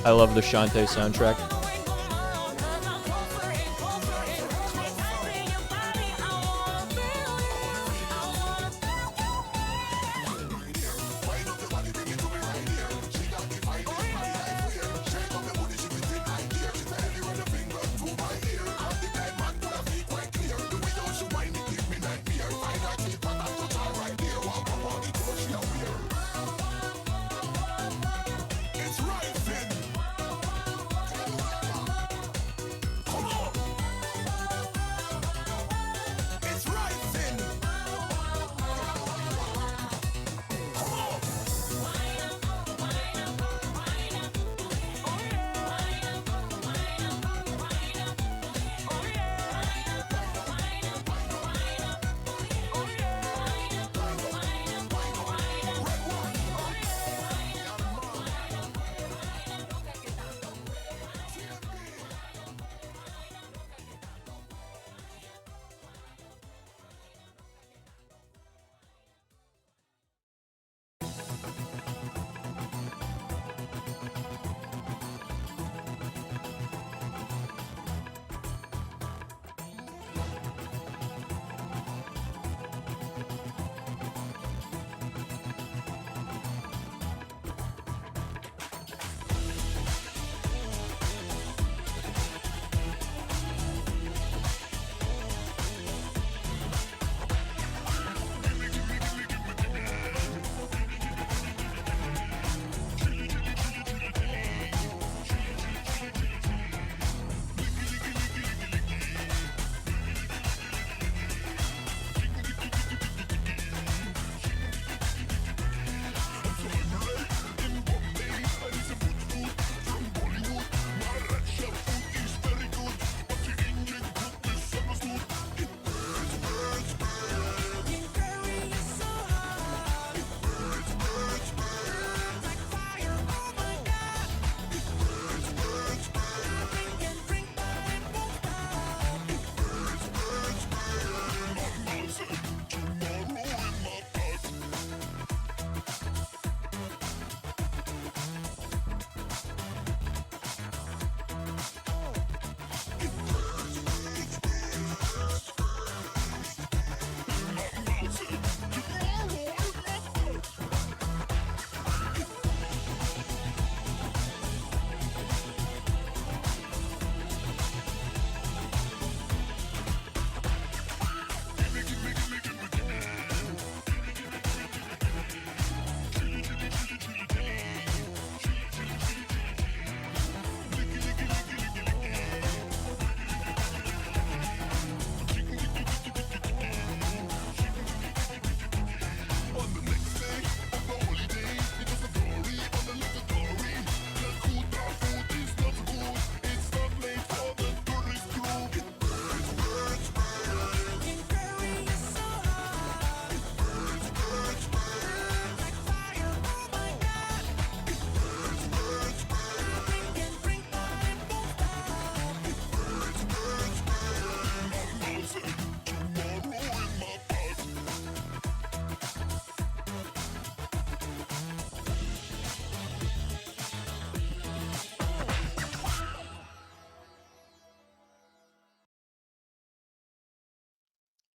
I love the Shantae soundtrack.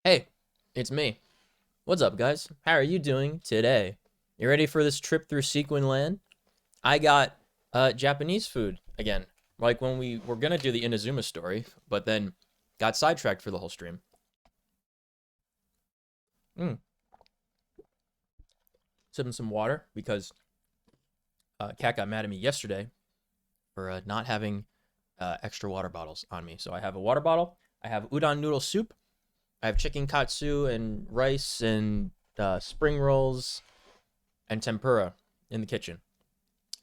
Hey, it's me. What's up, guys? How are you doing today? You ready for this trip through Sequin land? I got Japanese food again. Like when we were gonna do the Inazuma story, but then got sidetracked for the whole stream. Mm. Sipping some water because Kat got mad at me yesterday for not having extra water bottles on me. So I have a water bottle. I have udon noodle soup. I have chicken katsu and rice and spring rolls and tempura in the kitchen.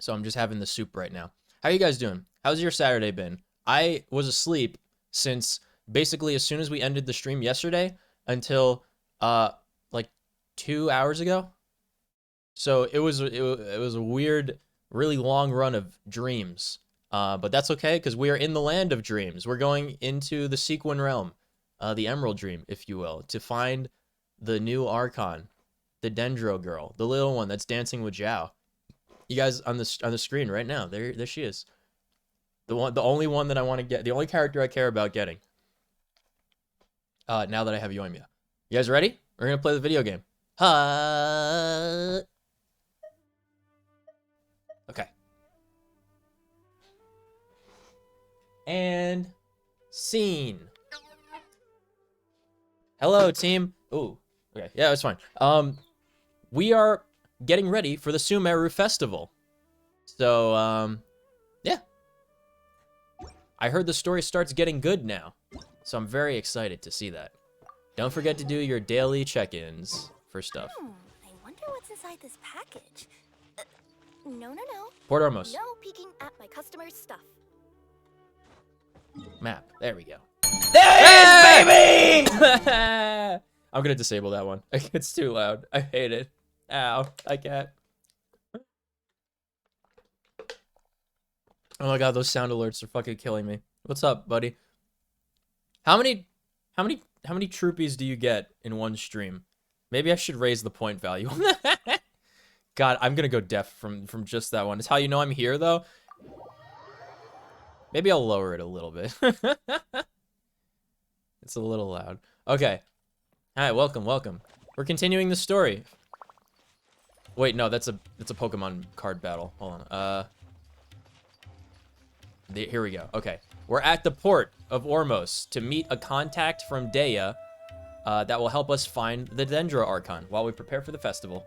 So I'm just having the soup right now. How are you guys doing? How's your Saturday been? I was asleep since basically as soon as we ended the stream yesterday until like 2 hours ago. So it was a weird, really long run of dreams. But that's okay because we are in the land of dreams. We're going into the Sequin realm, the Emerald Dream, if you will, to find the new Archon, the Dendro girl, the little one that's dancing with Zhao. You guys on the screen right now. There she is. The only one that I want to get. The only character I care about getting. Now that I have Yoimiya. You guys ready? We're gonna play the video game. Okay. And scene. Hello, team. Ooh. Okay. Yeah, it's fine. We are getting ready for the Sumeru Festival. So, yeah. I heard the story starts getting good now. So I'm very excited to see that. Don't forget to do your daily check-ins for stuff. I wonder what's inside this package. No. Port Ormos. No peeking at my customer's stuff. Map. There we go. There it is, baby! I'm gonna disable that one. It's too loud. I hate it. Ow. I can't. Oh my god, those sound alerts are fucking killing me. What's up, buddy? How many troopies do you get in one stream? Maybe I should raise the point value. God, I'm gonna go deaf from just that one. It's how you know I'm here, though. Maybe I'll lower it a little bit. It's a little loud. Okay. Hi, welcome. We're continuing the story. Wait, no, that's a Pokemon card battle. Hold on. Here we go. Okay. We're at the port of Ormos to meet a contact from Dea that will help us find the Dendro Archon while we prepare for the festival.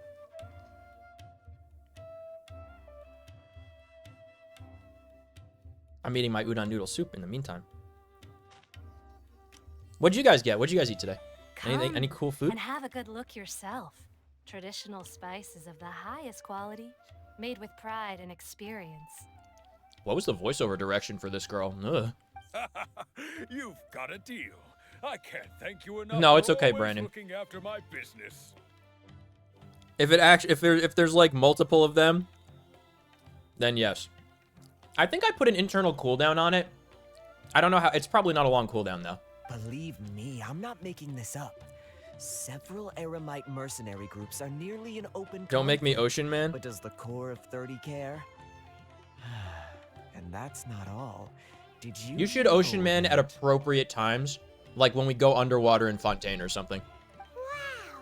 I'm eating my udon noodle soup in the meantime. What'd you guys get? What'd you guys eat today? Anything? Any cool food? And have a good look yourself. Traditional spices of the highest quality, made with pride and experience. What was the voiceover direction for this girl? Ugh. You've got a deal. I can't thank you enough. No, it's for okay, always Brandon. Looking after my business. If there's like multiple of them, then yes. I think I put an internal cooldown on it. I don't know how. It's probably not a long cooldown though. Believe me, I'm not making this up. Several Eremite mercenary groups are nearly an open Don't make me conflict. Ocean Man. But does the core of 30 care? And that's not all. Did you? You should Ocean Man at appropriate times, like when we go underwater in Fontaine or something. Wow.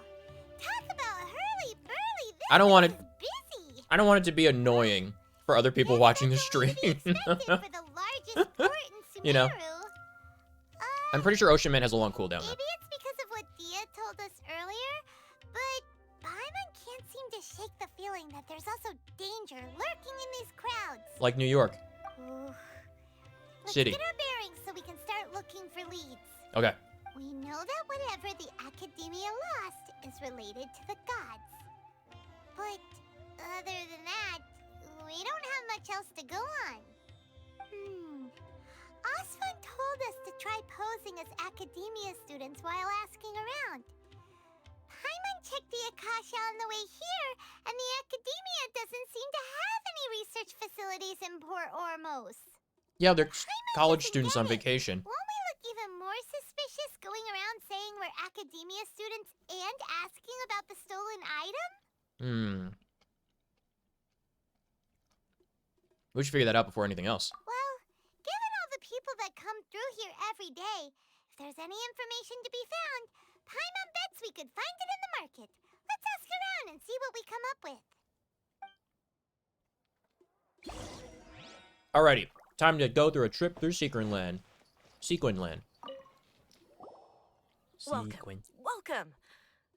Talk about hurly-burly. I don't want it. Busy. I don't want it to be annoying for other people watching the stream. For the largest port in Sumeru. You know. I'm pretty sure Ocean Man has a long cooldown though. Maybe it's because of what Dia told us earlier, but Paimon can't seem to shake the feeling that there's also danger lurking in these crowds. Like New York. Ooh. Let's City. get our bearings so we can start looking for leads. Okay. We know that whatever the Academia lost is related to the gods. But other than that, we don't have much else to go on. Osfun told us to try posing as Academia students while asking around. Paimon checked the Akasha on the way here, and the Academia doesn't seem to have any research facilities in Port Ormos. Yeah, they're Paimon college doesn't students get on it. vacation. Won't we look even more suspicious going around saying we're Academia students and asking about the stolen item? We should figure that out before anything else. Well, given all the people that come through here every day, if there's any information to be found, Paimon bets we could find it in the market. Let's ask around and see what we come up with. Alrighty, time to go through a trip through Sequin Land. Sequin Land. Sequin. Welcome.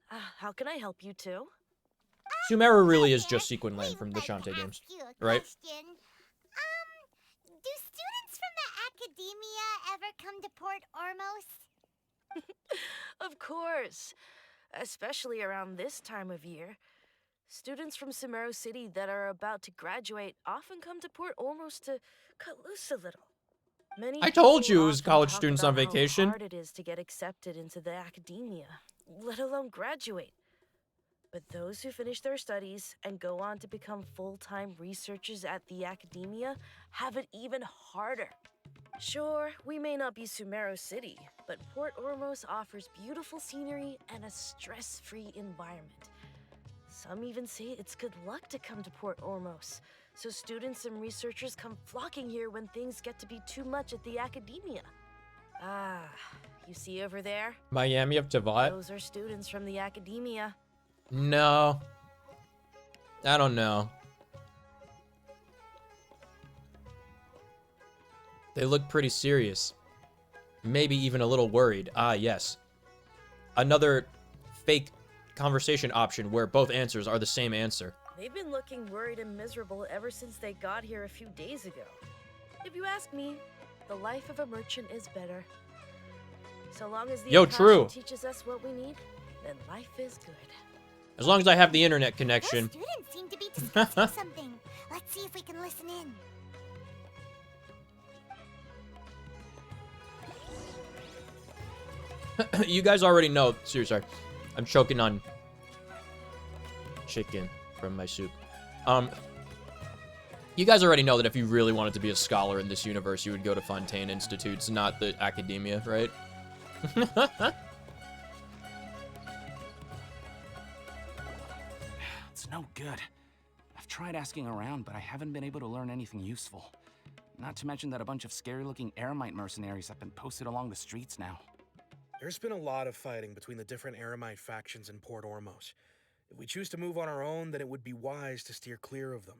How can I help you too? Sumeru really is just Here, Sequin Land we'd from the like to Shantae games, ask you a right? question. Do students from the Academia ever come to Port Ormos? Of course. Especially around this time of year. Students from Sumeru City that are about to graduate often come to Port Ormos to cut loose a little. Many I told people you it was often college talk students about on vacation. How hard it is to get accepted into the academia, let alone graduate. But those who finish their studies and go on to become full-time researchers at the academia have it even harder. Sure, we may not be Sumeru City, but Port Ormos offers beautiful scenery and a stress-free environment. Some even say it's good luck to come to Port Ormos, so students and researchers come flocking here when things get to be too much at the academia. Ah, you see over there? Miami of Tavat? Those are students from the academia. No. I don't know. They look pretty serious. Maybe even a little worried. Ah, yes. Another fake conversation option where both answers are the same answer. They've been looking worried and miserable ever since they got here a few days ago. If you ask me, the life of a merchant is better. So long as the Akasha true. teaches us what we need, then life is good. As long as I have the internet Those connection. students seem to be discussing something. Let's see if we can listen in. You guys already know. Seriously, sorry. I'm choking on chicken from my soup. You guys already know that if you really wanted to be a scholar in this universe, you would go to Fontaine Institutes, not the academia, right? It's no good. I've tried asking around, but I haven't been able to learn anything useful. Not to mention that a bunch of scary-looking Eremite mercenaries have been posted along the streets now. There's been a lot of fighting between the different Eremite factions in Port Ormos. If we choose to move on our own, then it would be wise to steer clear of them.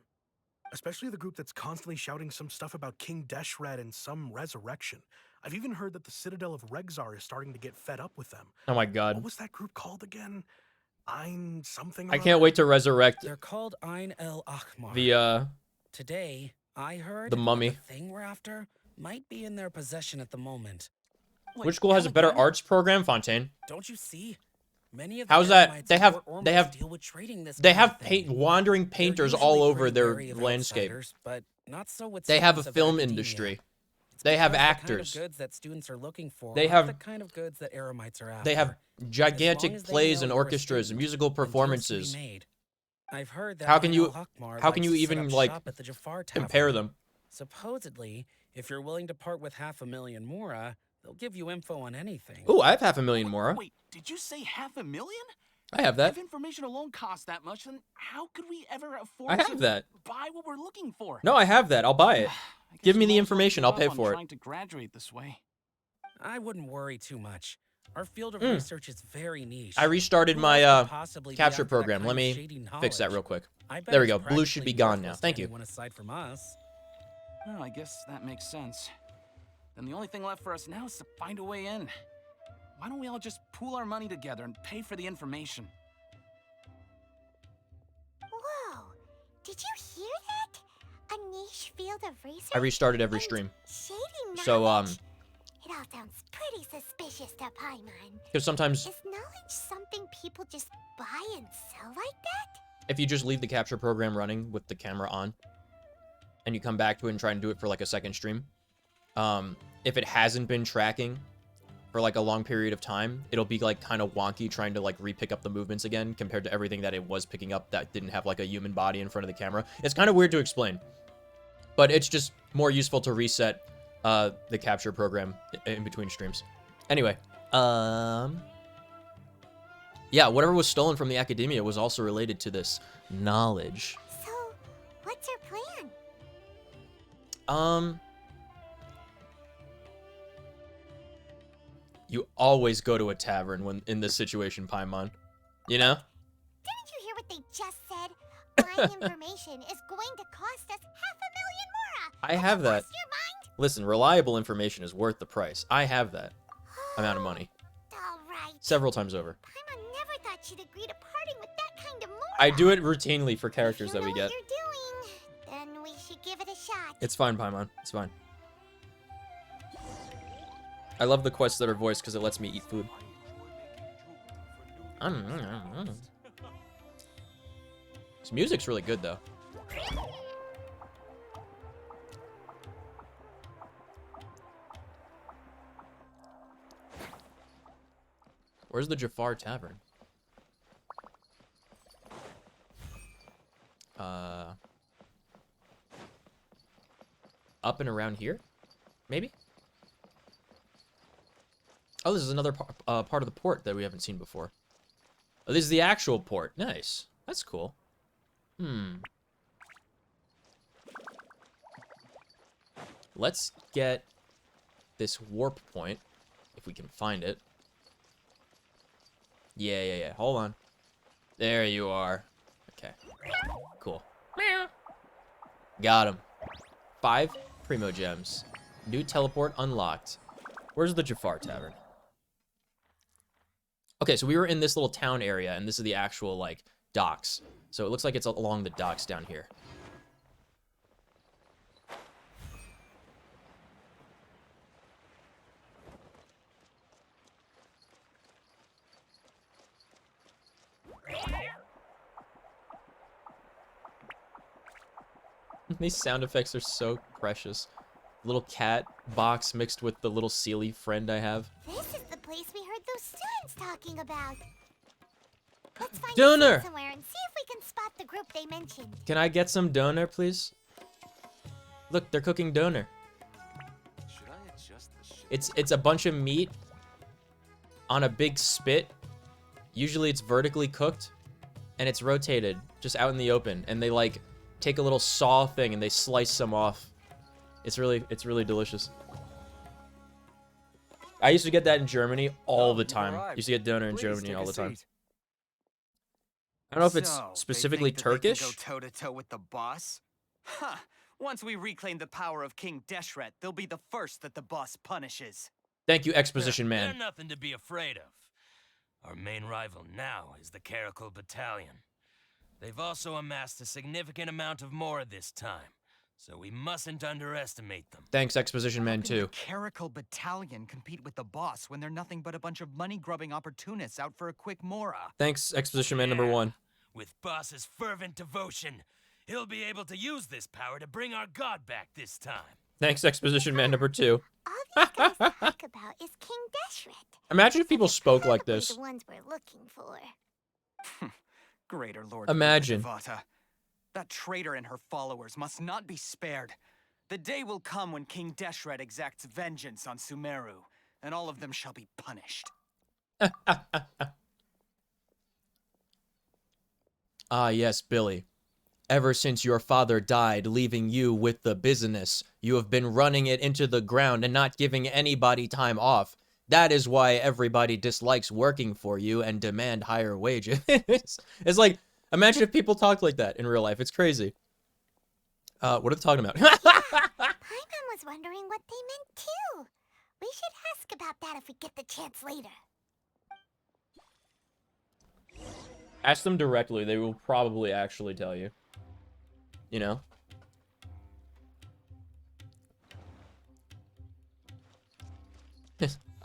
Especially the group that's constantly shouting some stuff about King Deshret and some resurrection. I've even heard that the Citadel of Regzar is starting to get fed up with them. Oh my god. What was that group called again? Ein something? I can't wait to resurrect They're called Ein El Akhmar. the Today, I heard The mummy. that the thing we're after might be in their possession at the moment. which school has a better Again? arts program, Fontaine? Don't you see? Many of How's the that? Eremites They in have- Port they Ormos have- deal with trading this They kind have of thing. wandering They're painters usually all over pretty their wary of landscape. outsiders, but not so with They have a students of film academia. industry. It's They have because the actors. kind of goods that students are looking for They aren't have- the kind of goods that Eremites are after. They have gigantic as they plays know and you're a orchestras and student, musical then deals can be performances. made. I've heard that How can Ein you- El Akhmar how can likes you to set even, up like, shop at the Jafar Tavern. Compare them. Supposedly, if you're willing to part with 500,000 mora, they'll give you info on anything. Ooh, I have 500,000 more. Wait, did you say 500,000? I have that. If information alone costs that much, then how could we ever afford I to have that. buy what we're looking for? No, I have that. I'll buy it. I guess Give me we the might as well information, give I'll up pay on for it. Trying to graduate this way. I wouldn't worry too much. Our field of research is very niche. I restarted Who my else could possibly be capture after that program. kind Let of me shady fix that knowledge? real quick. I bet There we it's go. Blue should be practically gone now. worthless to Thank you. anyone aside from us. Well, I guess that makes sense. Then the only thing left for us now is to find a way in. Why don't we all just pool our money together and pay for the information? Whoa! Did you hear that? A niche field of research? I restarted every and stream. Shady So, knowledge? It all sounds pretty suspicious to Paimon. Because sometimes Is knowledge something people just buy and sell like that? if you just leave the capture program running with the camera on, and you come back to it and try and do it for like a second stream, if it hasn't been tracking for like a long period of time, it'll be like kind of wonky trying to like re-pick up the movements again compared to everything that it was picking up that didn't have like a human body in front of the camera. It's kind of weird to explain, but it's just more useful to reset the capture program in between streams. Anyway, yeah, whatever was stolen from the academia was also related to this knowledge. So, what's your plan? You always go to a tavern when in this situation, Paimon. You know? Didn't you hear what they just said? Buying information is going to cost us 500,000 mora! I have that. Lost your mind? Listen, reliable information is worth the price. I have that amount of money. Alright. Several times over. Paimon never thought she'd agree to parting with that kind of mora. I do it routinely for characters If that you we know get. what you're doing, then we should give it a shot. It's fine, Paimon. It's fine. I love the quests that are voiced because it lets me eat food. This music's really good, though. Where's the Jafar Tavern? Up and around here? Maybe? Oh, this is another part of the port that we haven't seen before. Oh, this is the actual port. Nice. That's cool. Let's get this warp point, if we can find it. Yeah. Hold on. There you are. Okay. Cool. Got him. 5 Primo Gems. New teleport unlocked. Where's the Jafar Tavern? Okay, so we were in this little town area, and this is the actual, like, docks. So it looks like it's along the docks down here. These sound effects are so precious. Little cat box mixed with the little Sealy friend I have. This is the place we heard those students talking about. Let's find Donor! a seat somewhere and see if we can spot the group they mentioned. Can I get some donor, please? Look, they're cooking donor. Should I adjust the It's a bunch of meat on a big spit. Usually it's vertically cooked, and it's rotated just out in the open. And they like take a little saw thing and they slice some off. It's really delicious. I used to get that in Germany all the time. Used to get donor in Germany all the time. I don't know if it's specifically Turkish. Go toe to toe with the boss? Huh. Once we reclaim the power of King Deshret, they'll be the first that the boss punishes. Thank you, Exposition Man. They're nothing to be afraid of. Our main rival now is the Caracal Battalion. They've also amassed a significant amount of more this time, so we mustn't underestimate them. Thanks, Exposition Man, too. The Caracal Battalion compete with the boss when they're nothing but a bunch of money-grubbing opportunists out for a quick mora. Thanks, Exposition Man number 1. With Boss's fervent devotion, he'll be able to use this power to bring our god back this time. Thanks, Exposition Man number 2. All these guys talk about is King Deshret. Imagine if people spoke like Probably this. the ones we're looking for. Greater Lord Imagine. Devata. That traitor and her followers must not be spared. The day will come when King Deshret exacts vengeance on Sumeru, and all of them shall be punished. Ah, yes, Billy. Ever since your father died, leaving you with the business, you have been running it into the ground and not giving anybody time off. That is why everybody dislikes working for you and demand higher wages. It's like, imagine if people talked like that in real life. It's crazy. What are they talking about? Paimon was wondering what they meant too. We should ask about that if we get the chance later. Ask them directly. They will probably actually tell you. You know?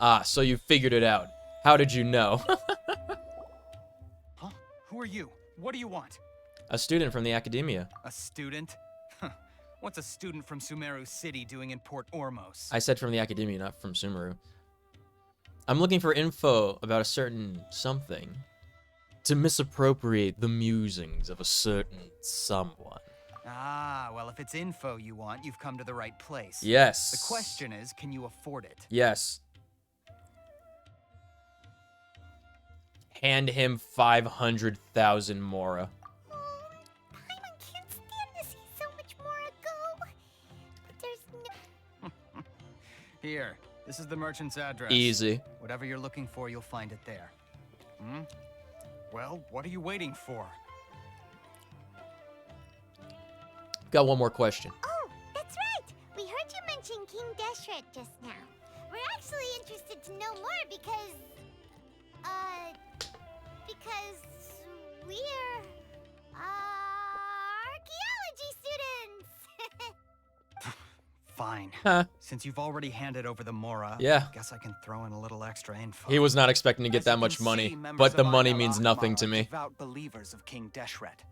Ah, so you figured it out. How did you know? Huh? Who are you? What do you want? A student from the academia. A student? What's a student from Sumeru City doing in Port Ormos? I said from the academia, not from Sumeru. I'm looking for info about a certain something. To misappropriate the musings of a certain someone. Ah, well, if it's info you want, you've come to the right place. Yes. The question is, can you afford it? Yes. Hand him 500,000 Mora. Paimon can't stand to see so much more go. But there's no... Here, this is the merchant's address. Easy. Whatever you're looking for, you'll find it there. Hmm? Well, what are you waiting for? Got one more question. Oh, that's right. We heard you mention King Deshret just now. We're actually interested to know more because we're archaeology students. Fine. Huh. Since you've already handed over the Mora, Yeah. guess I can throw in a little extra info. He was not expecting to get As that you much can money, see, members but the of money Ain means al nothing Ahmar to are me. Devout believers of King Deshret.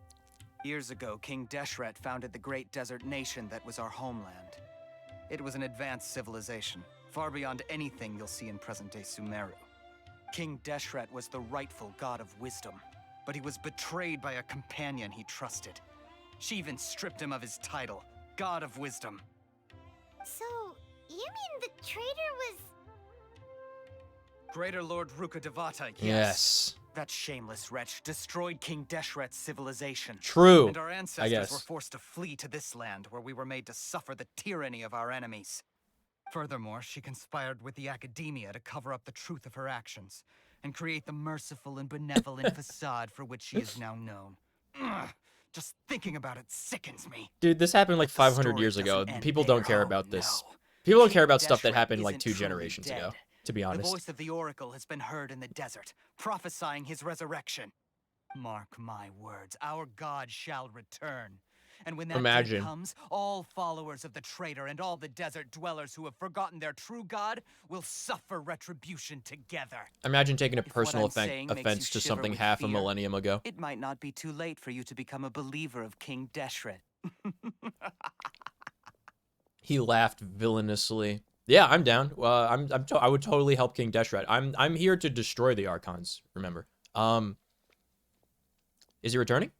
Years ago, King Deshret founded the great desert nation that was our homeland. It was an advanced civilization, far beyond anything you'll see in present-day Sumeru. King Deshret was the rightful god of wisdom, but he was betrayed by a companion he trusted. She even stripped him of his title, God of Wisdom. So, you mean the traitor was... Greater Lord Ruka Devata, yes. Yes. That shameless wretch destroyed King Deshret's civilization. True. And our I ancestors guess. were forced to flee to this land where we were made to suffer the tyranny of our enemies. Furthermore, she conspired with the academia to cover up the truth of her actions and create the merciful and benevolent facade for which she is now known. Ugh, just thinking about it sickens me. Dude, this happened like The 500 story years ago. doesn't end People don't care there. about Oh, this. no. People don't care King about stuff that Deshret happened like isn't 2 truly generations dead. ago, to be The honest. voice of the Oracle has been heard in the desert, prophesying his resurrection. Mark my words, our God shall return. And when that Imagine. day comes, all followers of the traitor and all the desert dwellers who have forgotten their true God will suffer retribution together. Imagine taking a If what personal I'm saying makes you offense to shiver something with half a fear, millennium ago. It might not be too late for you to become a believer of King Deshret. He laughed villainously. Yeah, I'm down. I would totally help King Deshret. I'm here to destroy the Archons, remember. Is he returning?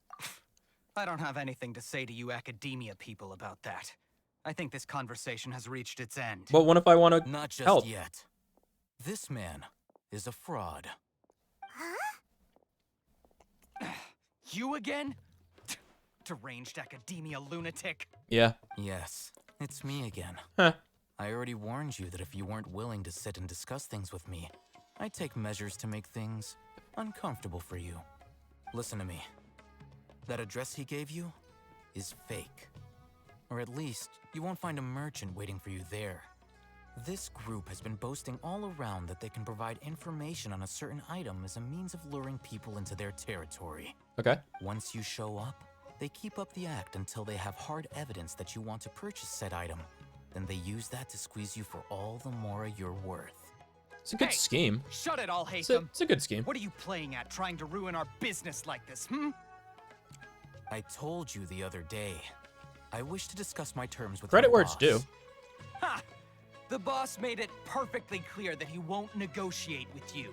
I don't have anything to say to you academia people about that. I think this conversation has reached its end. But what if I want to Not just help? yet. This man is a fraud. You again? Deranged academia lunatic. Yeah. Yes, it's me again. Huh. I already warned you that if you weren't willing to sit and discuss things with me, I'd take measures to make things uncomfortable for you. Listen to me. That address he gave you is fake. Or at least, you won't find a merchant waiting for you there. This group has been boasting all around that they can provide information on a certain item as a means of luring people into their territory. Okay. Once you show up, they keep up the act until they have hard evidence that you want to purchase said item. Then they use that to squeeze you for all the more you're worth. It's a good Hey, scheme. Shut it all, It's Haytham. a good scheme. What are you playing at, trying to ruin our business like this, hmm? I told you the other day. I wish to discuss my terms with Credit my where it's boss. due. Ha! The boss made it perfectly clear that he won't negotiate with you.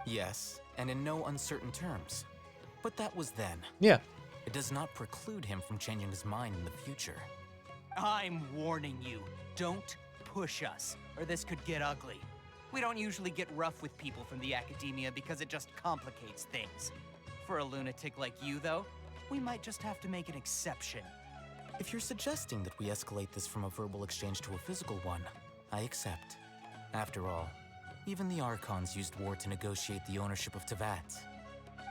Yes, and in no uncertain terms. But that was then. Yeah. It does not preclude him from changing his mind in the future. I'm warning you, don't push us, or this could get ugly. We don't usually get rough with people from the academia because it just complicates things. For a lunatic like you, though, we might just have to make an exception. If you're suggesting that we escalate this from a verbal exchange to a physical one, I accept. After all, even the Archons used war to negotiate the ownership of Tevat.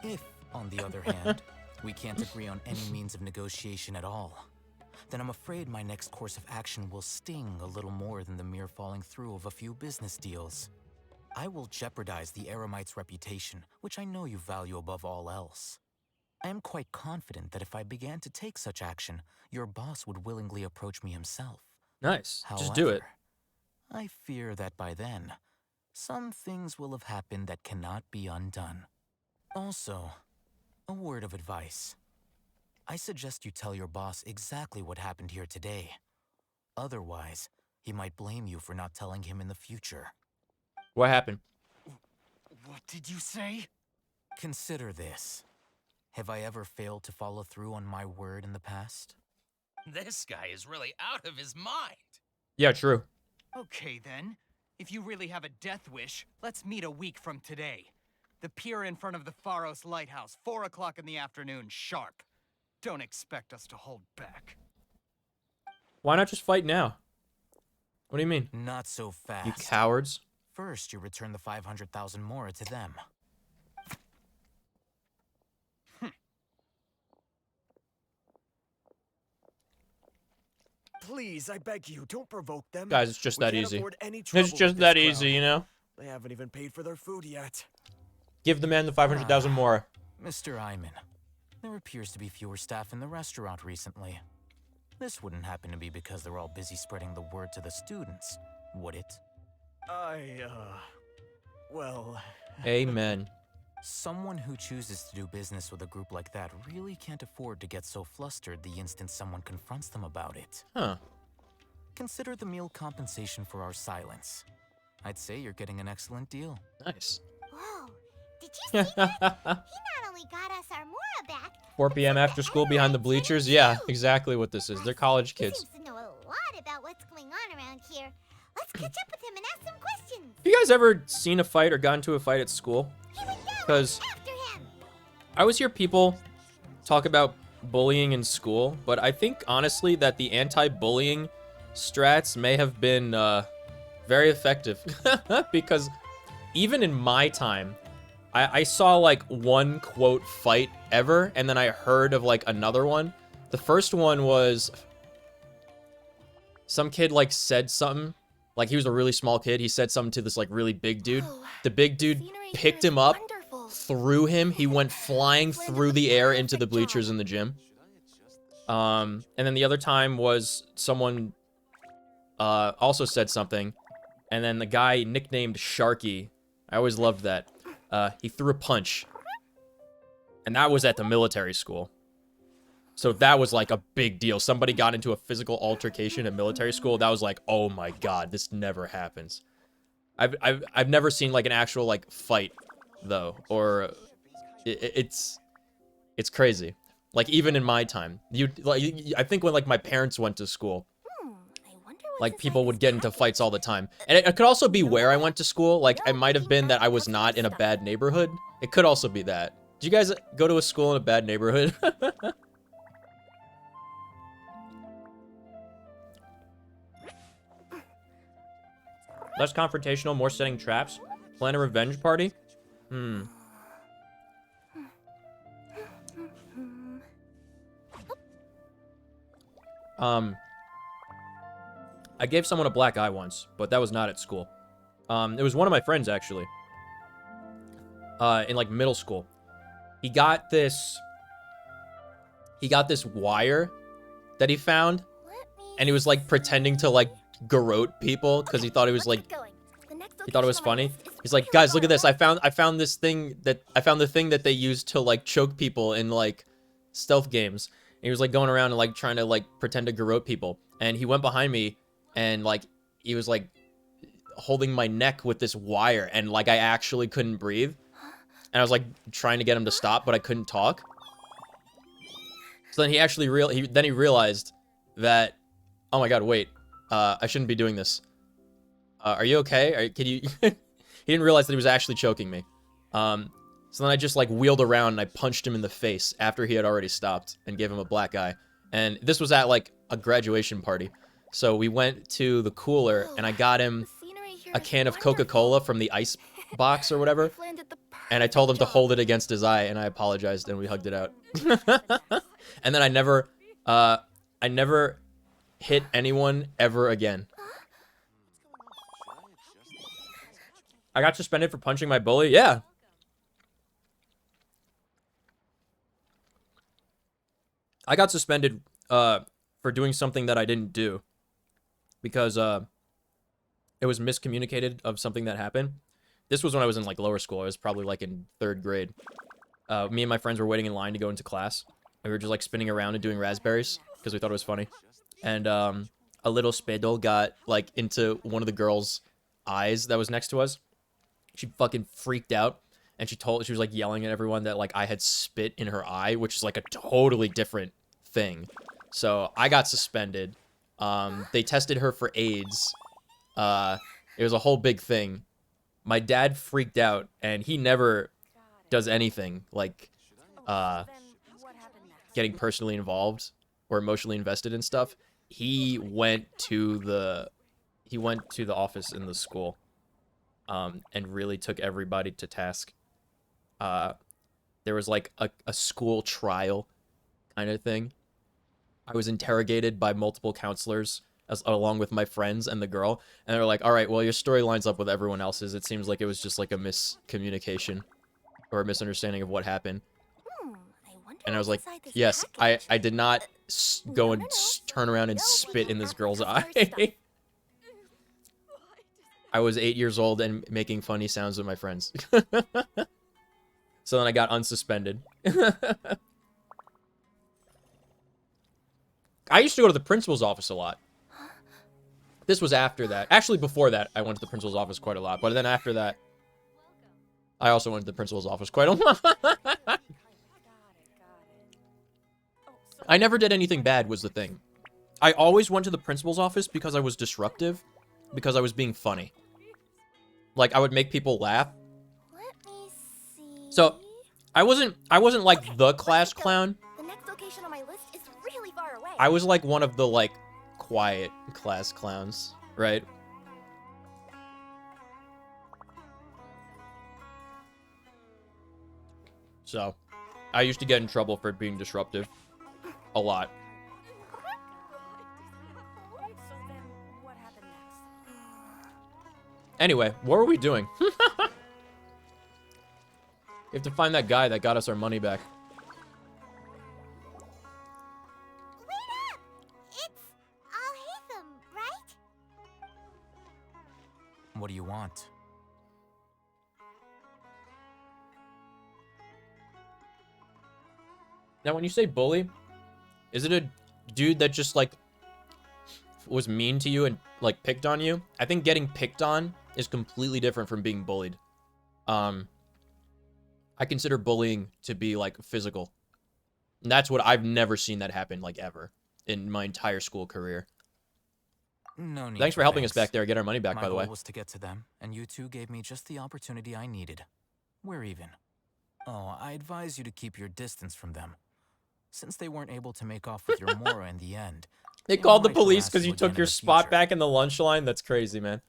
If, on the other hand, we can't agree on any means of negotiation at all, then I'm afraid my next course of action will sting a little more than the mere falling through of a few business deals. I will jeopardize the Eremite's reputation, which I know you value above all else. I am quite confident that if I began to take such action, your boss would willingly approach me himself. Nice. However, Just do it. I fear that by then, some things will have happened that cannot be undone. Also, a word of advice. I suggest you tell your boss exactly what happened here today. Otherwise, he might blame you for not telling him in the future. What happened? What did you say? Consider this. Have I ever failed to follow through on my word in the past? This guy is really out of his mind. Yeah, true. Okay, then. If you really have a death wish, let's meet a week from today. The pier in front of the Pharos Lighthouse, 4 o'clock in the afternoon, sharp. Don't expect us to hold back. Why not just fight now? What do you mean? Not so fast. You cowards. First, you return the 500,000 mora to them. Please, I beg you, don't provoke them. Guys, it's just We that can't easy. afford any trouble It's with just this that crowd. easy, you know? They haven't even paid for their food yet. Give the man the 500,000 more. Mr. Iman, there appears to be fewer staff in the restaurant recently. This wouldn't happen to be because they're all busy spreading the word to the students, would it? Well... Amen. Someone who chooses to do business with a group like that really can't afford to get so flustered the instant someone confronts them about it. Huh. Consider the meal compensation for our silence. I'd say you're getting an excellent deal. Nice. Whoa, did you see that? He not only got us our Mora back, 4 p.m. after school behind the bleachers? Yeah, exactly what this is. They're college he kids. seems to know a lot about what's going on around here. Let's catch up with him and ask some questions. Have you guys ever seen a fight or gotten to a fight at school? He went down 'Cause after him. I always hear people talk about bullying in school, but I think honestly that the anti-bullying strats may have been very effective because even in my time, I saw like one quote fight ever, and then I heard of like another one. The first one was some kid like said something, like he was a really small kid. He said something to this like really big dude. The big dude picked him up, threw him. He went flying through the air into the bleachers in the gym. And then the other time was someone also said something, and then the guy nicknamed Sharky. I always loved that. He threw a punch, and that was at the military school. So that was like a big deal. Somebody got into a physical altercation at military school. That was like, oh my god, this never happens. I've never seen like an actual like fight though, or it's crazy. Like even in my time, I think when like my parents went to school, like people would get into fights all the time. And it could also be where I went to school. Like it might have been that I was not in a bad neighborhood. It could also be that. Did you guys go to a school in a bad neighborhood? Less confrontational, more setting traps. Plan a revenge party? I gave someone a black eye once, but that was not at school. It was one of my friends, actually. In, like, middle school. He got this wire that he found, and he was, like, pretending to, like, garrote people, because he thought it was, like, he thought it was funny. He's like, guys, look at this. I found the thing that they use to, like, choke people in, like, stealth games. And he was, like, going around and, like, trying to, like, pretend to garrote people. And he went behind me, and, like, he was, like, holding my neck with this wire, and, like, I actually couldn't breathe. And I was, like, trying to get him to stop, but I couldn't talk. So then he actually he realized that, oh my god, wait, I shouldn't be doing this. Are you okay? Can you... He didn't realize that he was actually choking me. So then I just, like, wheeled around and I punched him in the face after he had already stopped and gave him a black eye. And this was at, like, a graduation party. So we went to the cooler and I got him a can of Coca-Cola from the ice box or whatever. And I told him to hold it against his eye, and I apologized, and we hugged it out. And then I never hit anyone ever again. I got suspended for punching my bully? Yeah. I got suspended for doing something that I didn't do. Because it was miscommunicated of something that happened. This was when I was in, like, lower school. I was probably, like, in 3rd grade. Me and my friends were waiting in line to go into class. And we were just, like, spinning around and doing raspberries. Because we thought it was funny. And a little spedal got, like, into one of the girls' eyes that was next to us. She fucking freaked out. And she was, like, yelling at everyone that, like, I had spit in her eye. Which is, like, a totally different thing. So, I got suspended. They tested her for AIDS. It was a whole big thing. My dad freaked out, and he never does anything like getting personally involved or emotionally invested in stuff. He went to the office in the school and really took everybody to task. There was like a school trial kind of thing. I was interrogated by multiple counselors along with my friends and the girl, and they were like, all right, well, your story lines up with everyone else's. It seems like it was just like a miscommunication or a misunderstanding of what happened. And I was like, yes, I did not go and turn around and spit in this girl's eye. I was 8 years old and making funny sounds with my friends. So then I got unsuspended. I used to go to the principal's office a lot. This was after that. Actually, before that, I went to the principal's office quite a lot. But then after that, I also went to the principal's office quite a lot. I never did anything bad, was the thing. I always went to the principal's office because I was disruptive. Because I was being funny. Like, I would make people laugh. So, I wasn't like the class clown. The next location on my list is really far away. I was like one of the like quiet class clowns, right? So, I used to get in trouble for being disruptive a lot. So then, what happened next? Anyway, what were we doing? We have to find that guy that got us our money back. Wait up! It's Al-Haytham, right? What do you want? Now, when you say bully, is it a dude that just, like, was mean to you and, like, picked on you? I think getting picked on is completely different from being bullied. I consider bullying to be, like, physical. And that's what I've never seen that happen, like, ever in my entire school career. No need. Thanks for helping us back there get our money back, My by the way. goal was to get to them, and you two gave me just the opportunity I needed. We're even. Oh, I advise you to keep your distance from them. Since they weren't able to make off with your Mora in the end. They called the might police harass because you again took your in the spot future. back in the lunch line? That's crazy, man.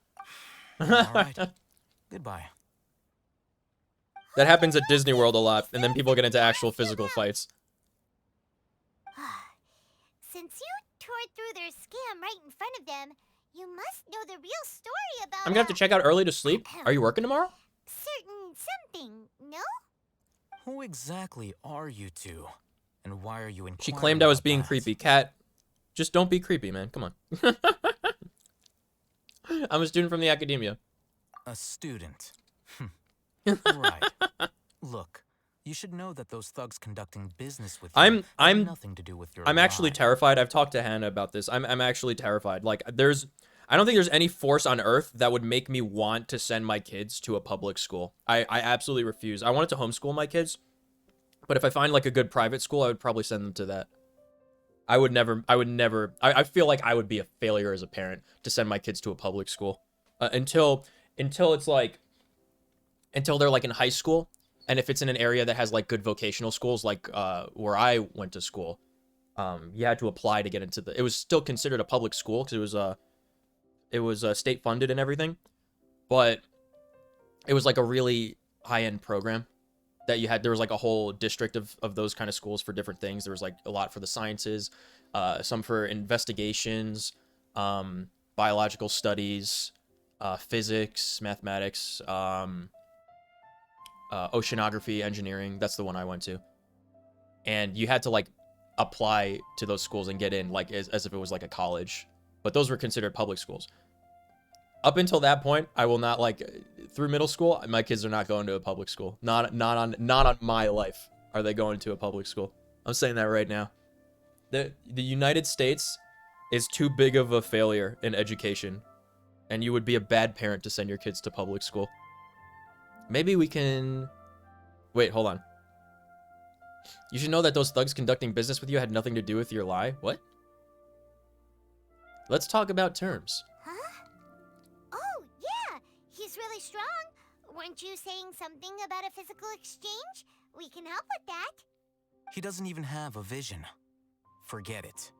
All right. Goodbye. That happens at Disney World a lot, and then people get into actual physical fights. Since you tore through their scam right in front of them, you must know the real story about I'm gonna have to check out early to sleep. Are you working tomorrow? certain something, no? Who exactly are you two? And why are you inquiring? She claimed I was about being that? creepy. Cat, just don't be creepy, man. Come on. I'm a student from the academia. A student. Right. Look, you should know that those thugs conducting business with you have nothing to do with your I'm actually lie. terrified. I've talked to Hannah about this. I'm actually terrified. Like, I don't think there's any force on earth that would make me want to send my kids to a public school. I absolutely refuse. I wanted to homeschool my kids, but if I find like a good private school, I would probably send them to that. I would never, I feel like I would be a failure as a parent to send my kids to a public school until it's like, until they're like in high school. And if it's in an area that has like good vocational schools, like where I went to school, you had to apply to get into it was still considered a public school because it was state funded and everything, but it was like a really high end program that you had. There was like a whole district of those kind of schools for different things. There was like a lot for the sciences, some for investigations, biological studies, physics, mathematics, oceanography, engineering. That's the one I went to. And you had to like apply to those schools and get in like as if it was like a college, but those were considered public schools. Up until that point, I will not like through middle school. My kids are not going to a public school. Not on my life are they going to a public school. I'm saying that right now. The United States is too big of a failure in education, and you would be a bad parent to send your kids to public school. Maybe we can... Wait, hold on. You should know that those thugs conducting business with you had nothing to do with your lie. What? Let's talk about terms. Huh? Oh, yeah, he's really strong. Weren't you saying something about a physical exchange? We can help with that. He doesn't even have a vision. Forget it.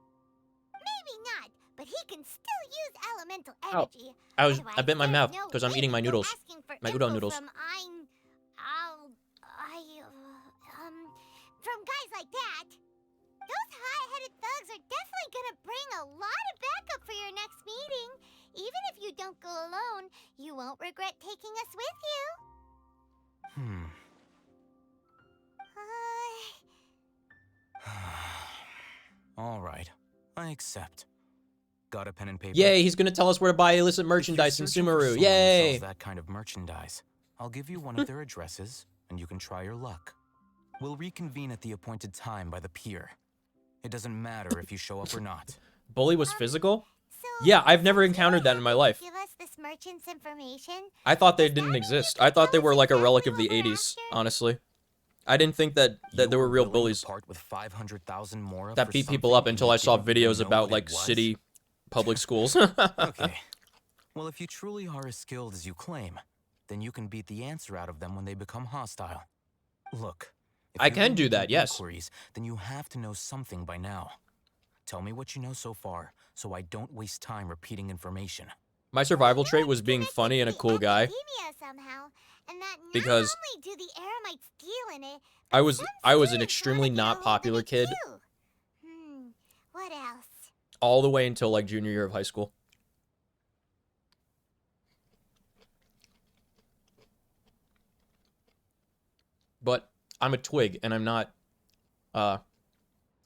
Maybe not, but he can still use elemental Ow. energy. I bit my Otherwise, mouth there's no because I'm way eating my he'd go noodles. asking for My info udon noodles. From guys like that. Those high-headed thugs are definitely gonna bring a lot of backup for your next meeting. Even if you don't go alone, you won't regret taking us with you. All right. I accept. Got a pen and paper? Yay, he's gonna tell us where to buy illicit merchandise in If you're searching for Sumeru. someone who Yay! sells that kind of merchandise, I'll give you one of their addresses, and you can try your luck. We'll reconvene at the appointed time by the pier. It doesn't matter if you show up or not. Bully was physical? So, Yeah, I've never since you encountered that in my life. Give us this merchant's information. I thought they didn't exist. I thought they were like a relic of the Exactly what we're 80s, after. honestly. I didn't think that there were real willing to bullies part with 500,000 more that for beat people something up until you I saw didn't even videos know about what like it was? city public schools. Okay. Well, if you truly are as skilled as you claim, then you can beat the answer out of them when they become hostile. Look, If I you're can gonna do that, yes. Inquiries, then you have to know something by now. Tell me what you know so far, so I don't waste time repeating information. My survival trait was being funny and a cool guy. Academia somehow, and that not Because only do the Eremites deal in it, I but was some an students extremely wanna get a not hold of popular it kid too. What else? all the way until like junior year of high school. But I'm a twig and I'm not I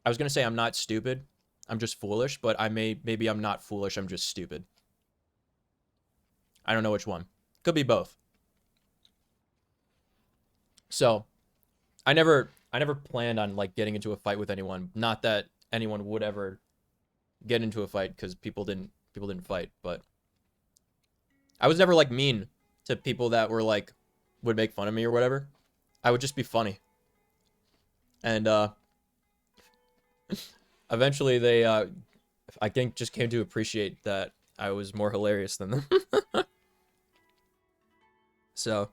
was going to say I'm not stupid. I'm just foolish, but maybe I'm not foolish, I'm just stupid. I don't know which one. Could be both. So, I never planned on like getting into a fight with anyone. Not that anyone would ever get into a fight because people didn't fight, but I was never like mean to people that were like would make fun of me or whatever. I would just be funny. And eventually they I think just came to appreciate that I was more hilarious than them. So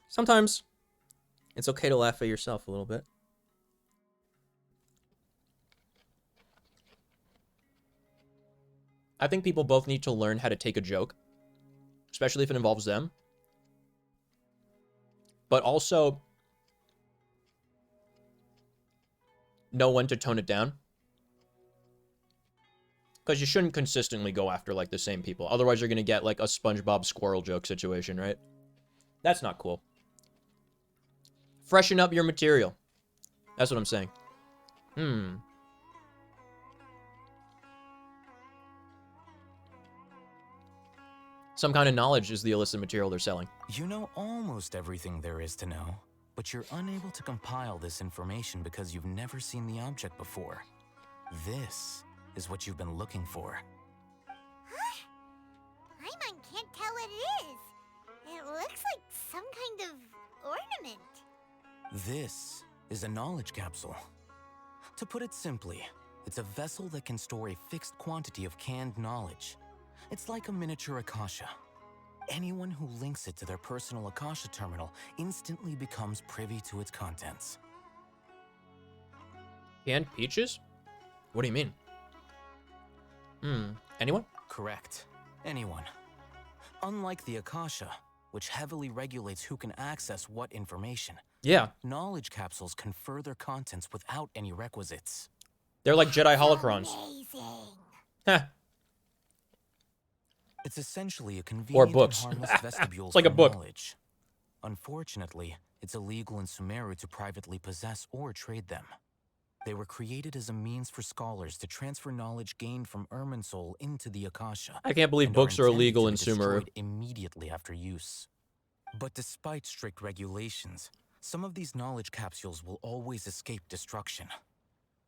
sometimes it's okay to laugh at yourself a little bit. I think people both need to learn how to take a joke, especially if it involves them. But also know when to tone it down. Because you shouldn't consistently go after, like, the same people. Otherwise, you're going to get, like, a SpongeBob squirrel joke situation, right? That's not cool. Freshen up your material. That's what I'm saying. Some kind of knowledge is the illicit material they're selling. You know almost everything there is to know, but you're unable to compile this information because you've never seen the object before. This is what you've been looking for. Huh? Paimon can't tell what it is. It looks like some kind of ornament. This is a knowledge capsule. To put it simply, it's a vessel that can store a fixed quantity of canned knowledge. It's like a miniature Akasha. Anyone who links it to their personal Akasha terminal instantly becomes privy to its contents. Canned peaches? What do you mean? Anyone? Correct. Anyone. Unlike the Akasha, which heavily regulates who can access what information, Yeah. knowledge capsules confer their contents without any requisites. They're like Jedi holocrons. Amazing. Heh. It's essentially a convenient Or books. and harmless vestibule It's like for a book. knowledge. Unfortunately, it's illegal in Sumeru to privately possess or trade them. They were created as a means for scholars to transfer knowledge gained from Irminsul into the Akasha. I can't believe and books are intended illegal to in be Sumeru. destroyed immediately after use. But despite strict regulations, some of these knowledge capsules will always escape destruction.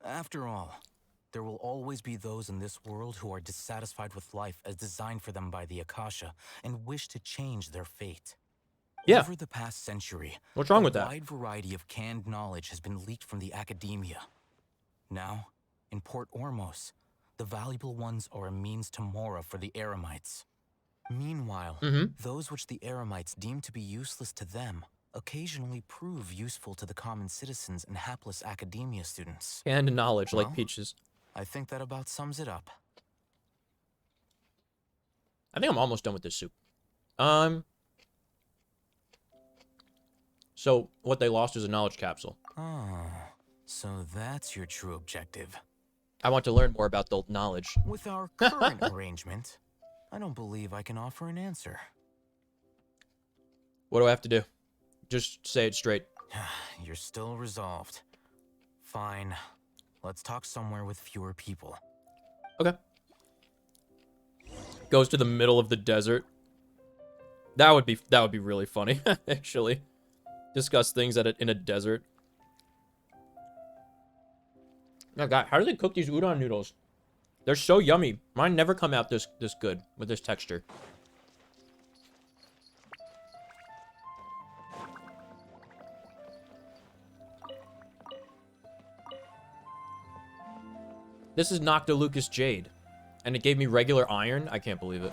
After all, there will always be those in this world who are dissatisfied with life as designed for them by the Akasha and wish to change their fate. Yeah. Over the past century, What's wrong a with that? wide variety of canned knowledge has been leaked from the academia. Now, in Port Ormos, the valuable ones are a means to Mora for the Eremites. Meanwhile, those which the Eremites deem to be useless to them occasionally prove useful to the common citizens and hapless academia students. Canned knowledge, like Well, peaches. I think that about sums it up. I think I'm almost done with this soup. So what they lost is a knowledge capsule. Oh, so that's your true objective. I want to learn more about the knowledge. With our current arrangement, I don't believe I can offer an answer. What do I have to do? Just say it straight. You're still resolved. Fine. Let's talk somewhere with fewer people. Okay. Goes to the middle of the desert. That would be really funny, actually. Discuss things in a desert. Oh god, how do they cook these udon noodles? They're so yummy. Mine never come out this good with this texture. This is Noctilucous Jade. And it gave me regular iron? I can't believe it.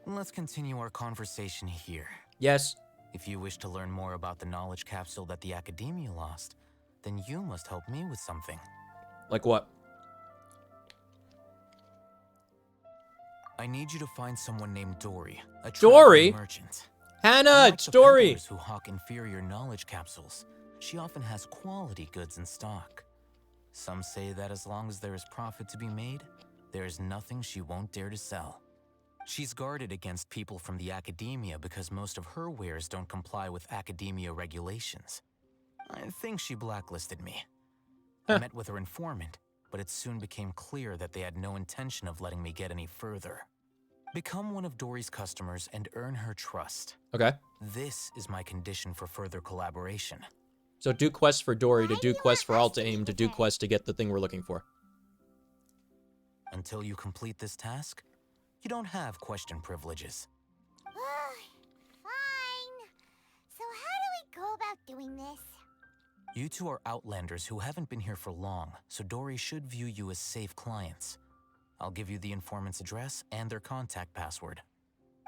Let's continue our conversation here. Yes. If you wish to learn more about the knowledge capsule that the Academia lost, then you must help me with something. Like what? I need you to find someone named Dory, a Dory? traveling merchant. Hannah, Unlike it's the Dory. peddlers who hawk inferior knowledge capsules, she often has quality goods in stock. Some say that as long as there is profit to be made, there is nothing she won't dare to sell. She's guarded against people from the Academia because most of her wares don't comply with Academia regulations. I think she blacklisted me. I met with her informant, but it soon became clear that they had no intention of letting me get any further. Become one of Dory's customers and earn her trust. Okay. This is my condition for further collaboration. So do quests for Dory, to Why do do you quests for want us Alta to Aim, meet to with do her? quests to get the thing we're looking for. Until you complete this task, you don't have question privileges. Fine. So how do we go about doing this? You two are outlanders who haven't been here for long, so Dory should view you as safe clients. I'll give you the informant's address and their contact password.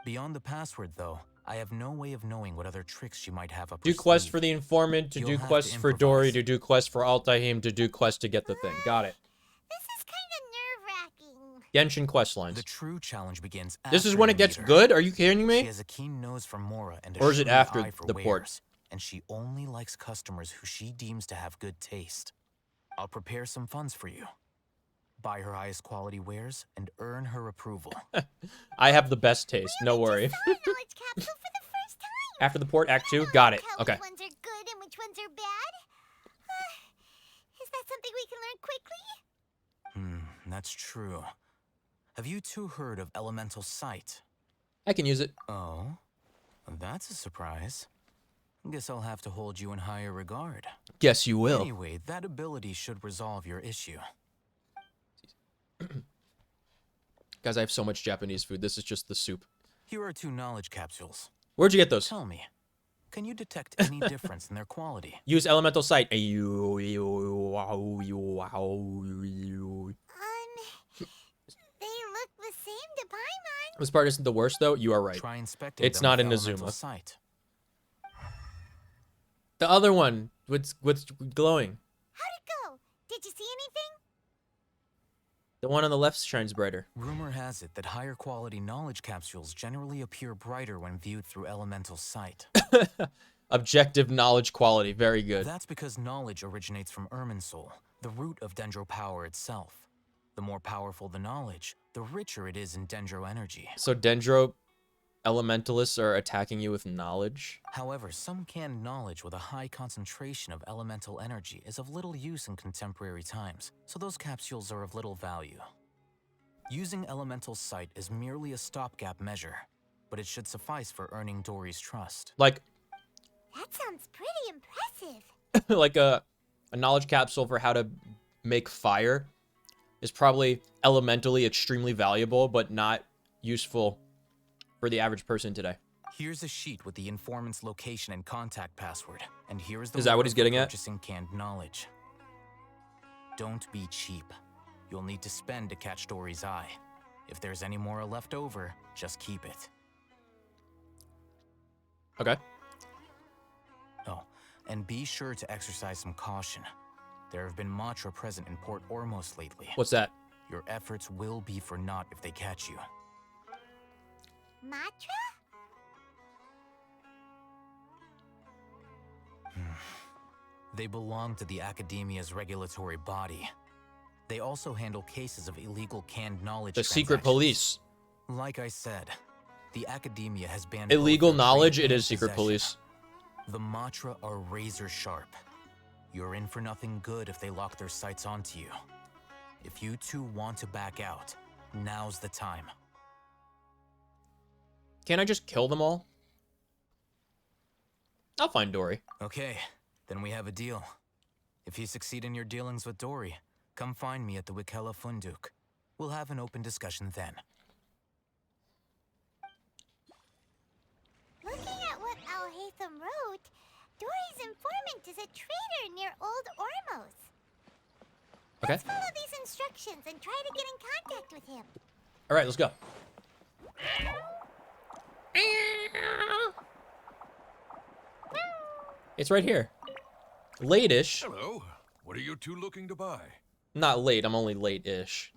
Beyond the password, though, I have no way of knowing what other tricks she might have up her Do quests sleeve. for the informant, to You'll do have to quests for Dory, improvise. to do quests for Altaim, to do quests to get the thing. Got it. This is kind of nerve-wracking. Genshin quest lines. The true challenge begins This is after when you it gets meet her. good? Are you kidding She me? has a keen nose for Mora and a Or is it shrewd after eye for the port? wares, and she only likes customers who she deems to have good taste. I'll prepare some funds for you. Buy her highest quality wares and earn her approval. I have the best taste. No worry. Saw a knowledge capsule for the first time. After the port, Act 2. I Got don't it. know Okay. Which ones are good and which ones are bad. Is that something we can learn quickly? That's true. Have you two heard of elemental sight? I can use it. Oh, that's a surprise. Guess I'll have to hold you in higher regard. Guess you will. Anyway, that ability should resolve your issue. Guys, I have so much Japanese food. This is just the soup. Here are 2 knowledge capsules. Where'd you get those? Tell me, can you detect any difference in their quality? Use elemental sight. They look the same to Paimon. This part isn't the worst, though. You are right. Try inspecting It's them not with in elemental Nazuma. sight. The other one, what's glowing? How'd it go? Did you see anything? The one on the left shines brighter. Rumor has it that higher quality knowledge capsules generally appear brighter when viewed through elemental sight. Objective knowledge quality. Very good. That's because knowledge originates from Irminsul, the root of Dendro power itself. The more powerful the knowledge, the richer it is in Dendro energy. So Dendro elementalists are attacking you with knowledge? However, some canned knowledge with a high concentration of elemental energy is of little use in contemporary times, so those capsules are of little value. Using elemental sight is merely a stopgap measure, but it should suffice for earning Dory's trust. Like, That sounds pretty impressive. like a knowledge capsule for how to make fire is probably elementally extremely valuable, but not useful for the average person today. Here's a sheet with the informant's location and contact password, and here is the Is that what reward he's for getting at? purchasing canned knowledge. Don't be cheap. You'll need to spend to catch Dory's eye. If there's any more left over, just keep it. Okay. Oh, and be sure to exercise some caution. There have been Matra present in Port Ormos lately. What's that? Your efforts will be for naught if they catch you. Matra? They belong to the Academia's regulatory body. They also handle cases of illegal canned knowledge The secret transactions. police. Like I said, the Academia has banned Illegal both their knowledge, trade it and is secret possession. police. The Matra are razor sharp. You're in for nothing good if they lock their sights onto you. If you two want to back out, now's the time. Can't I just kill them all? I'll find Dory. Okay, then we have a deal. If you succeed in your dealings with Dory, come find me at the Wikela Funduk. We'll have an open discussion then. Looking at what Al-Haytham wrote, Dory's informant is a trader near Old Ormos. Okay. Let's follow these instructions and try to get in contact with him. All right, let's go. It's right here. Late-ish. Hello. What are you two looking to buy? Not late, I'm only late-ish.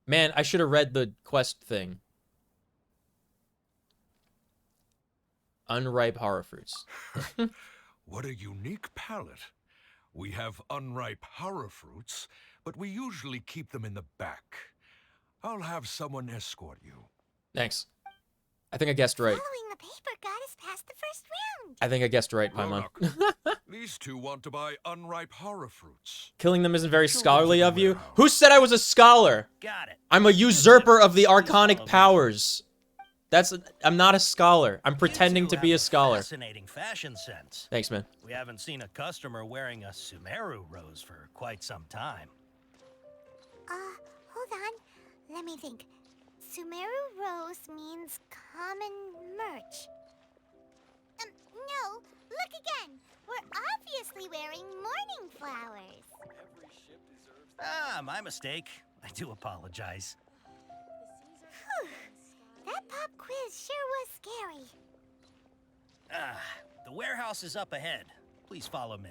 Man, I should have read the quest thing. Unripe horror fruits. What a unique palate. We have unripe horror fruits, but we usually keep them in the back. I'll have someone escort you. Thanks. I think I guessed right. Following the paper got us past the first round. I think I guessed right, Paimon. These two want to buy unripe horror fruits. Killing them isn't very scholarly of you. Who said I was a scholar? Got it. I'm a usurper of the arcanic powers. I'm not a scholar. I'm pretending to be a scholar. Fascinating fashion sense. Thanks, man. We haven't seen a customer wearing a Sumeru rose for quite some time. Hold on. Let me think. Sumeru rose means common merch. No, look again. We're obviously wearing morning flowers. Ah, my mistake. I do apologize. Whew. That pop quiz sure was scary. Ah, the warehouse is up ahead. Please follow me.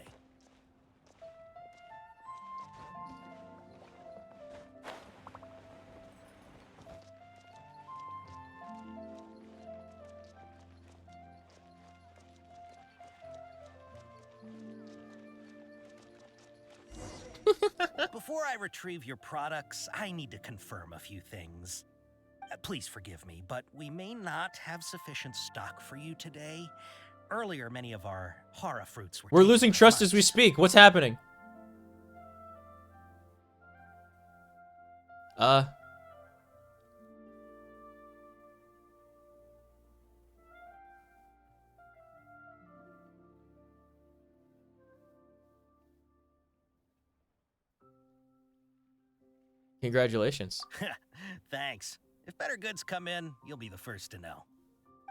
Before I retrieve your products, I need to confirm a few things. Please forgive me, but we may not have sufficient stock for you today. Earlier, many of our horror fruits were We're losing trust as we speak. What's happening? Congratulations. Thanks. If better goods come in, you'll be the first to know.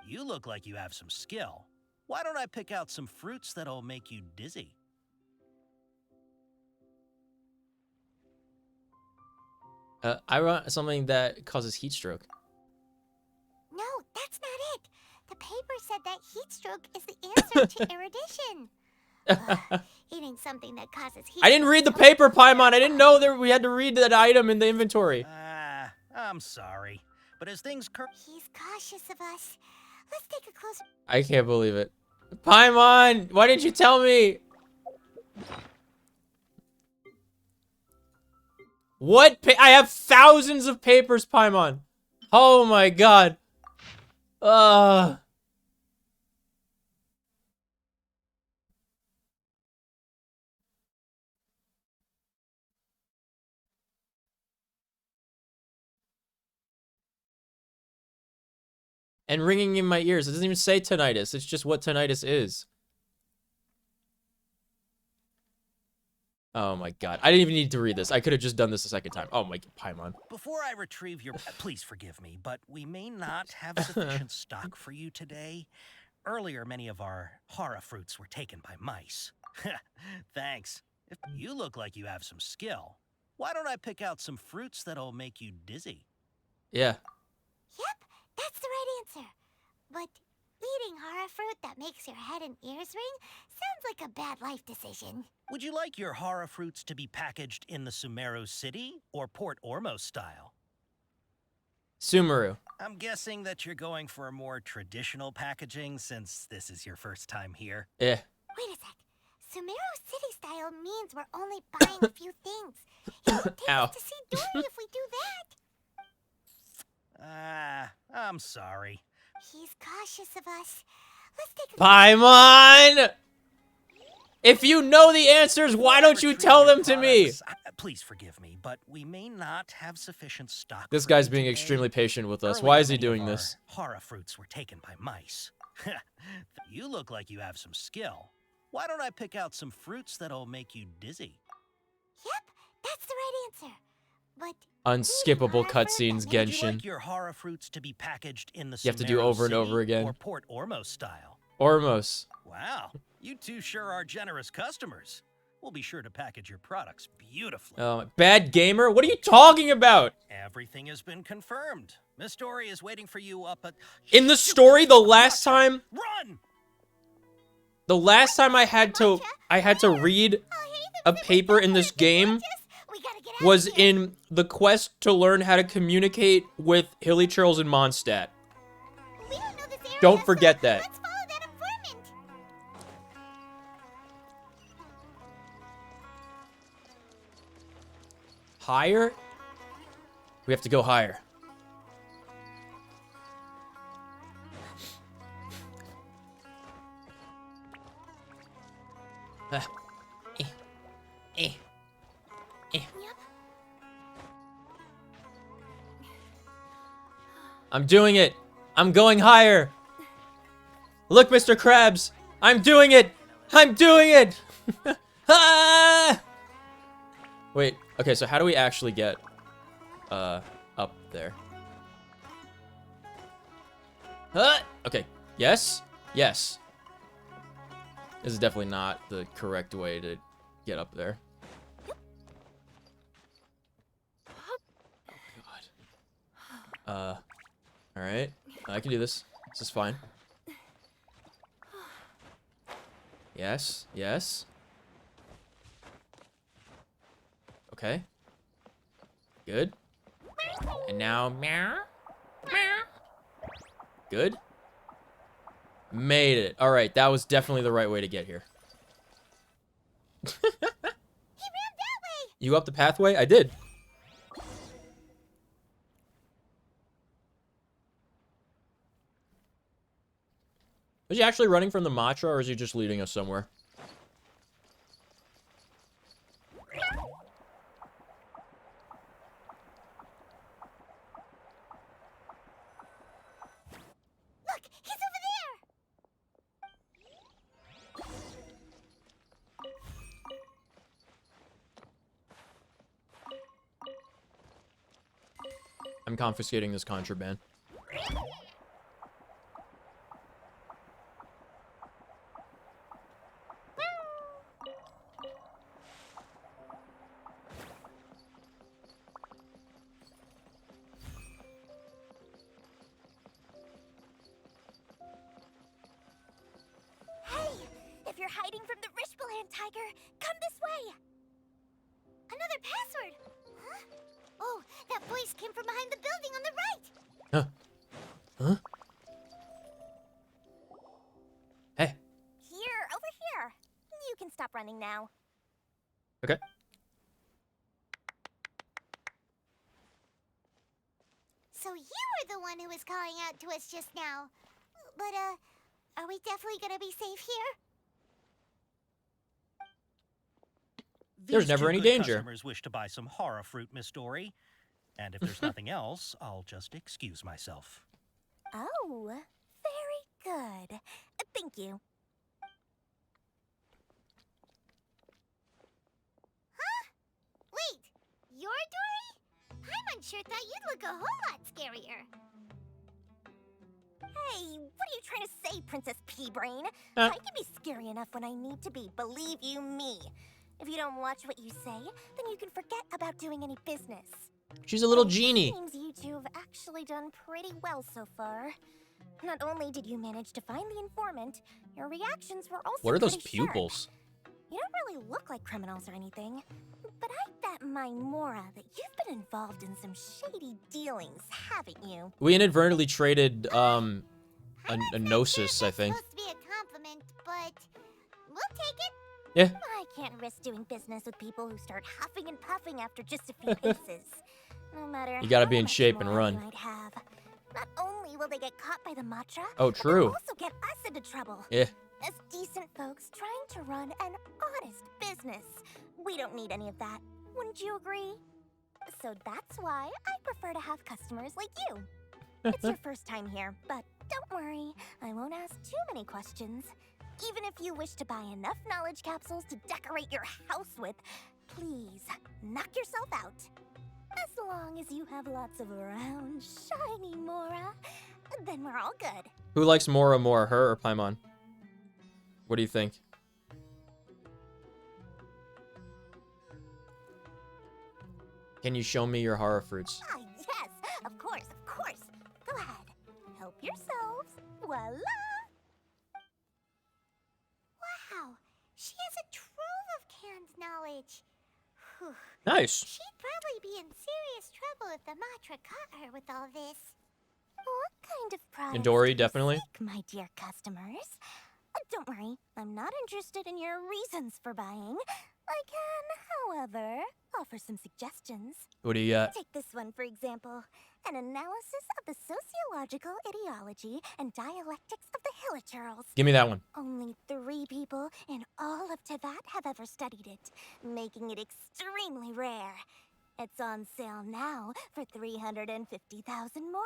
You look like you have some skill. Why don't I pick out some fruits that'll make you dizzy? I want something that causes heat stroke. No, that's not it. The paper said that heat stroke is the answer to erudition. Eating something that causes heat. I didn't read the paper, Paimon. I didn't know that we had to read that item in the inventory. I'm sorry. But as things He's cautious of us. Let's take a closer. I can't believe it. Paimon, why didn't you tell me? What? I have thousands of papers, Paimon. Oh my god. And ringing in my ears. It doesn't even say tinnitus. It's just what tinnitus is. Oh my god. I didn't even need to read this. I could have just done this a second time. Oh my Paimon. Before I retrieve your... Please forgive me, but we may not have sufficient stock for you today. Earlier, many of our horror fruits were taken by mice. Thanks. If you look like you have some skill, why don't I pick out some fruits that'll make you dizzy? Yeah. Yep, that's the right answer. But eating horror fruit that makes your head and ears ring sounds like a bad life decision. Would you like your horror fruits to be packaged in the Sumeru City or Port Ormos style? Sumeru. I'm guessing that you're going for a more traditional packaging since this is your first time here. Yeah. Wait a sec. Sumeru City style means we're only buying a few things. It won't take us to see Dory if we do that. I'm sorry. He's cautious of us. Let's take a... Paimon! If you know the answers, why don't you tell them to me? Please forgive me, but we may not have sufficient stock. This guy's being extremely patient with us. Why is he doing this? Horror fruits were taken by mice. You look like you have some skill. Why don't I pick out some fruits that'll make you dizzy? Yep, that's the right answer. But unskippable cutscenes, Genshin. Would you like your horror fruits to be packaged in the you have to do over and over again. Or Port Ormos style? Ormos. Wow, you two sure are generous customers. We'll be sure to package your products beautifully. Bad gamer? What are you talking about? Everything has been confirmed. Miss Dory is waiting for you up at... In the story, the last time Run! I had to read a paper in this game was in the quest to learn how to communicate with Hilly Churls and Mondstadt. Don't forget that. Let's follow that informant. Higher? We have to go higher. I'm doing it. I'm going higher. Look, Mr. Krabs. I'm doing it. I'm doing it. Ah! Wait. Okay, so how do we actually get up there? Okay. Yes. Yes. This is definitely not the correct way to get up there. Oh, God. Alright. I can do this. This is fine. Yes. Yes. Okay. Good. And now, meow. Meow. Good. Made it. All right, that was definitely the right way to get here. He ran that way. You up the pathway? I did. Is he actually running from the Matra, or is he just leading us somewhere? Look, he's over there. I'm confiscating this contraband. Hey, if you're hiding from the Rishbaland tiger, come this way. Another password. Huh? Oh, that voice came from behind the building on the right. Huh? Huh? Hey. Here, over here. You can stop running now. Okay. So you were the one who was calling out to us just now. But, are we definitely gonna be safe here? There's These never two any good danger. Customers wish to buy some horror fruit, Miss Dory. And if there's nothing else, I'll just excuse myself. Oh, very good. Thank you. Huh? Wait, you're Dory? Paimon sure thought you'd look a whole lot scarier. Hey, what are you trying to say, Princess Pea-Brain? I can be scary enough when I need to be, believe you me. If you don't watch what you say, then you can forget about doing any business. She's a little genie. Seems you two have actually done pretty well so far. Not only did you manage to find the informant, your reactions were also What are those pretty sharp. pupils? You don't really look like criminals or anything, but I bet my Mora that you've been involved in some shady dealings, haven't you? We inadvertently traded a gnosis, I think. Supposed to be a compliment, but we'll take it. Yeah. I can't risk doing business with people who start huffing and puffing after just a few paces. No matter You gotta how be in much shape and morale run. you might have. Not only will they get caught by the Matra, Oh, but they'll true. also get us into trouble. Yeah. As decent folks trying to run an honest business, we don't need any of that. Wouldn't you agree? So that's why I prefer to have customers like you. It's your first time here, but don't worry, I won't ask too many questions. Even if you wish to buy enough knowledge capsules to decorate your house with, please knock yourself out. As long as you have lots of round, shiny Mora, then we're all good. Who likes Mora more, her or Paimon? What do you think? Can you show me your horror fruits? Ah, Voila! Wow, she has a trove of canned knowledge. Whew. Nice. She'd probably be in serious trouble if the Matra caught her with all this. What kind of products And Dory, do you definitely. seek, my dear customers? Don't worry, I'm not interested in your reasons for buying. I can, however, offer some suggestions. What do you got? Take this one, for example. An analysis of the sociological ideology and dialectics of the Hilichurls. Give me that one. Only 3 people in all of Tevat have ever studied it, making it extremely rare. It's on sale now for 350,000 mora.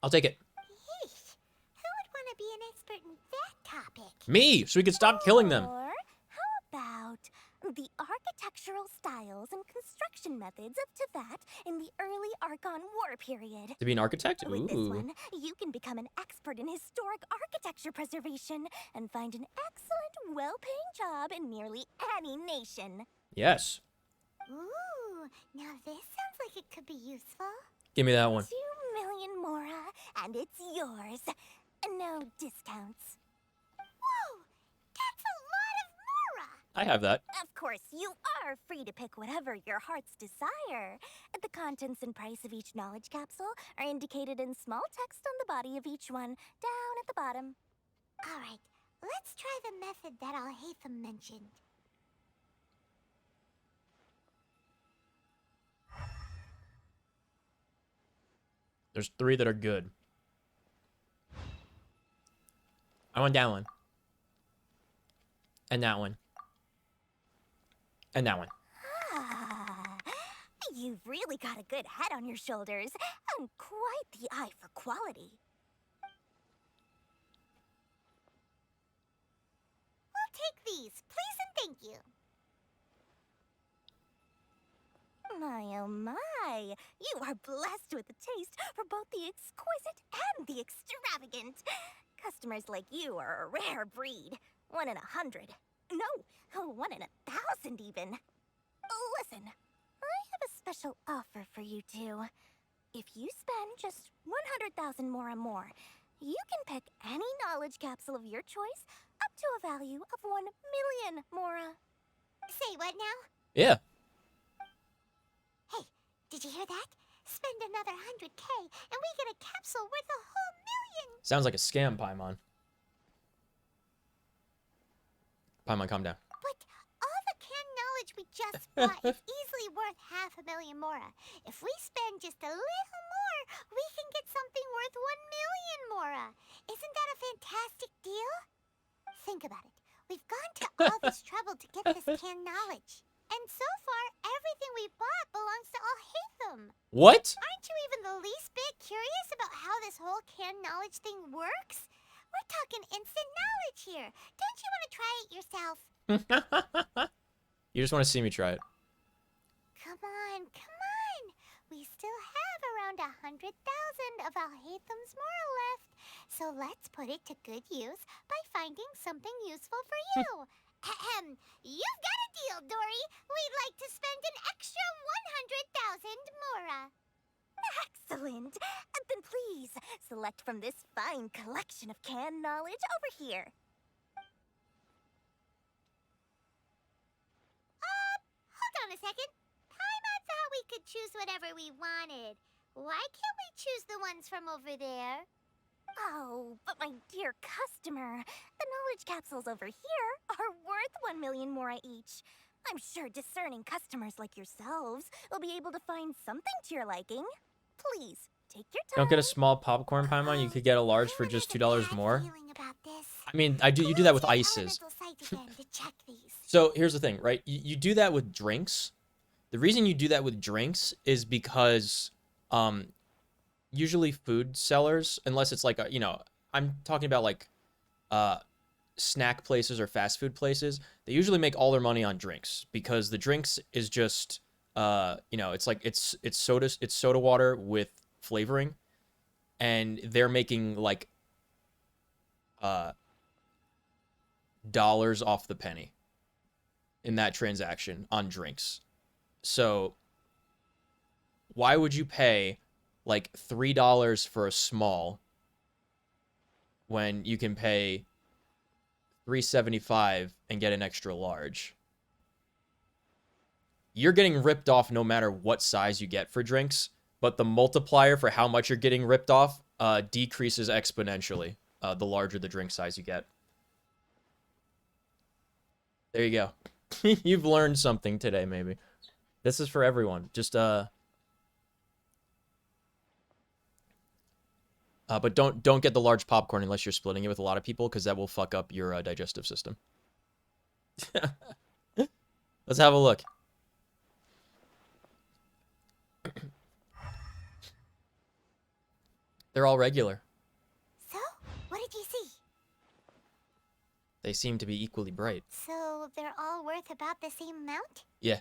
I'll take it. Yeesh. Who would want to be an expert in that topic? Me, so we can stop killing them. Or how about the architectural styles and construction methods of Tevat in the early Archon War period? To be an architect? With this Ooh. one, you can become an expert in historic architecture preservation and find an excellent, well-paying job in nearly any nation. Yes. Ooh, now this sounds like it could be useful. Give me that one. 2 million mora, and it's yours. No discounts. Whoa, that's a lot of mora! I have that. Of course, you are free to pick whatever your heart's desire. The contents and price of each knowledge capsule are indicated in small text on the body of each one, down at the bottom. All right, let's try the method that Al-Haytham mentioned. There's 3 that are good. I want that one. And that one. And that one. Ah, you've really got a good head on your shoulders and quite the eye for quality. We'll take these, please and thank you. My, oh my, you are blessed with a taste for both the exquisite and the extravagant. Customers like you are a rare breed. 1 in 100. No, 1 in 1,000 even. Listen, I have a special offer for you two. If you spend just 100,000 more and more, you can pick any knowledge capsule of your choice up to a value of 1 million mora. Say what now? Yeah. Hey, did you hear that? Spend another 100K and we get a capsule worth a whole million. Sounds like a scam, Paimon. Paimon, calm down. But all the canned knowledge we just bought is easily worth 500,000 mora. If we spend just a little more, we can get something worth 1 million mora. Isn't that a fantastic deal? Think about it. We've gone to all this trouble to get this canned knowledge. And so far, everything we bought belongs to Al-Haytham. What? Aren't you even the least bit curious about how this whole canned knowledge thing works? We're talking instant knowledge here. Don't you want to try it yourself? You just want to see me try it. Come on, come on. We still have around 100,000 of Al-Haytham's moral left. So let's put it to good use by finding something useful for you. Ahem. You've got a deal, Dory. We'd like to spend an extra 100,000 mora. Excellent. Then please, select from this fine collection of canned knowledge over here. Hold on a second. Paimon thought we could choose whatever we wanted. Why can't we choose the ones from over there? Oh, but my dear customer, the knowledge capsules over here are worth 1 million mora each. I'm sure discerning customers like yourselves will be able to find something to your liking. Please, take your time. Don't get a small popcorn, Paimon. You could get a large for just $2 more. I mean, you do that with ices. So here's the thing, right? You do that with drinks. The reason you do that with drinks is because usually food sellers, unless it's like I'm talking about like snack places or fast food places, they usually make all their money on drinks because the drinks is just it's like it's soda water with flavoring, and they're making like dollars off the penny in that transaction on drinks. So why would you pay like $3 for a small when you can pay $3.75 and get an extra large. You're getting ripped off no matter what size you get for drinks, but the multiplier for how much you're getting ripped off decreases exponentially the larger the drink size you get. There you go. You've learned something today, maybe. This is for everyone. Just but don't get the large popcorn unless you're splitting it with a lot of people, because that will fuck up your digestive system. Let's have a look. They're all regular. So, what did you see? They seem to be equally bright. So, they're all worth about the same amount? Yeah.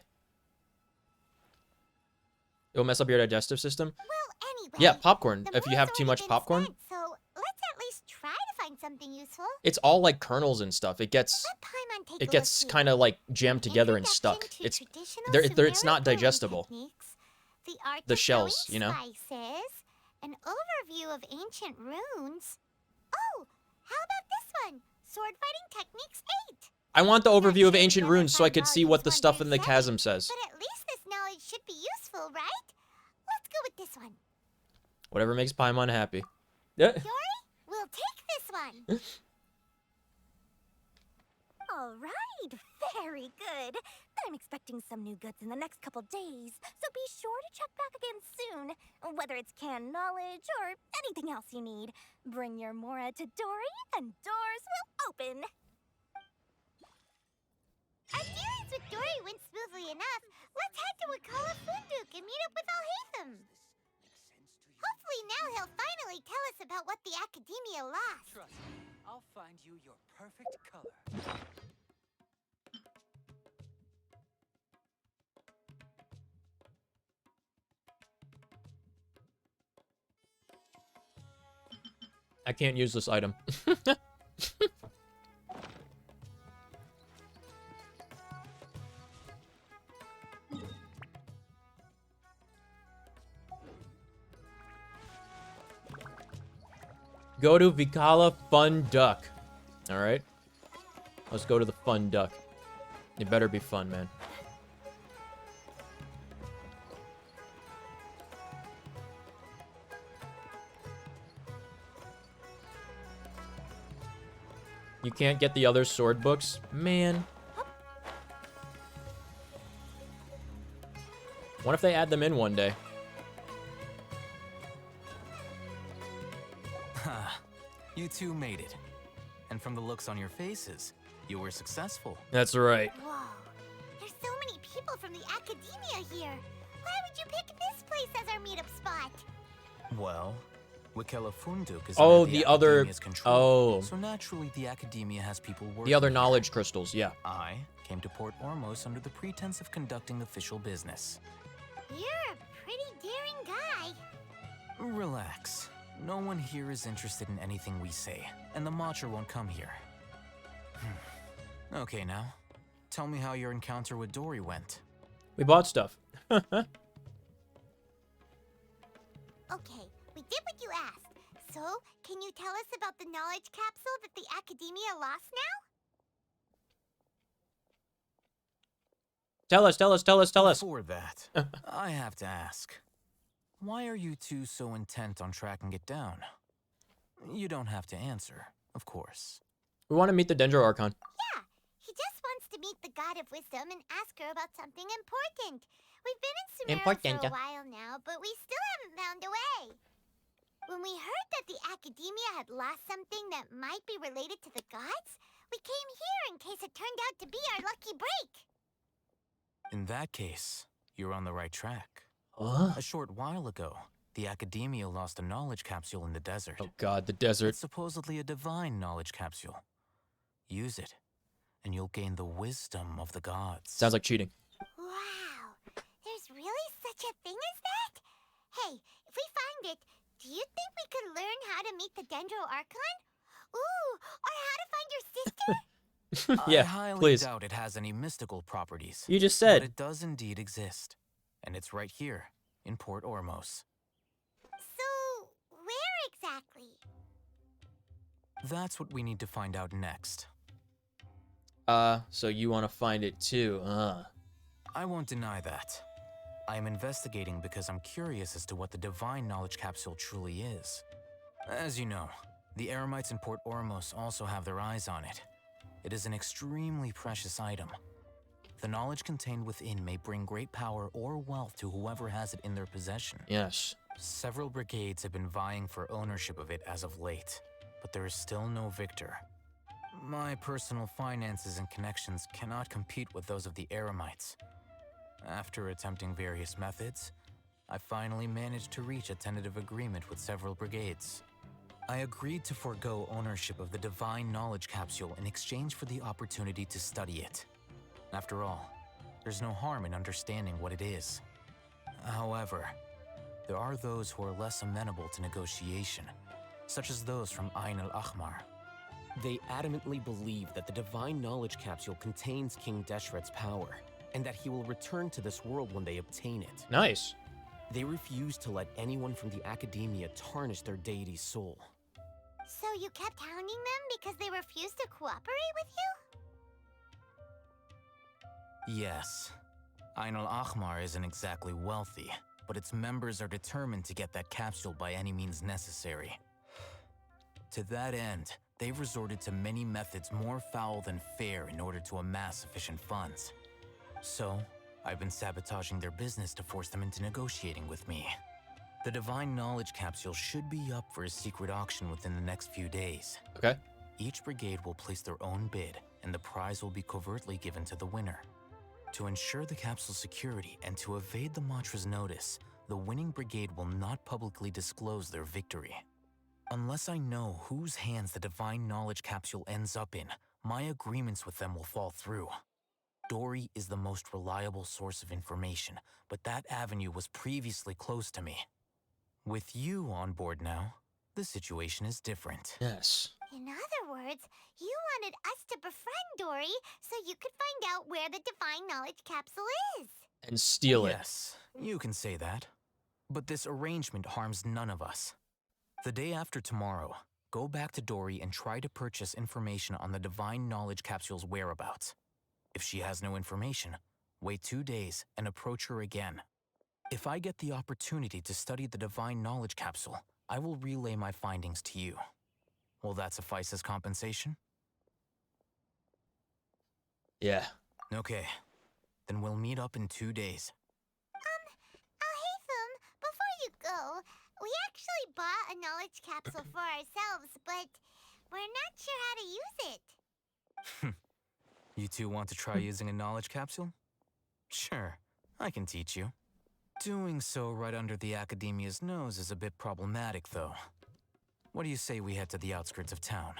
It'll mess up your digestive system. Well, anyway. Yeah, popcorn. The If you have too much been popcorn, spent, so let's at least try to find something useful. it's all like kernels and stuff. It gets Let Paimon take a gets look kind of like jammed together and Introduction stuck. to It's traditional it's not Sumeru brewing digestible. techniques, the art The of shells, brewing you know? spices, an overview of ancient runes. Oh, how about this one? Sword fighting techniques 8. I want the overview of sure ancient you'll ever runes so I find could see what the volumes stuff 1 in the through chasm 7, says. But at least this knowledge should be useful, right? Let's go with this one. Whatever makes Paimon happy. Yeah. Dory, we'll take this one. All right, very good. I'm expecting some new goods in the next couple days, so be sure to check back again soon. Whether it's canned knowledge or anything else you need, bring your Mora to Dory and doors will open. Our dealings with Dory went smoothly enough. Let's head to Wakala Funduk and meet up with Alhaitham. Hopefully now he'll finally tell us about what the Academia lost. Trust me, I'll find you your perfect color. I can't use this item. Go to Vikala Fun Duck. Alright. Let's go to the Fun Duck. It better be fun, man. You can't get the other sword books? Man. What if they add them in one day? You two made it. And from the looks on your faces, you were successful. That's right. Whoa, there's so many people from the Academia here. Why would you pick this place as our meetup spot? Well, Wakela Funduk is Oh, under the other... Academia's control. Oh. So naturally, the Academia has people working. The other there. knowledge crystals, yeah. I came to Port Ormos under the pretense of conducting official business. You're a pretty daring guy. Relax. No one here is interested in anything we say, and the Matcher won't come here. Okay, now, tell me how your encounter with Dory went. We bought stuff. Okay, we did what you asked. So, can you tell us about the knowledge capsule that the Academia lost now? Tell us, tell us, tell us, tell us. Before that, I have to ask. Why are you two so intent on tracking it down? You don't have to answer, of course. We want to meet the Dendro Archon. Yeah, he just wants to meet the God of Wisdom and ask her about something important. We've been in Sumeru for a while now, but we still haven't found a way. When we heard that the Academia had lost something that might be related to the gods, we came here in case it turned out to be our lucky break. In that case, you're on the right track. Huh? A short while ago, the Academia lost a knowledge capsule in the desert. Oh god, the desert. It's supposedly a divine knowledge capsule. Use it, and you'll gain the wisdom of the gods. Sounds like cheating. Wow, there's really such a thing as that? Hey, if we find it, do you think we could learn how to meet the Dendro Archon? Ooh, or how to find your sister? Yeah, I highly please. doubt it has any mystical properties. You just But said. it does indeed exist. And it's right here, in Port Ormos. So, where exactly? That's what we need to find out next. So you want to find it too, I won't deny that. I am investigating because I'm curious as to what the Divine Knowledge Capsule truly is. As you know, the Eremites in Port Ormos also have their eyes on it. It is an extremely precious item. The knowledge contained within may bring great power or wealth to whoever has it in their possession. Yes. Several brigades have been vying for ownership of it as of late, but there is still no victor. My personal finances and connections cannot compete with those of the Eremites. After attempting various methods, I finally managed to reach a tentative agreement with several brigades. I agreed to forego ownership of the Divine Knowledge Capsule in exchange for the opportunity to study it. After all, there's no harm in understanding what it is. However, there are those who are less amenable to negotiation, such as those from Ain al-Ahmar. They adamantly believe that the Divine Knowledge Capsule contains King Deshret's power, and that he will return to this world when they obtain it. Nice. They refuse to let anyone from the Academia tarnish their deity's soul. So you kept hounding them because they refused to cooperate with you? Yes. Ain al-Ahmar isn't exactly wealthy, but its members are determined to get that capsule by any means necessary. To that end, they've resorted to many methods more foul than fair in order to amass sufficient funds. So, I've been sabotaging their business to force them into negotiating with me. The Divine Knowledge Capsule should be up for a secret auction within the next few days. Okay. Each brigade will place their own bid, and the prize will be covertly given to the winner. To ensure the capsule's security and to evade the mantra's notice, the winning brigade will not publicly disclose their victory. Unless I know whose hands the Divine Knowledge Capsule ends up in, my agreements with them will fall through. Dory is the most reliable source of information, but that avenue was previously closed to me. With you on board now, the situation is different. Yes. In other words, you wanted us to befriend Dory so you could find out where the Divine Knowledge Capsule is. And steal it. Yes, you can say that. But this arrangement harms none of us. The day after tomorrow, go back to Dory and try to purchase information on the Divine Knowledge Capsule's whereabouts. If she has no information, wait 2 days and approach her again. If I get the opportunity to study the Divine Knowledge Capsule, I will relay my findings to you. Will that suffice as compensation? Yeah. Okay. Then we'll meet up in 2 days. Alhaitham, before you go, we actually bought a knowledge capsule for ourselves, but we're not sure how to use it. You two want to try using a knowledge capsule? Sure, I can teach you. Doing so right under the Academia's nose is a bit problematic, though. What do you say we head to the outskirts of town?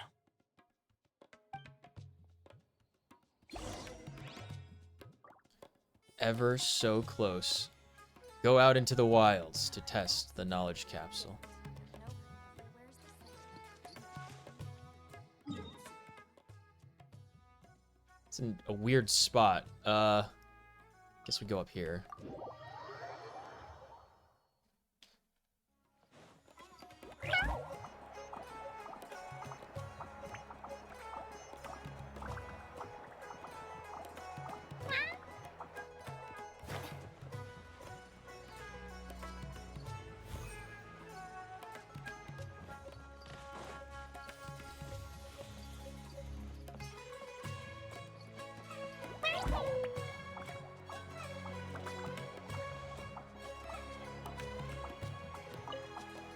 Ever so close. Go out into the wilds to test the knowledge capsule. It's in a weird spot. Guess we go up here.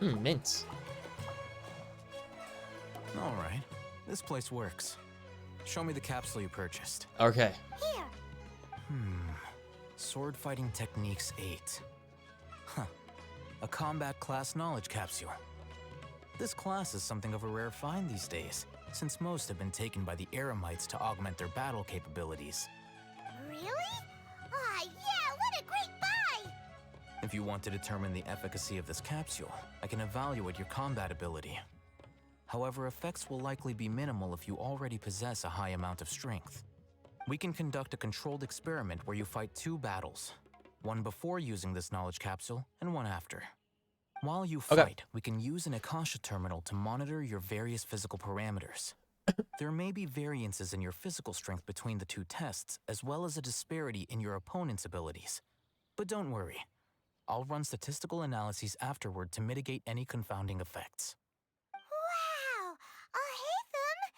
Mint. All right, this place works. Show me the capsule you purchased. Okay. Here. Sword Fighting Techniques 8. Huh. A combat class knowledge capsule. This class is something of a rare find these days, since most have been taken by the Eremites to augment their battle capabilities. Really? Ah, yeah, what a great buy! If you want to determine the efficacy of this capsule, I can evaluate your combat ability. However, effects will likely be minimal if you already possess a high amount of strength. We can conduct a controlled experiment where you fight 2 battles, one before using this knowledge capsule and one after. While you Okay. fight, we can use an Akasha terminal to monitor your various physical parameters. There may be variances in your physical strength between the two tests, as well as a disparity in your opponent's abilities. But don't worry. I'll run statistical analyses afterward to mitigate any confounding effects. Wow! Oh, hey, Thumb!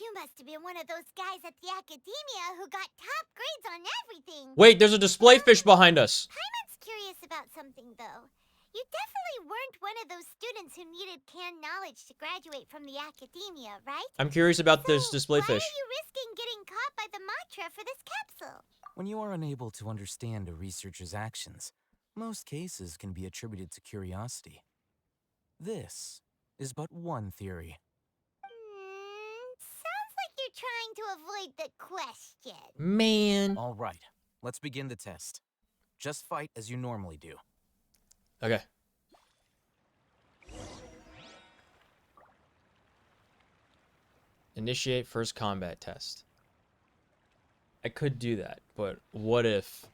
You must have been one of those guys at the academia who got top grades on everything. Wait, there's a display fish behind us. Paimon's curious about something, though. You definitely weren't one of those students who needed canned knowledge to graduate from the academia, right? I'm curious about this display Why fish. are you risking getting caught by the mantra for this capsule? When you are unable to understand a researcher's actions, most cases can be attributed to curiosity. This is but one theory. Sounds like you're trying to avoid the question. Man. All right, let's begin the test. Just fight as you normally do. Okay. Initiate first combat test. I could do that, but what if...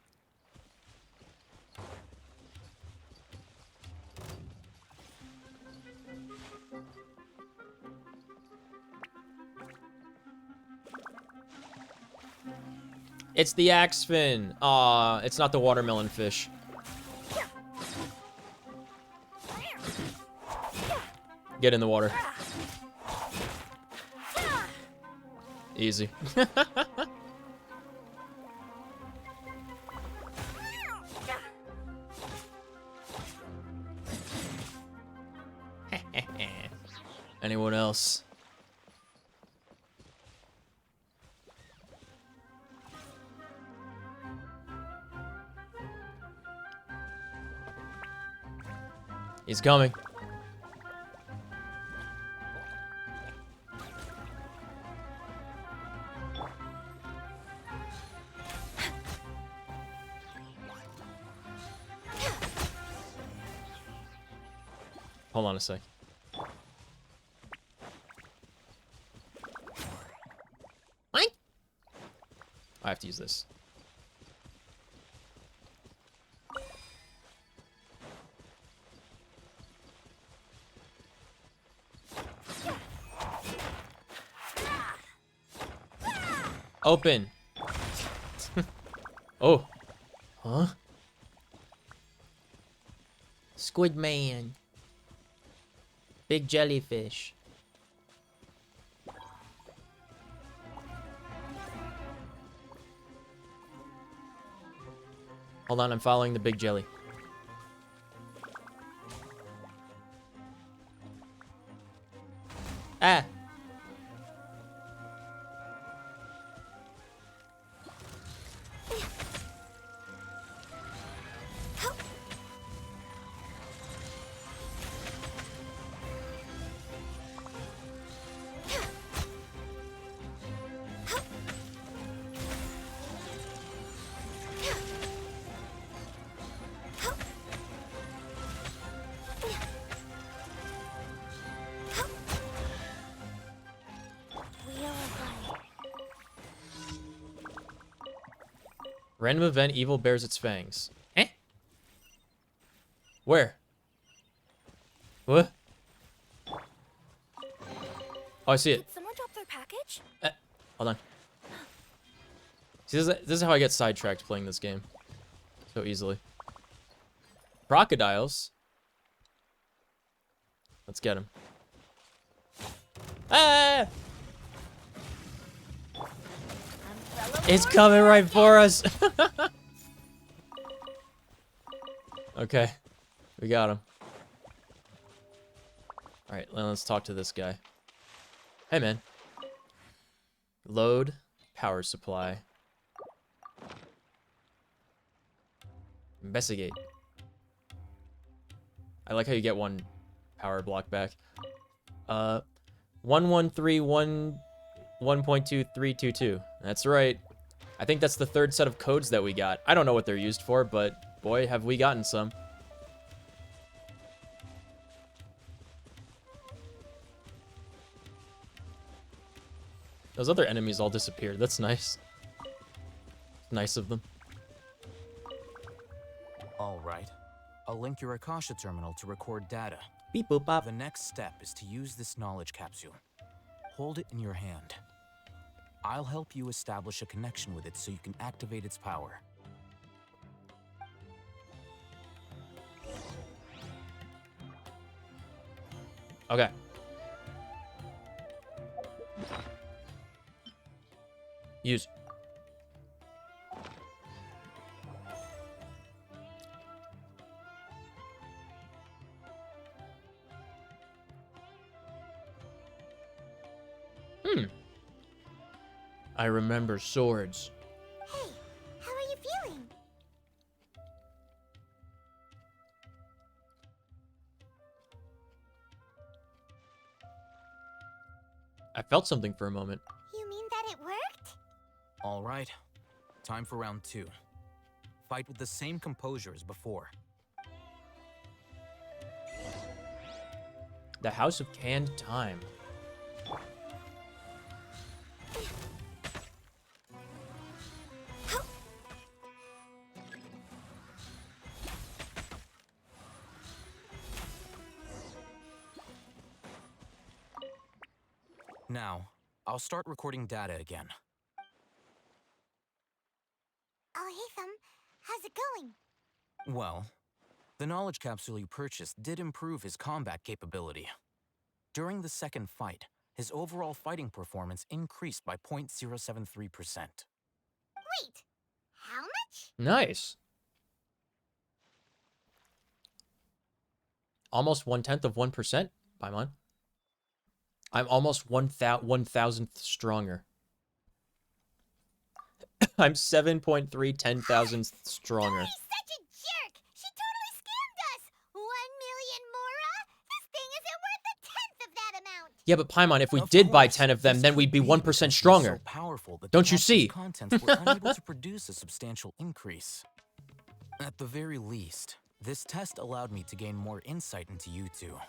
It's the axe fin. Aw, it's not the watermelon fish. Get in the water. Easy. Anyone else? He's coming. Hold on a sec. What? I have to use this. Open. Oh. Huh? Squid man. Big jellyfish. Hold on, I'm following the big jelly. Ah. Random event, evil bears its fangs. Eh? Where? What? Oh, I see it. Did someone drop their package? Hold on. See, this is how I get sidetracked playing this game. So easily. Crocodiles. Let's get him. Ah! It's coming right for us. Okay. We got him. Alright, let's talk to this guy. Hey, man. Load. Power supply. Investigate. I like how you get one power block back. 1131.1.2322. That's right. I think that's the third set of codes that we got. I don't know what they're used for, but boy, have we gotten some. Those other enemies all disappeared. That's nice. Nice of them. All right. I'll link your Akasha terminal to record data. Beep boop bop. The next step is to use this knowledge capsule. Hold it in your hand. I'll help you establish a connection with it so you can activate its power. Okay. Use. I remember swords. Hey, how are you feeling? I felt something for a moment. You mean that it worked? All right. Time for round 2. Fight with the same composure as before. The House of Canned Time. Now, I'll start recording data again. Oh, hey, Thumb. How's it going? Well, the knowledge capsule you purchased did improve his combat capability. During the second fight, his overall fighting performance increased by 0.073%. Wait, how much? Nice. Almost 1/10 of 1%, Paimon. I'm almost 1,000th stronger. I'm 7.3 10,000th stronger. He's such a jerk! She totally scammed us! 1 million mora? This thing isn't worth a tenth of that amount! Yeah, but Paimon, if we Of did buy course, 10 of them, this then could we'd be be 1% because he's stronger. So powerful that the Don't you capsule's see? contents were unable to produce a substantial increase. At the very least, this test allowed me to gain more insight into you two.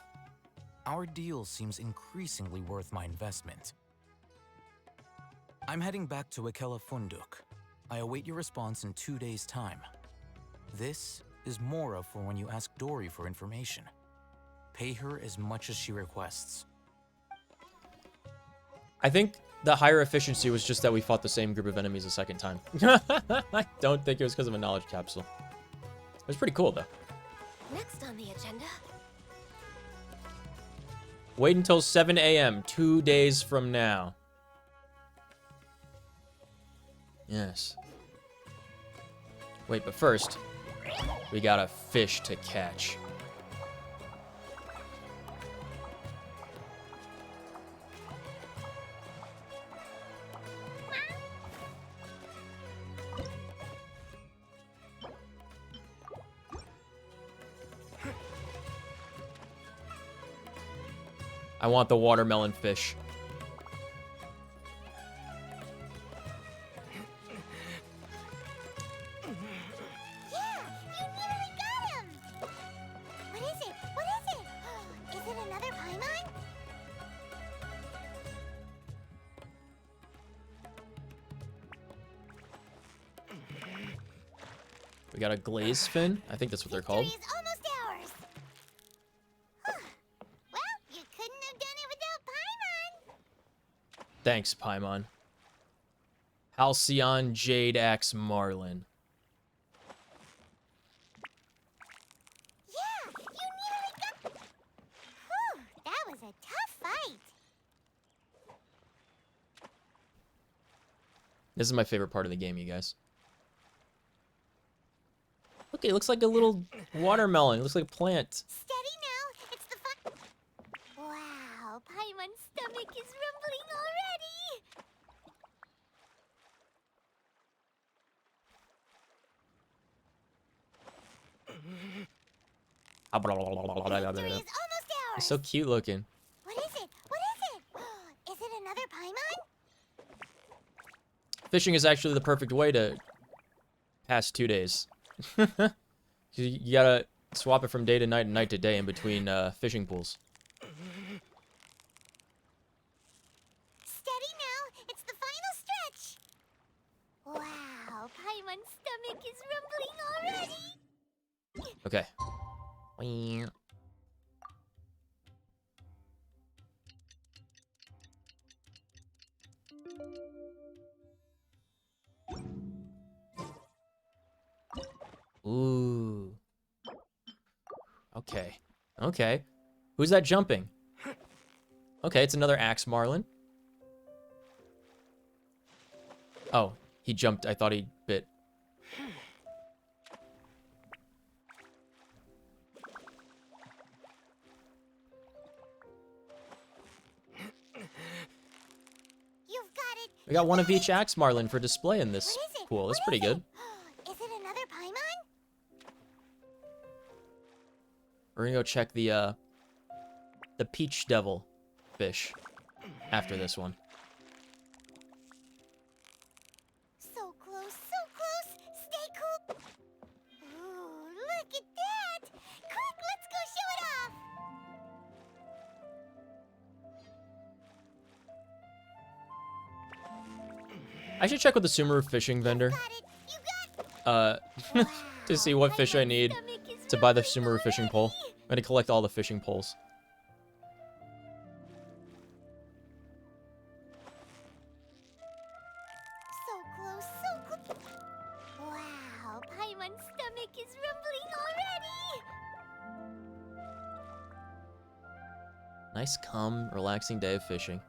Our deal seems increasingly worth my investment. I'm heading back to Akela Funduk. I await your response in 2 days' time. This is Mora for when you ask Dory for information. Pay her as much as she requests. I think the higher efficiency was just that we fought the same group of enemies a second time. I don't think it was because of a knowledge capsule. It was pretty cool, though. Next on the agenda. Wait until 7 a.m., 2 days from now. Yes. Wait, but first, we got a fish to catch. I want the watermelon fish. Yeah, you nearly got him! What is it? What is it? Is it another Paimon? We got a glaze fin. I think that's what they're called. Victory is almost ours! Well, you couldn't have done it without Paimon! Thanks, Paimon. Halcyon Jade Axe Marlin. Yeah, you nearly got... Whew, that was a tough fight. This is my favorite part of the game, you guys. Look, it looks like a little watermelon. It looks like a plant. Steady now, it's the fun... Wow, Paimon's stomach is rumbling already! Victory is almost ours! It's so cute looking. What is it? What is it? Is it another Paimon? Fishing is actually the perfect way to pass 2 days. You gotta swap it from day to night and night to day in between fishing pools. Steady now, it's the final stretch! Wow, Paimon's stomach is rumbling already! Okay, Wee. Ooh. Okay. Okay. Who's that jumping? Okay, it's another axe marlin. Oh, he jumped. I thought he bit. You've got it. We got one of each axe marlin for display in this What is it? pool. That's What pretty is good. it? Is it another Paimon? We're gonna go check the peach devil fish after this one. So close, so close. Stay cool. Ooh, look at that. Quick, let's go show it off. I should check with the Sumeru fishing vendor. To see what fish I need to buy the Sumeru fishing pole. I'm gonna collect all the fishing poles. So close, so close. Wow, Paimon's stomach is rumbling already. Nice, calm, relaxing day of fishing.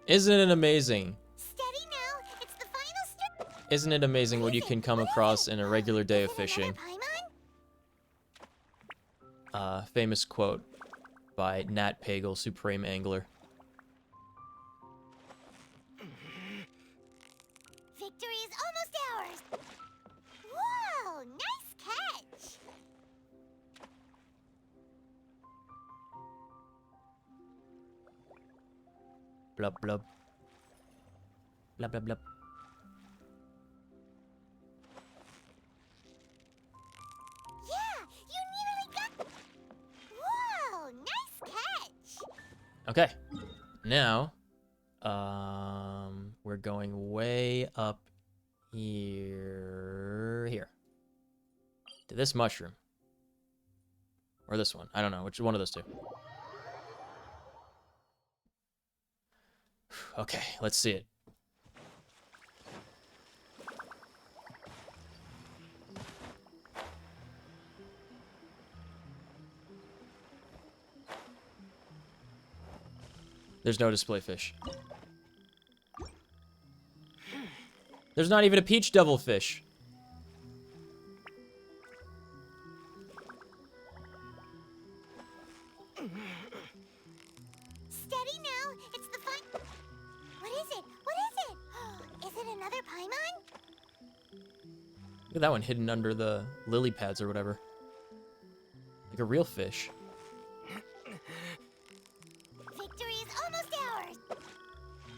Isn't it amazing? Steady now. It's the final strip. Isn't it amazing what you can come across in a regular day of fishing? Famous quote by Nat Pagel, Supreme Angler. Victory is almost ours. Whoa, nice catch. Blub blub. Blub blub blub. Yeah, you nearly got. Whoa, nice catch. Okay. Now, we're going way up here. To this mushroom. Or this one. I don't know. Which one of those two? Okay, let's see it. There's no display fish. There's not even a peach devilfish. Steady now. It's the fun. What is it? What is it? Is it another Paimon? Look at that one hidden under the lily pads or whatever. Like a real fish. Victory is almost ours.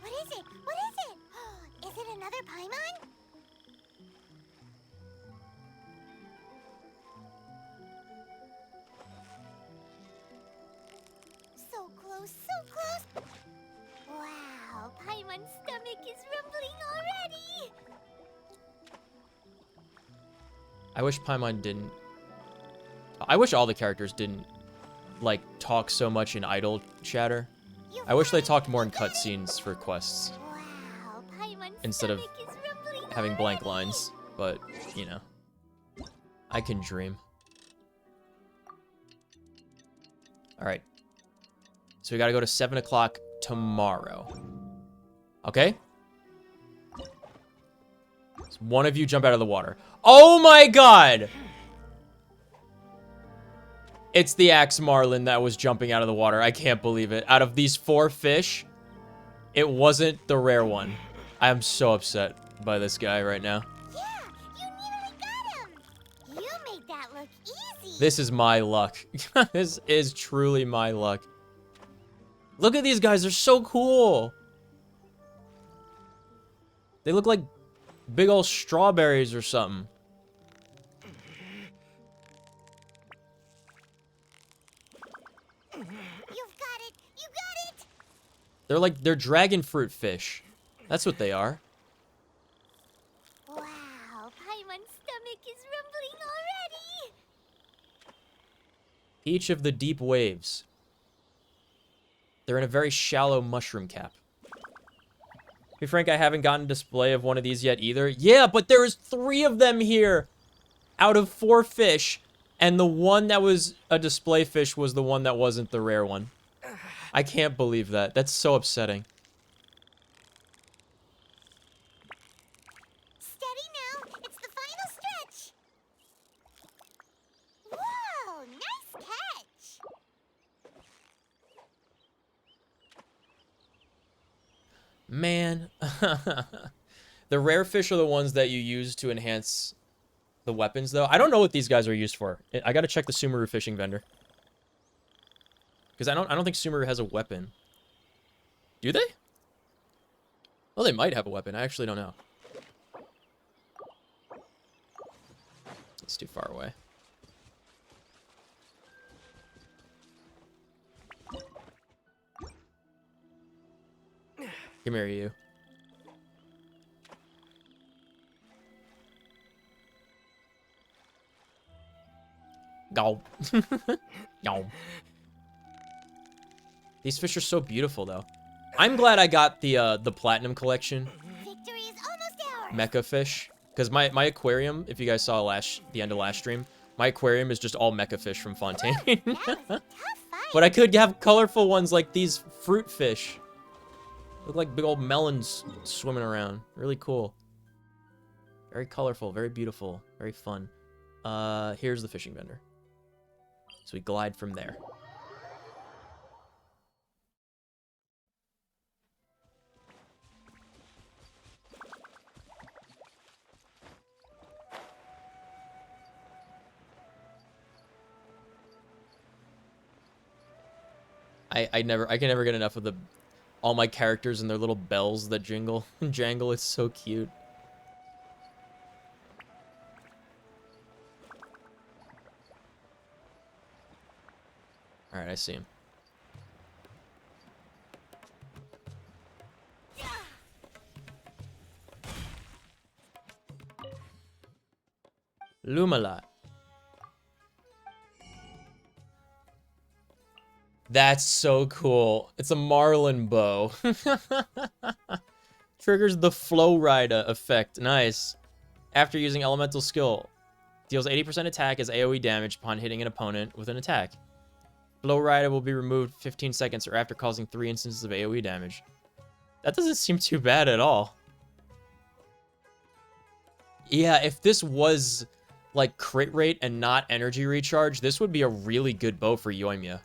What is it? What is it? Is it another Paimon? So close, so close. Wow, Paimon's stomach is rumbling already. I wish Paimon didn't... I wish all the characters didn't, like, talk so much in idle chatter. I wish they talked more in cutscenes for quests. Wow, Paimon's Instead of stomach is rumbling having blank already. lines. But, you know. I can dream. Alright. So we gotta go to 7 o'clock tomorrow. Okay? So one of you jump out of the water. Oh my god! It's the axe marlin that was jumping out of the water. I can't believe it. Out of these 4 fish, it wasn't the rare one. I am so upset by this guy right now. Yeah, you nearly got him. You made that look easy. This is my luck. This is truly my luck. Look at these guys. They're so cool. They look like big old strawberries or something. You've got it. You got it. They're dragon fruit fish. That's what they are. Wow, Paimon's stomach is rumbling already. Peach of the deep waves. They're in a very shallow mushroom cap. To be frank, I haven't gotten a display of one of these yet either. Yeah, but there's 3 of them here out of 4 fish. And the one that was a display fish was the one that wasn't the rare one. I can't believe that. That's so upsetting. Steady now. It's the final stretch. Whoa, nice catch. Man. The rare fish are the ones that you use to enhance the weapons, though. I don't know what these guys are used for. I gotta check the Sumeru fishing vendor. Because I don't think Sumeru has a weapon. Do they? Well, they might have a weapon. I actually don't know. It's too far away. Come here, you. Go. Go. These fish are so beautiful, though. I'm glad I got the platinum collection. Victory is almost ours. Mecha fish, because my aquarium, if you guys saw the end of last stream, my aquarium is just all mecha fish from Fontaine. But I could have colorful ones like these fruit fish. Look like big old melons swimming around. Really cool. Very colorful, very beautiful, very fun. Here's the fishing vendor. So we glide from there. I can never get enough of all my characters and their little bells that jingle. Jangle, it's so cute. Alright, I see him. Lumalot. That's so cool. It's a Marlin bow. Triggers the Flow Rider effect. Nice. After using elemental skill. Deals 80% attack as AoE damage upon hitting an opponent with an attack. Flow Rider will be removed 15 seconds or after causing 3 instances of AoE damage. That doesn't seem too bad at all. Yeah, if this was like crit rate and not energy recharge, this would be a really good bow for Yoimiya.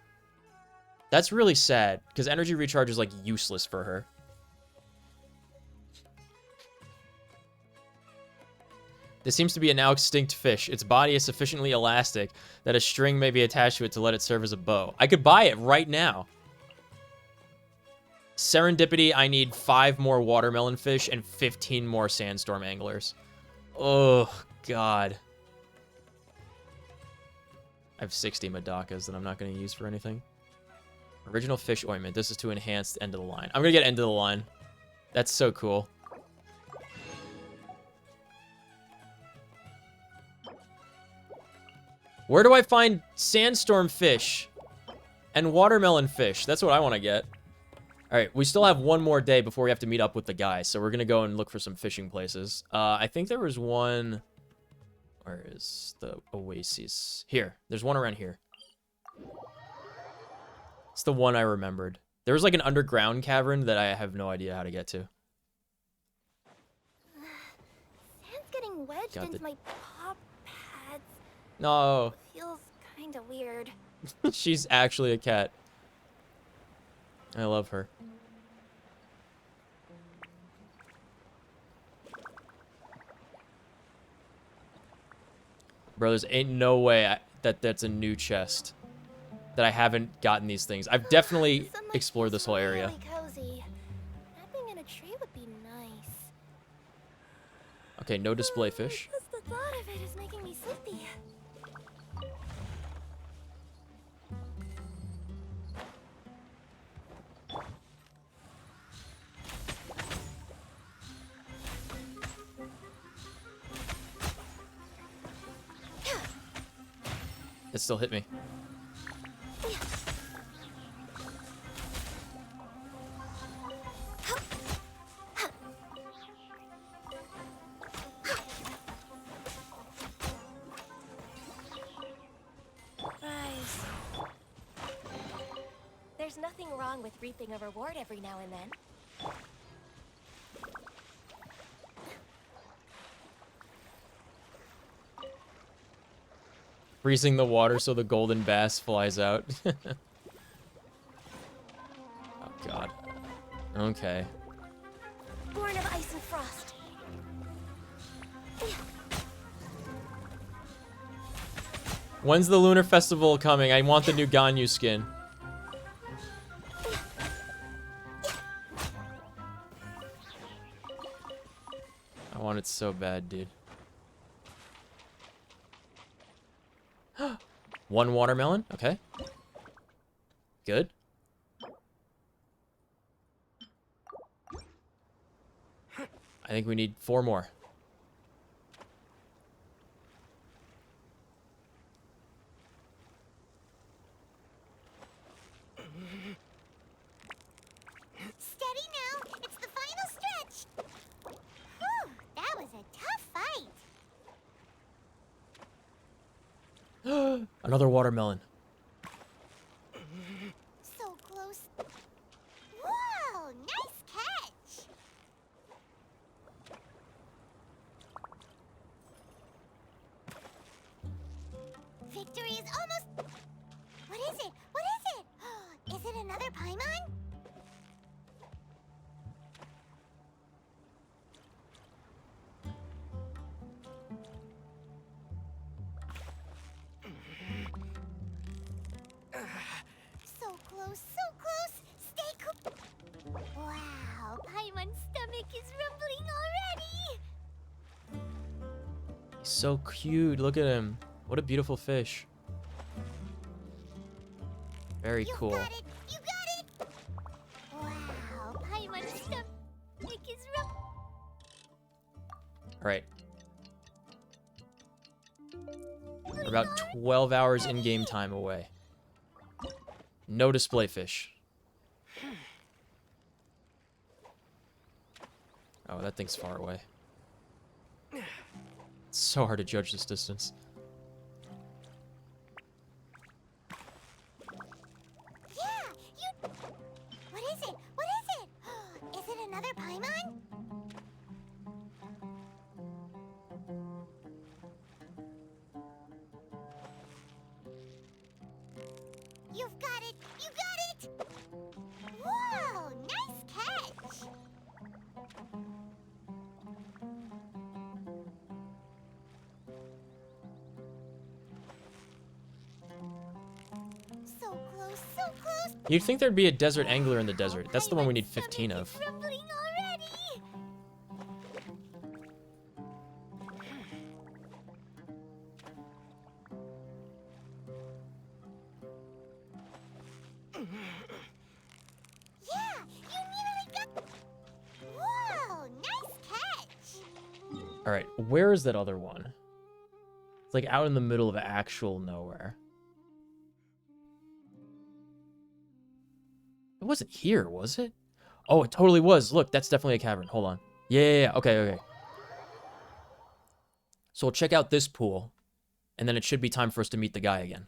That's really sad, because energy recharge is, like, useless for her. This seems to be a now extinct fish. Its body is sufficiently elastic that a string may be attached to it to let it serve as a bow. I could buy it right now. Serendipity, I need 5 more watermelon fish and 15 more sandstorm anglers. Oh, God. I have 60 Madakas that I'm not going to use for anything. Original fish ointment. This is to enhance the end of the line. I'm going to get end of the line. That's so cool. Where do I find sandstorm fish and watermelon fish? That's what I want to get. All right, we still have one more day before we have to meet up with the guy, so we're going to go and look for some fishing places. I think there was one... Where is the oasis? Here. There's one around here. It's the one I remembered. There was like an underground cavern that I have no idea how to get to. Sand's getting wedged into my paw pads. No. Feels kind of weird. She's actually a cat. I love her. Bro, there's ain't no way that's a new chest. That I haven't gotten these things. I've definitely explored this whole area. Really cozy. Napping in a tree would be nice. Okay, no display fish. Just the thought of it is making me sleepy. It still hit me. There's nothing wrong with reaping a reward every now and then. Freezing the water so the golden bass flies out. Oh god. Okay. Born of ice and frost. When's the Lunar Festival coming? I want the new Ganyu skin. I want it so bad, dude. One watermelon? Okay. Good. I think we need 4 more. Steady now. It's the final stretch. Whew, that was a tough fight. Another watermelon. So close. Whoa, nice catch. Victory is almost... What is it? What is it? Is it another Paimon? So close, so close. Stay cool. Wow, Paimon's stomach is rumbling already. He's so cute. Look at him. What a beautiful fish. Very cool. Got it. You got it. Wow, Paimon's stomach is rumbling. All right. We're about 12 hours in-game time away. No display fish. Oh, that thing's far away. It's so hard to judge this distance. Yeah, you... What is it? What is it? Is it another Paimon? You've got it! You got it! Whoa! Nice catch! So close, so close! You'd think there'd be a desert angler in the desert. That's the one we need 15 of. Rumbling already! Yeah, you nearly got... Whoa, nice catch! All right, where is that other one? It's like out in the middle of actual nowhere. It wasn't here, was it? Oh, it totally was. Look, that's definitely a cavern. Hold on. Yeah. Okay. So we'll check out this pool, and then it should be time for us to meet the guy again.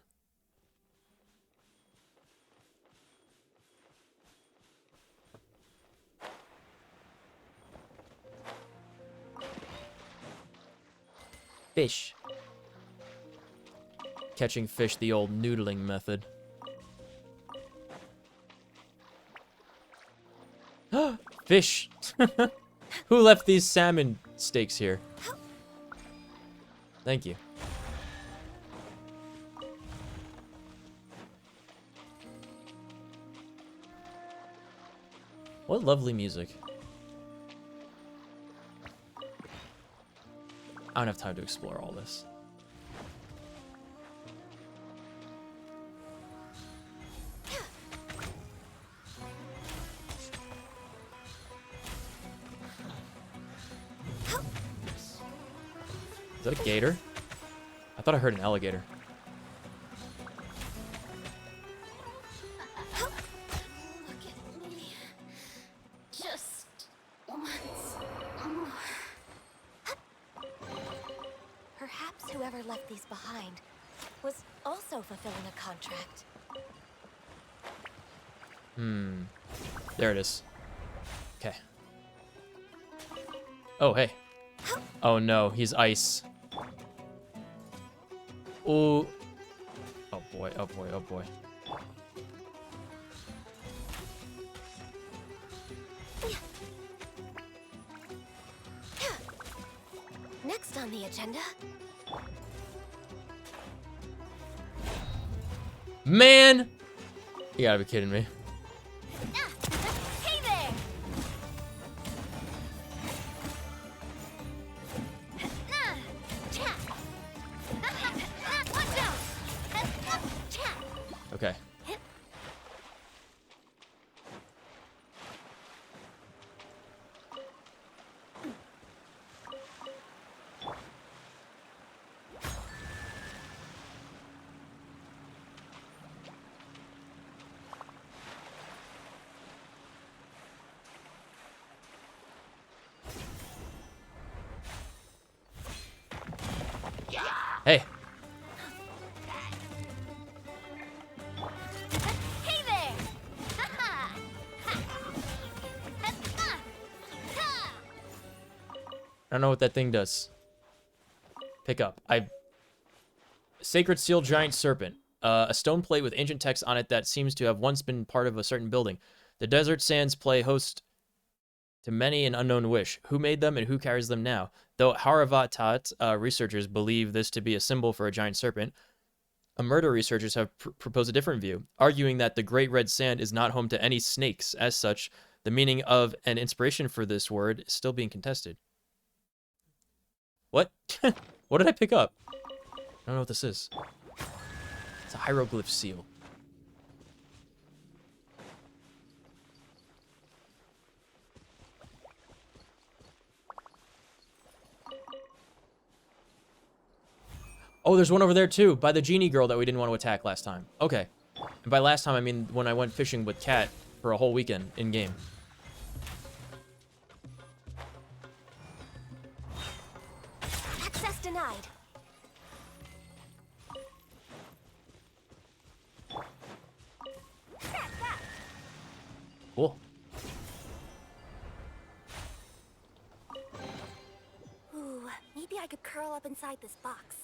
Fish. Catching fish the old noodling method. Fish! Who left these salmon steaks here? Thank you. What lovely music. I don't have time to explore all this. Is that a gator? I thought I heard an alligator. Look at me. Just once more. Perhaps whoever left these behind was also fulfilling a contract. There it is. Okay. Oh, hey. Oh, no. He's ice. Ooh. Oh, boy. Oh, boy. Oh, boy. Next on the agenda. Man! You gotta be kidding me. Hey there! Okay. Hey. Hey there! I don't know what that thing does. Pick up. Sacred Seal Giant Serpent. A stone plate with ancient text on it that seems to have once been part of a certain building. The desert sands play host to many an unknown wish. Who made them and who carries them now? Though Haravatat researchers believe this to be a symbol for a giant serpent, murder researchers have proposed a different view, arguing that the Great Red Sand is not home to any snakes. As such, the meaning of and inspiration for this word is still being contested. What? What did I pick up? I don't know what this is. It's a hieroglyph seal. Oh, there's one over there too, by the genie girl that we didn't want to attack last time. Okay. And by last time, I mean when I went fishing with Kat for a whole weekend in-game. Access denied. Cool. Ooh, maybe I could curl up inside this box.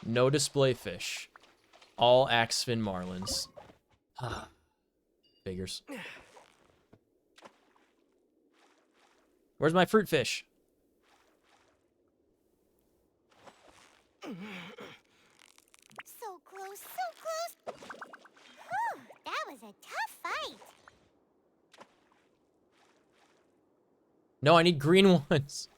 No display fish. All axefin marlins. Figures. Where's my fruit fish? So close, so close. Whew, that was a tough fight. No, I need green ones.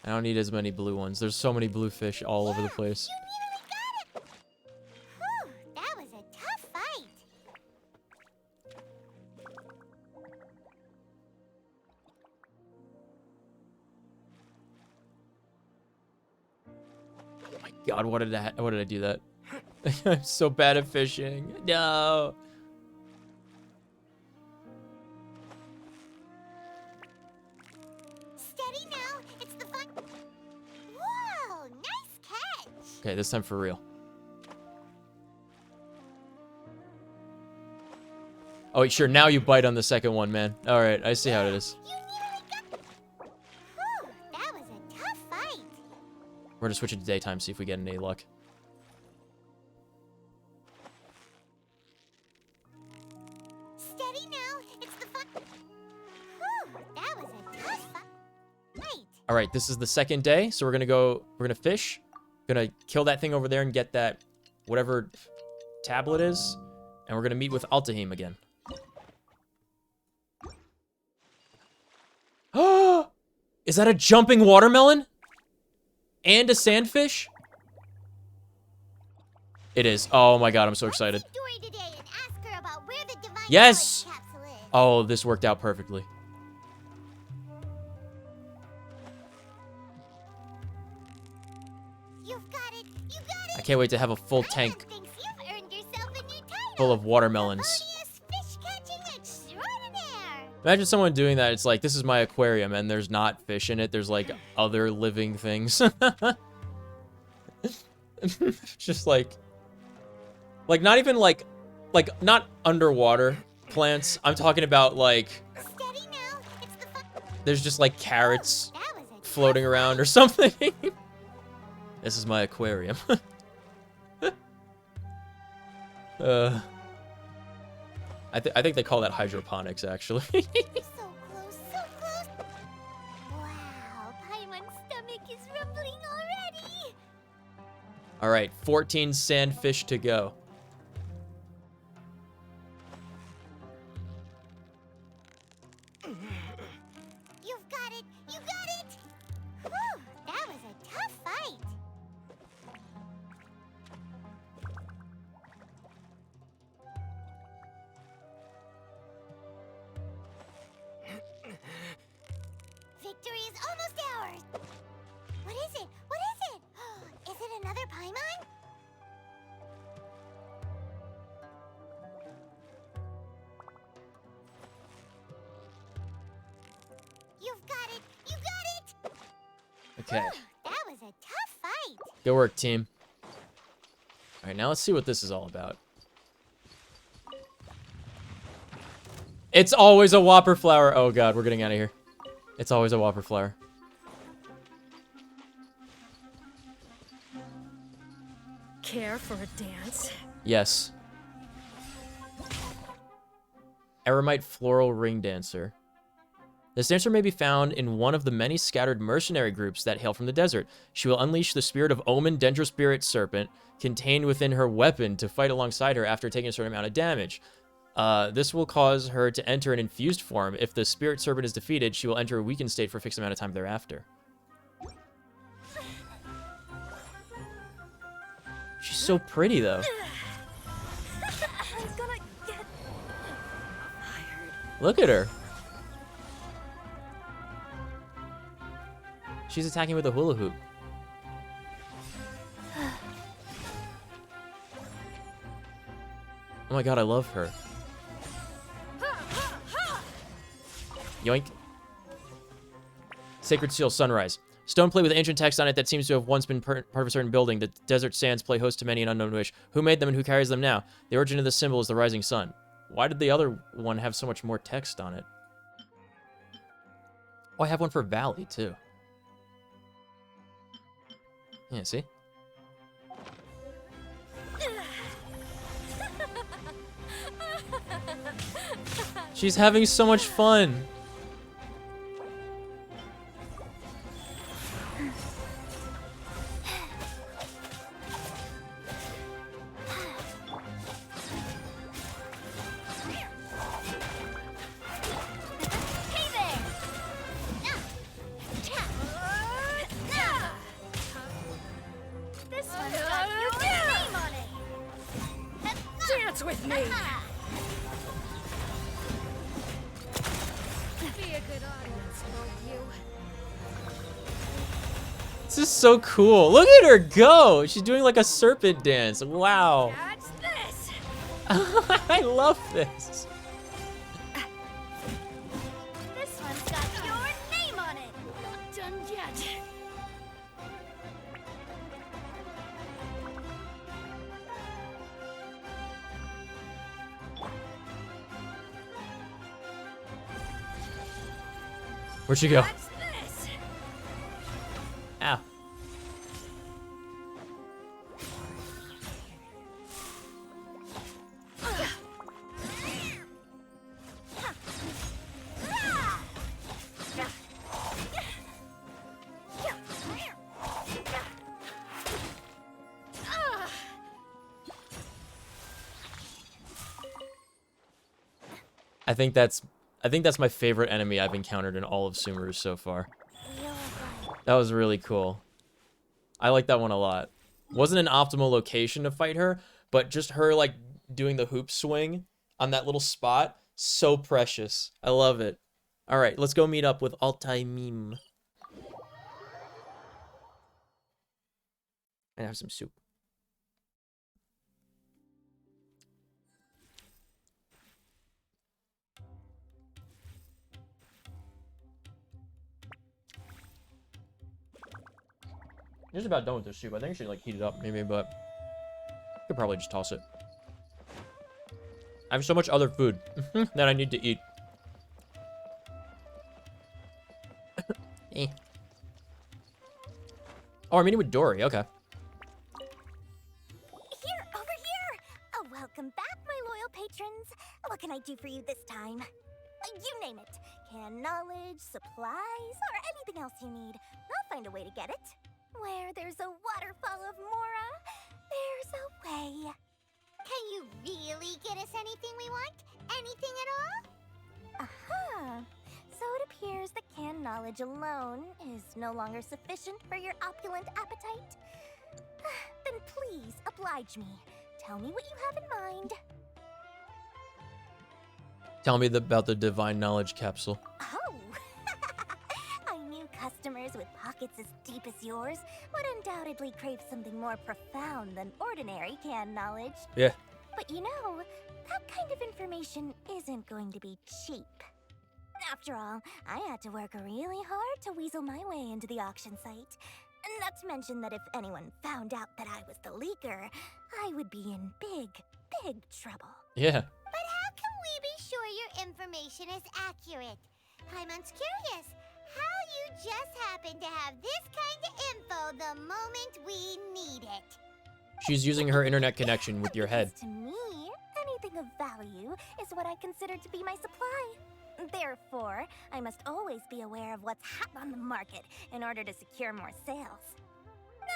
I don't need as many blue ones. There's so many blue fish all over the place. Whew, that was a tough fight. Oh my god, what did I do that? I'm so bad at fishing. No. Steady now, it's the fun. Whoa, nice catch. Okay, this time for real. Oh, sure, now you bite on the second one, man. All right, I see how it is. You nearly got. Whew, that was a tough fight. We're gonna switch it to daytime, see if we get any luck. Steady now, it's the fun. Whew, that was a tough fight. All right, this is the second day, so we're gonna fish. Gonna kill that thing over there and get that whatever tablet is, and we're gonna meet with Altahim again. Oh, is that a jumping watermelon? And a sandfish? It is. Oh my god, I'm so excited. Dory today and ask her about where the divine Yes! knowledge capsule is. Oh, this worked out perfectly. You've got it. You got I it. can't wait to have a full tank Thinks you've earned yourself a new title. full of watermelons. Harmonious fish catching extraordinaire. Imagine someone doing that. It's like, this is my aquarium, and there's not fish in it. There's like other living things. Just like not even like not underwater plants. I'm talking about like there's just like carrots floating around or something. This is my aquarium. I think they call that hydroponics, actually. So close, so close. Wow, Paimon's stomach is rumbling already. All right, 14 sandfish to go. You've got it, you got it. Whew, that was a tough fight. Victory is almost ours. What is it? What is it? Is it another Paimon? You've got it. You got it. Okay. That was a tough fight. Good work, team. All right, now let's see what this is all about. It's always a whopper flower. Oh god, we're getting out of here. It's always a whopper flower. Care for a dance? Yes. Eremite floral ring dancer. This dancer may be found in one of the many scattered mercenary groups that hail from the desert. She will unleash the spirit of Omen Dendrospirit Serpent contained within her weapon to fight alongside her after taking a certain amount of damage. This will cause her to enter an infused form. If the spirit serpent is defeated, she will enter a weakened state for a fixed amount of time thereafter. She's so pretty, though. I'm gonna get Look at her. She's attacking with a hula hoop. Oh my god, I love her. Yoink. Sacred Seal Sunrise. Stone plate with ancient text on it that seems to have once been part of a certain building. The desert sands play host to many an unknown wish. Who made them and who carries them now? The origin of this symbol is the rising sun. Why did the other one have so much more text on it? Oh, I have one for Valley, too. Yeah, see? She's having so much fun. This one's got your name on it. dance with me. Be a good audience, won't you? This is so cool. Look at her go. She's doing like a serpent dance. Wow. Catch this. I love this. This one's got your name on it. Not done yet. Where'd she go? Catch this. Ow. I think that's my favorite enemy I've encountered in all of Sumeru so far. That was really cool. I like that one a lot. Wasn't an optimal location to fight her, but just her like doing the hoop swing on that little spot, so precious. I love it. All right, let's go meet up with Altai Meme. And have some soup. Just about done with the soup. I think I should like heat it up maybe, but I could probably just toss it. I have so much other food that I need to eat. Eh. Oh, I'm eating with Dory. Okay. Here, over here! Oh, welcome back, my loyal patrons. What can I do for you this time? You name it. Canned knowledge, supplies, or anything else you need. I'll find a way to get it. Where there's a waterfall of Mora, there's a way. Can you really get us anything we want? Anything at all? Aha! So it appears that canned knowledge alone is no longer sufficient for your opulent appetite. Then please oblige me. Tell me what you have in mind. Tell me about the divine knowledge capsule. Oh! I knew customers with pockets as deep as yours would undoubtedly crave something more profound than ordinary canned knowledge. Yeah. But you know, that kind of information isn't going to be cheap. After all, I had to work really hard to weasel my way into the auction site. Not to mention that if anyone found out that I was the leaker, I would be in big, big trouble. Yeah. But how can we be sure your information is accurate? Paimon's curious how you just happen to have this kind of info the moment we need it. She's using her internet connection with your head. To me, anything of value is what I consider to be my supply. Therefore, I must always be aware of what's hot on the market in order to secure more sales.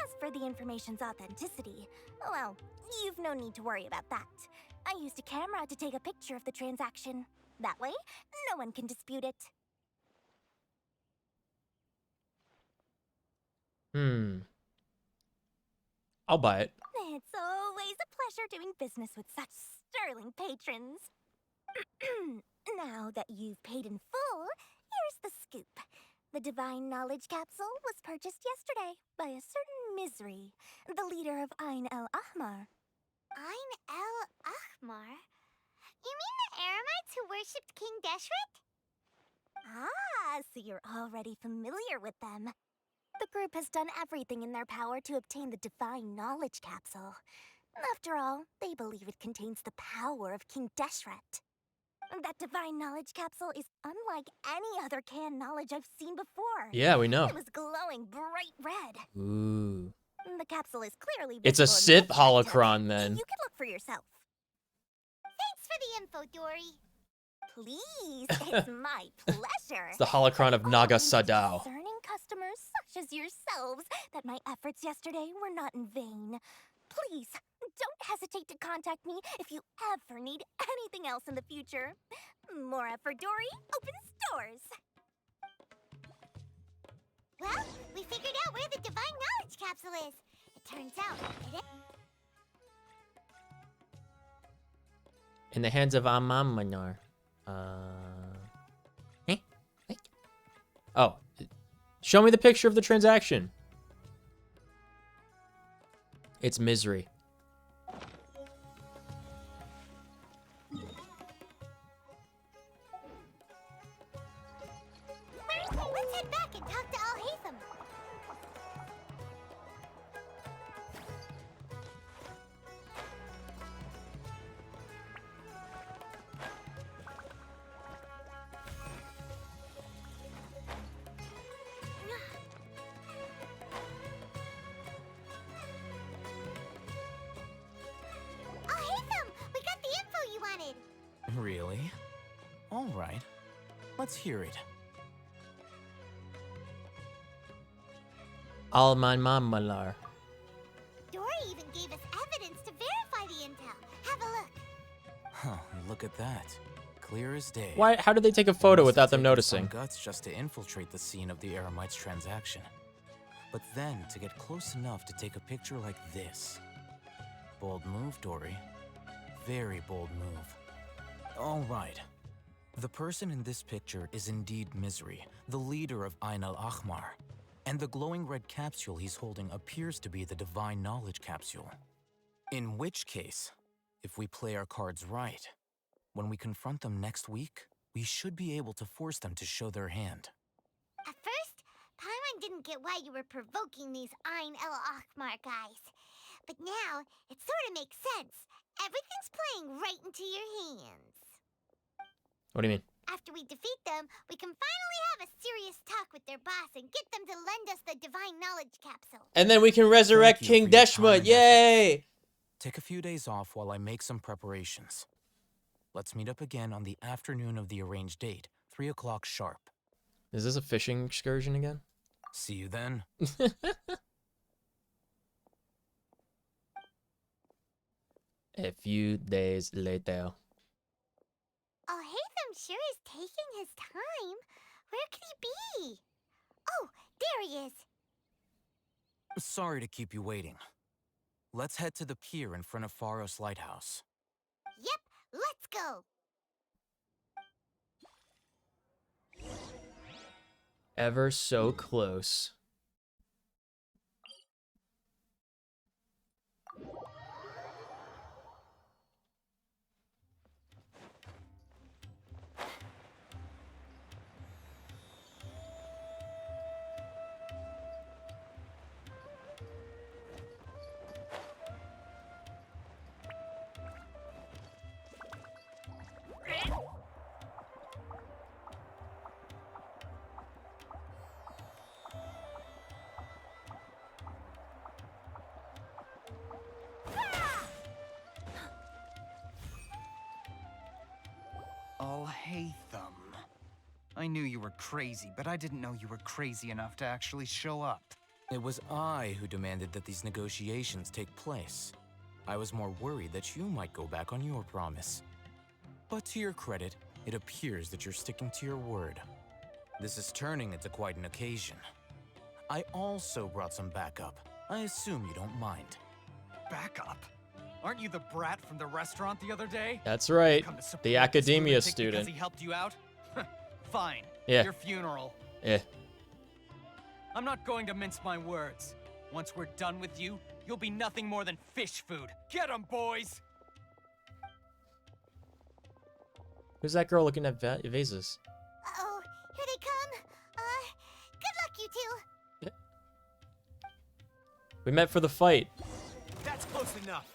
As for the information's authenticity, well, you've no need to worry about that. I used a camera to take a picture of the transaction. That way, no one can dispute it. I'll buy it. It's always a pleasure doing business with such sterling patrons. Now that you've paid in full, here's the scoop. The Divine Knowledge Capsule was purchased yesterday by a certain Misery, the leader of Ain el Ahmar. Ain el Ahmar? You mean the Eremites who worshipped King Deshret? Ah, so you're already familiar with them. The group has done everything in their power to obtain the Divine Knowledge Capsule. After all, they believe it contains the power of King Deshret. That Divine Knowledge Capsule is unlike any other canned knowledge I've seen before. Yeah, we know. It was glowing bright red. Ooh. The capsule is clearly It's a visible in Sith this holocron photo. then. You can look for yourself. Thanks for the info, Dory. Please, it's my pleasure. It's the holocron of Naga Sadao. Discerning customers such as yourselves that my efforts yesterday were not in vain. Please, don't hesitate to contact me if you ever need anything else in the future. Mora for Dory opens doors. Well, we figured out where the Divine Knowledge Capsule is. It turns out it In the hands of Amamanar. Oh. Show me the picture of the transaction. It's Misery. Let's head back and talk to Al-Haytham. Al-Haytham, we got the info you wanted. Really? All right. Let's hear it. Alman Mamalar. Dory even gave us evidence to verify the intel. Have a look. Huh, look at that. Clear as day. Why? How did they take a photo Must without have them taken noticing? some guts just to infiltrate the scene of the Eremites transaction. But then to get close enough to take a picture like this. Bold move, Dory. Very bold move. All right. The person in this picture is indeed Misery, the leader of Ain al-Ahmar. And the glowing red capsule he's holding appears to be the Divine Knowledge Capsule. In which case, if we play our cards right, when we confront them next week, we should be able to force them to show their hand. At first, Paimon didn't get why you were provoking these Ein El Achmar guys. But now, it sort of makes sense. Everything's playing right into your hands. What do you mean? After we defeat them, we can finally have a serious talk with their boss and get them to lend us the divine knowledge capsule. And then we can resurrect Thank you King for your Deshma. kind Yay! Take a few days off while I make some preparations. Let's meet up again on the afternoon of the arranged date, 3 o'clock sharp. Is this a fishing excursion again? See you then. A few days later. Oh, Hatham sure is taking his time. Where could he be? Oh, there he is. Sorry to keep you waiting. Let's head to the pier in front of Faros Lighthouse. Yep, let's go. Ever so close. Alhaitham. I knew you were crazy, but I didn't know you were crazy enough to actually show up. It was I who demanded that these negotiations take place. I was more worried that you might go back on your promise. But to your credit, it appears that you're sticking to your word. This is turning into quite an occasion. I also brought some backup. I assume you don't mind. Backup? Aren't you the brat from the restaurant the other day? That's right. Come to support The this academia lunatic student. Because he helped you out? Fine. Yeah. Your funeral. Eh. I'm not going to mince my words. Once we're done with you, you'll be nothing more than fish food. Get 'em, boys! Who's that girl looking at vases? Uh-oh, here they come. Good luck, you two. We met for the fight. That's close enough.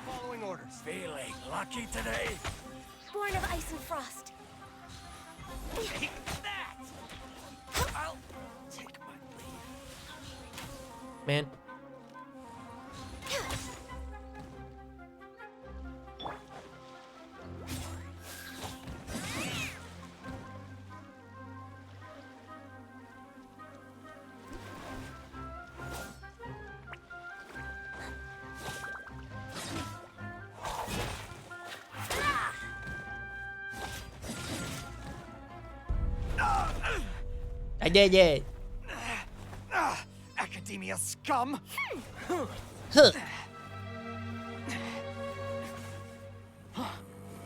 Following orders. Feeling lucky today? Born of ice and frost. Take that! I'll take my leave. Man. I did it. Academia scum! Huh.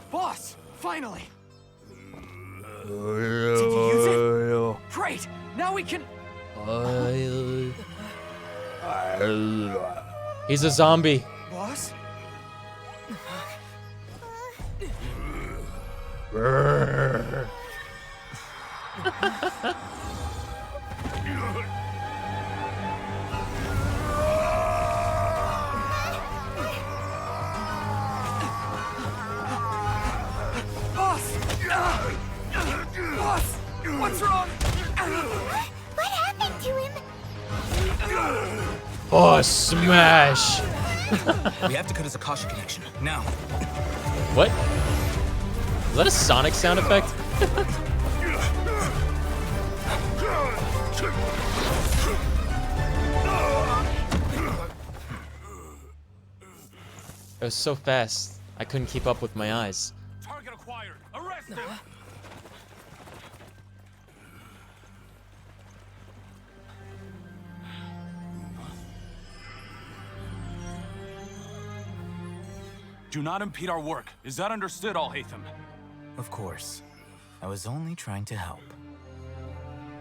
Boss! Finally! Did you use it? Great! Now we can... He's a zombie. Boss? Boss! Boss! What's wrong? What happened to him? Oh, smash. We have to cut his Akasha connection, now. What? Is that a Sonic sound effect? It was so fast, I couldn't keep up with my eyes. Target acquired. Arrest him. Do not impede our work. Is that understood, Alhaitham? Of course. I was only trying to help.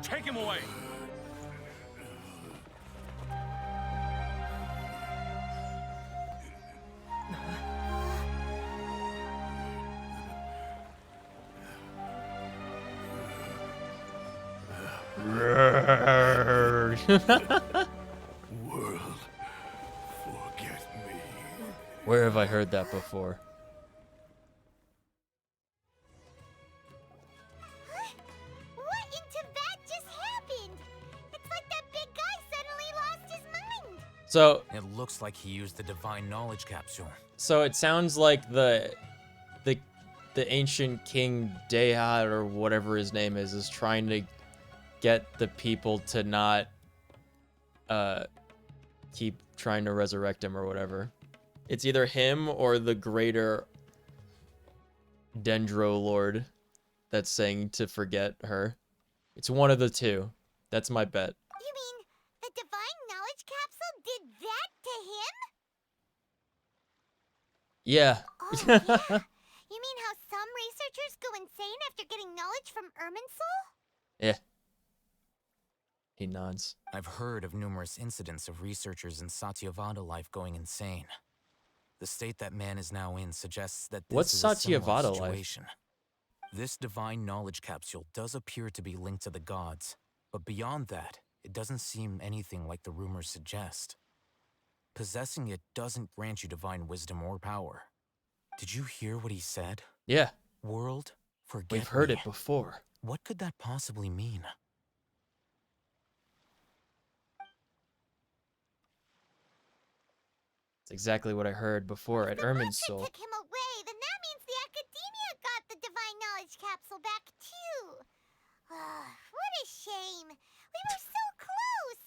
Take him away. World, forget me. Where have I heard that before? What in Tibet just happened? It's like that big guy suddenly lost his mind. So It looks like he used the divine knowledge capsule. So it sounds like the ancient king Dehat or whatever his name is trying to get the people to not keep trying to resurrect him or whatever. It's either him or the greater Dendro Lord that's saying to forget her. It's one of the two. That's my bet. You mean the divine knowledge capsule did that to him? Yeah. Oh, yeah. You mean how some researchers go insane after getting knowledge from Irminsul? Yeah. He nods. I've heard of numerous incidents of researchers in Satyavada life going insane. The state that man is now in suggests that this What's is a similar Satyavada life? situation. This divine knowledge capsule does appear to be linked to the gods, but beyond that, it doesn't seem anything like the rumors suggest. Possessing it doesn't grant you divine wisdom or power. Did you hear what he said? Yeah. World, forget We've heard me. it before. What could that possibly mean? It's exactly what I heard before at Irminsul. Took him away, then that means the Academia got the divine knowledge capsule back too. What a shame. We were so close.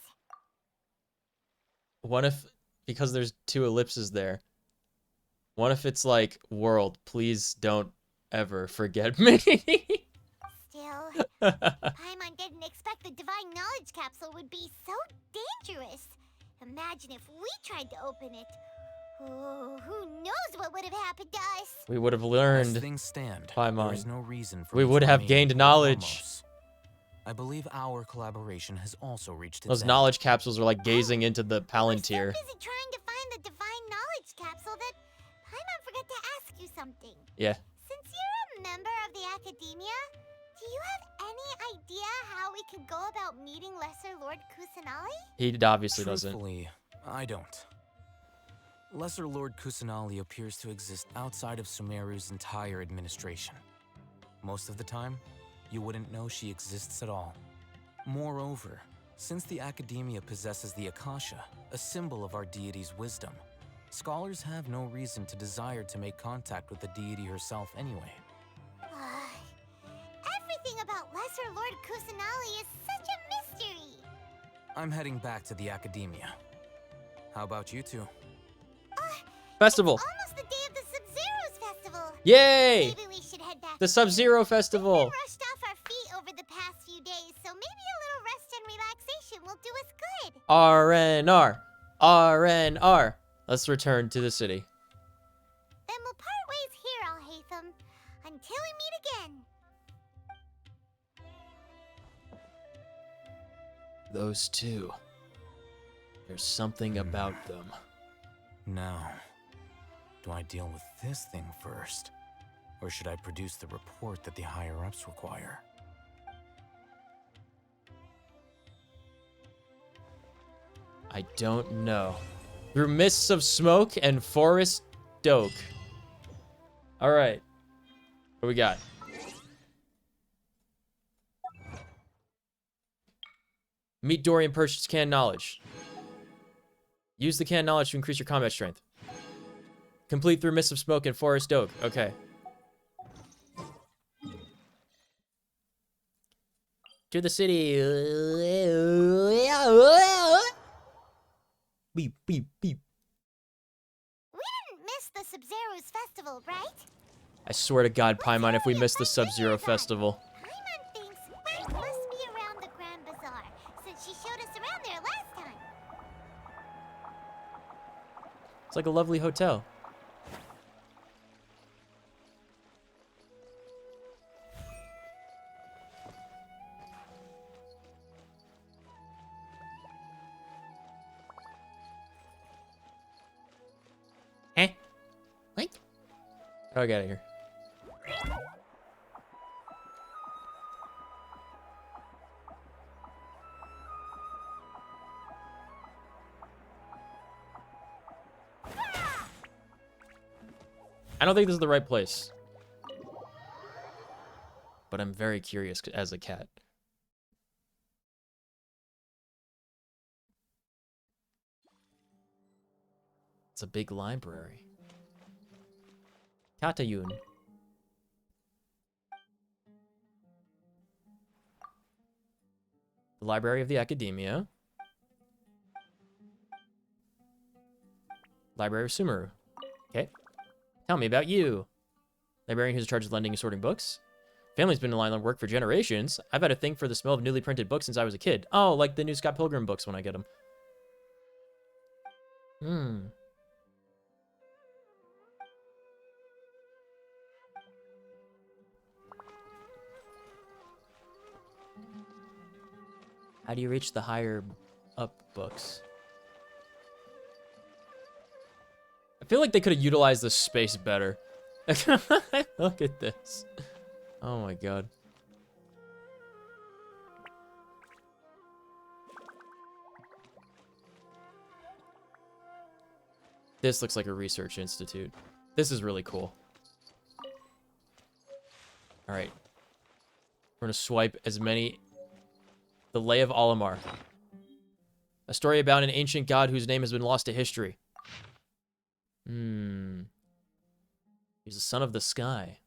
What if, because there's two ellipses there, what if it's like, world, please don't ever forget me? Still, Paimon didn't expect the divine knowledge capsule would be so dangerous. Imagine if we tried to open it. Oh, who knows what would have happened to us? We would have As learned, things stand, Paimon. there is no reason for We me to would have remain gained in knowledge. Alamos. I believe our collaboration has also reached its Those end. knowledge capsules are like gazing into the Palantir. Busy trying to find the divine knowledge capsule that Paimon forgot to ask you something. Yeah. Since you're a member of the Academia, do you have any idea how we could go about meeting Lesser Lord Kusanali? He obviously doesn't. Truthfully, I don't. Lesser Lord Kusanali appears to exist outside of Sumeru's entire administration. Most of the time, you wouldn't know she exists at all. Moreover, since the Academia possesses the Akasha, a symbol of our deity's wisdom, scholars have no reason to desire to make contact with the deity herself anyway. Everything about Lesser Lord Kusanali is such a mystery. I'm heading back to the Academia. How about you two? Festival. Almost the day of the Sub-Zero's festival. Yay! Maybe we should head back. The Sub-Zero Festival. We've been rushed off our feet over the past few days, so maybe a little rest and relaxation will do us good. RNR. RNR. Let's return to the city. Then we'll part ways here, Alhaitham, until we meet again. Those two. There's something about them. Now, do I deal with this thing first? Or should I produce the report that the higher-ups require? I don't know. Through mists of smoke and forest doke. Alright. What we got? Meet Dory and purchase canned knowledge. Use the canned knowledge to increase your combat strength. Complete through mists of smoke and forest oak. Okay. To the city. Beep, beep, beep. We didn't miss the Sub-Zero's festival, right? I swear to God, Paimon, if we miss the Sub-Zero Festival. Paimon thinks we must be around the Grand Bazaar, since she showed us around there last time. It's like a lovely hotel. Eh? What? How do I get out of here? I don't think this is the right place. But I'm very curious as a cat. It's a big library. Katayun. The Library of the Academia. Library of Sumeru. Okay. Tell me about you. Librarian who's in charge of lending and sorting books. Family's been in line on work for generations. I've had a thing for the smell of newly printed books since I was a kid. Oh, like the new Scott Pilgrim books when I get them. Hmm. How do you reach the higher up books? I feel like they could have utilized this space better. Look at this. Oh my god. This looks like a research institute. This is really cool. Alright. We're gonna swipe as many... The Lay of Olimar. A story about an ancient god whose name has been lost to history. Hmm. He's the son of the sky.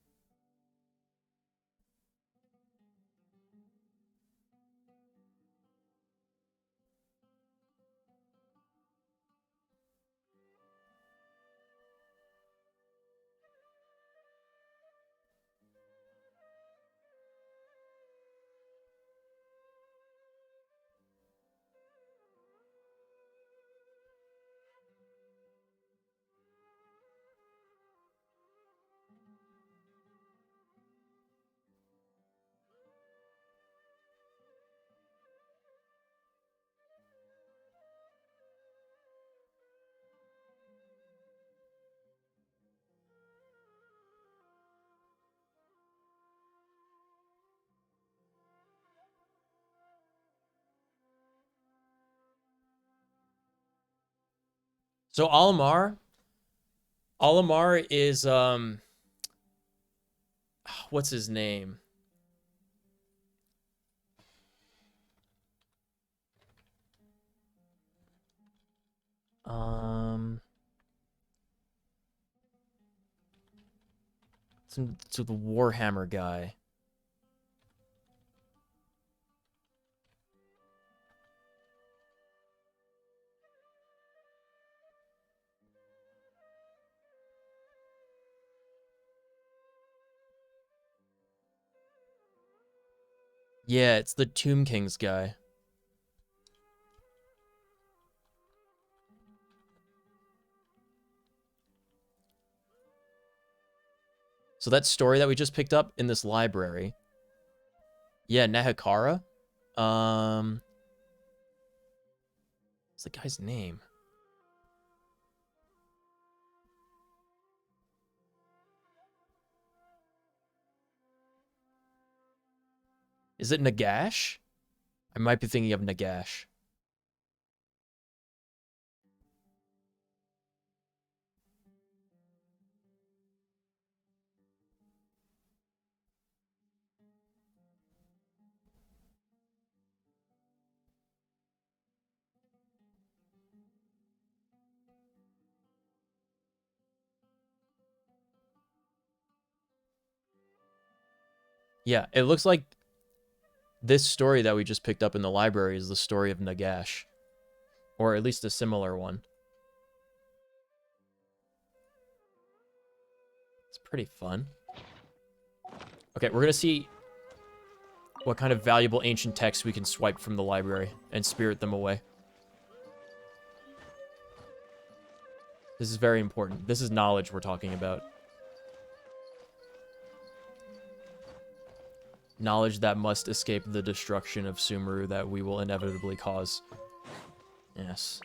So Olimar is what's his name? To the Warhammer guy. Yeah, it's the Tomb Kings guy. So that story that we just picked up in this library. Yeah, Nahakara. What's the guy's name? Is it Nagash? I might be thinking of Nagash. Yeah, it looks like this story that we just picked up in the library is the story of Nagash. Or at least a similar one. It's pretty fun. Okay, we're gonna see what kind of valuable ancient texts we can swipe from the library and spirit them away. This is very important. This is knowledge we're talking about. Knowledge that must escape the destruction of Sumeru that we will inevitably cause. Yes.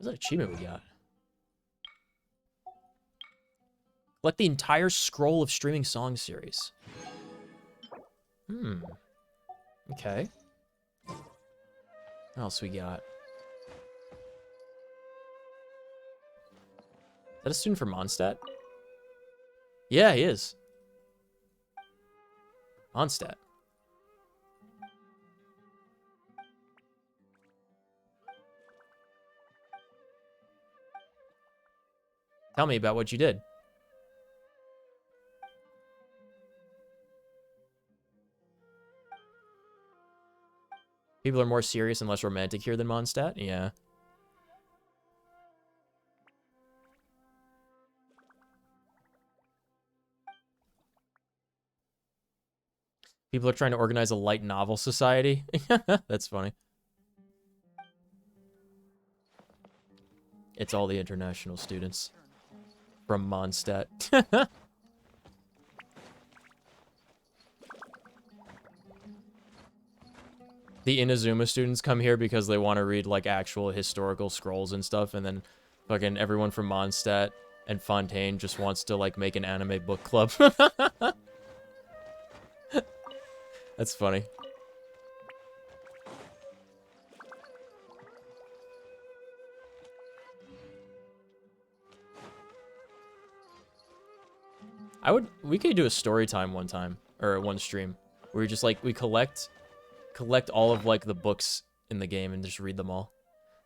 What's that achievement we got? Collect the entire scroll of streaming song series. Okay. What else we got? Is that a student from Mondstadt? Yeah, he is. Mondstadt. Tell me about what you did. People are more serious and less romantic here than Mondstadt? Yeah. People are trying to organize a light novel society. That's funny. It's all the international students from Mondstadt. The Inazuma students come here because they want to read, like, actual historical scrolls and stuff, and then fucking everyone from Mondstadt and Fontaine just wants to, like, make an anime book club. That's funny. We could do a story time one time, or one stream, where we just, like, we collect all of, like, the books in the game and just read them all.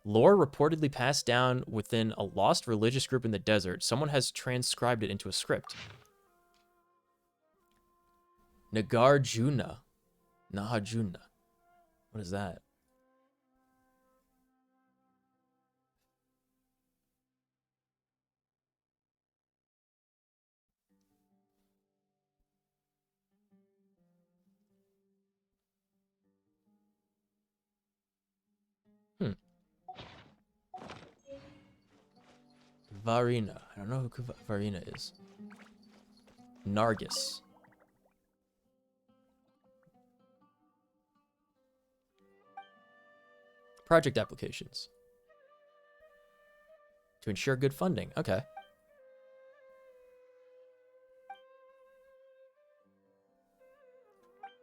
Lore reportedly passed down within a lost religious group in the desert. Someone has transcribed it into a script. Nagarjuna. Nahajuna. What is that? Varina. I don't know who Varina is. Nargis. Project applications. To ensure good funding. Okay.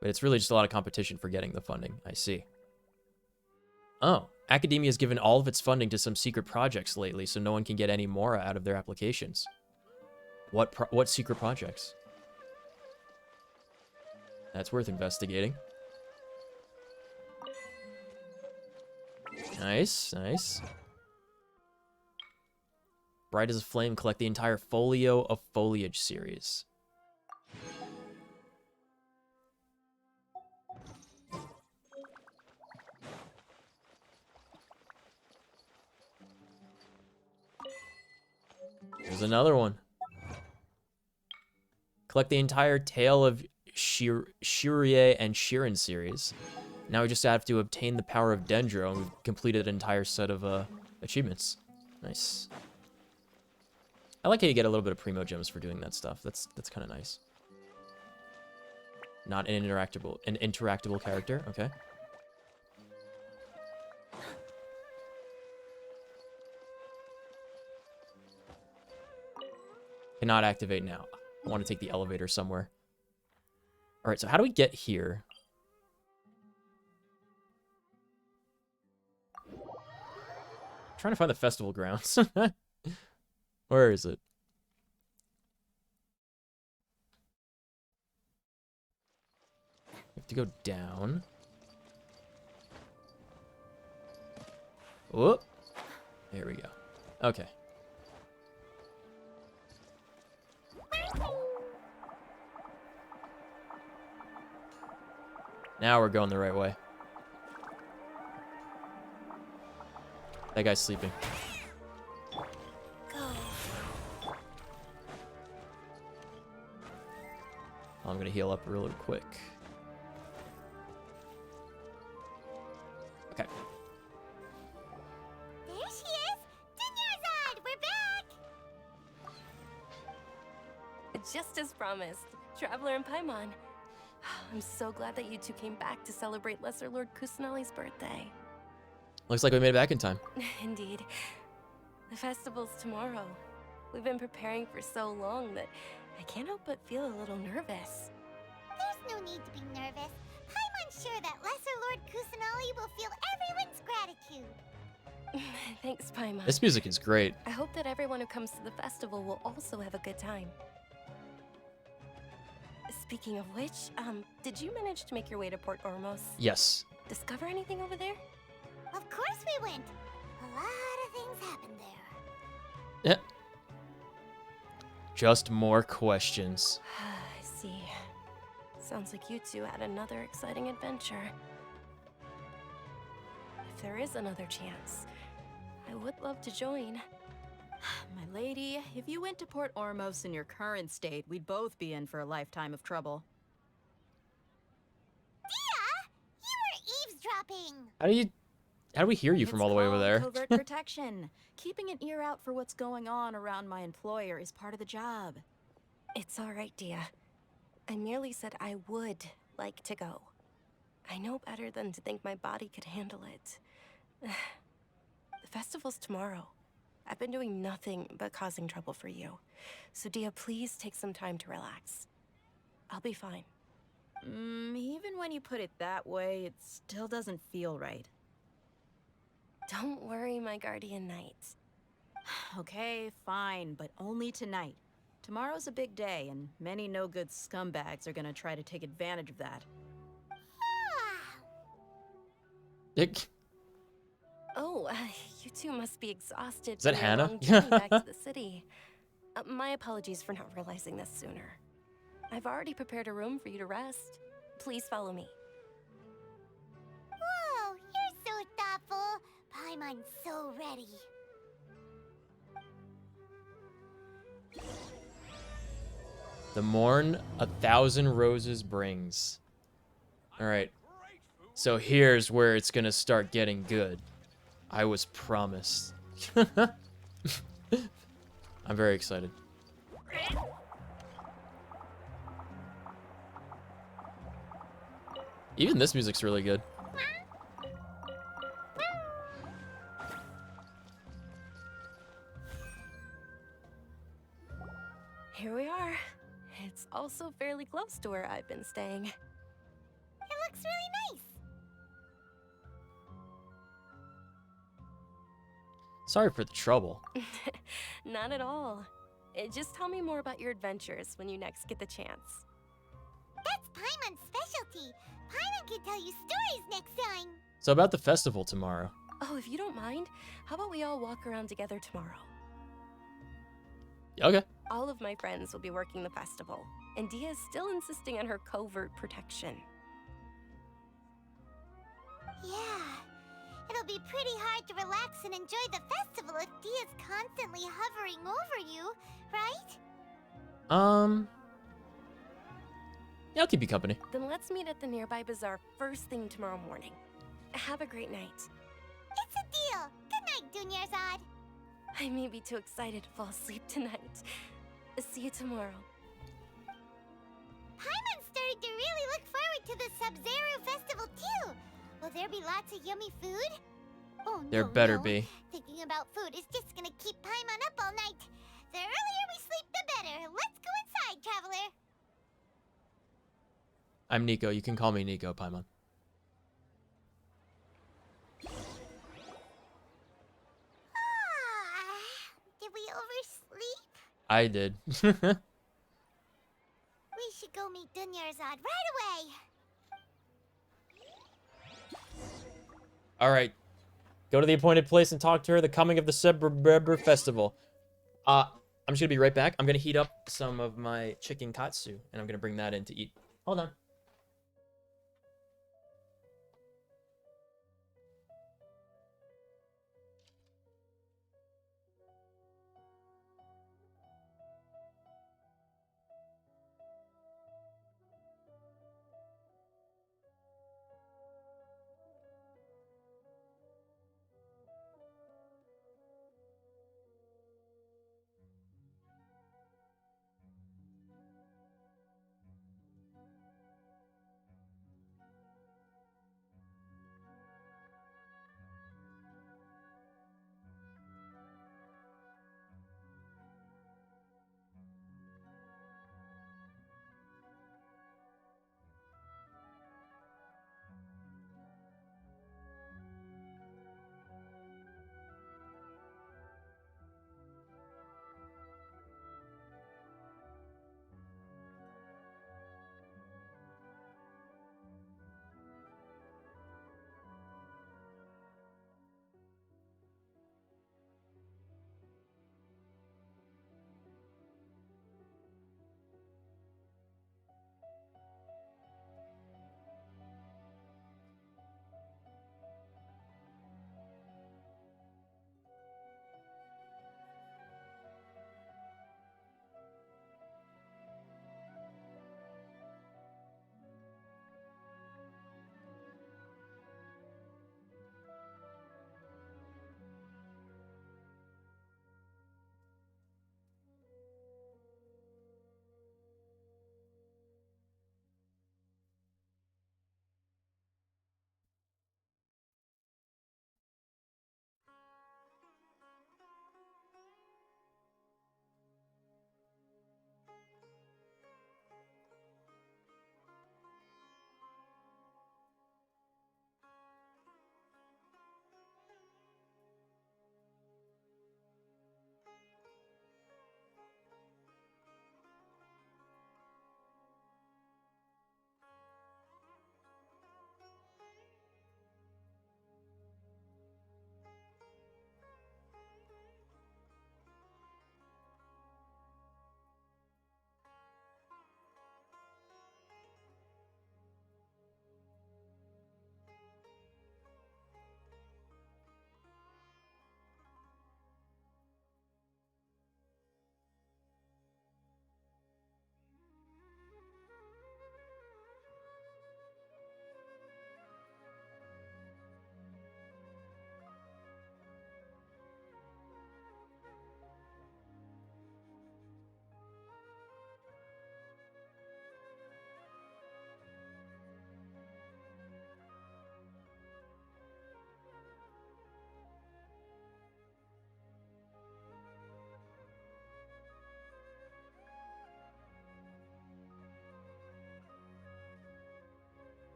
But it's really just a lot of competition for getting the funding. I see. Oh, academia has given all of its funding to some secret projects lately, so no one can get any more out of their applications. What secret projects? That's worth investigating. Nice, nice. Bright as a Flame, collect the entire Folio of Foliage series. There's another one. Collect the entire Tale of Shirie and Shirin series. Now we just have to obtain the power of Dendro, and we've completed an entire set of achievements. Nice. I like how you get a little bit of Primo Gems for doing that stuff. That's kind of nice. Not an interactable character. Okay. Cannot activate now. I want to take the elevator somewhere. All right, so how do we get here? I'm trying to find the festival grounds. Where is it? We have to go down. Whoop. There we go. Okay. Now we're going the right way. That guy's sleeping. I'm gonna heal up real quick. Okay. There she is! Dinyarzad! We're back! Just as promised, Traveler and Paimon. I'm so glad that you two came back to celebrate Lesser Lord Kusanali's birthday. Looks like we made it back in time. Indeed. The festival's tomorrow. We've been preparing for so long that I can't help but feel a little nervous. There's no need to be nervous. Paimon's sure that Lesser Lord Kusanali will feel everyone's gratitude. Thanks, Paimon. This music is great. I hope that everyone who comes to the festival will also have a good time. Speaking of which, did you manage to make your way to Port Ormos? Yes. Discover anything over there? Of course we went. A lot of things happened there. Yeah. Just more questions. I see. Sounds like you two had another exciting adventure. If there is another chance, I would love to join. My lady, if you went to Port Ormos in your current state, we'd both be in for a lifetime of trouble. Dia! You were eavesdropping! How do we hear you from all the way over there? Covert protection. Keeping an ear out for what's going on around my employer is part of the job. It's all right, Dia. I merely said I would like to go. I know better than to think my body could handle it. The festival's tomorrow. I've been doing nothing but causing trouble for you. So Dia, please take some time to relax. I'll be fine. Even when you put it that way, it still doesn't feel right. Don't worry, my guardian knight. Okay, fine, but only tonight. Tomorrow's a big day, and many no-good scumbags are gonna try to take advantage of that. Oh, you two must be exhausted. Is that from your Hannah? long journey back to the city. My apologies for not realizing this sooner. I've already prepared a room for you to rest. Please follow me. Whoa, you're so thoughtful. Paimon's so ready. The morn 1,000 roses brings. All right. So here's where it's gonna start getting good. I was promised. I'm very excited. Even this music's really good. Here we are. It's also fairly close to where I've been staying. It looks really nice. Sorry for the trouble. Not at all. Just tell me more about your adventures when you next get the chance. That's Paimon's specialty. Paimon can tell you stories next time. So about the festival tomorrow. Oh, if you don't mind, how about we all walk around together tomorrow? Okay. All of my friends will be working the festival, and Dia is still insisting on her covert protection. Yeah. It'll be pretty hard to relax and enjoy the festival if Dia's constantly hovering over you, right? Yeah, I'll keep you company. Then let's meet at the nearby bazaar first thing tomorrow morning. Have a great night. It's a deal. Good night, Dunyarzad. I may be too excited to fall asleep tonight. See you tomorrow. Paimon started to really look forward to the Sub-Zero festival too. Will there be lots of yummy food? Oh, There no, better no. be. Thinking about food is just gonna keep Paimon up all night. The earlier we sleep, the better. Let's go inside, traveler. I'm Nico. You can call me Nico, Paimon. Did we oversleep? I did. We should go meet Dunyarzad right away. All right. Go to the appointed place and talk to her. The coming of the Sumeru festival. I'm just gonna be right back. I'm gonna heat up some of my chicken katsu, and I'm gonna bring that in to eat. Hold on.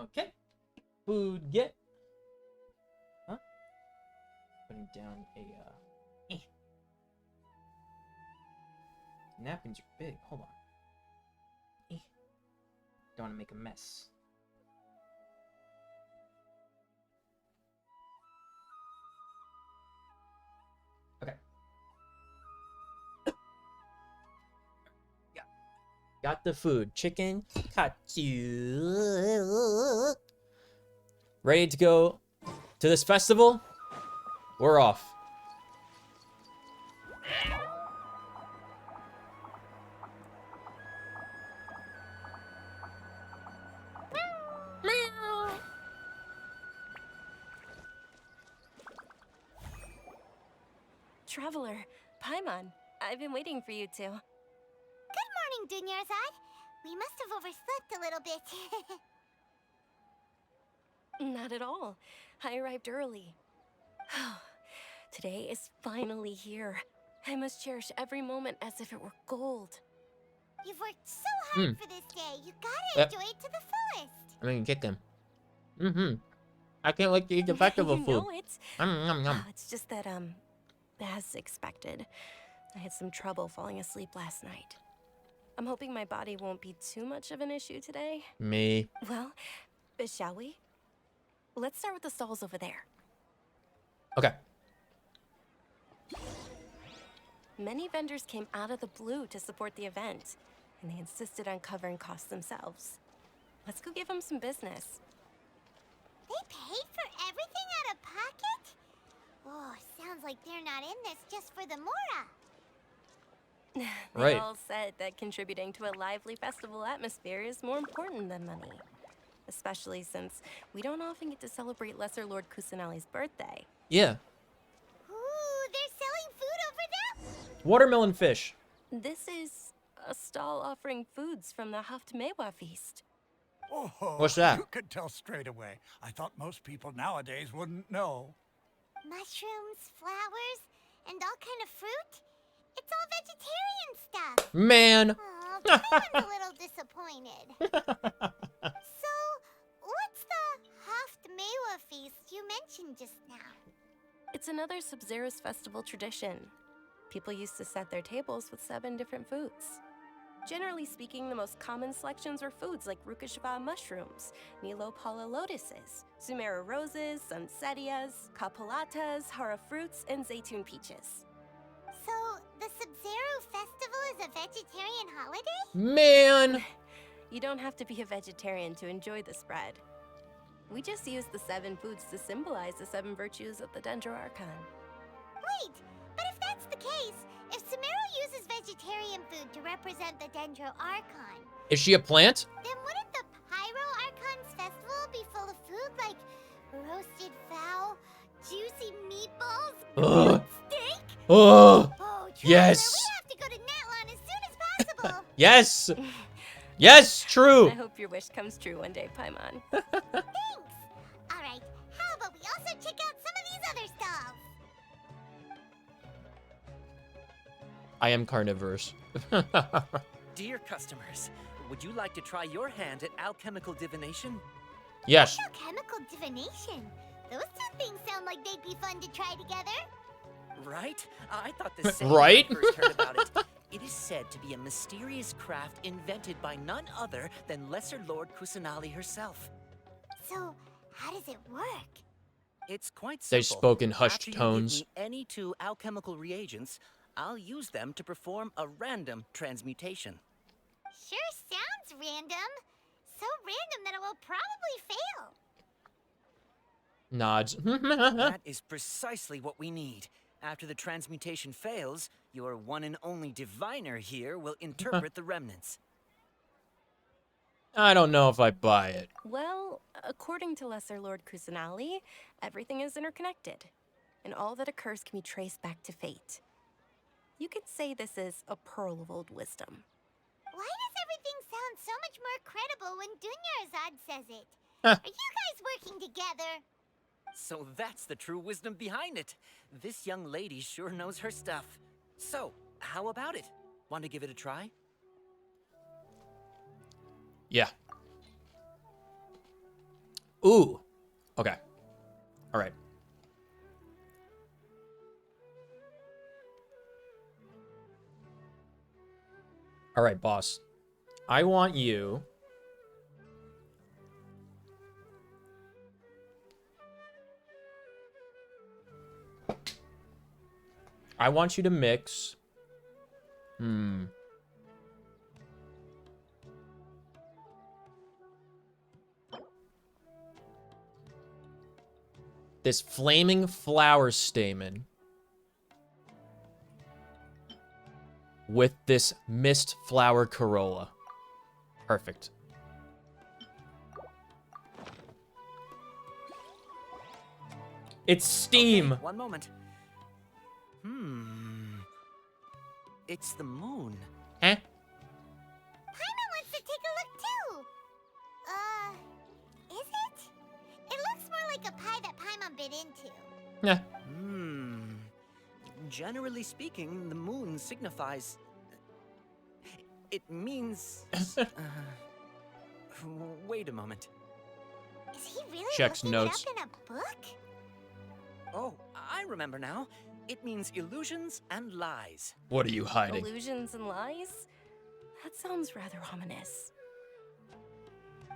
Okay. Food get. Huh? Putting down a napkins are big. Hold on. Don't want to make a mess. Okay. Got the food. Chicken katsu. Ready to go to this festival? We're off. Traveler, Paimon, I've been waiting for you two. Good morning, Dunyarzad. We must have overslept a little bit. Not at all. I arrived early. Today is finally here. I must cherish every moment as if it were gold. You've worked so hard for this day. You gotta Yep. enjoy it to the fullest. I'm gonna kick them. I can't wait to eat the festival You food. know it. Yum. It's just that, as expected, I had some trouble falling asleep last night. I'm hoping my body won't be too much of an issue today. Me. Well, shall we? Let's start with the stalls over there. Okay. Many vendors came out of the blue to support the event, and they insisted on covering costs themselves. Let's go give them some business. They paid for everything out of pocket? Oh, sounds like they're not in this just for the Mora. They Right. all said that contributing to a lively festival atmosphere is more important than money. Especially since we don't often get to celebrate Lesser Lord Kusanali's birthday. Yeah. Ooh, they're selling food over there? Watermelon fish. This is a stall offering foods from the Haftmewa feast. Oh, What's that? You could tell straight away. I thought most people nowadays wouldn't know. Mushrooms, flowers, and all kind of fruit? It's all vegetarian stuff. Man. Oh, Paimon a little disappointed. So, what's the Haftmewa feast you mentioned just now? It's another Sub-Zero's festival tradition. People used to set their tables with 7 different foods. Generally speaking, the most common selections were foods like Rukashva mushrooms, Nilopala lotuses, Sumeru roses, Sunsetias, Kapalatas, Hara fruits, and Zaytun peaches. So, the Sub-Zero festival is a vegetarian holiday? Man. You don't have to be a vegetarian to enjoy the spread. We just use the 7 foods to symbolize the 7 virtues of the Dendro Archon. Wait, but if that's the case, if Sumeru uses vegetarian food to represent the Dendro Archon, Is she a plant? then wouldn't the Pyro Archon's festival be full of food like roasted fowl, juicy meatballs, Ugh. steak? Oh. Oh, Traveler, Yes. we have to go to Natlan as soon as possible. Yes. Yes, true. I hope your wish comes true one day, Paimon. Thanks. All right, how about we also check out some of these other stalls? I am carnivorous. Dear customers, would you like to try your hand at alchemical divination? Yes. Alchemical divination. Those two things sound like they'd be fun to try together. Right? I thought the same Right? when I first heard about it. It is said to be a mysterious craft invented by none other than Lesser Lord Kusanali herself. So, how does it work? It's quite They simple. spoke in hushed After you tones. give me any 2 alchemical reagents, I'll use them to perform a random transmutation. Sure sounds random. So random that it will probably fail. Nods. That is precisely what we need. After the transmutation fails, your one and only diviner here will interpret the remnants. I don't know if I buy it. Well, according to Lesser Lord Kusanali, everything is interconnected, and all that occurs can be traced back to fate. You could say this is a pearl of old wisdom. Why does everything sound so much more credible when Dunyarzad says it? Huh. Are you guys working together? So that's the true wisdom behind it. This young lady sure knows her stuff. So, how about it? Want to give it a try? Yeah. Ooh. Okay. All right. All right, boss. I want you... I want you to mix... This flaming flower stamen with this mist flower corolla. Perfect. It's steam. Okay, one moment. It's the moon. Huh? Paimon wants to take a look too. Is it? It looks more like a pie that Paimon bit into. Yeah. Generally speaking, the moon signifies... It means... wait a moment. Is he really Checks looking notes. it up in a book? Oh, I remember now. It means illusions and lies. What are you hiding? Illusions and lies? That sounds rather ominous.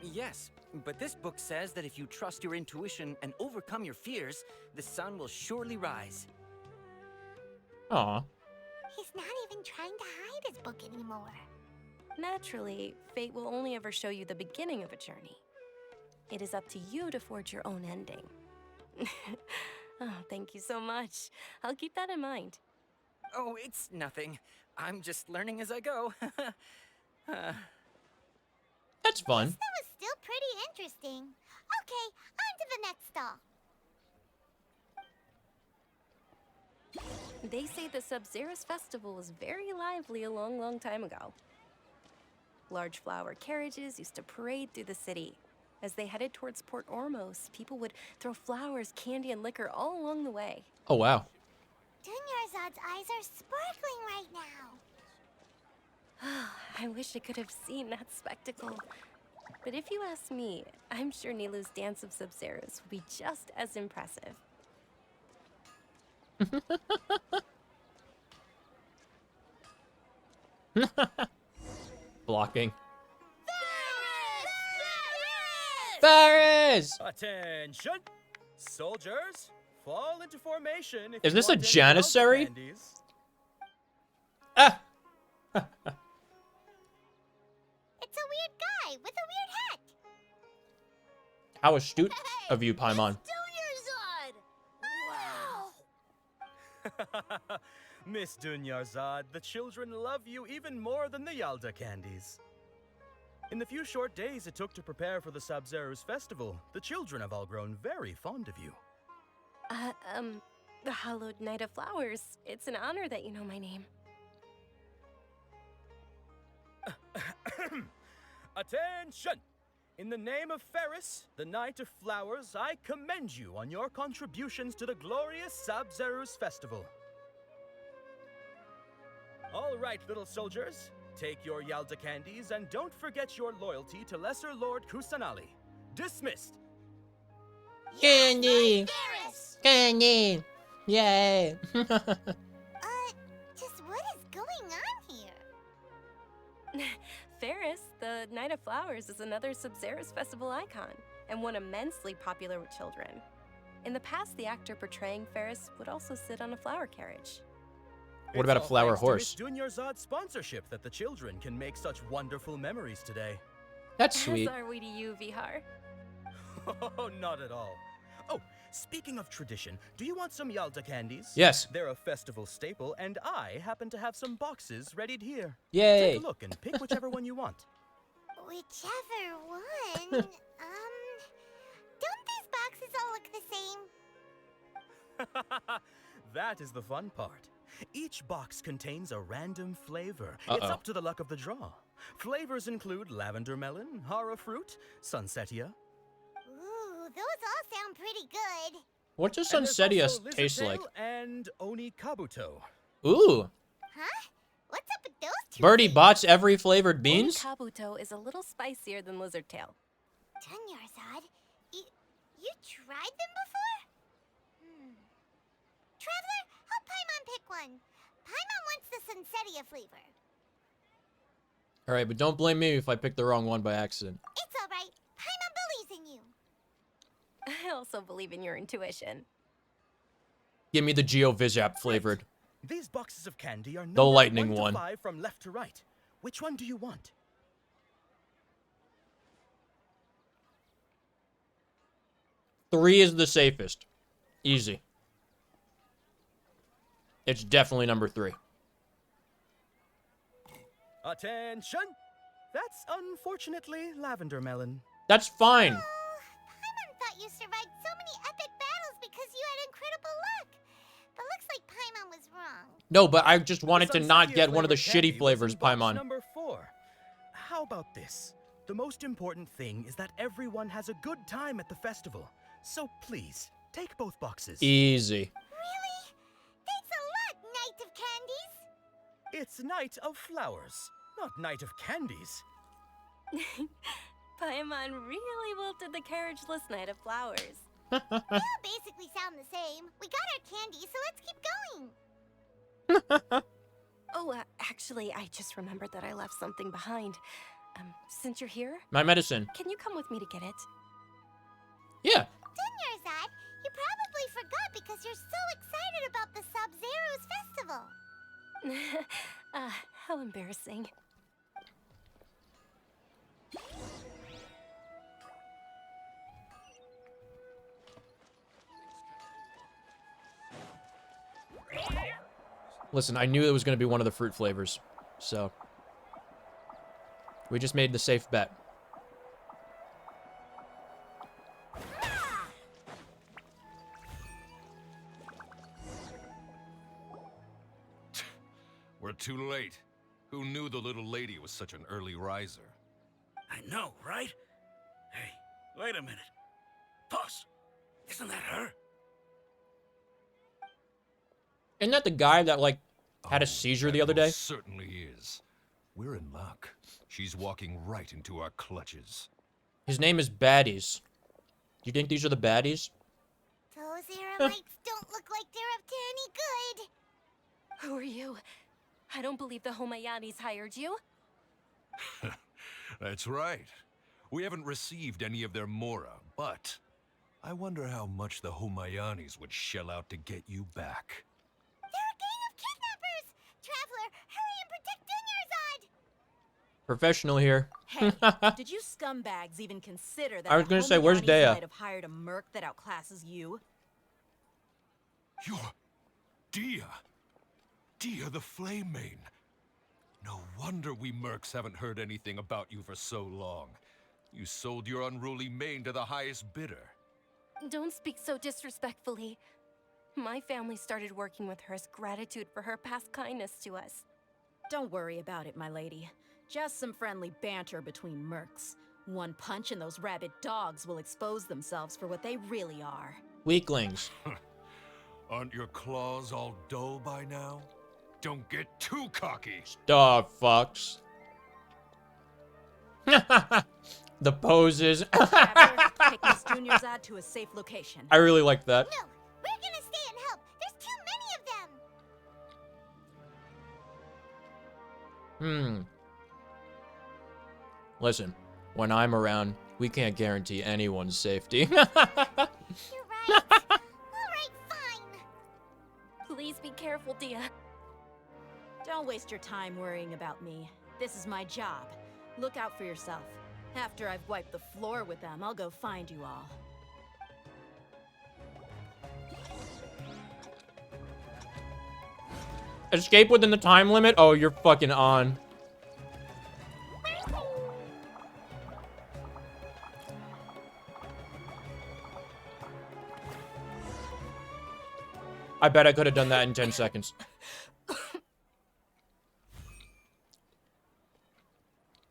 Yes, but this book says that if you trust your intuition and overcome your fears, the sun will surely rise. Aw. He's not even trying to hide his book anymore. Naturally, fate will only ever show you the beginning of a journey. It is up to you to forge your own ending. Oh, thank you so much. I'll keep that in mind. Oh, it's nothing. I'm just learning as I go. That's fun. That was still pretty interesting. Okay, on to the next stall. They say the Sub-Zerus festival was very lively a long, long time ago. Large flower carriages used to parade through the city. As they headed towards Port Ormos, people would throw flowers, candy, and liquor all along the way. Oh, wow. Dunyarzad's eyes are sparkling right now. I wish I could have seen that spectacle. But if you ask me, I'm sure Nilu's dance of Sub-Zerus will be just as impressive. Blocking. Ferris! Attention! Soldiers, fall into formation if Is you this a want any janissary? Yalda candies. Ah! It's a weird guy with a weird hat. How astute of you, Paimon. Wow. Miss Dunyarzad, the children love you even more than the Yalda candies. In the few short days it took to prepare for the Sub-Zerus festival, the children have all grown very fond of you. The Hallowed Night of Flowers. It's an honor that you know my name. Attention! In the name of Ferris, the Knight of Flowers, I commend you on your contributions to the glorious Sub-Zerus festival. All right, little soldiers. Take your Yalda candies and don't forget your loyalty to Lesser Lord Kusanali. Dismissed! Candy! Candy! Yay! Just what is going on here? Ferris, the Night of Flowers, is another Sub-Zerus festival icon, and one immensely popular with children. In the past, the actor portraying Ferris would also sit on a flower carriage. What about a It's all flower thanks to horse? Miss Dunyarzad's sponsorship that the children can make such wonderful memories today. That's sweet. As are we to you, Vihar. Oh, not at all. Oh, speaking of tradition, do you want some Yalda candies? Yes. They're a festival staple, and I happen to have some boxes readied here. Yay. Take a look and pick whichever one you want. Whichever one. Don't these boxes all look the same? That is the fun part. Each box contains a random flavor. Uh-oh. It's up to the luck of the draw. Flavors include lavender melon, hara fruit, sunsetia. Ooh, those all sound pretty good. What does And there's Sunsetia also taste like? lizardtail and oni kabuto. Ooh. Huh? What's up with those two? Birdie bots every flavored beans? Kabuto is a little spicier than Lizardtail. Dunyarzad, You tried them before? Traveler, help Paimon pick one. Paimon wants the Sunsetia flavor. Alright, but don't blame me if I pick the wrong one by accident. It's alright. Paimon believes in you. I also believe in your intuition. Give me the Geo-Vizap flavored. These boxes of candy are The numbered lightning 1 to one. 5 from left to right. Which one do you want? Three is the safest. Easy. It's definitely number 3. Attention! That's unfortunately lavender melon. That's fine. Paimon thought you survived so many epic battles because you had incredible luck. But looks like Paimon was wrong. No, but I just wanted to not Sunsetia get one of the flavored candy shitty flavors, was in box Paimon. Number 4. How about this? The most important thing is that everyone has a good time at the festival. So please, take both boxes. Easy. Really? Thanks a lot, Knight of Candies. It's Night of Flowers, not Night of Candies. Paimon really wilted the carriageless Knight of Flowers. They all basically sound the same. We got our candy, so let's keep going. Oh, actually, I just remembered that I left something behind. Since you're here, My medicine. can you come with me to get it? Yeah. Dunyarzad, you probably forgot because you're so excited about the Sub-Zero's festival. How embarrassing. Listen, I knew it was going to be one of the fruit flavors. So. We just made the safe bet. We're too late. Who knew the little lady was such an early riser? I know, right? Hey, wait a minute. Pause. Isn't that her? Isn't that the guy that, like, had a seizure the other day? Certainly is. We're in luck. She's walking right into our clutches. His name is Baddies. Do you think these are the baddies? Those Aramites don't look like they're up to any good. Who are you? I don't believe the Homayanis hired you. That's right. We haven't received any of their mora, but I wonder how much the Humayanis would shell out to get you back. They're a gang of kidnappers! Traveler, hurry and protect Dunyarzad! Professional here. Hey, did you scumbags even consider that I was the gonna say, where's Homayanis Dea? might have hired a merc that outclasses you? You're Dea. Dea the Flame Mane. No wonder we mercs haven't heard anything about you for so long. You sold your unruly mane to the highest bidder. Don't speak so disrespectfully. My family started working with her as gratitude for her past kindness to us. Don't worry about it, my lady. Just some friendly banter between mercs. One punch and those rabid dogs will expose themselves for what they really are. Weaklings. Aren't your claws all dull by now? Don't get too cocky. Dog fucks. The poses. Traveler, take Miss Dunyarzad to a safe location. I really like that. No, we're gonna stay and help. There's too many of them. Listen, when I'm around, we can't guarantee anyone's safety. You're right. Alright, fine. Please be careful, Dea. Don't waste your time worrying about me. This is my job. Look out for yourself. After I've wiped the floor with them, I'll go find you all. Escape within the time limit? Oh, you're fucking on. I bet I could have done that in 10 seconds.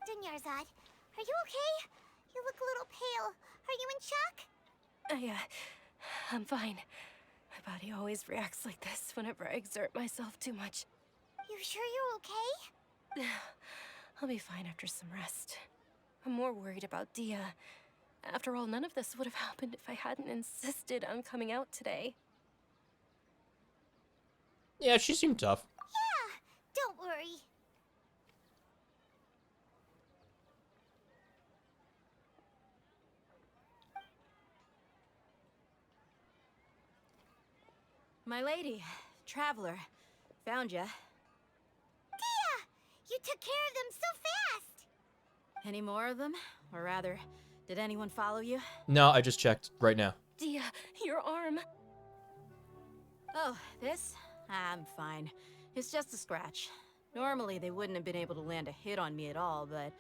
Dunyarzad, are you okay? You look a little pale. Are you in shock? I'm fine. My body always reacts like this whenever I exert myself too much. You sure you're okay? I'll be fine after some rest. I'm more worried about Dea. After all, none of this would have happened if I hadn't insisted on coming out today. Yeah, she seemed tough. Yeah, don't worry. My lady, traveler, found ya. Dia! You took care of them so fast! Any more of them? Or rather, did anyone follow you? No, I just checked right now. Dia, your arm. Oh, this? I'm fine. It's just a scratch. Normally, they wouldn't have been able to land a hit on me at all, but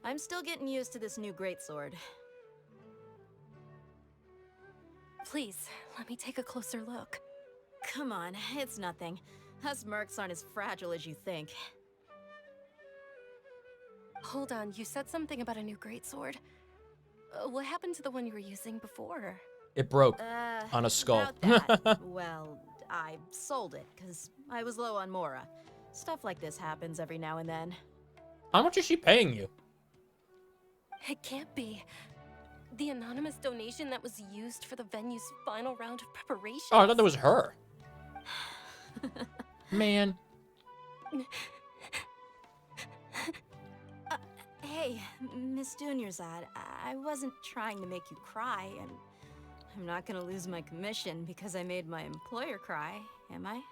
I'm still getting used to this new greatsword. Please, let me take a closer look. Come on, it's nothing. Us mercs aren't as fragile as you think. Hold on, you said something about a new greatsword. What happened to the one you were using before? It broke on a skull. About that. Well, I sold it, because I was low on Mora. Stuff like this happens every now and then. How much is she paying you? It can't be. The anonymous donation that was used for the venue's final round of preparation. Oh, I thought that was her. Man. Hey, Miss Dunyarzad, I wasn't trying to make you cry, and I'm not gonna lose my commission because I made my employer cry, am I?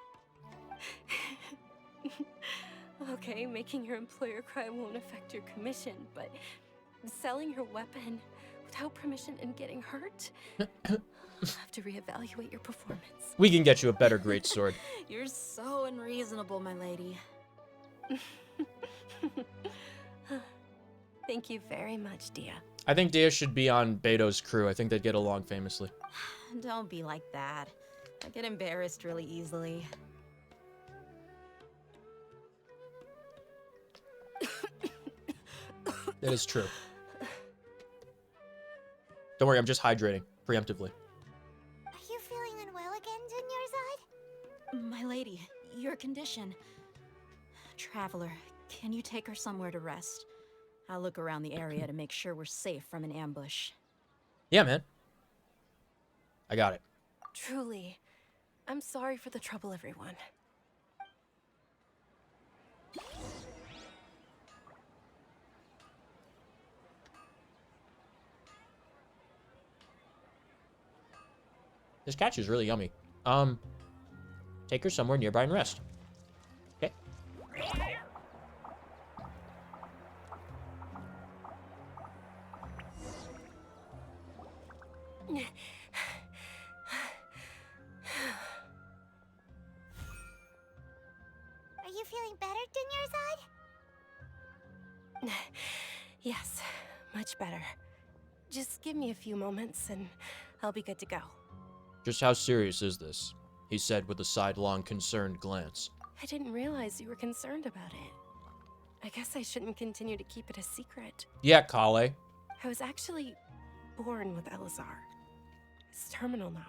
Okay, making your employer cry won't affect your commission, but selling your weapon without permission and getting hurt? I'll have to reevaluate your performance. We can get you a better greatsword. You're so unreasonable, my lady. Thank you very much, Dia. I think Dia should be on Beto's crew. I think they'd get along famously. Don't be like that. I get embarrassed really easily. That is true. Don't worry, I'm just hydrating preemptively. Are you feeling unwell again, Dunyarzad? My lady, your condition. Traveler, can you take her somewhere to rest? I'll look around the area to make sure we're safe from an ambush. Yeah, man. I got it. Truly, I'm sorry for the trouble, everyone. This catch is really yummy. Take her somewhere nearby and rest. Okay. Are you feeling better, Dunyarzad? Yes, much better. Just give me a few moments and I'll be good to go. Just how serious is this? He said with a sidelong, concerned glance. I didn't realize you were concerned about it. I guess I shouldn't continue to keep it a secret. Yeah, Kale. I was actually born with Elazar. It's terminal now.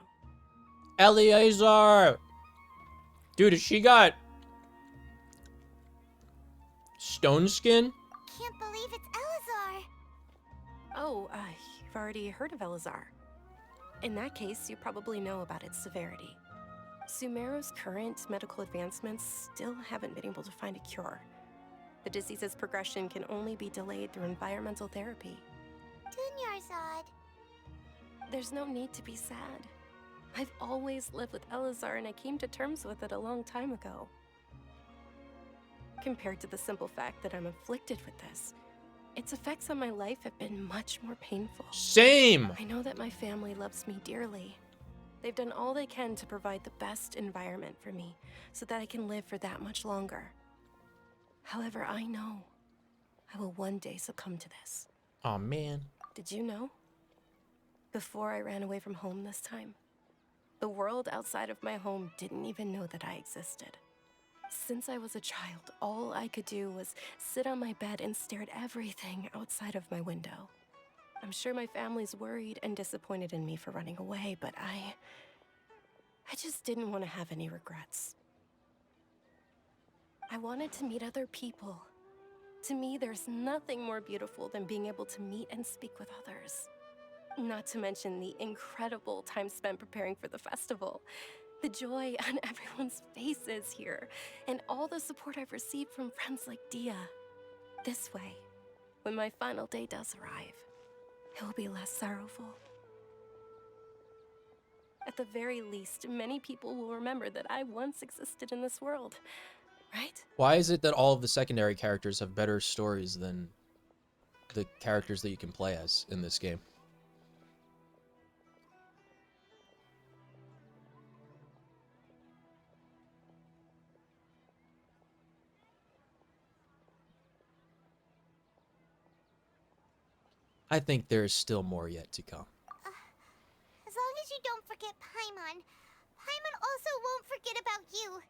Eleazar! Dude, she got stone skin? Can't believe it's Elazar. Oh, you've already heard of Elazar. In that case, you probably know about its severity. Sumeru's current medical advancements still haven't been able to find a cure. The disease's progression can only be delayed through environmental therapy. Dunyarzad. There's no need to be sad. I've always lived with Elazar and I came to terms with it a long time ago. Compared to the simple fact that I'm afflicted with this, its effects on my life have been much more painful. Same! I know that my family loves me dearly. They've done all they can to provide the best environment for me so that I can live for that much longer. However, I know I will one day succumb to this. Aw, man. Did you know? Before I ran away from home this time, the world outside of my home didn't even know that I existed. Since I was a child, all I could do was sit on my bed and stare at everything outside of my window. I'm sure my family's worried and disappointed in me for running away, but I just didn't want to have any regrets. I wanted to meet other people. To me, there's nothing more beautiful than being able to meet and speak with others. Not to mention the incredible time spent preparing for the festival. The joy on everyone's faces here, and all the support I've received from friends like Dia. This way, when my final day does arrive, it will be less sorrowful. At the very least, many people will remember that I once existed in this world, right? Why is it that all of the secondary characters have better stories than the characters that you can play as in this game? I think there is still more yet to come. As long as you don't forget Paimon, Paimon also won't forget about you.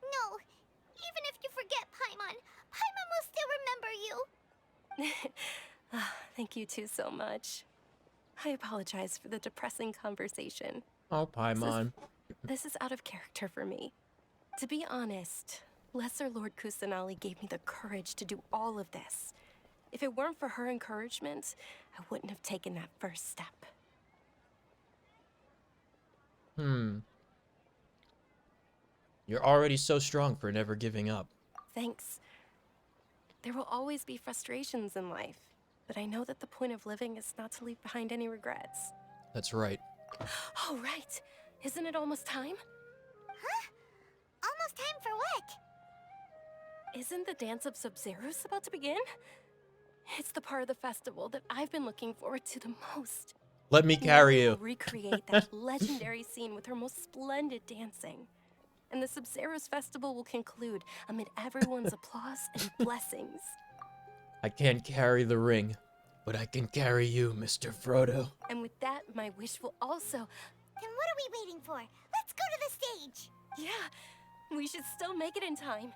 No, even if you forget Paimon, Paimon will still remember you. Thank you two so much. I apologize for the depressing conversation. Oh, Paimon. This is out of character for me. To be honest, Lesser Lord Kusanali gave me the courage to do all of this. If it weren't for her encouragement, I wouldn't have taken that first step. You're already so strong for never giving up. Thanks. There will always be frustrations in life, but I know that the point of living is not to leave behind any regrets. That's right. Oh, right. Isn't it almost time? Huh? Almost time for what? Isn't the dance of Sub-Zeros about to begin? It's the part of the festival that I've been looking forward to the most. Let me carry you. Will recreate that legendary scene with her most splendid dancing. And the Sub-Zeros festival will conclude amid everyone's applause and blessings. I can't carry the ring, but I can carry you, Mr. Frodo. And with that, my wish will also... Then what are we waiting for? Let's go to the stage! Yeah, we should still make it in time.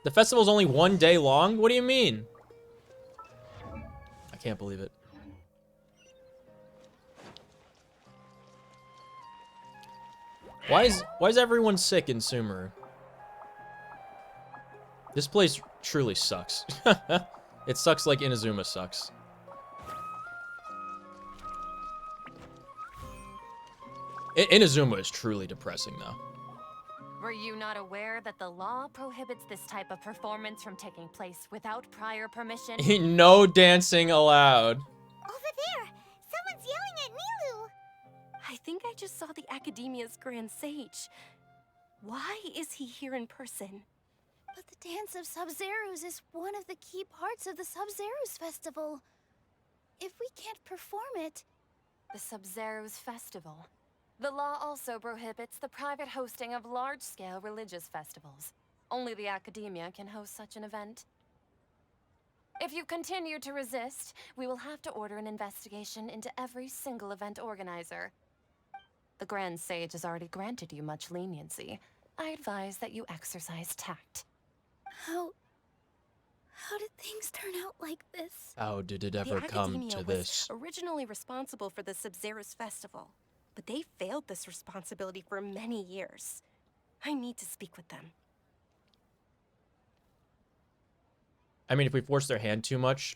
The festival's only 1 day long? What do you mean? I can't believe it. Why is everyone sick in Sumeru? This place truly sucks. It sucks like Inazuma sucks. Inazuma is truly depressing, though. Were you not aware that the law prohibits this type of performance from taking place without prior permission? No dancing allowed. Over there! Someone's yelling at Nilu! I think I just saw the Academia's Grand Sage. Why is he here in person? But the Dance of Sub-Zeros is one of the key parts of the Sub-Zeros Festival. If we can't perform it... The Sub-Zeros Festival. The law also prohibits the private hosting of large-scale religious festivals. Only the Academia can host such an event. If you continue to resist, we will have to order an investigation into every single event organizer. The Grand Sage has already granted you much leniency. I advise that you exercise tact. How did things turn out like this? How did it ever come to this? Was originally responsible for the Sub-Zeros Festival, but they failed this responsibility for many years. I need to speak with them. I mean, if we force their hand too much,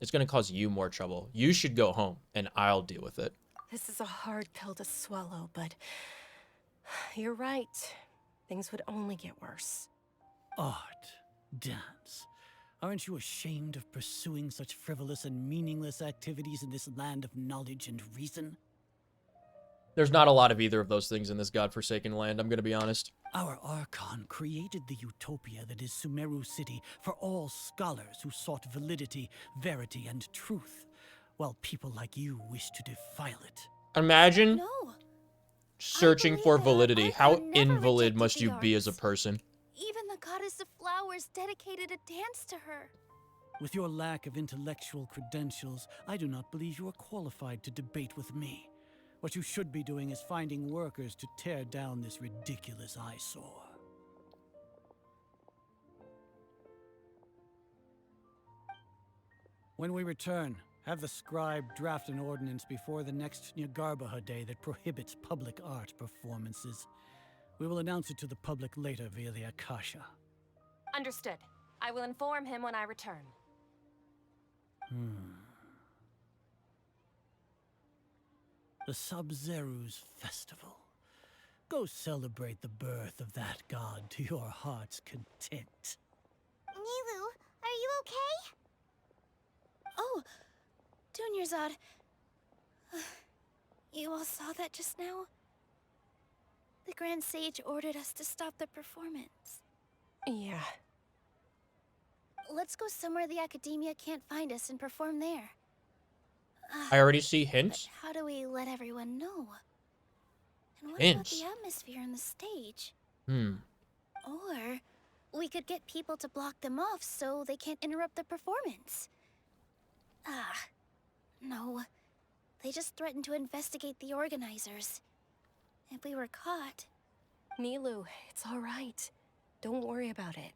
it's gonna cause you more trouble. You should go home, and I'll deal with it. This is a hard pill to swallow, but you're right. Things would only get worse. Art, dance. Aren't you ashamed of pursuing such frivolous and meaningless activities in this land of knowledge and reason? There's not a lot of either of those things in this godforsaken land, I'm gonna be honest. Our Archon created the utopia that is Sumeru City for all scholars who sought validity, verity, and truth, while people like you wish to defile it. Imagine searching for validity. How invalid must you be as a person? Even the goddess of flowers dedicated a dance to her. With your lack of intellectual credentials, I do not believe you are qualified to debate with me. What you should be doing is finding workers to tear down this ridiculous eyesore. When we return, have the scribe draft an ordinance before the next Nyargarbaha Day that prohibits public art performances. We will announce it to the public later via the Akasha. Understood. I will inform him when I return. The Sub-Zeru's festival. Go celebrate the birth of that god to your heart's content. Nilu, are you okay? Oh, Dunyarzad. You all saw that just now? The Grand Sage ordered us to stop the performance. Yeah. Let's go somewhere the Academia can't find us and perform there. I already see hints. But how do we let everyone know? And what Hints? about the atmosphere on the stage? Or We could get people to block them off so they can't interrupt the performance. No. They just threatened to investigate the organizers. If we were caught... Nilu, it's all right. Don't worry about it.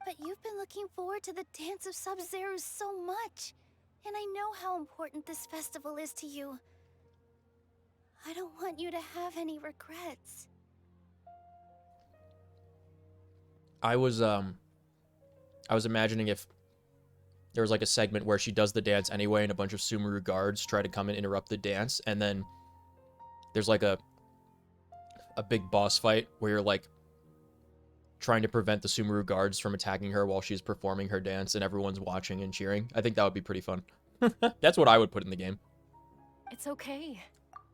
But you've been looking forward to the Dance of Sub-Zero so much. And I know how important this festival is to you. I don't want you to have any regrets. I was imagining if there was like a segment where she does the dance anyway and a bunch of Sumeru guards try to come and interrupt the dance, and then there's like a big boss fight where you're like trying to prevent the Sumeru guards from attacking her while she's performing her dance and everyone's watching and cheering. I think that would be pretty fun. That's what I would put in the game. It's okay.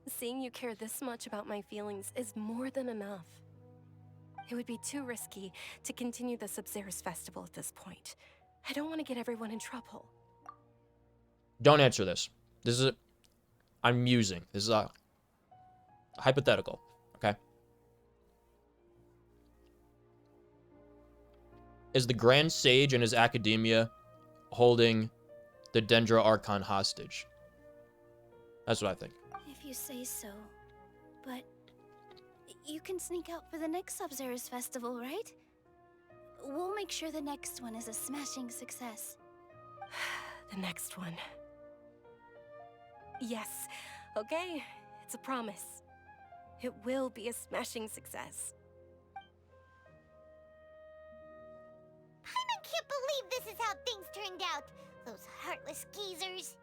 Seeing you care this much about my feelings is more than enough. It would be too risky to continue the Sub-Zero's festival at this point. I don't want to get everyone in trouble. Don't answer this. This is I'm musing. This is a hypothetical, okay? Is the Grand Sage and his academia holding the Dendra Archon hostage? That's what I think. If you say so. But you can sneak out for the next Sub-Zero's festival, right? We'll make sure the next one is a smashing success. The next one. Yes. Okay. It's a promise. It will be a smashing success. I can't believe this is how things turned out. Those heartless geezers.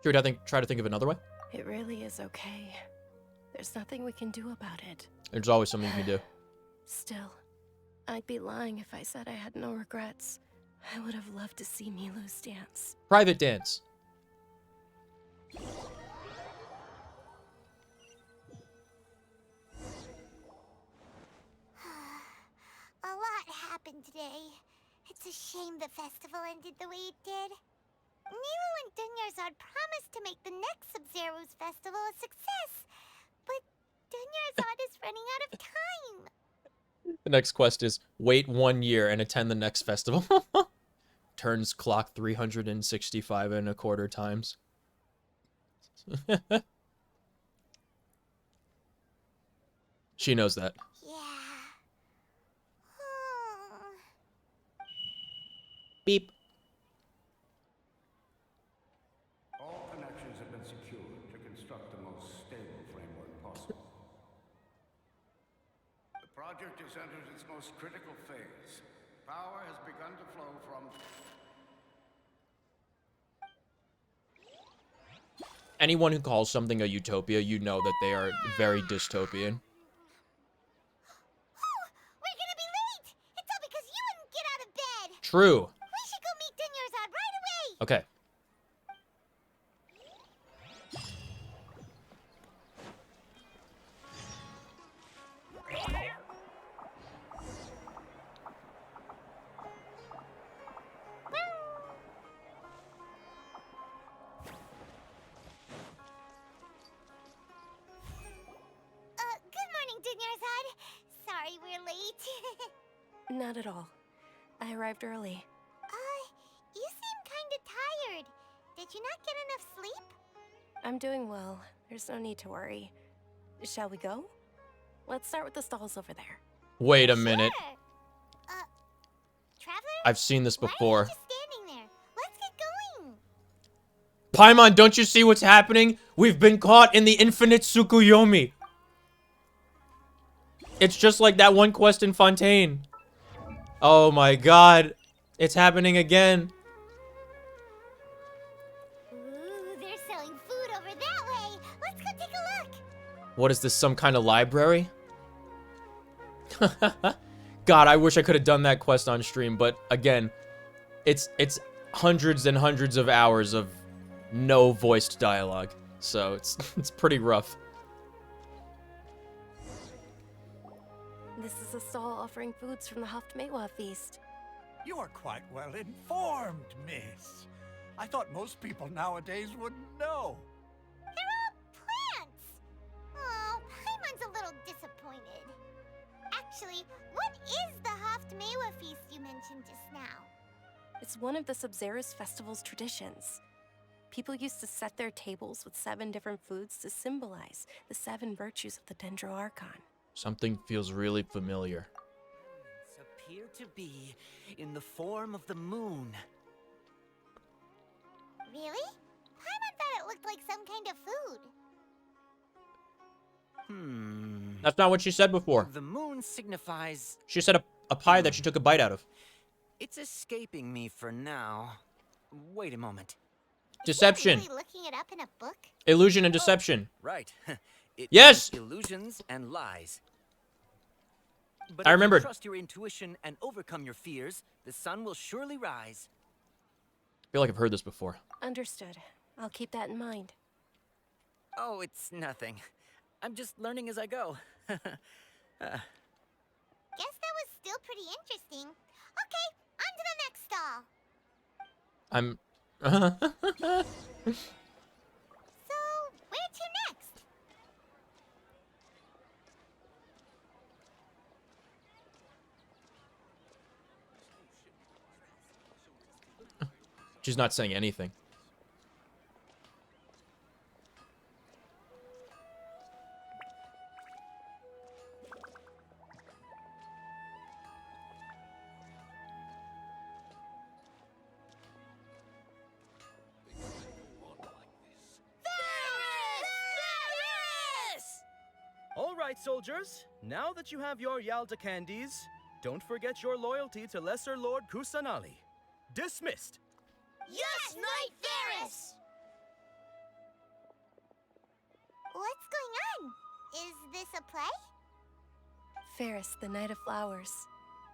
Should we try to think of another way? It really is okay. There's nothing we can do about it. There's always something you can do. Still, I'd be lying if I said I had no regrets. I would have loved to see Nilu's dance. Private dance. A lot happened today. It's a shame the festival ended the way it did. Nilu and Dunyarzad promised to make the next Sub-Zero's festival a success, but Dunyarzad is running out of time. The next quest is wait 1 year and attend the next festival. Turns clock 365 and a quarter times. She knows that. Beep. All connections have been secured to construct the most stable framework possible. The project has entered its most critical phase. Power has begun to flow from... Anyone who calls something a utopia, you know that they are very dystopian. We're gonna be late! It's all because you wouldn't get out of bed! True. We should go meet Dunyarzad right away! Okay. Good morning, Dunyarzad. Sorry we're late. Not at all. I arrived early. You seem kinda tired. Did you not get enough sleep? I'm doing well. There's no need to worry. Shall we go? Let's start with the stalls over there. Wait a minute. Traveler? I've seen this before. Just standing there. Let's get going. Paimon, don't you see what's happening? We've been caught in the infinite Tsukuyomi. It's just like that one quest in Fontaine. Oh my god. It's happening again. Ooh, they're selling food over that way. Let's go take a look. What is this, some kind of library? God, I wish I could have done that quest on stream, but again, it's hundreds and hundreds of hours of no voiced dialogue, so it's pretty rough. This is a stall offering foods from the Haftmewa feast. You are quite well informed, miss. I thought most people nowadays wouldn't know. They're all plants. Oh, Paimon's a little disappointed. Actually, what is the Haftmewa feast you mentioned just now? It's one of the Sub-Zerus festival's traditions. People used to set their tables with 7 different foods to symbolize the 7 virtues of the Dendroarchon. Something feels really familiar. Appear to be in the form of the moon. Really? Paimon thought it looked like some kind of food. That's not what she said before. The moon signifies... She said a pie that she took a bite out of. It's escaping me for now. Wait a moment. Deception. Really looking it up in a book? Illusion and deception. Right. It Yes! means illusions and lies. But I if remembered. you trust your intuition and overcome your fears, the sun will surely rise. I feel like I've heard this before. Understood. I'll keep that in mind. Oh, it's nothing. I'm just learning as I go. Guess that was still pretty interesting. Okay, on to the next stall. I'm... So, where to next? She's not saying anything. All right, soldiers. Now that you have your Yalda candies, don't forget your loyalty to Lesser Lord Kusanali. Dismissed. Yes, Knight Varys! What's going on? Is this a play? Ferris, the Knight of Flowers,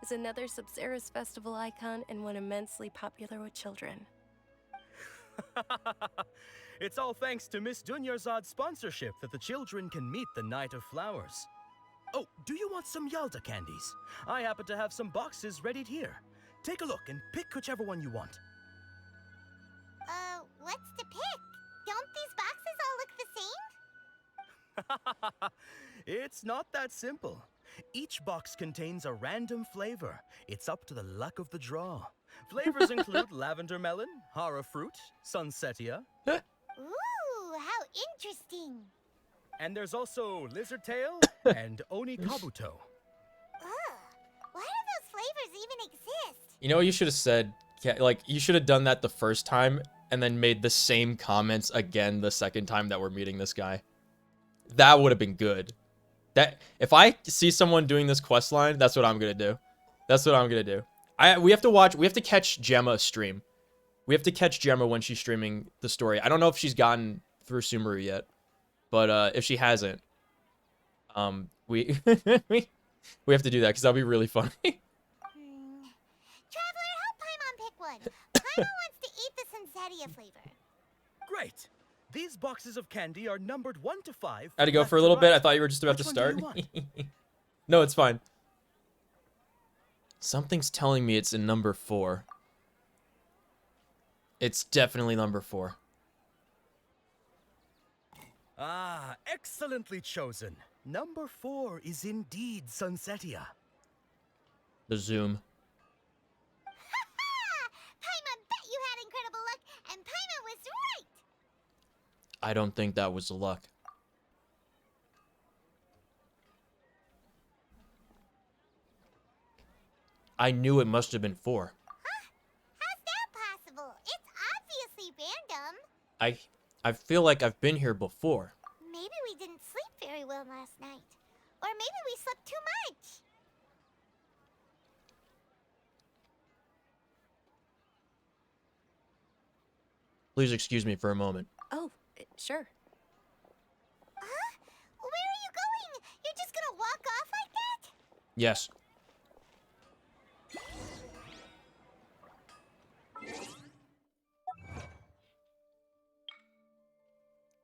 is another Sub-Zerus festival icon and one immensely popular with children. It's all thanks to Miss Dunyarzad's sponsorship that the children can meet the Knight of Flowers. Oh, do you want some Yalda candies? I happen to have some boxes ready here. Take a look and pick whichever one you want. What's to pick? Don't these boxes all look the same? It's not that simple. Each box contains a random flavor. It's up to the luck of the draw. Flavors include lavender melon, hara fruit, sunsetia. Ooh, how interesting. And there's also lizard tail and oni kabuto. Ugh, why do those flavors even exist? You know what you should have said? Like, you should have done that the first time and then made the same comments again the second time that we're meeting this guy. That would have been good. That if I see someone doing this quest line, that's what I'm gonna do. That's what I'm gonna do. We have to catch Gemma stream. We have to catch Gemma when she's streaming the story. I don't know if she's gotten through Sumeru yet, but if she hasn't, we we have to do that because that'll be really funny. Traveler, help Paimon pick one. Paimon wants to eat the Sunsetia flavor. Great. These boxes of candy are numbered 1 to 5. I had to go for a little bit. I thought you were just about to start. No, it's fine. Something's telling me it's in number 4. It's definitely number 4. Ah, excellently chosen. Number 4 is indeed Sunsetia. The zoom. Paimon bet you had incredible luck, and Paimon was right. I don't think that was luck. I knew it must have been 4. How's that possible? It's obviously random. I feel like I've been here before. Maybe we didn't sleep very well last night. Or maybe we slept too much. Please excuse me for a moment. Oh, sure. Huh? Where are you going? You're just gonna walk off like that? Yes.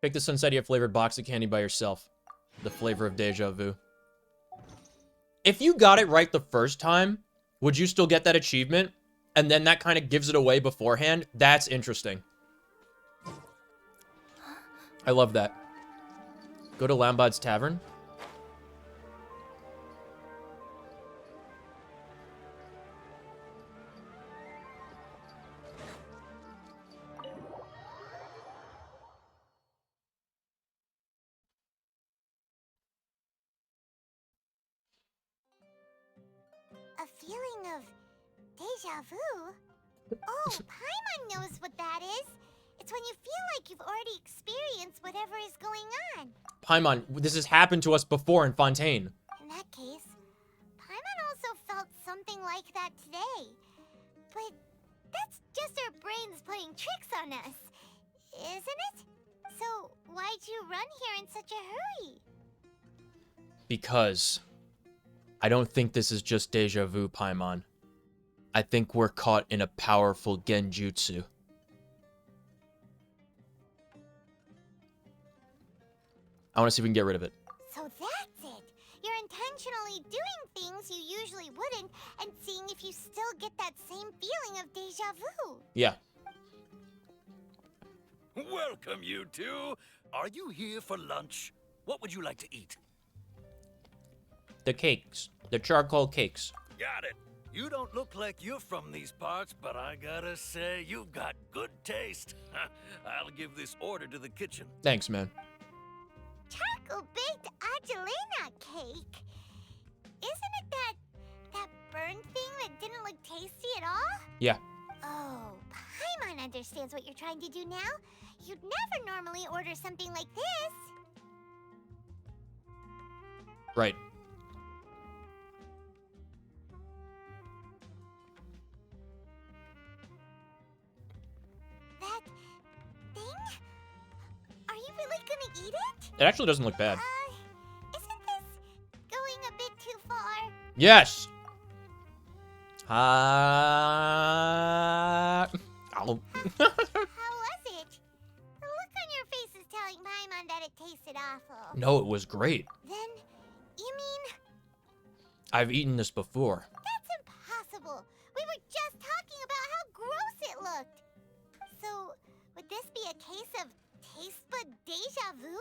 Pick the Sunsettia flavored box of candy by yourself. The flavor of deja vu. If you got it right the first time, would you still get that achievement? And then that kind of gives it away beforehand? That's interesting. I love that. Go to Lambad's Tavern. A feeling of deja vu? Oh, Paimon knows what that is. It's when you feel like you've already experienced whatever is going on. Paimon, this has happened to us before in Fontaine. In that case, Paimon also felt something like that today. But that's just our brains playing tricks on us, isn't it? So why'd you run here in such a hurry? Because I don't think this is just deja vu, Paimon. I think we're caught in a powerful genjutsu. I want to see if we can get rid of it. So that's it. You're intentionally doing things you usually wouldn't and seeing if you still get that same feeling of deja vu. Yeah. Welcome, you two. Are you here for lunch? What would you like to eat? The cakes. The charcoal cakes. Got it. You don't look like you're from these parts, but I gotta say, you've got good taste. I'll give this order to the kitchen. Thanks, man. Charcoal baked Angelina cake. Isn't it that burned thing that didn't look tasty at all? Yeah. Oh, Paimon understands what you're trying to do now. You'd never normally order something like this. Right. That thing? Are you really gonna eat it? It actually doesn't look bad. Isn't this going a bit too far? Yes! Ow. How was it? The look on your face is telling Paimon that it tasted awful. No, it was great. Then, you mean I've eaten this before. that's impossible? We were just talking about how gross it looked. So, would this be a case of taste bud deja vu?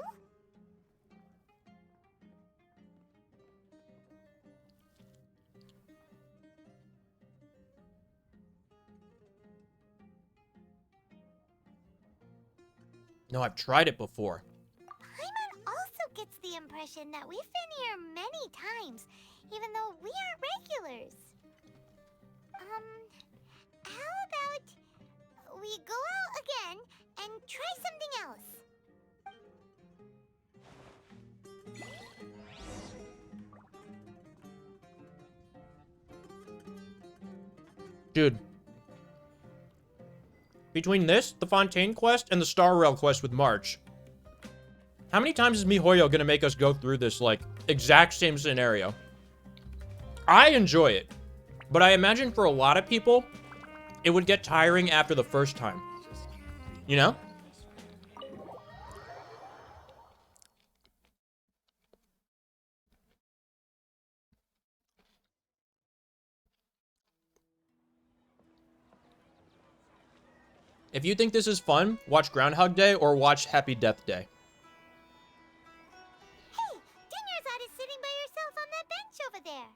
No, I've tried it before. Paimon also gets the impression that we've been here many times, even though we aren't regulars. How about we go out again and try something else? Dude. Between this, the Fontaine quest, and the Star Rail quest with March, how many times is MiHoYo gonna make us go through this, like, exact same scenario? I enjoy it, but I imagine for a lot of people, it would get tiring after the first time. You know? If you think this is fun, watch Groundhog Day or watch Happy Death Day. Hey, Dinnerzad is sitting by yourself on that bench over there.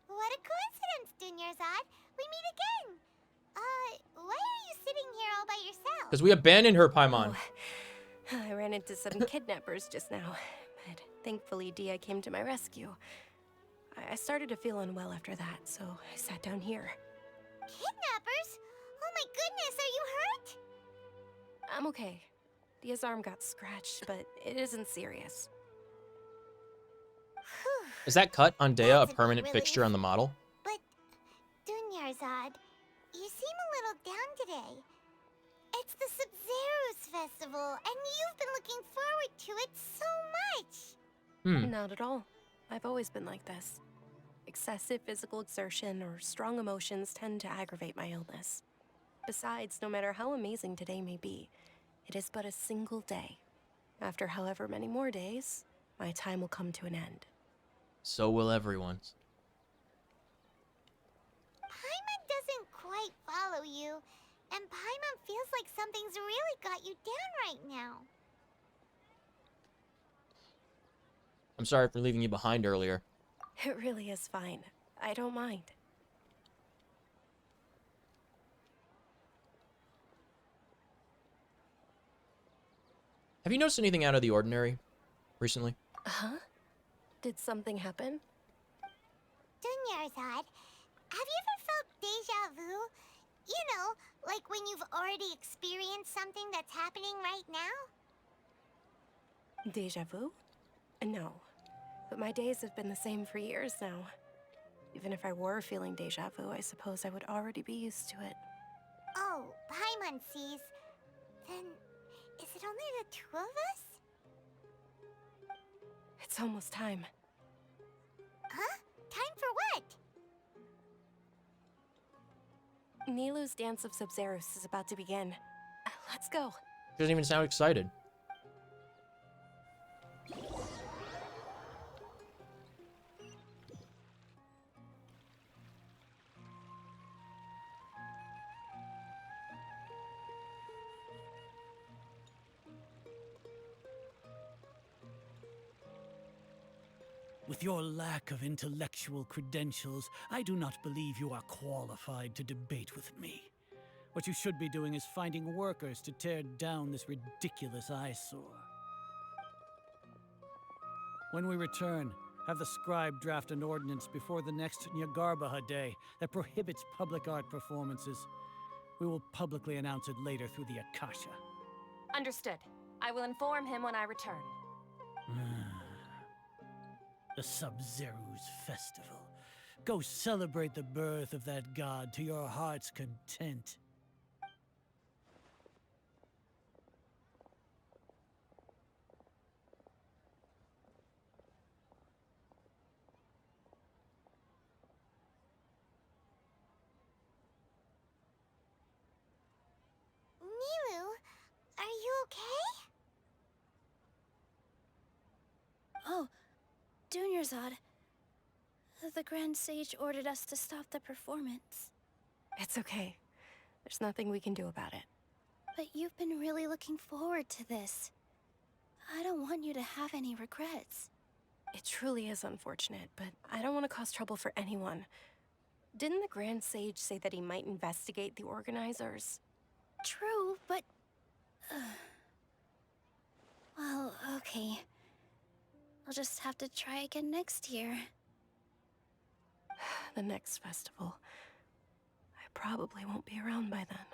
What a coincidence, Dinnerzad. We meet again. Why are you sitting here all by yourself? Because we abandoned her, Paimon. Oh, I ran into some kidnappers just now, but thankfully Dia came to my rescue. I started to feel unwell after that, so I sat down here. Kidnappers? Oh my goodness, are you hurt? I'm okay. Dia's arm got scratched, but it isn't serious. Whew. Is that cut on Dea a That's a big permanent relief. fixture on the model? But, Dunyarzad, you seem a little down today. It's the Sub-Zero's festival, and you've been looking forward to it so much. Not at all. I've always been like this. Excessive physical exertion or strong emotions tend to aggravate my illness. Besides, no matter how amazing today may be, it is but a single day. After however many more days, my time will come to an end. So will everyone's. Paimon doesn't quite follow you, and Paimon feels like something's really got you down right now. I'm sorry for leaving you behind earlier. It really is fine. I don't mind. Have you noticed anything out of the ordinary recently? Huh? Did something happen? Dunyarzad, have you ever felt deja vu? You know, like when you've already experienced something that's happening right now? Deja vu? No. But my days have been the same for years now. Even if I were feeling deja vu, I suppose I would already be used to it. Oh, Paimon sees. Then, is it only the two of us? It's almost time. Huh? Time for what? Nilou's Dance of Sub-Zeros is about to begin. Let's go. She doesn't even sound excited. With your lack of intellectual credentials, I do not believe you are qualified to debate with me. What you should be doing is finding workers to tear down this ridiculous eyesore. When we return, have the scribe draft an ordinance before the next Nyagarbaha Day that prohibits public art performances. We will publicly announce it later through the Akasha. Understood. I will inform him when I return. The Sub-Zero's festival. Go celebrate the birth of that god to your heart's content. Nilou, are you okay? Oh, Dunyarzad. The Grand Sage ordered us to stop the performance. It's okay. There's nothing we can do about it. But you've been really looking forward to this. I don't want you to have any regrets. It truly is unfortunate, but I don't want to cause trouble for anyone. Didn't the Grand Sage say that he might investigate the organizers? True, but... well, okay. I'll just have to try again next year. The next festival. I probably won't be around by then.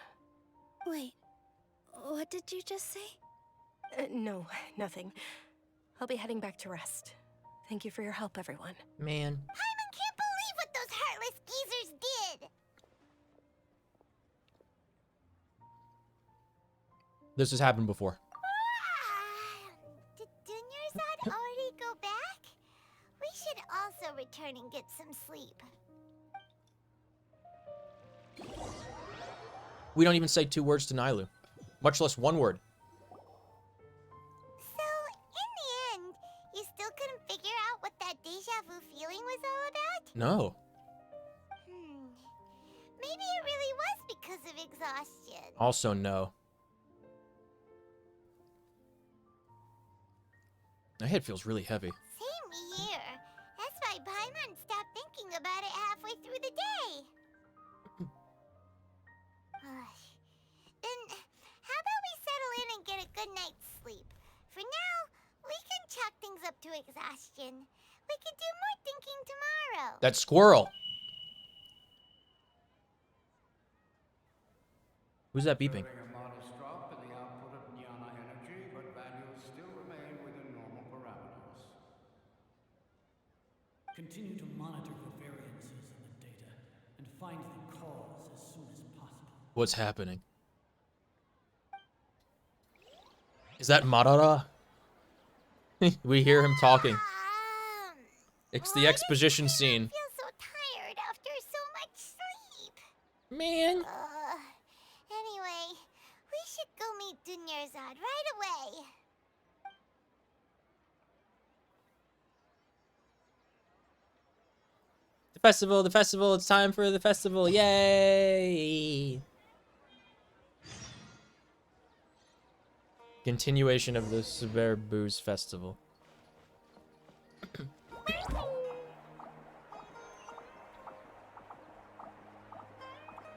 Wait, what did you just say? No, nothing. I'll be heading back to rest. Thank you for your help, everyone. Man. Paimon can't believe what those heartless geezers did! This has happened before. Did Dunyarzad already go back? We should also return and get some sleep. We don't even say 2 words to Nilou, much less 1 word. So, in the end, you still couldn't figure out what that deja vu feeling was all about? No. Maybe it really was because of exhaustion. Also no. My head feels really heavy. Same here. That's why Paimon stopped thinking about it halfway through the day. Then, how about we settle in and get a good night's sleep? For now, we can chalk things up to exhaustion. We can do more thinking tomorrow. That squirrel. Who's that beeping? A modest drop in the output of jnana energy, but values still remain within normal parameters. Continue to monitor for variances in the data and find the cause as soon as possible. What's happening? Is that Madara? We hear him talking. It's the exposition scene. I feel so tired after so much sleep. Man. Anyway, we should go meet Dunyarzad right away. The festival, it's time for the festival. Yay! Continuation of the Sumeru festival.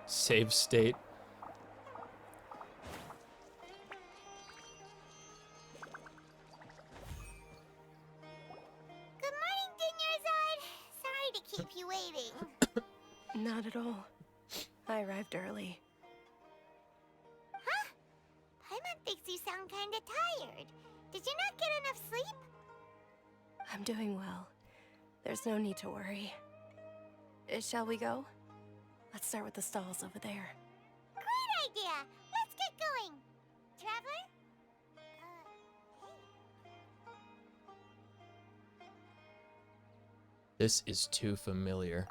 Save state. Good morning, Dunyarzad. Sorry to keep you waiting. Not at all. I arrived early. Huh? Paimon thinks you sound kinda tired. Did you not get enough sleep? I'm doing well. There's no need to worry. Shall we go? Let's start with the stalls over there. Great idea! Let's get going! Traveler? This is too familiar.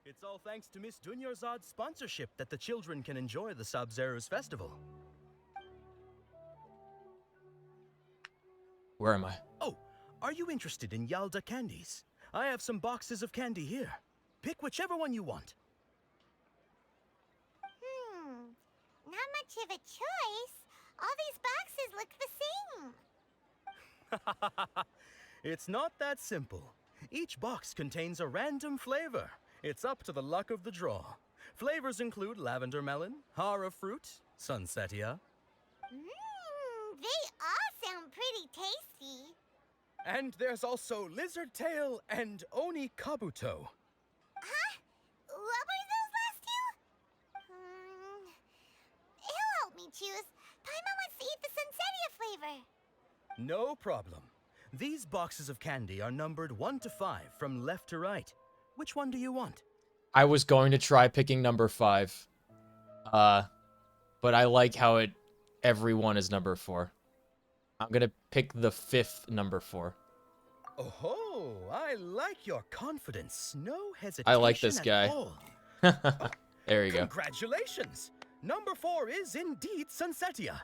It's all thanks to Miss Dunyarzad's sponsorship that the children can enjoy the Sub-Zero's festival. Where am I? Oh, are you interested in Yalda candies? I have some boxes of candy here. Pick whichever one you want. Not much of a choice. All these boxes look the same. It's not that simple. Each box contains a random flavor. It's up to the luck of the draw. Flavors include lavender melon, hara fruit, sunsetia. They all sound pretty tasty. And there's also lizard tail and oni kabuto. Huh? What were those last two? He'll help me choose. Paimon wants to eat the sunsetia flavor. No problem. These boxes of candy are numbered 1 to 5 from left to right. Which one do you want? I was going to try picking number 5. But I like how every one is number 4. I'm gonna pick the 5th number 4. Oh, I like your confidence. No hesitation. I like this guy. At all. There you go. Congratulations! Number 4 is indeed Sunsetia.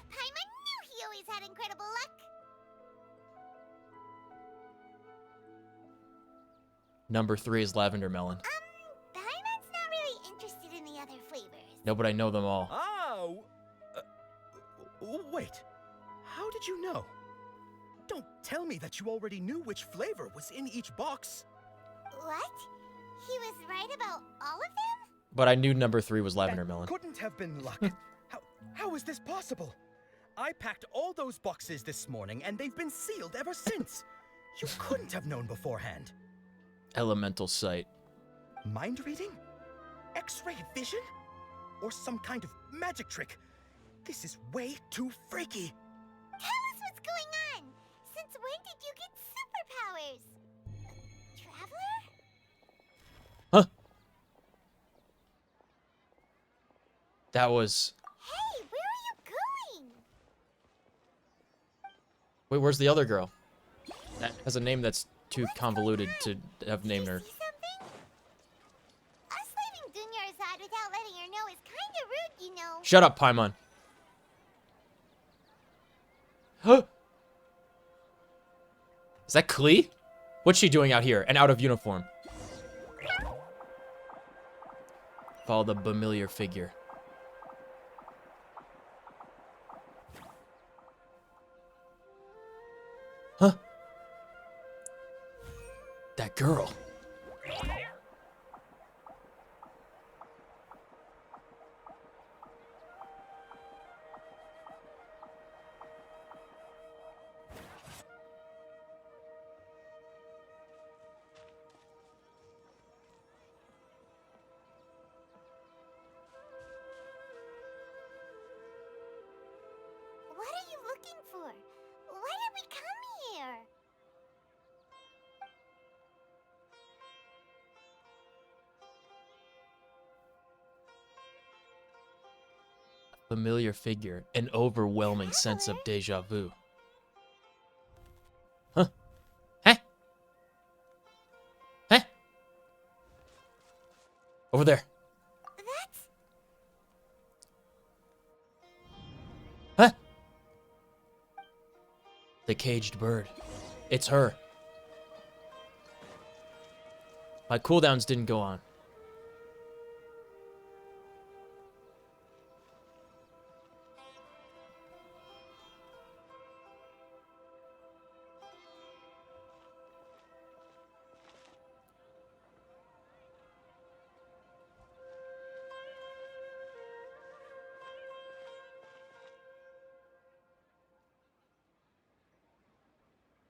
Paimon knew he always had incredible luck. Number 3 is lavender melon. Paimon's not really interested in the other flavors. No, but I know them all. Oh! Wait. How did you know? Don't tell me that you already knew which flavor was in each box. What? He was right about all of them? But I knew number 3 was lavender melon. Couldn't have been luck. How is this possible? I packed all those boxes this morning and they've been sealed ever since. You couldn't have known beforehand. Elemental sight. Mind reading? X-ray vision? Or some kind of magic trick? This is way too freaky. Tell us what's going on. Since when did you get superpowers? Traveler? Huh? That was... Hey, where are you going? Wait, where's the other girl? That has a name that's too convoluted to have named her. Us leaving Dunyarzad without letting her know is kinda rude, you know. Shut up, Paimon. Huh? Is that Klee? What's she doing out here and out of uniform? Follow the familiar figure. Huh? That girl. Familiar figure. An overwhelming sense of deja vu. Huh? Huh? Huh? Over there. That's... Huh? The caged bird. It's her. My cooldowns didn't go on.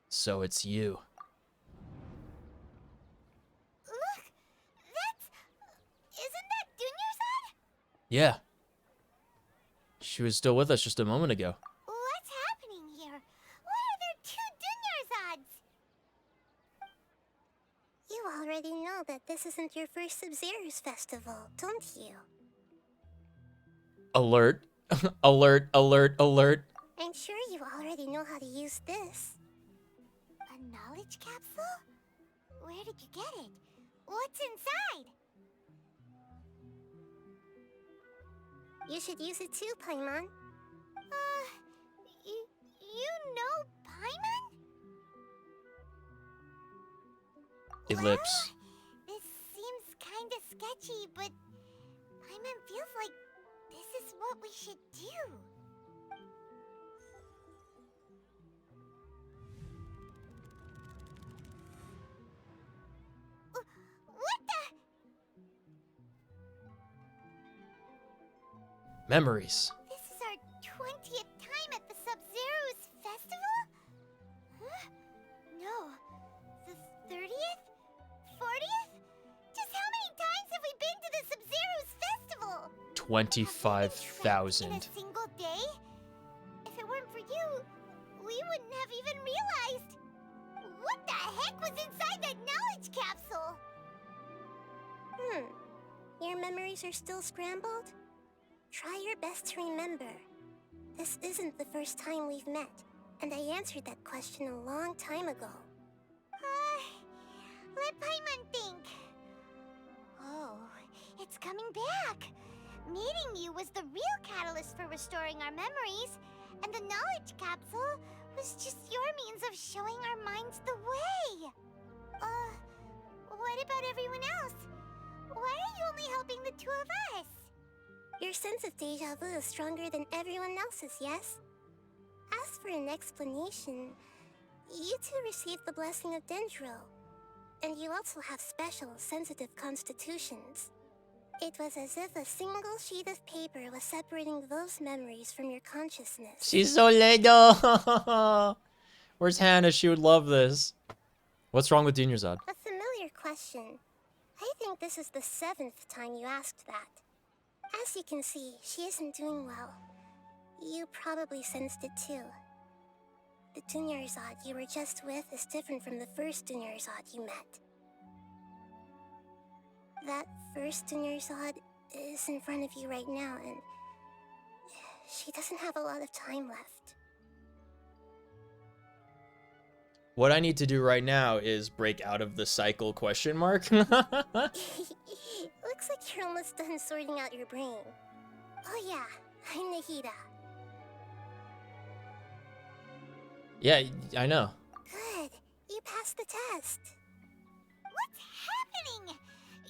So it's you. Look! That's... Isn't that Dunyarzad? Yeah. She was still with us just a moment ago. What's happening here? Why are there two Dunyarzads? You already know that this isn't your first Sub-Zero's festival, don't you? Alert. Alert, alert, alert. I'm sure you already know how to use this. A knowledge capsule? Where did you get it? What's inside? You should use it too, Paimon. You know Paimon? Ellipse. This seems kinda sketchy, but Paimon feels like this is what we should do. What the? Memories. This is our 20th time at the Sub-Zero's festival? Huh? No. The 30th? 40th? Just how many times have we been to the Sub-Zero's festival? 25,000. In a single day? If it weren't for you, we wouldn't have even realized. What the heck was inside that knowledge capsule? Your memories are still scrambled? Try your best to remember. This isn't the first time we've met, and I answered that question a long time ago. Let Paimon think. Oh, it's coming back. Meeting you was the real catalyst for restoring our memories, and the knowledge capsule was just your means of showing our minds the way. What about everyone else? Why are you only helping the two of us? Your sense of deja vu is stronger than everyone else's, yes? As for an explanation, you two received the blessing of Dendro, and you also have special, sensitive constitutions. It was as if a single sheet of paper was separating those memories from your consciousness. She's so little. Where's Hannah? She would love this. What's wrong with Dunyarzad? A familiar question. I think this is the 7th time you asked that. As you can see, she isn't doing well. You probably sensed it too. The Dunyarzad you were just with is different from the first Dunyarzad you met. That first Dunyarzad is in front of you right now, and she doesn't have a lot of time left. What I need to do right now is break out of the cycle question mark. Looks like you're almost done sorting out your brain. Oh yeah, I'm Nahida. Yeah, I know. Good, you passed the test. What's happening?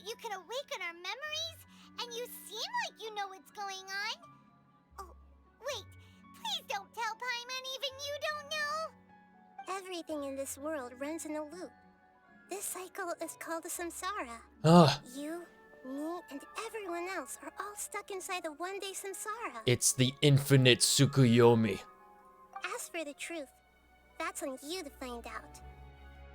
You can awaken our memories, and you seem like you know what's going on. Oh, wait, please don't tell Paimon even you don't know. Everything in this world runs in a loop. This cycle is called a samsara. Ugh. You, me, and everyone else are all stuck inside a one-day samsara. It's the infinite Tsukuyomi. As for the truth, that's on you to find out.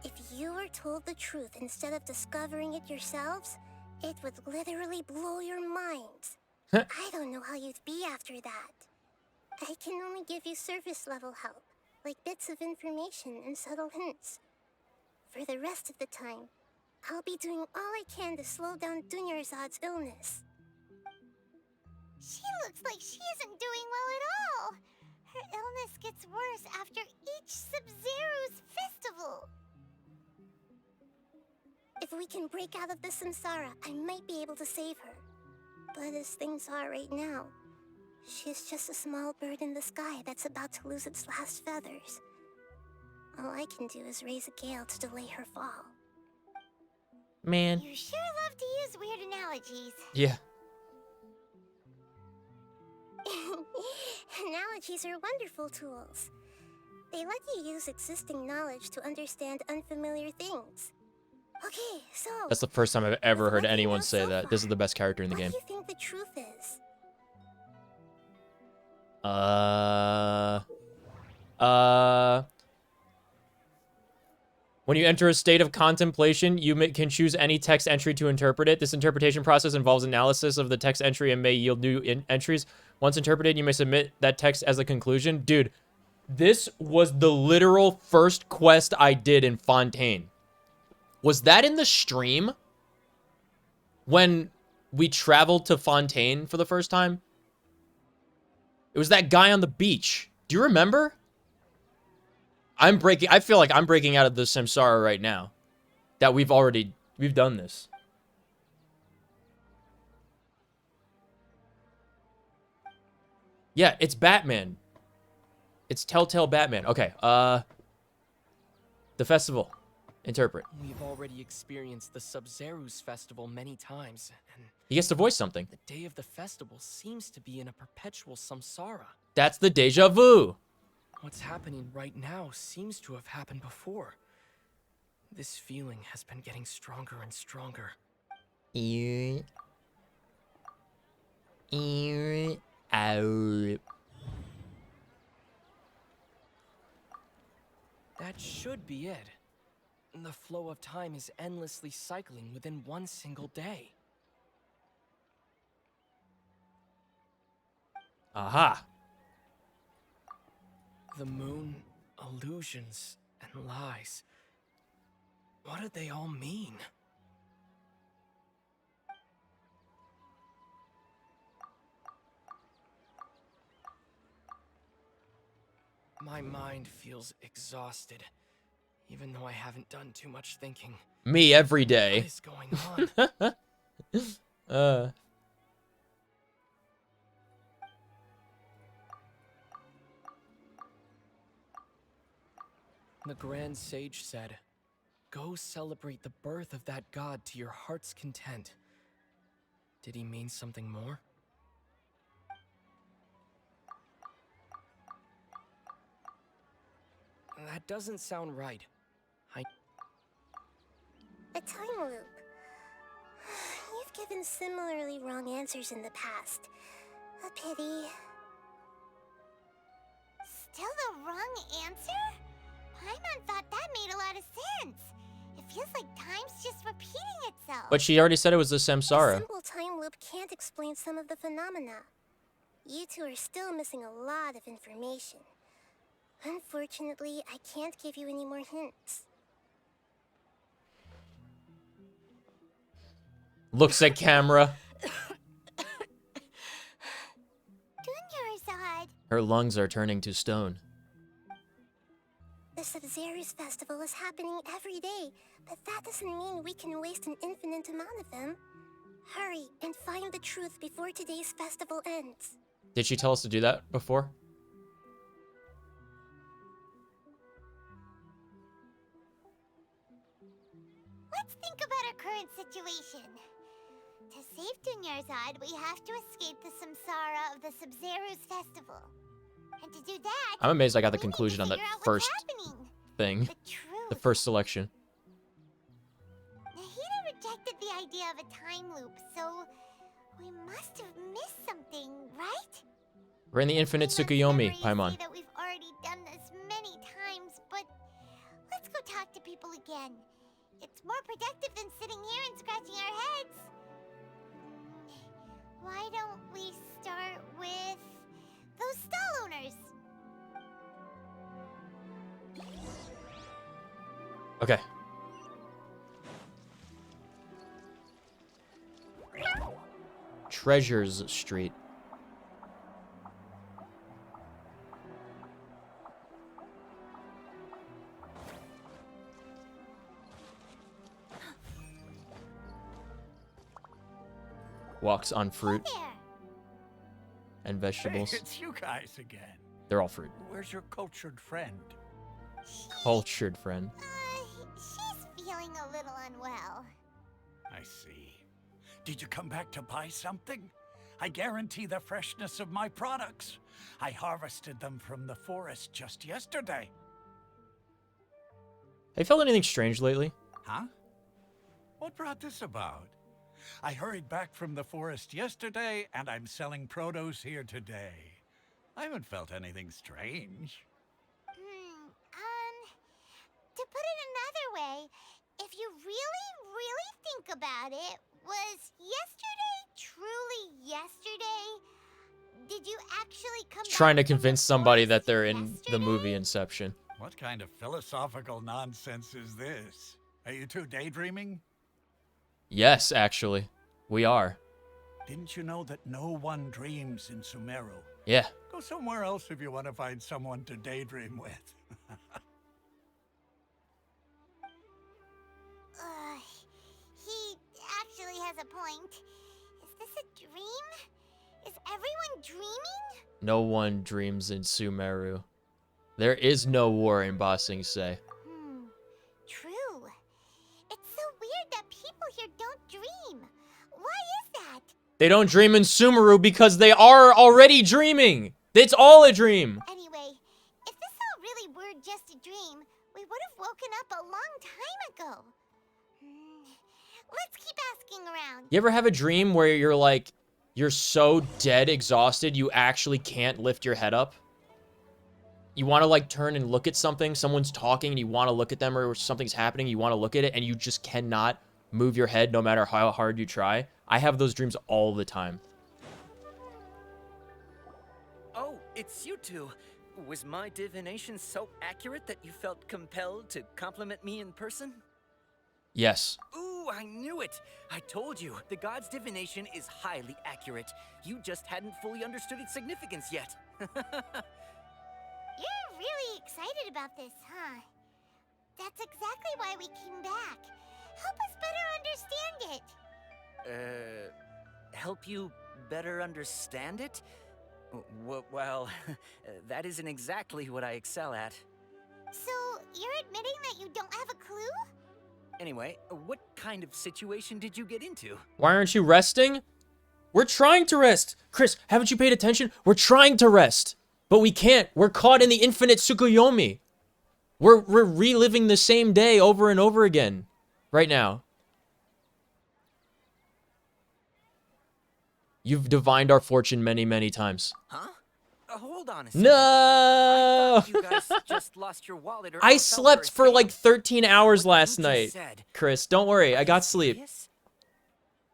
If you were told the truth instead of discovering it yourselves, it would literally blow your minds. I don't know how you'd be after that. I can only give you surface-level help, like bits of information and subtle hints. For the rest of the time, I'll be doing all I can to slow down Dunyarzad's illness. She looks like she isn't doing well at all. Her illness gets worse after each Sub-Zero's festival. If we can break out of the samsara, I might be able to save her. But as things are right now, she's just a small bird in the sky that's about to lose its last feathers. All I can do is raise a gale to delay her fall. Man. You sure love to use weird analogies. Yeah. Analogies are wonderful tools. They let you use existing knowledge to understand unfamiliar things. Okay, so... That's the first time I've ever heard anyone say that. This is the best character in the game. What do you think the truth is? When you enter a state of contemplation, you can choose any text entry to interpret it. This interpretation process involves analysis of the text entry and may yield new entries. Once interpreted, you may submit that text as a conclusion. Dude, this was the literal first quest I did in Fontaine. Was that in the stream? When we traveled to Fontaine for the first time? It was that guy on the beach. Do you remember? I feel like I'm breaking out of the samsara right now. That we've done this. Yeah, it's Batman. It's Telltale Batman. Okay, the festival. Interpret. We've already experienced the Sub-Zeru's festival many times, and He gets to voice something. the day of the festival seems to be in a perpetual samsara. That's the deja vu. What's happening right now seems to have happened before. This feeling has been getting stronger and stronger. That should be it. The flow of time is endlessly cycling within one single day. Aha. The moon, illusions, and lies. What do they all mean? My mind feels exhausted, even though I haven't done too much thinking. Me every day. What is going on? The Grand Sage said, "Go celebrate the birth of that god to your heart's content." Did he mean something more? That doesn't sound right. A time loop. You've given similarly wrong answers in the past. A pity. Still the wrong answer? Paimon thought that made a lot of sense. It feels like time's just repeating itself. But she already said it was the A samsara. simple time loop can't explain some of the phenomena. You two are still missing a lot of information. Unfortunately, I can't give you any more hints. Looks at camera. Dunyarzad. Her lungs are turning to stone. The Sub-Zeru's festival is happening every day, but that doesn't mean we can waste an infinite amount of them. Hurry and find the truth before today's festival ends. Did she tell us to do that before? Let's think about our current situation. To save Dunyarzad, we have to escape the samsara of the Sub-Zeru's festival. And to do that, I'm amazed I got the conclusion on that figure out what's first happening. thing. The first selection. Nahida rejected the idea of a time loop, so we must have missed something, right? We're in the infinite Tsukuyomi, Paimon. Say that we've already done this many times, but let's go talk to people again. It's more productive than sitting here and scratching our heads. Why don't we start with those stall owners? Okay. Treasures Street. walks on fruit and vegetables. Hey, it's you guys again. They're all fruit. Where's your cultured friend? Cultured friend. She's feeling a little unwell. I see. Did you come back to buy something? I guarantee the freshness of my products. I harvested them from the forest just yesterday. Have you felt anything strange lately? Huh? What brought this about? I hurried back from the forest yesterday, and I'm selling produce here today. I haven't felt anything strange. To put it another way, if you really think about it, was yesterday truly yesterday? Did you actually come back Trying to from convince the somebody forest that they're in yesterday? the movie Inception. What kind of philosophical nonsense is this? Are you two daydreaming? Yes, actually. We are. Didn't you know that no one dreams in Sumeru? Yeah. Go somewhere else if you want to find someone to daydream with. He actually has a point. Is this a dream? Is everyone dreaming? No one dreams in Sumeru. There is no war in Ba Sing Se. True. It's so weird that people here don't dream. Why is that? They don't dream in Sumeru because they are already dreaming. It's all a dream. Anyway, if this all really were just a dream, we would have woken up a long time ago. Let's keep asking around. You ever have a dream where you're like, you're so dead exhausted you actually can't lift your head up? You want to like turn and look at something, someone's talking and you want to look at them, or something's happening, you want to look at it and you just cannot move your head no matter how hard you try. I have those dreams all the time. Oh, it's you two. Was my divination so accurate that you felt compelled to compliment me in person? Yes. Ooh, I knew it! I told you, the god's divination is highly accurate. You just hadn't fully understood its significance yet. You're really excited about this, huh? That's exactly why we came back. Help us better understand it. Help you better understand it? Well, that isn't exactly what I excel at. So, you're admitting that you don't have a clue? Anyway, what kind of situation did you get into? Why aren't you resting? We're trying to rest. Chris, haven't you paid attention? We're trying to rest. But we can't. We're caught in the infinite Tsukuyomi. We're reliving the same day over and over again. Right now. You've divined our fortune many, many times. Huh? Hold on a second. No! I thought you guys just lost your wallet or I fell slept for for like 13 hours last you just night. said. Chris, don't worry. I got sleep. Serious?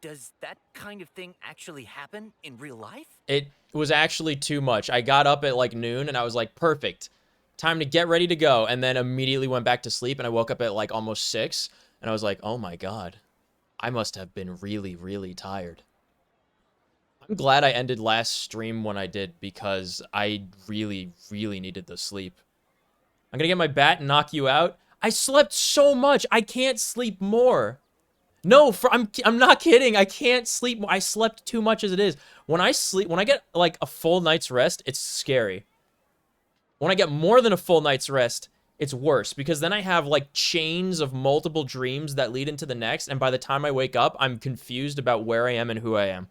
Does that kind of thing actually happen in real life? It was actually too much. I got up at like noon and I was like, perfect. Time to get ready to go. And then immediately went back to sleep and I woke up at like almost 6. And I was like, oh my God. I must have been really, really tired. I'm glad I ended last stream when I did because I really, really needed the sleep. I'm gonna get my bat and knock you out. I slept so much. I can't sleep more. No, I'm not kidding. I can't sleep. I slept too much as it is. When I sleep, when I get like a full night's rest, it's scary. When I get more than a full night's rest, it's worse because then I have like chains of multiple dreams that lead into the next. And by the time I wake up, I'm confused about where I am and who I am.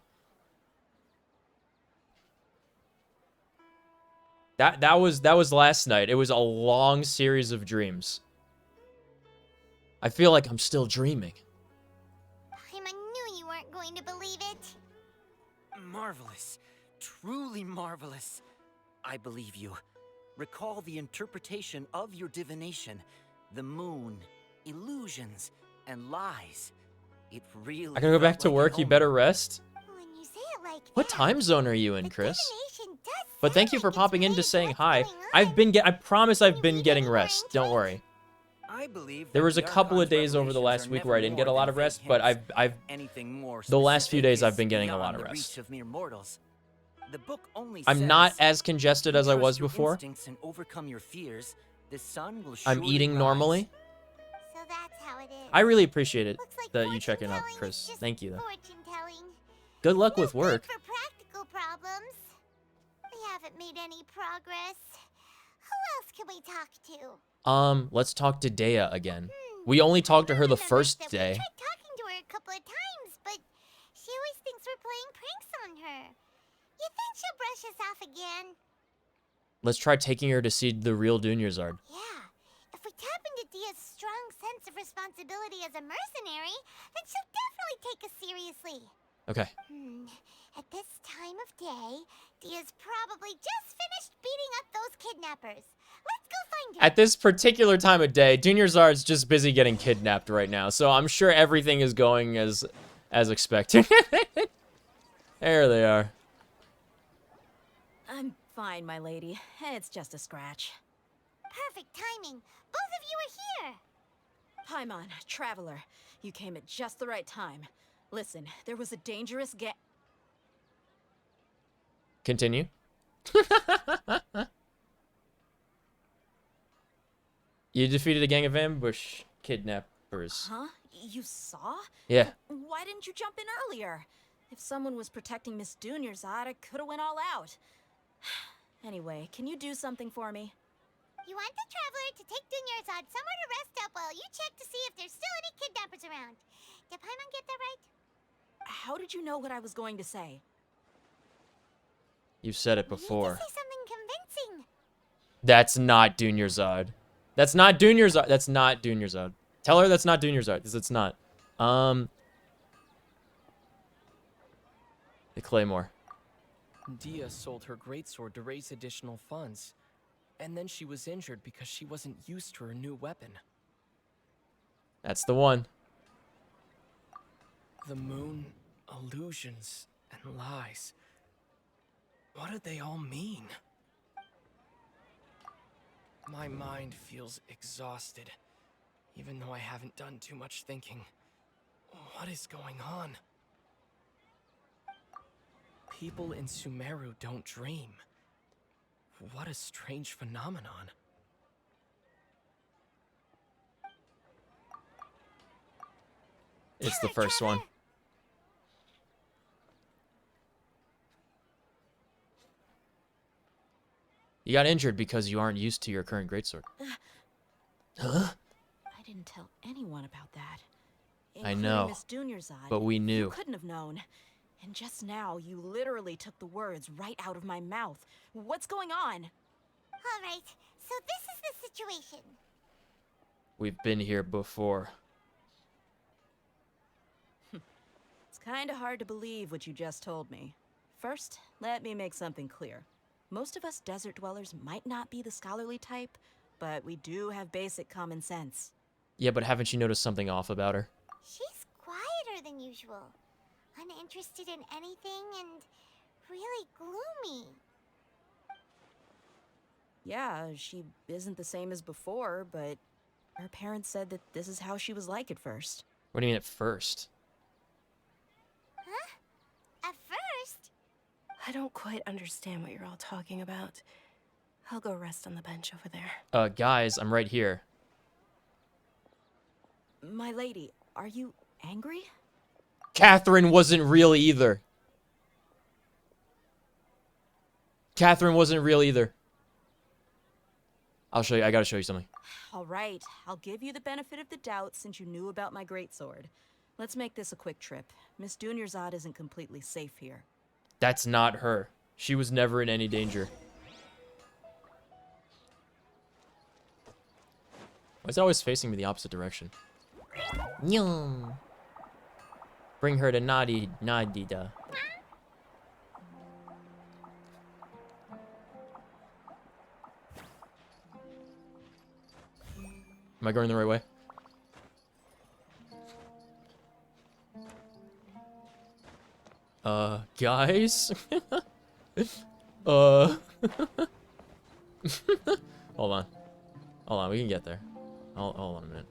That was last night. It was a long series of dreams. I feel like I'm still dreaming. I knew you weren't going to believe it. Marvelous. Truly marvelous. I believe you. Recall the interpretation of your divination. The moon, illusions, and lies. It really I gotta go back to felt like work. your You home. better rest. When you say it like What that, time zone are you in, Chris? divination does But thank you for popping in to saying hi. I promise I've been getting rest. Don't worry. I believe There that was a the couple of Archon's days over the revelations last are week where I never didn't get a more lot than of rest, vague but hints. I've Anything more the last few specific days I've is been getting a lot beyond of the rest. reach of mere mortals. The book only I'm says, not as congested as I "Trust was your before. instincts and overcome your fears. The sun will I'm surely eating rise." normally. So that's how it is. I really appreciate it Looks like that you checking out, Chris. Thank you. Though. Fortune telling. good luck with work. For practical problems. We haven't made any progress. Who else can we talk to? Let's talk to Dea again. We only talked to her the first day. We tried talking to her a couple of times, but she always thinks we're playing pranks on her. You think she'll brush us off again? Let's try taking her to see the real Dunyarzad. Yeah. If we tap into Dia's strong sense of responsibility as a mercenary, then she'll definitely take us seriously. Okay. At this time of day, Dia's probably just finished beating up those kidnappers. Let's go find her. At this particular time of day, Dunyarzad's just busy getting kidnapped right now, so I'm sure everything is going as expected. There they are. I'm fine, my lady. It's just a scratch. Perfect timing. Both of you are here. Paimon, traveler. You came at just the right time. Listen, there was a dangerous Continue. You defeated a gang of ambush kidnappers. Huh? You saw? Yeah. Why didn't you jump in earlier? If someone was protecting Miss Dunyarzad, I could have went all out. Anyway, can you do something for me? You want the traveler to take Dunyarzad somewhere to rest up while you check to see if there's still any kidnappers around. Did Paimon get that right? How did you know what I was going to say? You said it before. Say something convincing. That's not Dunyarzad. That's not Dunyarzad. That's not Dunyarzad. Tell her that's not Dunyarzad, because it's not. The Claymore. Dia sold her greatsword to raise additional funds. And then she was injured because she wasn't used to her new weapon. That's the one. The moon, illusions, and lies. What do they all mean? My mind feels exhausted, even though I haven't done too much thinking. What is going on? People in Sumeru don't dream. What a strange phenomenon. It's the first one. You got injured because you aren't used to your current greatsword. Huh? I didn't tell anyone about that. I know, Miss Dunyarzad. but we knew. You couldn't have known. And just now, you literally took the words right out of my mouth. What's going on? All right, so this is the situation. We've been here before. It's kind of hard to believe what you just told me. First, let me make something clear. Most of us desert dwellers might not be the scholarly type, but we do have basic common sense. Yeah, but haven't you noticed something off about her? She's quieter than usual. Uninterested in anything and really gloomy. Yeah, she isn't the same as before, but her parents said that this is how she was like at first. What do you mean at first? Huh? At first? I don't quite understand what you're all talking about. I'll go rest on the bench over there. Guys, I'm right here. My lady, are you angry? Catherine wasn't real either. Catherine wasn't real either. I'll show you. I gotta show you something. All right, I'll give you the benefit of the doubt since you knew about my greatsword. Let's make this a quick trip. Miss Dunyarzad isn't completely safe here. That's not her. She was never in any danger. Why is it always facing me the opposite direction? Nyum. Bring her to Nadida. Am I going the right way? Guys? Hold on. Hold on, we can get there. Hold on a minute.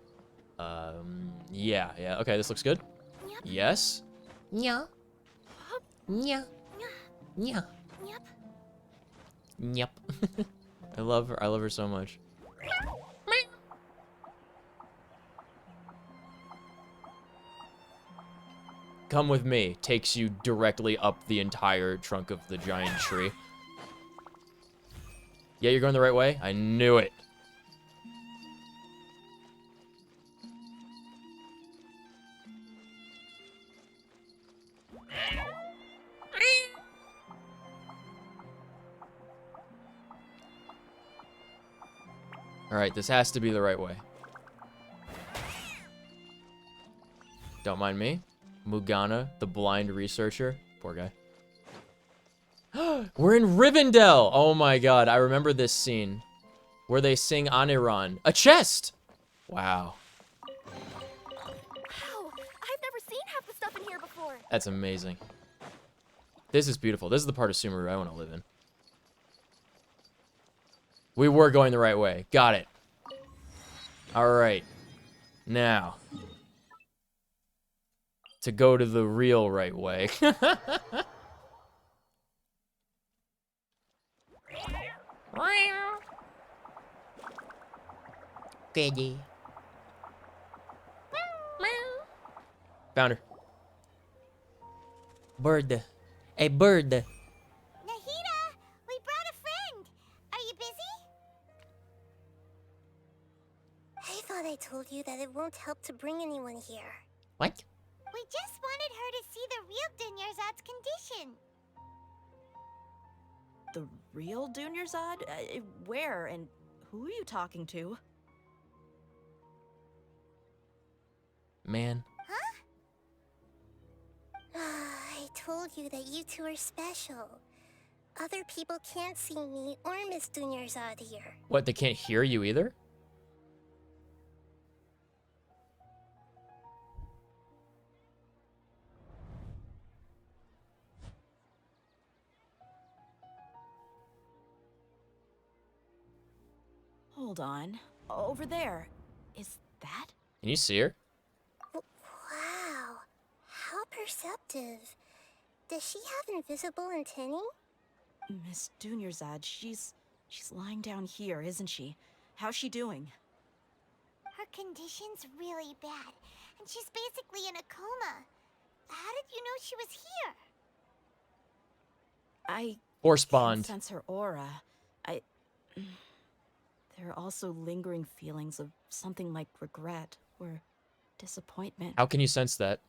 Yeah, okay, this looks good. Yes? Yeah. Yeah. Yeah. Yep. Yep. I love her so much. come with me, takes you directly up the entire trunk of the giant tree. Yeah, you're going the right way? I knew it. Alright, this has to be the right way. Don't mind me. Mugana, the blind researcher. Poor guy. We're in Rivendell! Oh my god, I remember this scene. Where they sing Aniron. A chest! Wow. Wow, I've never seen half the stuff in here before. That's amazing. This is beautiful. This is the part of Sumeru I want to live in. We were going the right way. Got it. Alright. Now. To go to the real right way. Piggy. Found her. Bird. A bird. Nahida, we brought a friend. Are you busy? I thought I told you that it won't help to bring anyone here. What? We just wanted her to see the real Dunyarzad's condition. The real Dunyarzad? Where and who are you talking to? Man. I told you that you two are special. Other people can't see me or Miss Dunyarzad here. What, they can't hear you either? Hold on. Over there. Is that? Can you see her? Wow, how perceptive. Does she have invisible antennae? Miss Dunyarzad, she's lying down here, isn't she? How's she doing? Her condition's really bad, and she's basically in a coma. How did you know she was here? I Force can bond. sense her aura. There are also lingering feelings of something like regret or disappointment. How can you sense that?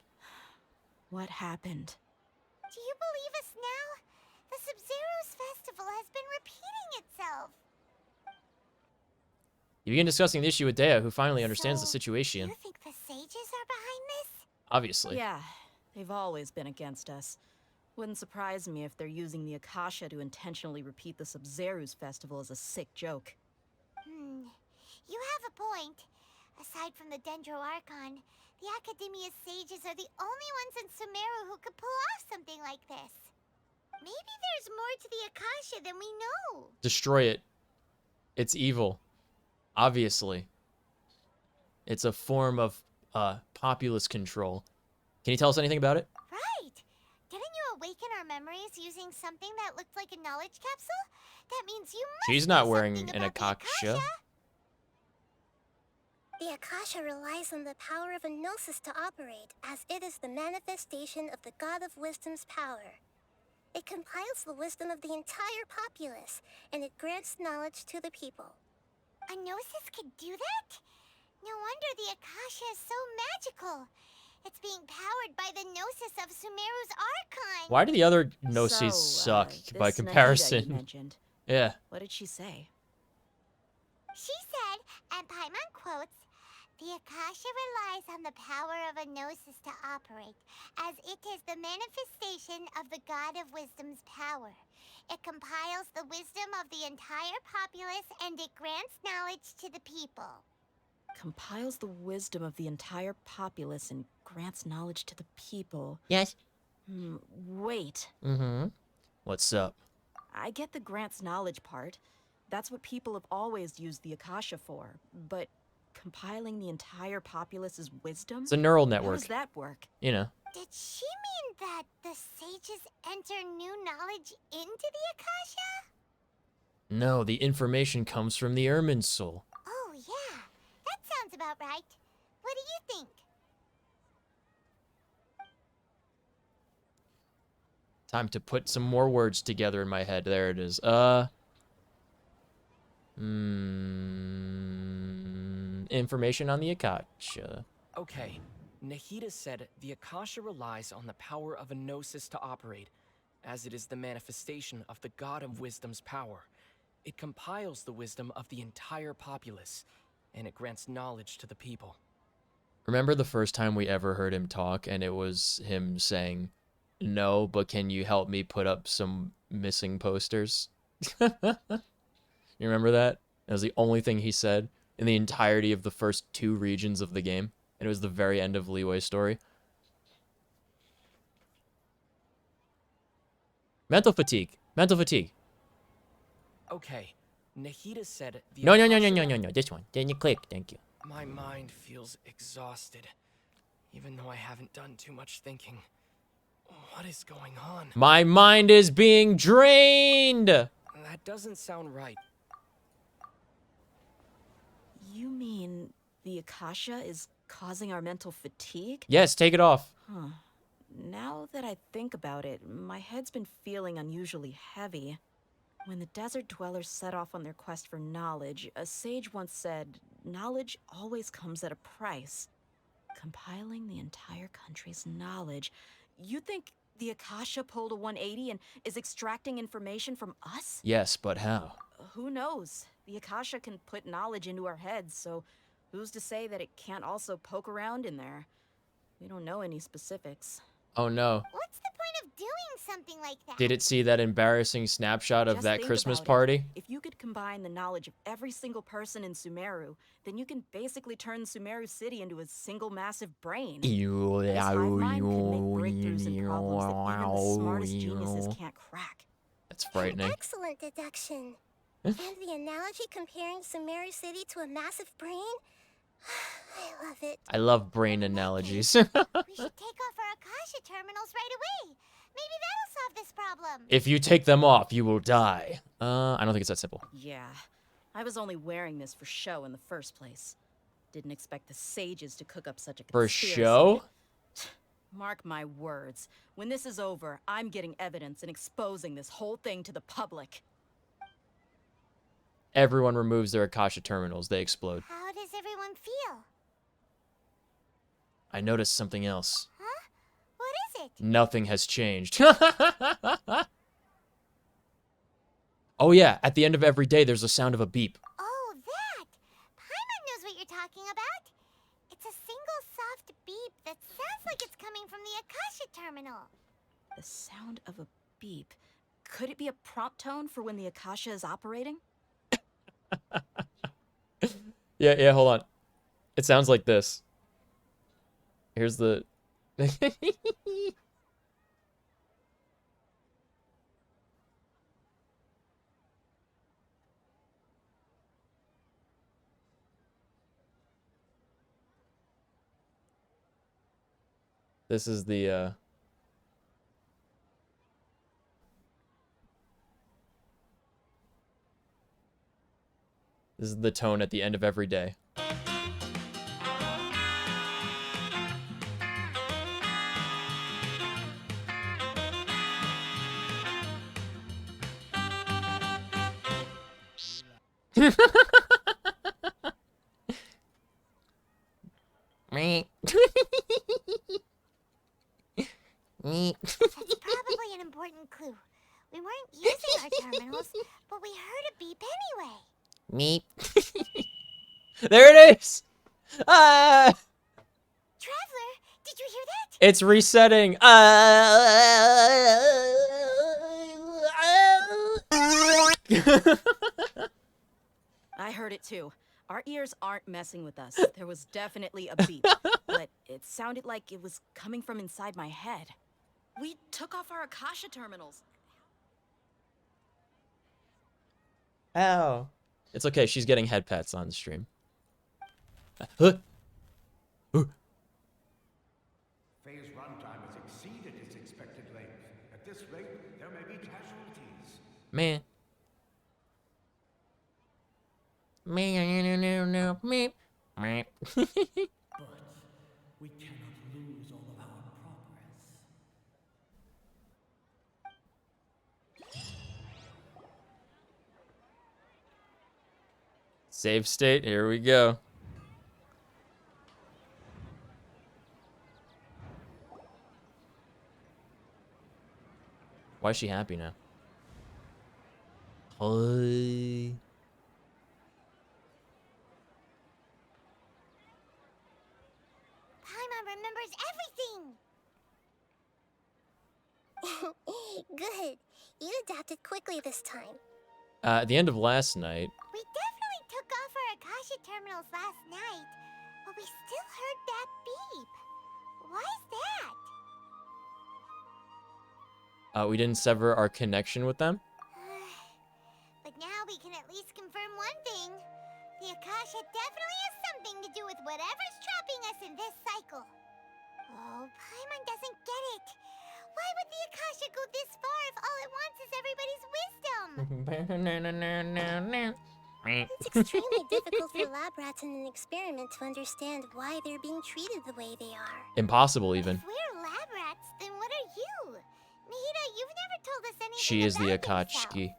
What happened? Do you believe us now? The Sub-Zero's festival has been repeating itself. You begin discussing the issue with Dea, who finally understands the So, situation. You think the sages are behind this? Obviously. Yeah, they've always been against us. Wouldn't surprise me if they're using the Akasha to intentionally repeat the Sub-Zero's festival as a sick joke. You have a point. Aside from the Dendro Archon, the Academia's sages are the only ones in Sumeru who could pull off something like this. Maybe there's more to the Akasha than we know. Destroy it. It's evil. Obviously. It's a form of populace control. Can you tell us anything about it? Right. Didn't you awaken our memories using something that looked like a knowledge capsule? That means you must She's know not wearing something an about the Akasha. The Akasha relies on the power of a gnosis to operate, as it is the manifestation of the God of Wisdom's power. It compiles the wisdom of the entire populace, and it grants knowledge to the people. A gnosis could do that? No wonder the Akasha is so magical. It's being powered by the gnosis of Sumeru's Archon. Why do the other Gnosis suck by this Nahida comparison? you mentioned. Yeah. What did she say? She said, and Paimon quotes, "The Akasha relies on the power of a gnosis to operate, as it is the manifestation of the God of Wisdom's power. It compiles the wisdom of the entire populace, and it grants knowledge to the people." Compiles the wisdom of the entire populace and grants knowledge to the people. Yes. Wait. Mm-hmm. What's up? I get the grants knowledge part. That's what people have always used the Akasha for. But compiling the entire populace's wisdom? It's a neural How network. does that work? You know. Did she mean that the sages enter new knowledge into the Akasha? No, the information comes from the Ermin soul. Oh, yeah. That sounds about right. What do you think? Time to put some more words together in my head. There it is. Information on the Akasha. Okay, Nahida said the Akasha relies on the power of a gnosis to operate, as it is the manifestation of the God of Wisdom's power. It compiles the wisdom of the entire populace, and it grants knowledge to the people. Remember the first time we ever heard him talk, and it was him saying, "No, but can you help me put up some missing posters?" You remember that? That was the only thing he said in the entirety of the first 2 regions of the game, and it was the very end of Leeway's story. Mental fatigue. Mental fatigue. Okay, Nahida said the No. This one. Then you click. Thank you. My mind feels exhausted, even though I haven't done too much thinking. What is going on? My mind is being drained. That doesn't sound right. You mean the Akasha is causing our mental fatigue? Yes, take it off. Huh. Now that I think about it, my head's been feeling unusually heavy. When the desert dwellers set off on their quest for knowledge, a sage once said, knowledge always comes at a price. Compiling the entire country's knowledge. You think the Akasha pulled a 180 and is extracting information from us? Yes, but how? Who knows? The Akasha can put knowledge into our heads, so who's to say that it can't also poke around in there? We don't know any specifics. Oh no. What's the point of doing something like that? Did it see that embarrassing snapshot of Just that think Christmas about it. party? If you could combine the knowledge of every single person in Sumeru, then you can basically turn Sumeru City into a single massive brain. This hive mind can make breakthroughs in problems that even the smartest geniuses can't crack. That's frightening. Excellent deduction. And the analogy comparing Sumeru City to a massive brain? I love it. I love brain analogies. We should take off our Akasha terminals right away. Maybe that'll solve this problem. If you take them off, you will die. I don't think it's that simple. Yeah, I was only wearing this for show in the first place. Didn't expect the sages to cook up such a For conspiracy. show? Mark my words. When this is over, I'm getting evidence and exposing this whole thing to the public. Everyone removes their Akasha terminals. They explode. How does everyone feel? I noticed something else. Huh? What is it? Nothing has changed. Oh yeah, at the end of every day, there's a sound of a beep. Oh, that! Paimon knows what you're talking about. It's a single soft beep that sounds like it's coming from the Akasha terminal. The sound of a beep. Could it be a prompt tone for when the Akasha is operating? Yeah, hold on. It sounds like this. Here's the... This is the, This is the tone at the end of every day. That's probably an important clue. We weren't using our terminals, but we heard a beep anyway. Meep. There it is! Ah! Traveler, did you hear that? It's resetting. I heard it too. Our ears aren't messing with us. There was definitely a beep, but it sounded like it was coming from inside my head. We took off our Akasha terminals. Ow. It's okay, she's getting head pats on the stream. Huh? Phase runtime has exceeded its expected length. At this rate, there may be casualties. Man. Meep. Meep. But we cannot lose all of our progress. Save state. Here we go. Why is she happy now? Hi. Paimon remembers everything! Good. You adapted quickly this time. At the end of last night, We definitely took off our Akasha terminals last night, but we still heard that beep. Why is that? we didn't sever our connection with them. But now we can at least confirm one thing. The Akasha definitely has something to do with whatever's trapping us in this cycle. Oh, Paimon doesn't get it. Why would the Akasha go this far if all it wants is everybody's wisdom? It's extremely difficult for lab rats in an experiment to understand why they're being treated the way they are. Impossible, even. If we're lab rats, then what are you? Nahida, you've never told us anything She is the about Akatsuki.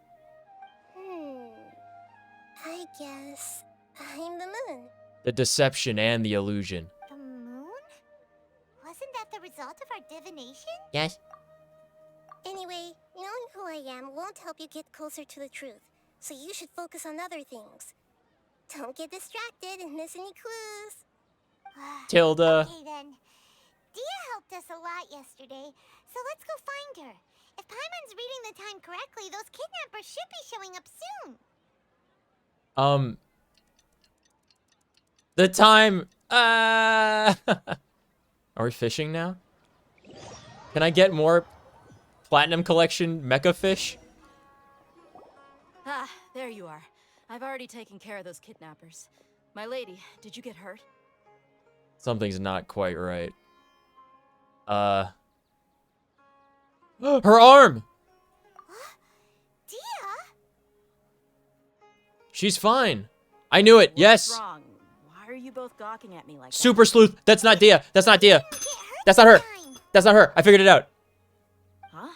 I guess I'm the moon. The deception and the illusion. The moon? Wasn't that the result of our divination? Yes. Anyway, knowing who I am won't help you get closer to the truth, so you should focus on other things. Don't get distracted and miss any clues. Tilda. Okay then. Dia helped us a lot yesterday, so let's go find her. If Paimon's reading the time correctly, those kidnappers should be showing up soon. The time. Are we fishing now? Can I get more Platinum Collection mecha fish? Ah, there you are. I've already taken care of those kidnappers. My lady, did you get hurt? Something's not quite right. Her arm! Dia? She's fine. I knew it. Yes. What's wrong? Why are you both gawking at me like that? Super sleuth. That's not Dia. That's not Dia. That's not her. That's not her. I figured it out. Huh?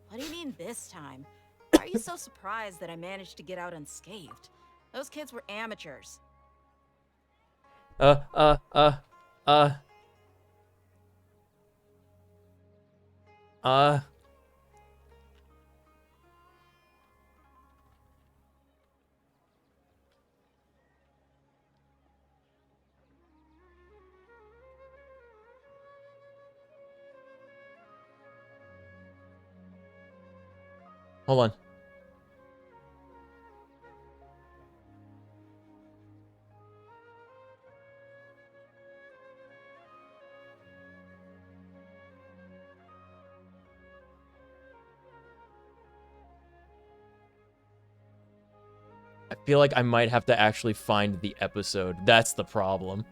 What do you mean this time? Why are you so surprised that I managed to get out unscathed? Those kids were amateurs. Hold on. I feel like I might have to actually find the episode. That's the problem.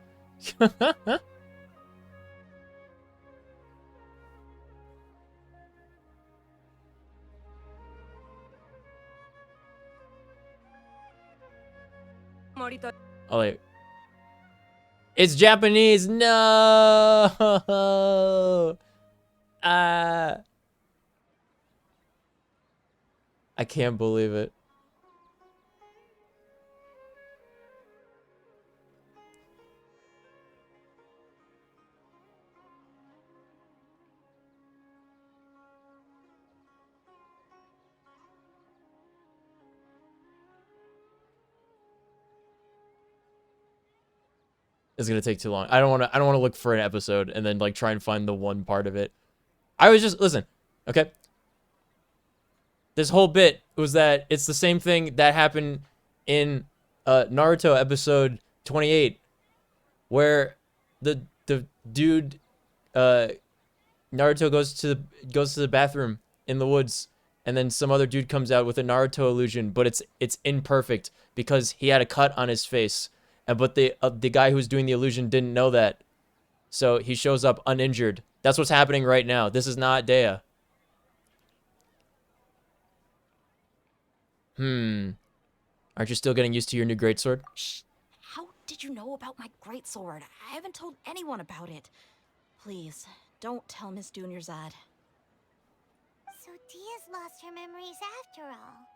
Oh, wait. It's Japanese. No. I can't believe it. It's gonna take too long. I don't want to look for an episode and then like try and find the one part of it. I was just listen, okay. This whole bit was that it's the same thing that happened in Naruto episode 28, where the dude Naruto goes to the bathroom in the woods, and then some other dude comes out with a Naruto illusion, but it's imperfect because he had a cut on his face. But the guy who's doing the illusion didn't know that. So he shows up uninjured. That's what's happening right now. This is not Dea. Aren't you still getting used to your new greatsword? Shh. How did you know about my greatsword? I haven't told anyone about it. Please, don't tell Miss Dunyarzad. So Dia's lost her memories after all.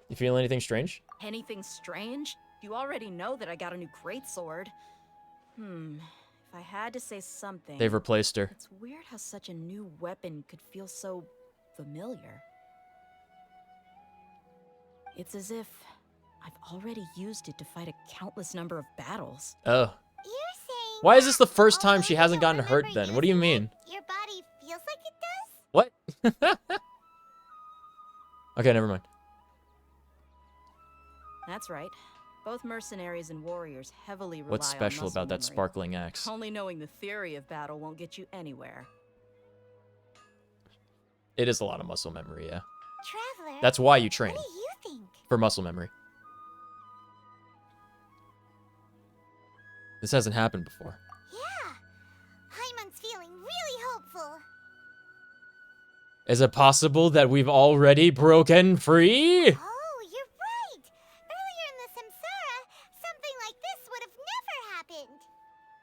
You feel anything strange? Anything strange? You already know that I got a new greatsword. If I had to say something... They've replaced her. It's weird how such a new weapon could feel so familiar. It's as if I've already used it to fight a countless number of battles. Oh. You're saying Why is this the first time she hasn't gotten hurt then? What do you mean? your body feels like it does? What? Okay, never mind. That's right. Both mercenaries and warriors heavily rely What's special on muscle about that memory. sparkling axe? Only knowing the theory of battle won't get you anywhere. It is a lot of muscle memory, yeah. Traveler, That's why you train. what do you think? For muscle memory. This hasn't happened before. Yeah. Hyman's feeling really hopeful. Is it possible that we've already broken free? Oh, you're right. Earlier in the Samsara, something like this would have never happened.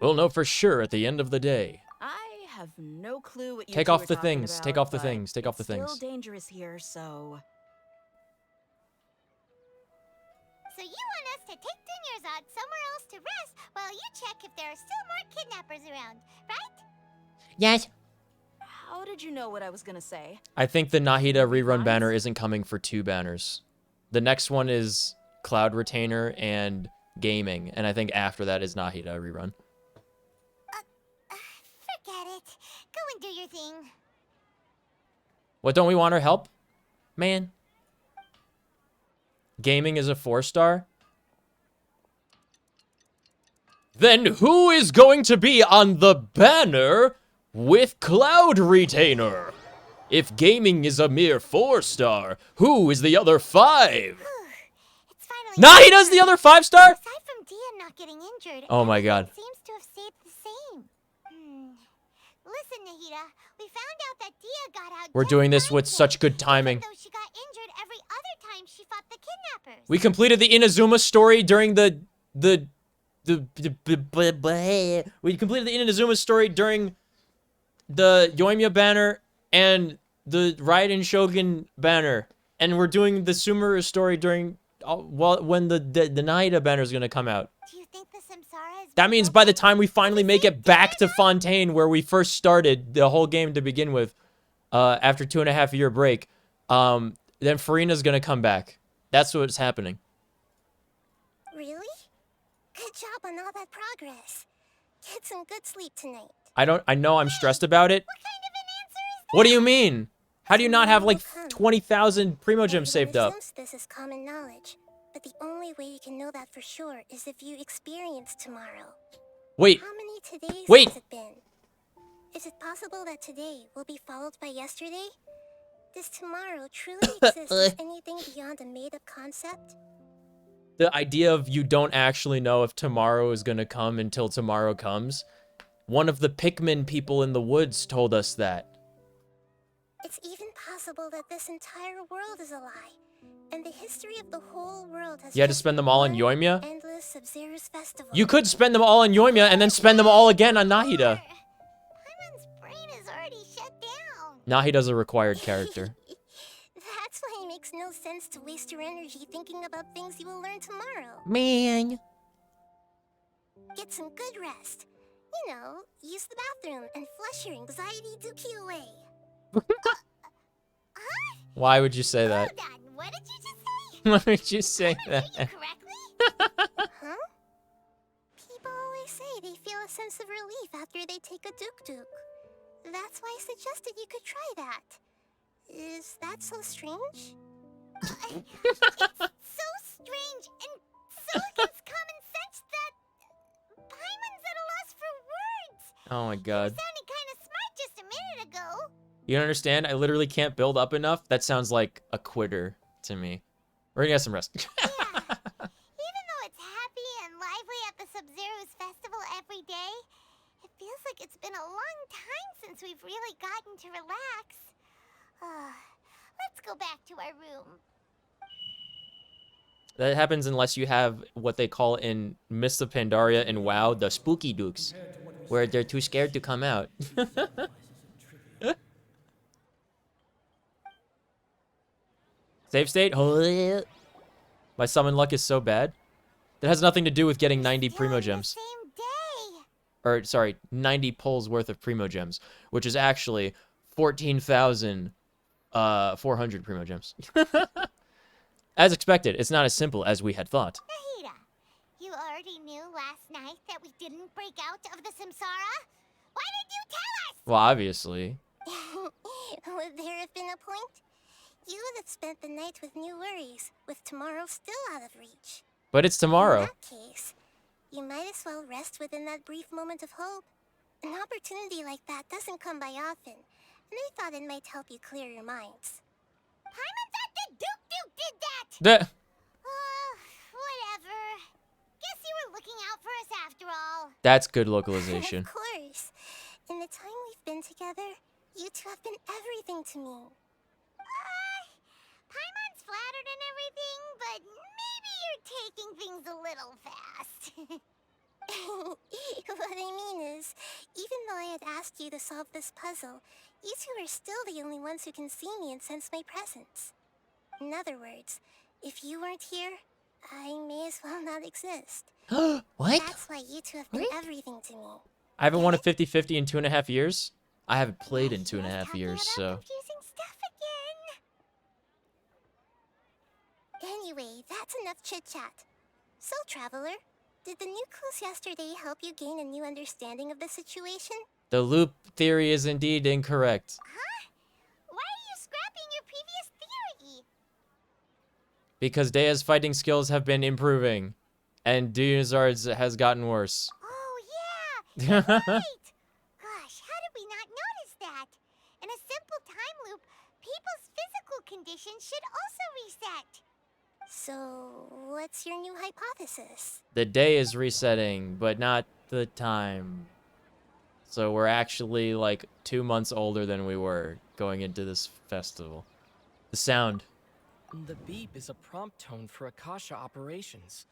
We'll know for sure at the end of the day. I have no clue what you Take two off are the talking things. about, Take off the but things. Take off the it's things. still dangerous here, so... So you want us to take Dunyarzad somewhere else to rest while you check if there are still more kidnappers around, right? Yes. How did you know what I was gonna say? I think the Nahida rerun banner isn't coming for 2 banners. The next one is Cloud Retainer and Gaming, and I think after that is Nahida rerun. Forget it. Go and do your thing. What, don't we want her help? Man. Gaming is a 4-star? Then who is going to be on the banner with Cloud Retainer? If Gaming is a mere 4-star, who is the other 5? Nahida's the other 5-star? Aside from Dia not getting injured, Oh my god. seems to have stayed the same. Listen, Nahida, we found out that Dia got out. We're doing this with such good timing. Though she got injured every other time she fought the kidnappers. We completed the Inazuma story during we completed the Inazuma story during the Yoimiya banner and the Raiden Shogun banner, and we're doing the Sumeru story during when the Nahida banner is gonna come out. Do you think the Samsara is... That means by the time we finally make it back to Fontaine, where we first started the whole game to begin with, after 2.5-year break, then Farina's gonna come back. That's what's happening. Really? Good job on all that progress. Get some good sleep tonight. I know I'm stressed about it. What kind of an answer is that? What do you mean? How do you not have like 20,000 Primo Gems saved up? Assumes this is common knowledge, but the only way you can know that for sure is if you experience tomorrow. Wait. How many todays Wait. has it been? Is it possible that today will be followed by yesterday? Does tomorrow truly exist as anything beyond a made-up concept? The idea of you don't actually know if tomorrow is gonna come until tomorrow comes. One of the Pikmin people in the woods told us that. It's even possible that this entire world is a lie, and the history of the whole world has... You had to spend them all on Yoimiya? Endless Sub-Zero's festival. You could spend them all on Yoimiya and then spend them all again on Nahida. Hyman's brain is already shut down. Nahida's a required character. That's why it makes no sense to waste your energy thinking about things you will learn tomorrow. Man. Get some good rest. You know, use the bathroom and flush your anxiety dookie away. Why would you say that? Hold on, what did you just say? Why would you say that? Huh? People always say they feel a sense of relief after they take a duk-duk. That's why I suggested you could try that. Is that so strange? It's so strange and so against common sense that Paimon's at a loss for words. Oh my god. Sounded kind of smart just a minute ago. You don't understand? I literally can't build up enough. That sounds like a quitter to me. We're gonna get some rest. Even though it's happy and lively at the Sub-Zero's festival every day, it feels like it's been a long time since we've really gotten to relax. Let's go back to our room. That happens unless you have what they call in Mists of Pandaria and WoW, the Spooky Dukes, where they're too scared to come out. Save state? My summon luck is so bad. That has nothing to do with getting 90 Still Primo in the Gems. same day. Or, sorry, 90 pulls worth of Primo Gems, which is actually 14,400 Primo Gems. As expected, it's not as simple as we had thought. Nahida, you already knew last night that we didn't break out of the Samsara? Why did you tell us? Well, obviously. Would there have been a point? You would have spent the night with new worries, with tomorrow still out of reach. But it's In tomorrow. that case, you might as well rest within that brief moment of hope. An opportunity like that doesn't come by often, and I thought it might help you clear your minds. Paimon thought that Duke did that! The Whatever. Guess you were looking out for us after all. That's good localization. Of course. In the time we've been together, you two have been everything to me. Paimon's flattered and everything, but maybe you're taking things a little fast. What I mean is, even though I had asked you to solve this puzzle, you two are still the only ones who can see me and sense my presence. In other words, if you weren't here, I may as well not exist. What? That's why you two have been everything to me. I haven't won a 50-50 in 2.5 years. I haven't played in 2.5 years, so... Confusing stuff again. Anyway, that's enough chit-chat. So, Traveler, did the new clues yesterday help you gain a new understanding of the situation? The loop theory is indeed incorrect. Why are you scrapping your previous theory? Because Dea's fighting skills have been improving. And Dunyarzad's has gotten worse. Oh, yeah! You're right! Gosh, how did we not notice that? In a simple time loop, people's physical condition should also reset. So, what's your new hypothesis? The day is resetting, but not the time. So we're actually like 2 months older than we were going into this festival. The sound. The beep is a prompt tone for Akasha operations.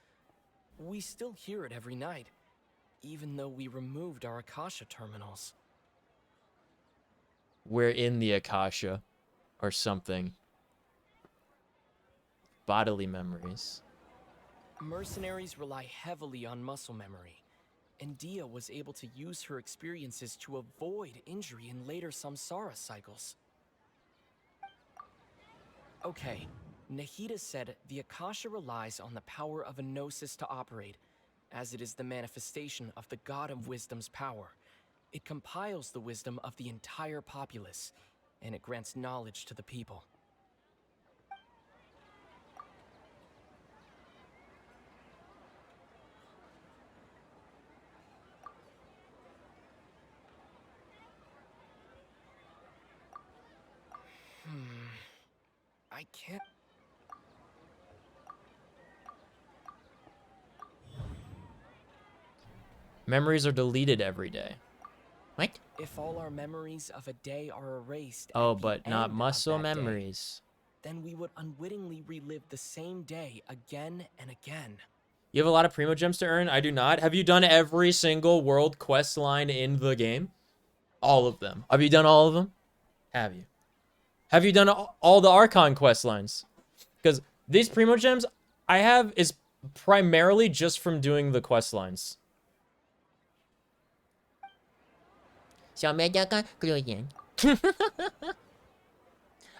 We still hear it every night, even though we removed our Akasha terminals. We're in the Akasha. Or something. Bodily memories. Mercenaries rely heavily on muscle memory, and Dia was able to use her experiences to avoid injury in later samsara cycles. Okay, Nahida said the Akasha relies on the power of a gnosis to operate, as it is the manifestation of the God of Wisdom's power. It compiles the wisdom of the entire populace, and it grants knowledge to the people. I can't... Memories are deleted every day. What? If all our memories of a day are erased, Oh, at the but not end of muscle that day, memories. then we would unwittingly relive the same day again and again. You have a lot of Primo Gems to earn? I do not. Have you done every single world quest line in the game? All of them. Have you done all of them? Have you? Have you done all the Archon quest lines? Because these Primo Gems I have is primarily just from doing the quest lines. 小妹要跟Gluten.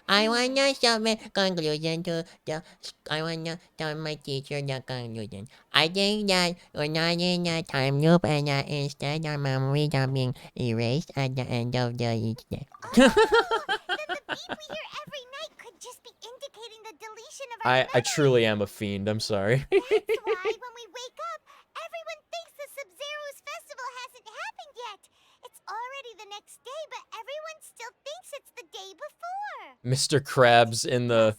I wanna submit conclusion to the I wanna tell my teacher the conclusion. I think that we're not in a time loop and that instead our memories are being erased at the end of the each day. Then the beep we hear every night could just be indicating the deletion of our I truly am a fiend, I'm sorry. That's why when we wake up, everyone thinks the Sub-Zero's festival hasn't happened yet. It's already the next day, but everyone still thinks it's the day before. Mr. Krabs in the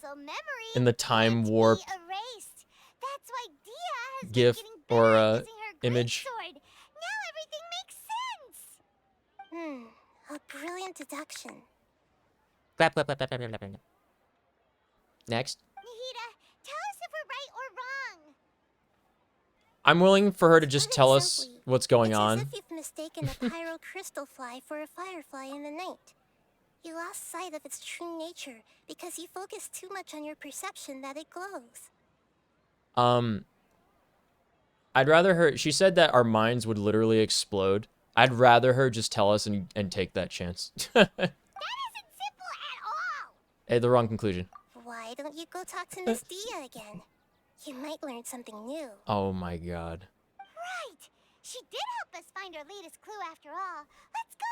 time warp Erased. That's why Dia has gif or image. sword. Now everything makes sense. A brilliant deduction. Next. Nahida, tell us if we're right or wrong. I'm willing for her to just tell us what's going on. It's as if you've mistaken a pyro crystal fly for a firefly in the night. You lost sight of its true nature because you focused too much on your perception that it glows. I'd rather her. She said that our minds would literally explode. I'd rather her just tell us and take that chance. That isn't simple at all. Hey, the wrong conclusion. Why don't you go talk to Miss Dia again? You might learn something new. Oh my god. Right. She did help us find our latest clue after all. Let's go.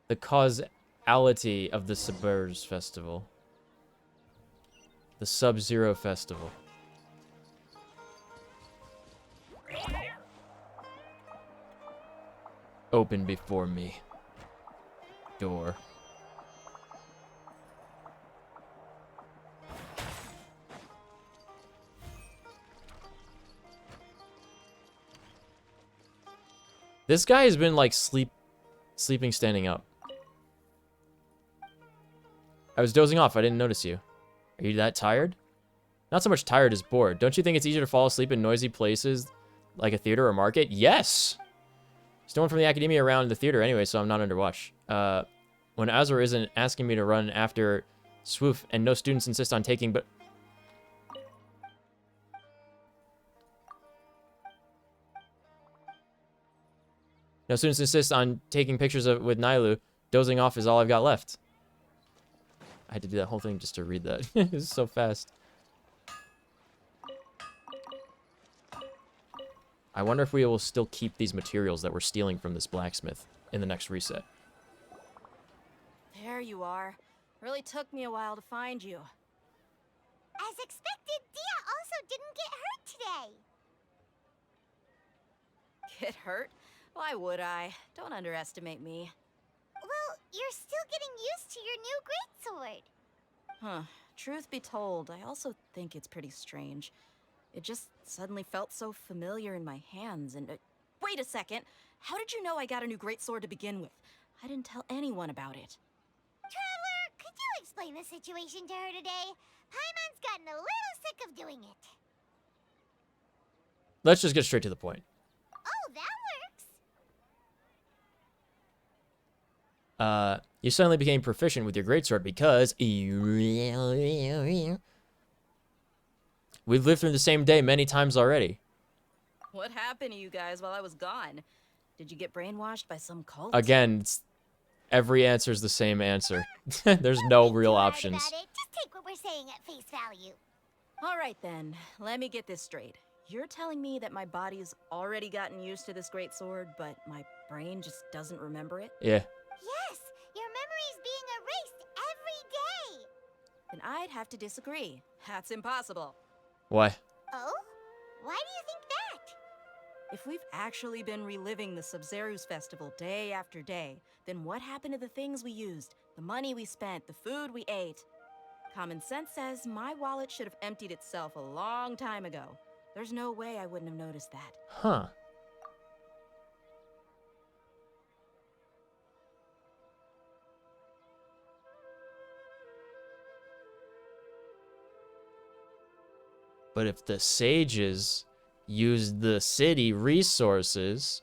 The causality of the Sumeru's festival. The Sub-Zero Festival. Open before me. Door. This guy has been like sleeping standing up. I was dozing off. I didn't notice you. Are you that tired? Not so much tired as bored. Don't you think it's easier to fall asleep in noisy places like a theater or market? Yes! There's no one from the academia around the theater anyway, so I'm not under watch. When Azor isn't asking me to run after Swoof and no students insist on taking but... No students insist on taking pictures with Nailu. Dozing off is all I've got left. I had to do that whole thing just to read that. It's so fast. I wonder if we will still keep these materials that we're stealing from this blacksmith in the next reset. There you are. Really took me a while to find you. As expected, Dia also didn't get hurt today. Get hurt? Why would I? Don't underestimate me. Well, you're still getting used to your new greatsword. Huh. Truth be told, I also think it's pretty strange. It just suddenly felt so familiar in my hands and... wait a second! How did you know I got a new greatsword to begin with? I didn't tell anyone about it. Traveler, could you explain the situation to her today? Paimon's gotten a little sick of doing it. Let's just get straight to the point. Oh, that works. You suddenly became proficient with your greatsword because... We've lived through the same day many times already. What happened to you guys while I was gone? Did you get brainwashed by some cult? Again, every answer is the same answer. There's no real options. About it. Just take what we're saying at face value. All right then, let me get this straight. You're telling me that my body's already gotten used to this great sword, but my brain just doesn't remember it? Yeah. Yes, your memory's being erased every day. Then I'd have to disagree. That's impossible. Why? Oh? Why do you think that? If we've actually been reliving the Sub-Zeru's festival day after day, then what happened to the things we used, the money we spent, the food we ate? Common sense says my wallet should have emptied itself a long time ago. There's no way I wouldn't have noticed that. Huh. But if the sages used the city resources...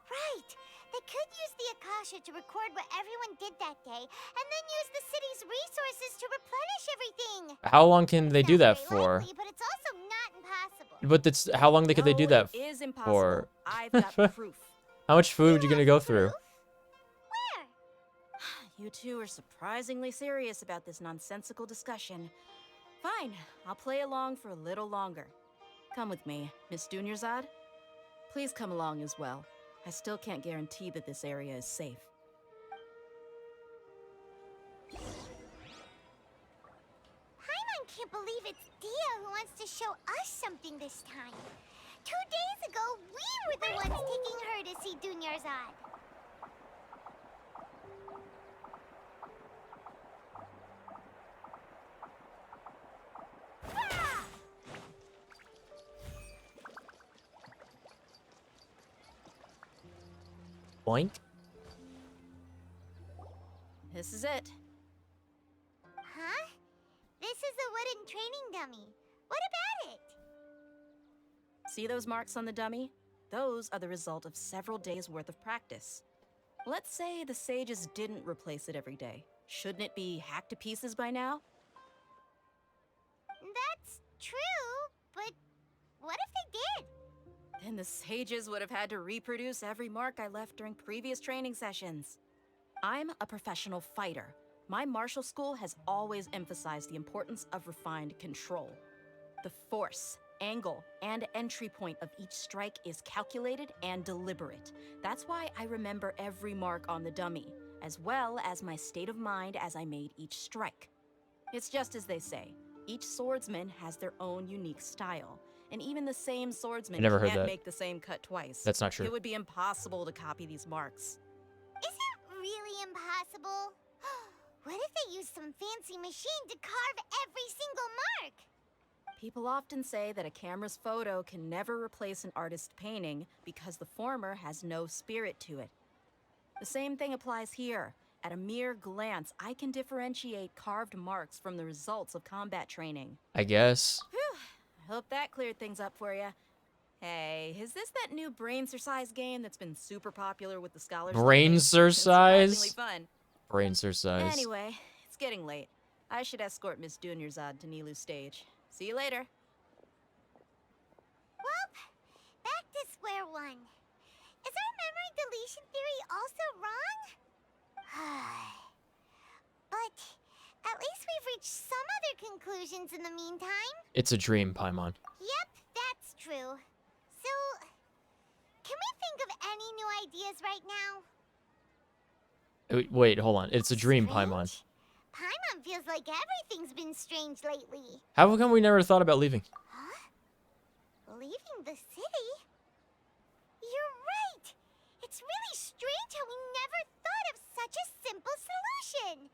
Right. They could use the Akasha to record what everyone did that day, and then use the city's resources to replenish everything. How long can they do that for? Likely, but it's also not impossible. But that's how long could they do that it is for? impossible. I've got proof. How much food are you gonna go through? Where? You two are surprisingly serious about this nonsensical discussion. Fine, I'll play along for a little longer. Come with me, Miss Dunyarzad. Please come along as well. I still can't guarantee that this area is safe. Paimon can't believe it's Dia who wants to show us something this time. 2 days ago, we were the ones taking her to see Dunyarzad. Boink. This is it. Huh? This is a wooden training dummy. What about it? See those marks on the dummy? Those are the result of several days' worth of practice. Let's say the sages didn't replace it every day. Shouldn't it be hacked to pieces by now? That's true, but what if they did? Then the sages would have had to reproduce every mark I left during previous training sessions. I'm a professional fighter. My martial school has always emphasized the importance of refined control. The force, angle, and entry point of each strike is calculated and deliberate. That's why I remember every mark on the dummy, as well as my state of mind as I made each strike. It's just as they say, each swordsman has their own unique style, and even the same swordsman I never heard can't that. make the same cut twice. That's not true. It would be impossible to copy these marks. Is it really impossible? What if they use some fancy machine to carve every single mark? People often say that a camera's photo can never replace an artist's painting because the former has no spirit to it. The same thing applies here. At a mere glance, I can differentiate carved marks from the results of combat training. I guess. Whew, I hope that cleared things up for you. Hey, is this that new brain-exercise game that's been super popular with the scholars? Brain-exercise? It's surprisingly fun. Brain-exercise. Anyway, it's getting late. I should escort Miss Dunyarzad to Nilu's stage. See you later. Well, back to square one. Is our memory deletion theory also wrong? But at least we've reached some other conclusions in the meantime. It's a dream, Paimon. Yep, that's true. So, can we think of any new ideas right now? Wait, hold on. It's a dream, Paimon. Paimon feels like everything's been strange lately. How come we never thought about leaving? Huh? Leaving the city? You're right! It's really strange how we never thought of such a simple solution.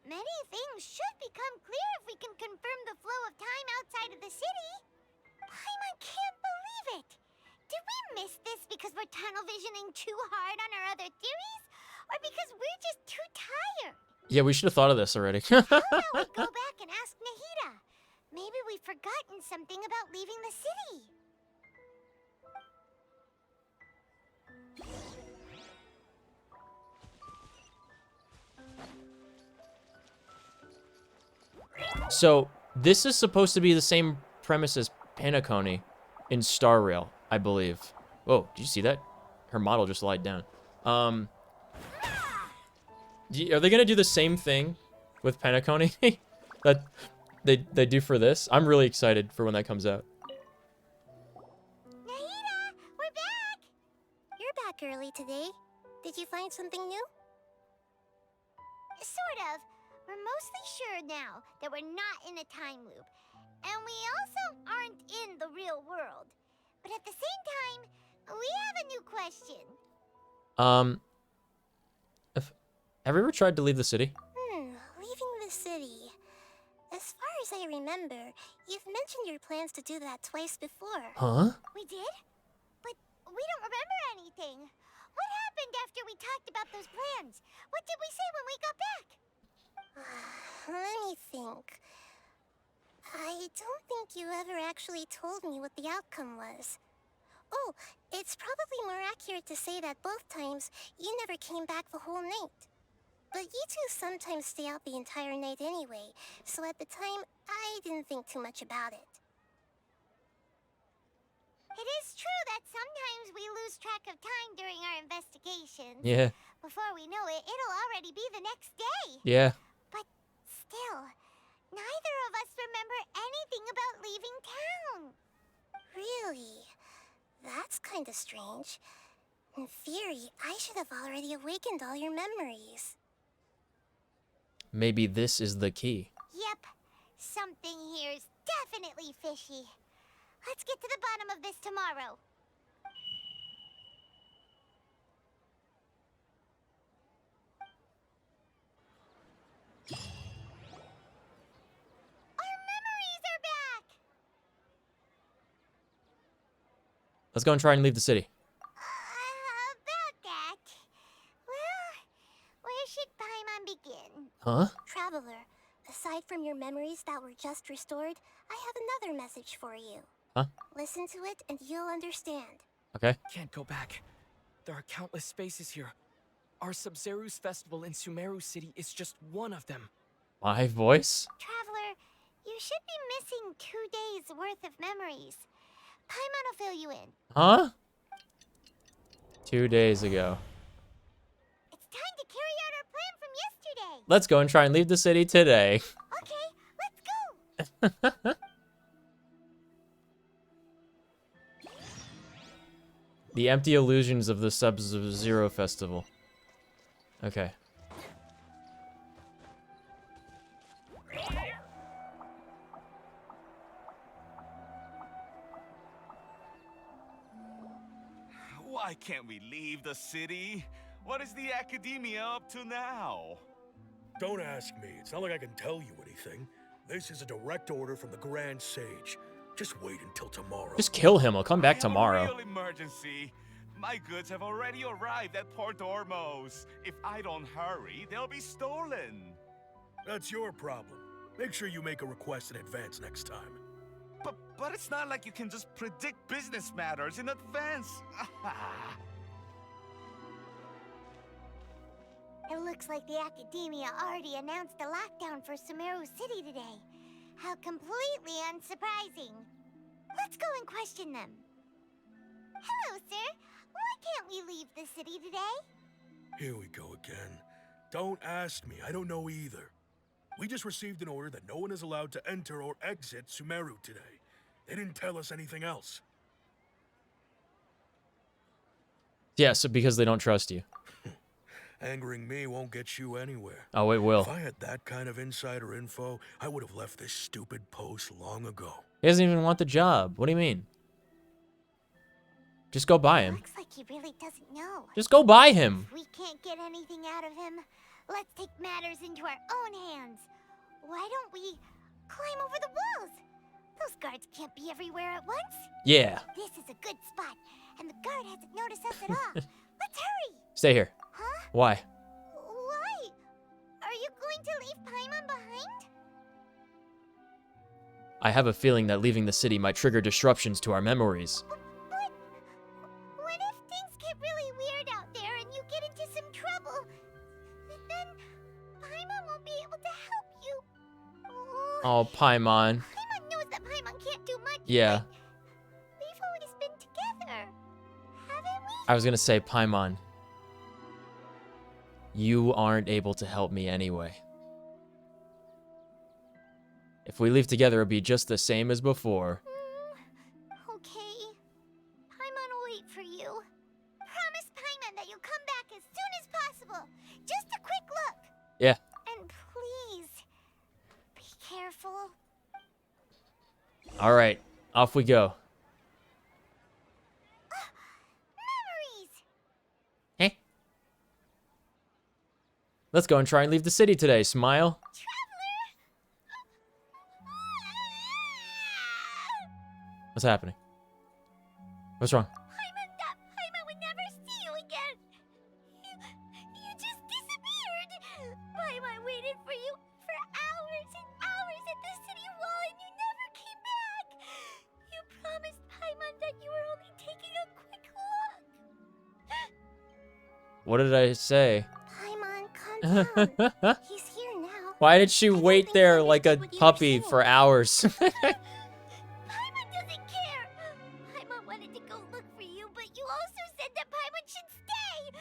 Many things should become clear if we can confirm the flow of time outside of the city. Paimon can't believe it! Did we miss this because we're tunnel visioning too hard on our other theories? Or because we're just too tired? Yeah, we should have thought of this already. How about we go back and ask Nahida? Maybe we've forgotten something about leaving the city. So, this is supposed to be the same premise as Penacony in Star Rail, I believe. Whoa, did you see that? Her model just lied down. Are they gonna do the same thing with Penacony that they do for this? I'm really excited for when that comes out. Nahida, we're back! You're back early today. Did you find something new? Sort of. We're mostly sure now that we're not in a time loop. And we also aren't in the real world. But at the same time, we have a new question. Have you ever tried to leave the city? Leaving the city. As far as I remember, you've mentioned your plans to do that twice before. Huh? We did? But we don't remember anything. What happened after we talked about those plans? What did we say when we got back? Let me think. I don't think you ever actually told me what the outcome was. Oh, it's probably more accurate to say that both times you never came back the whole night. But you two sometimes stay out the entire night anyway, so at the time, I didn't think too much about it. It is true that sometimes we lose track of time during our investigations. Yeah. Before we know it, it'll already be the next day. Yeah. But still, neither of us remember anything about leaving town. Really? That's kinda strange. In theory, I should have already awakened all your memories. Maybe this is the key. Yep, something here's definitely fishy. Let's get to the bottom of this tomorrow. Our memories are back! Let's go and try and leave the city. About that. Well, where should Paimon begin? Huh? Traveler, aside from your memories that were just restored, I have another message for you. Huh? Listen to it and you'll understand. Okay. Can't go back. There are countless spaces here. Our Sub-Zeru's festival in Sumeru City is just one of them. My voice? Traveler, you should be missing 2 days worth of memories. Paimon will fill you in. Huh? 2 days ago. It's time to carry out our plan from yesterday. Let's go and try and leave the city today. Okay, let's go. The empty illusions of the Sub-Zero Festival. Okay. Why can't we leave the city? What is the academia up to now? Don't ask me. It's not like I can tell you anything. This is a direct order from the Grand Sage. Just wait until tomorrow. Just kill him. He'll come back I tomorrow. have a real emergency. My goods have already arrived at Port Ormos. If I don't hurry, they'll be stolen. That's your problem. Make sure you make a request in advance next time. But it's not like you can just predict business matters in advance. It looks like the Academia already announced a lockdown for Sumeru City today. How completely unsurprising. Let's go and question them. Hello, sir. Why can't we leave the city today? Here we go again. Don't ask me. I don't know either. We just received an order that no one is allowed to enter or exit Sumeru today. They didn't tell us anything else. Yeah, so because they don't trust you. Angering me won't get you anywhere. Oh, it will. If I had that kind of insider info, I would have left this stupid post long ago. He doesn't even want the job. What do you mean? Just go buy him. Looks like he really doesn't know. Just go buy him. If we can't get anything out of him, let's take matters into our own hands. Why don't we climb over the walls? Those guards can't be everywhere at once. Yeah. This is a good spot, and the guard hasn't noticed us at all. Let's hurry. Stay here. Huh? Why? Why? Are you going to leave Paimon behind? I have a feeling that leaving the city might trigger disruptions to our memories. But what if things get really weird out there and you get into some trouble? Then Paimon won't be able to help you. Oh, Paimon. Paimon knows that Paimon can't do much. Yeah. We've always been together, haven't we? I was gonna say, Paimon. You aren't able to help me anyway. If we leave together, it'll be just the same as before. Okay. Paimon will wait for you. Promise Paimon that you'll come back as soon as possible. Just a quick look. Yeah. And please, be careful. All right. Off we go. Memories! Let's go and try and leave the city today. Smile. What's happening? What's wrong? Paimon would never see you again. You just disappeared. Paimon waited for you for hours and hours at the city wall and you never came back. You promised Paimon that you were only taking a quick look. What did I say? Paimon, calm down. He's here now. Why did she wait there like a puppy for hours? Paimon doesn't care. Paimon wanted to go look for you, but you also said that Paimon should stay.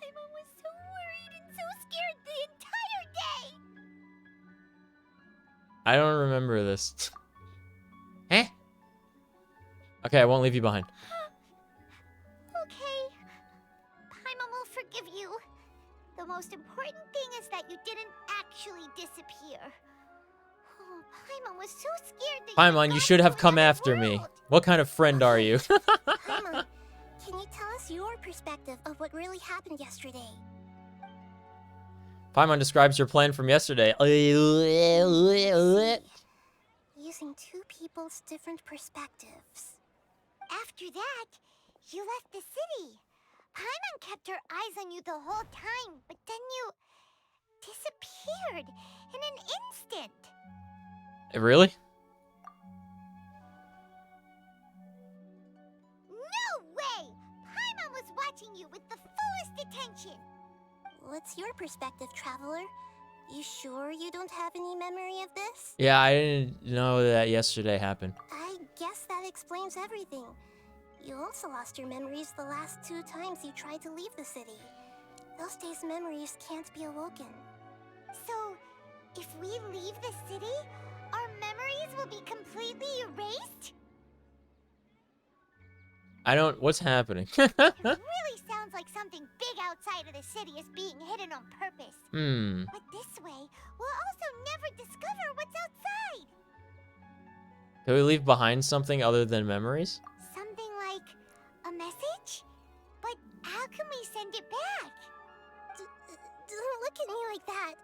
Paimon was so worried and so scared the entire day. I don't remember this. Eh? Okay, I won't leave you behind. Okay. Paimon will forgive you. The most important thing is that you didn't actually disappear. Oh, Paimon was so scared that Paimon, you should have come after me. What kind of friend are you? Paimon, can you tell us your perspective of what really happened yesterday? Paimon describes your plan from yesterday. Using two people's different perspectives. after that, you left the city. Paimon kept her eyes on you the whole time, but then you disappeared in an instant. Really? No way! Paimon was watching you with the fullest attention. What's your perspective, traveler? You sure you don't have any memory of this? Yeah, I didn't know that yesterday happened. I guess that explains everything. You also lost your memories the last 2 times you tried to leave the city. Those days' memories can't be awoken. So, if we leave the city, our memories will be completely erased? I don't. What's happening? It really sounds like something big outside of the city is being hidden on purpose. But this way, we'll also never discover what's outside. Can we leave behind something other than memories? Something like a message? But how can we send it back? Don't look at me like that.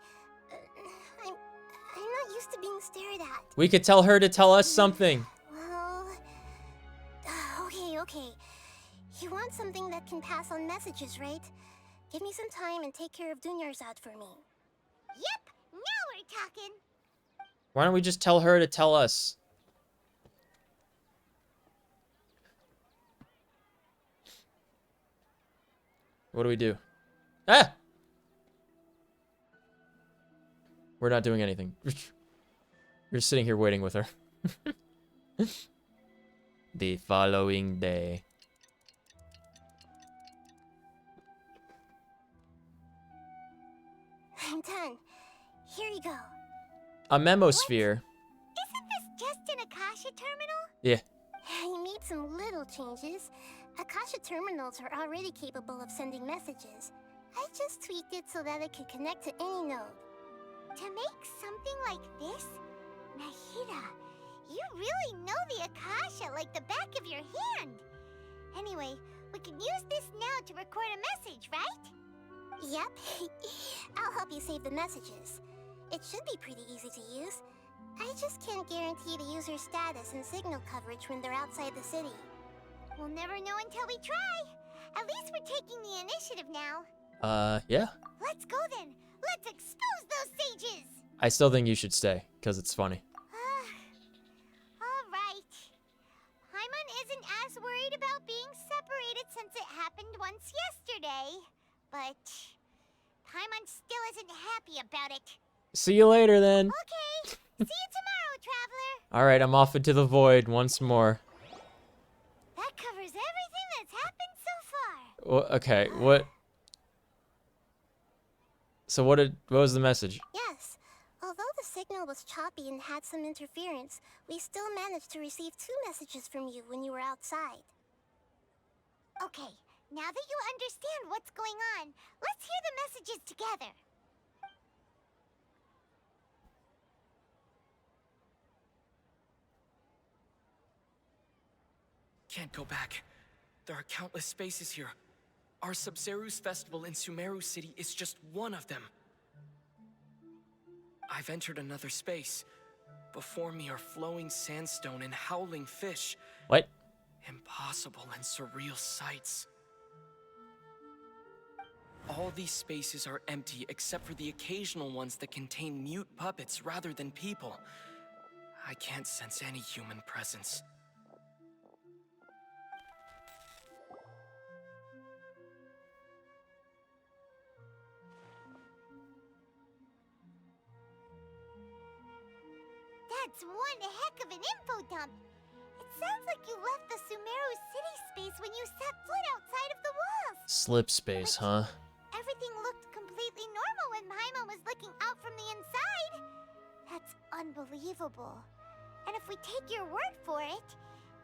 I'm not used to being stared at. We could tell her to tell us something. Well, okay. You want something that can pass on messages, right? Give me some time and take care of Dunyarzad for me. Yep, now we're talking. Why don't we just tell her to tell us? What do we do? Ah! We're not doing anything. We're just sitting here waiting with her. The following day. I'm done. Here you go. A memosphere. Isn't this just an Akasha terminal? Yeah. I made some little changes. Akasha terminals are already capable of sending messages. I just tweaked it so that it could connect to any node. To make something like this? Nahida, you really know the Akasha like the back of your hand. Anyway, we can use this now to record a message, right? Yep. I'll help you save the messages. It should be pretty easy to use. I just can't guarantee the user's status and signal coverage when they're outside the city. We'll never know until we try. At least we're taking the initiative now. Yeah. Let's go then. Let's expose those sages. I still think you should stay, because it's funny. All right. Paimon isn't as worried about being separated since it happened once yesterday. But Paimon still isn't happy about it. See you later, then. Okay. See you tomorrow, traveler. Alright, I'm off into the void once more. That covers everything that's happened so far. Well, okay, what? So what was the message? Yes. Although the signal was choppy and had some interference, we still managed to receive 2 messages from you when you were outside. Okay, now that you understand what's going on, let's hear the messages together. Can't go back. There are countless spaces here. Our Sub-Zeru's festival in Sumeru City is just one of them. I've entered another space. Before me are flowing sandstone and howling fish. What? Impossible and surreal sights. All these spaces are empty except for the occasional ones that contain mute puppets rather than people. I can't sense any human presence. That's one heck of an info dump. It sounds like you left the Sumeru city space when you set foot outside of the walls. Slip space, huh? Everything looked completely normal when Paimon was looking out from the inside. That's unbelievable. And if we take your word for it,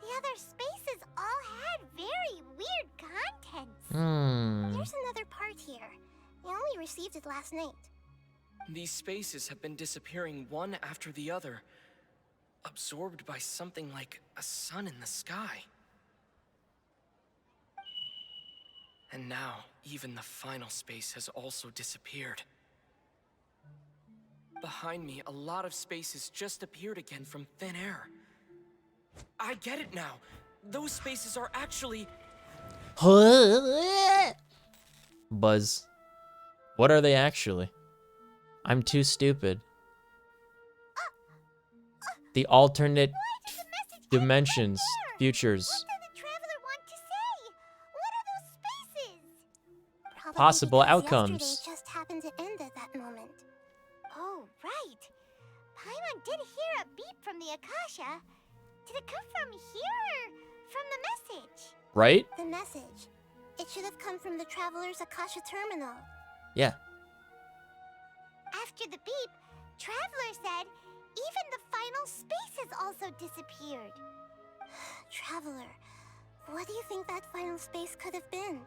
the other spaces all had very weird contents. There's another part here. I only received it last night. These spaces have been disappearing one after the other, absorbed by something like a sun in the sky. And now, even the final space has also disappeared. Behind me, a lot of spaces just appeared again from thin air. I get it now. Those spaces are actually... Buzz. What are they actually? I'm too stupid. The alternate dimensions, futures. What are those spaces? Probably Possible because outcomes. Yesterday just Akasha, did it come from here or from the message? Right? The message. It should have come from the Traveler's Akasha terminal. Yeah. After the beep, Traveler said even the final space has also disappeared. Traveler, what do you think that final space could have been?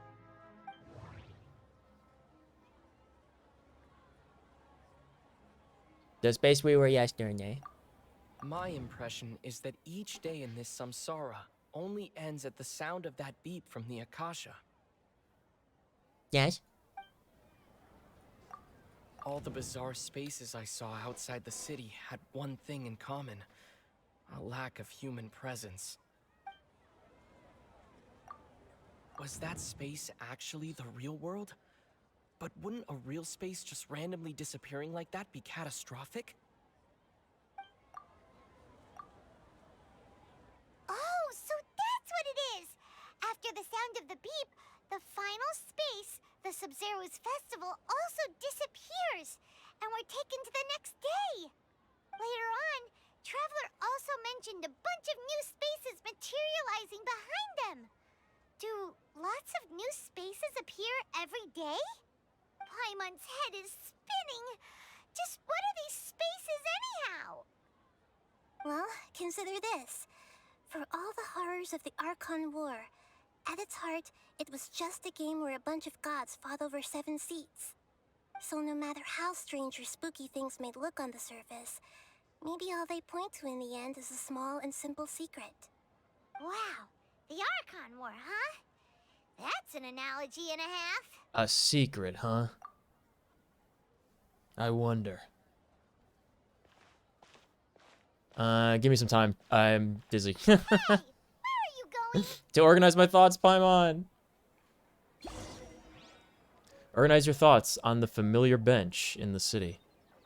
The space we were yesterday. My impression is that each day in this samsara only ends at the sound of that beep from the Akasha. Yes. All the bizarre spaces I saw outside the city had one thing in common: a lack of human presence. Was that space actually the real world? But wouldn't a real space just randomly disappearing like that be catastrophic? Oh, so that's what it is! After the sound of the beep, the final space, the Sub-Zero's festival, also disappears, and we're taken to the next day. Later on, Traveler also mentioned a bunch of new spaces materializing behind them. Do lots of new spaces appear every day? Paimon's head is spinning. Just what are these spaces anyhow? Well, consider this. For all the horrors of the Archon War, at its heart, it was just a game where a bunch of gods fought over 7 seats. So no matter how strange or spooky things may look on the surface, maybe all they point to in the end is a small and simple secret. Wow, the Archon War, huh? That's an analogy and a half. A secret, huh? I wonder. Give me some time. I'm dizzy. Hey, where are you going? To organize my thoughts, Paimon. Organize your thoughts on the familiar bench in the city.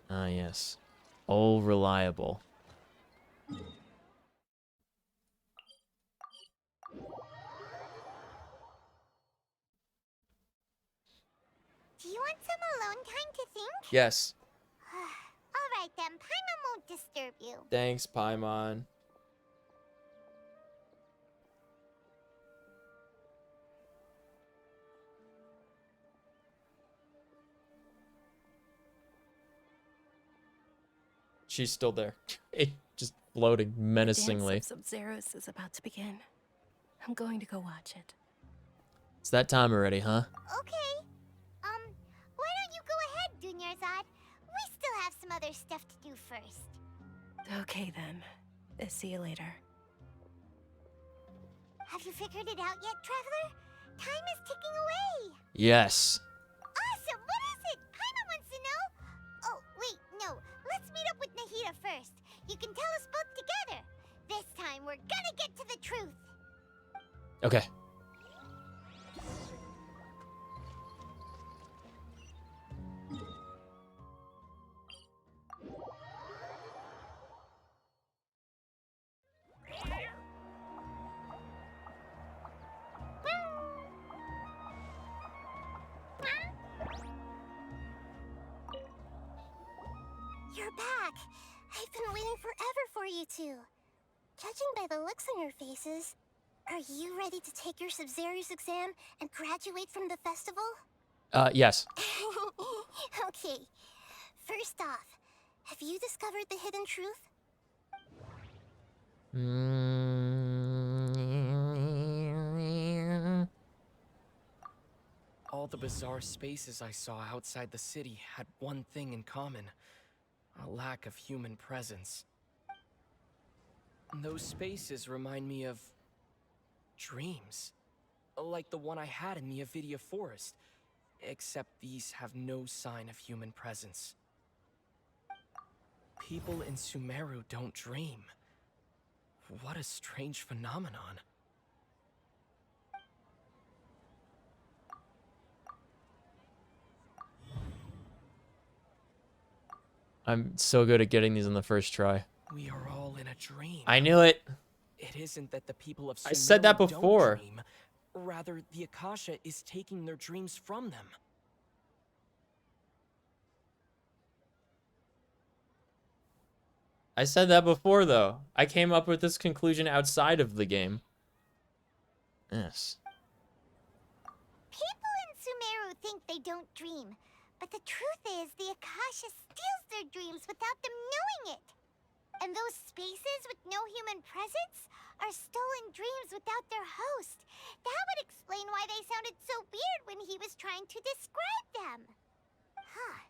Ah, yes. All reliable. Do you want some alone time to think? Yes. Alright then, Paimon won't disturb you. Thanks, Paimon. She's still there. Just floating menacingly. The dance of Sub-Zeros is about to begin. I'm going to go watch it. It's that time already, huh? Okay. Why don't you go ahead, Dunyarzad? We still have some other stuff to do first. Okay then. See you later. Have you figured it out yet, Traveler? Time is ticking away. Yes. Awesome! What is it? Paimon wants to know. Oh, wait, no. Let's meet up with Nahida first. You can tell us both together. This time, we're gonna get to the truth. Okay. You're back. I've been waiting forever for you two. Judging by the looks on your faces, are you ready to take your Sub-Zero's exam and graduate from the festival? Yes. Okay. First off, have you discovered the hidden truth? All the bizarre spaces I saw outside the city had one thing in common: a lack of human presence. Those spaces remind me of dreams, like the one I had in the Avidia Forest, except these have no sign of human presence. People in Sumeru don't dream. What a strange phenomenon. I'm so good at getting these on the first try. We are all in a dream. I knew it. It isn't that the people of Sumeru I said that don't before. dream. Rather, the Akasha is taking their dreams from them. I said that before, though. I came up with this conclusion outside of the game. Yes. People in Sumeru think they don't dream, but the truth is the Akasha steals their dreams without them knowing it. And those spaces with no human presence are stolen dreams without their host. That would explain why they sounded so weird when he was trying to describe them. Huh.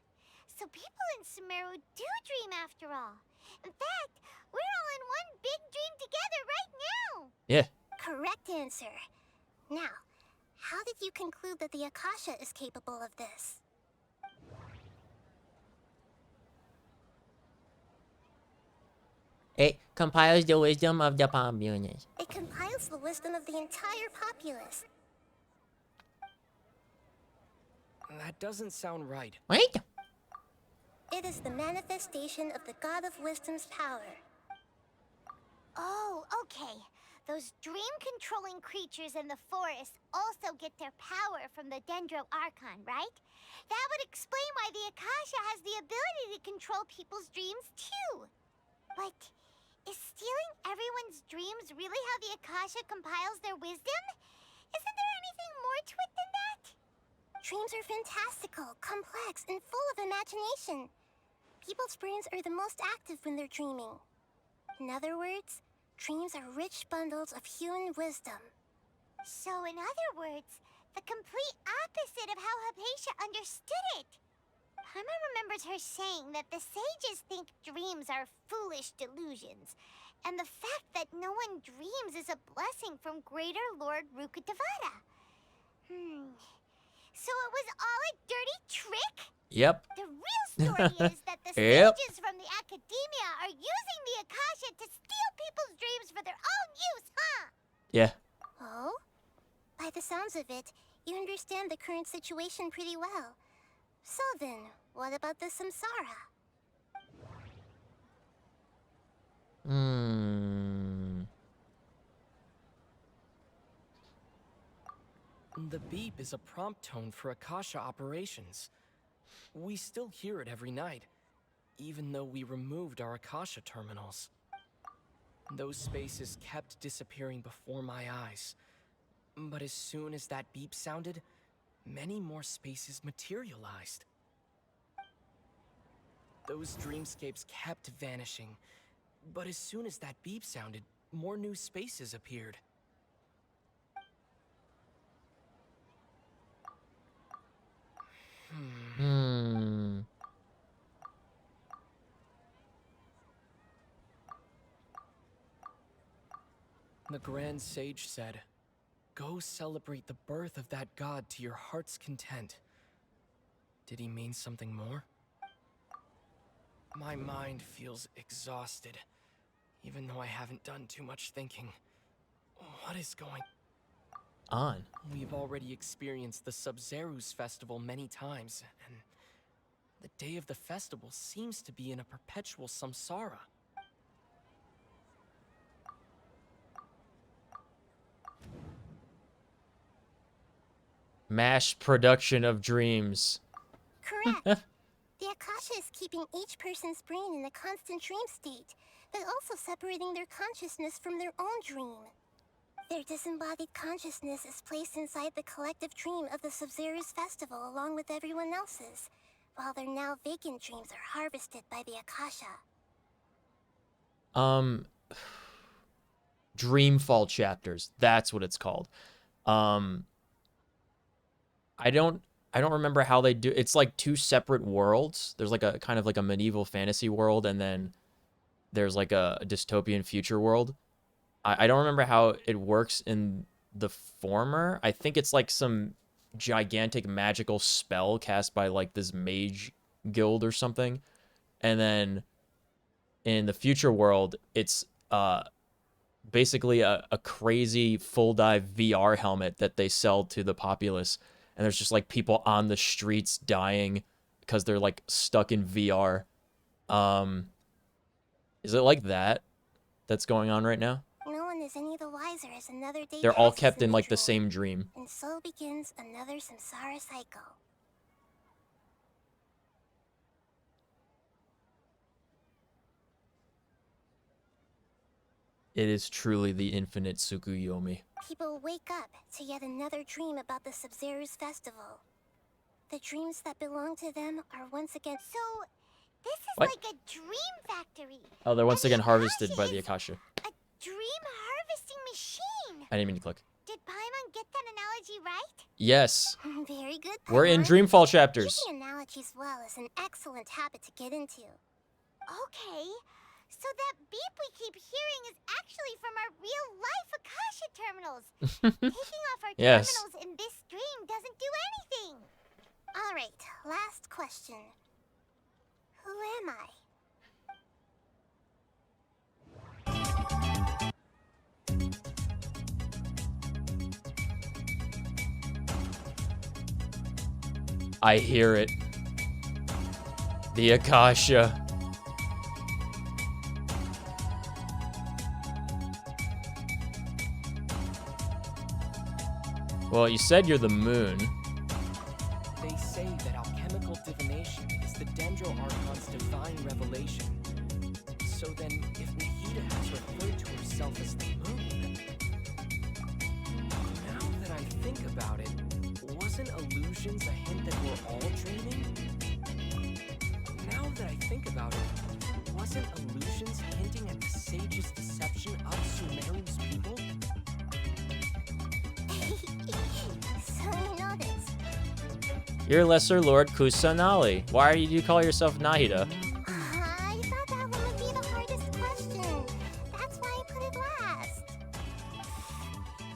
So people in Sumeru do dream after all. In fact, we're all in one big dream together right now. Yeah. Correct answer. Now, how did you conclude that the Akasha is capable of this? It compiles the wisdom of the populace. It compiles the wisdom of the entire populace. That doesn't sound right. Wait. It is the manifestation of the God of Wisdom's power. Oh, okay. Those dream-controlling creatures in the forest also get their power from the Dendro Archon, right? That would explain why the Akasha has the ability to control people's dreams, too. But is stealing everyone's dreams really how the Akasha compiles their wisdom? Isn't there anything more to it than that? Dreams are fantastical, complex, and full of imagination. People's brains are the most active when they're dreaming. In other words, dreams are rich bundles of human wisdom. So in other words, the complete opposite of how Hypatia understood it. Paimon remembers her saying that the sages think dreams are foolish delusions, and the fact that no one dreams is a blessing from Greater Lord Rukkhadevata. So it was all a dirty trick? Yep. The real story is that the Yep. sages from the academia are using the Akasha to steal people's dreams for their own use, huh? Yeah. Oh? By the sounds of it, you understand the current situation pretty well. So then, what about the samsara? The beep is a prompt tone for Akasha operations. We still hear it every night, even though we removed our Akasha terminals. Those spaces kept disappearing before my eyes. But as soon as that beep sounded, many more spaces materialized. Those dreamscapes kept vanishing, but as soon as that beep sounded, more new spaces appeared. The Grand Sage said, "Go celebrate the birth of that god to your heart's content." Did he mean something more? My mind feels exhausted, even though I haven't done too much thinking. What is going on? We've already experienced the Sub-Zeru's festival many times, and the day of the festival seems to be in a perpetual samsara. Mass production of dreams. Correct. The Akasha is keeping each person's brain in a constant dream state, but also separating their consciousness from their own dream. Their disembodied consciousness is placed inside the collective dream of the Sub-Zeru's festival along with everyone else's, while their now vacant dreams are harvested by the Akasha. Dreamfall chapters. That's what it's called. I don't remember how they do. It's like two separate worlds. There's like a kind of like a medieval fantasy world, and then there's like a dystopian future world. I don't remember how it works in the former. I think it's like some gigantic magical spell cast by like this mage guild or something. And then in the future world, it's basically a crazy full dive VR helmet that they sell to the populace. And there's just like people on the streets dying because they're like stuck in VR. Is it like that that's going on right now? No one is any the wiser as another day They're all passes kept in the like the dream, same dream. and so begins another samsara cycle. It is truly the infinite Tsukuyomi. People wake up to yet another dream about the Sub-Zero's festival. The dreams that belong to them are once again. So, this is What? like a dream factory. Oh, they're once again harvested by the Akasha. A dream harvesting machine. I didn't mean to click. Did Paimon get that analogy right? Yes. Very good. We're in Paimon. Dreamfall chapters. Using analogies well is an excellent habit to get into. Okay. So that beep we keep hearing is actually from our real-life Akasha terminals. Taking off our Yes. terminals in this stream doesn't do anything. All right, last question. Who am I? I hear it. The Akasha. Well, you said you're the moon. They say that alchemical divination is the Dendro Archon's divine revelation. So then, if Nahida has referred to herself as the moon... Now that I think about it, wasn't illusions a hint that we're all dreaming? Now that I think about it, wasn't illusions hinting at the sage's deception of Sumeru's people? So you know this. You're Lesser Lord Kusanali. Why do you call yourself Nahida? I thought that one would be the hardest question. That's why I put it last.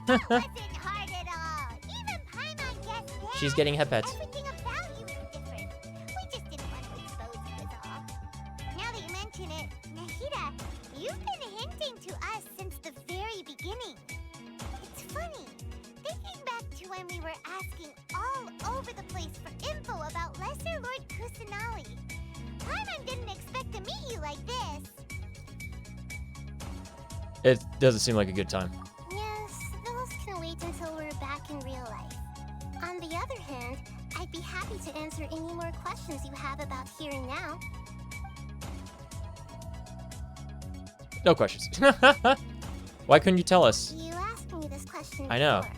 That wasn't hard at all. Even Paimon guessed that. She's getting headpats. Everything about you is different. We just didn't want to expose you is all. Now that you mention it, Nahida, you've been hinting to us since the very beginning. It's funny. Thinking back to when we were asking all over the place for info about Lesser Lord Kusanali. Paimon didn't expect to meet you like this. It doesn't seem like a good time. Yes, those can wait until we're back in real life. On the other hand, I'd be happy to answer any more questions you have about here and now. No questions. Why couldn't you tell us? You asked me this question I know. before.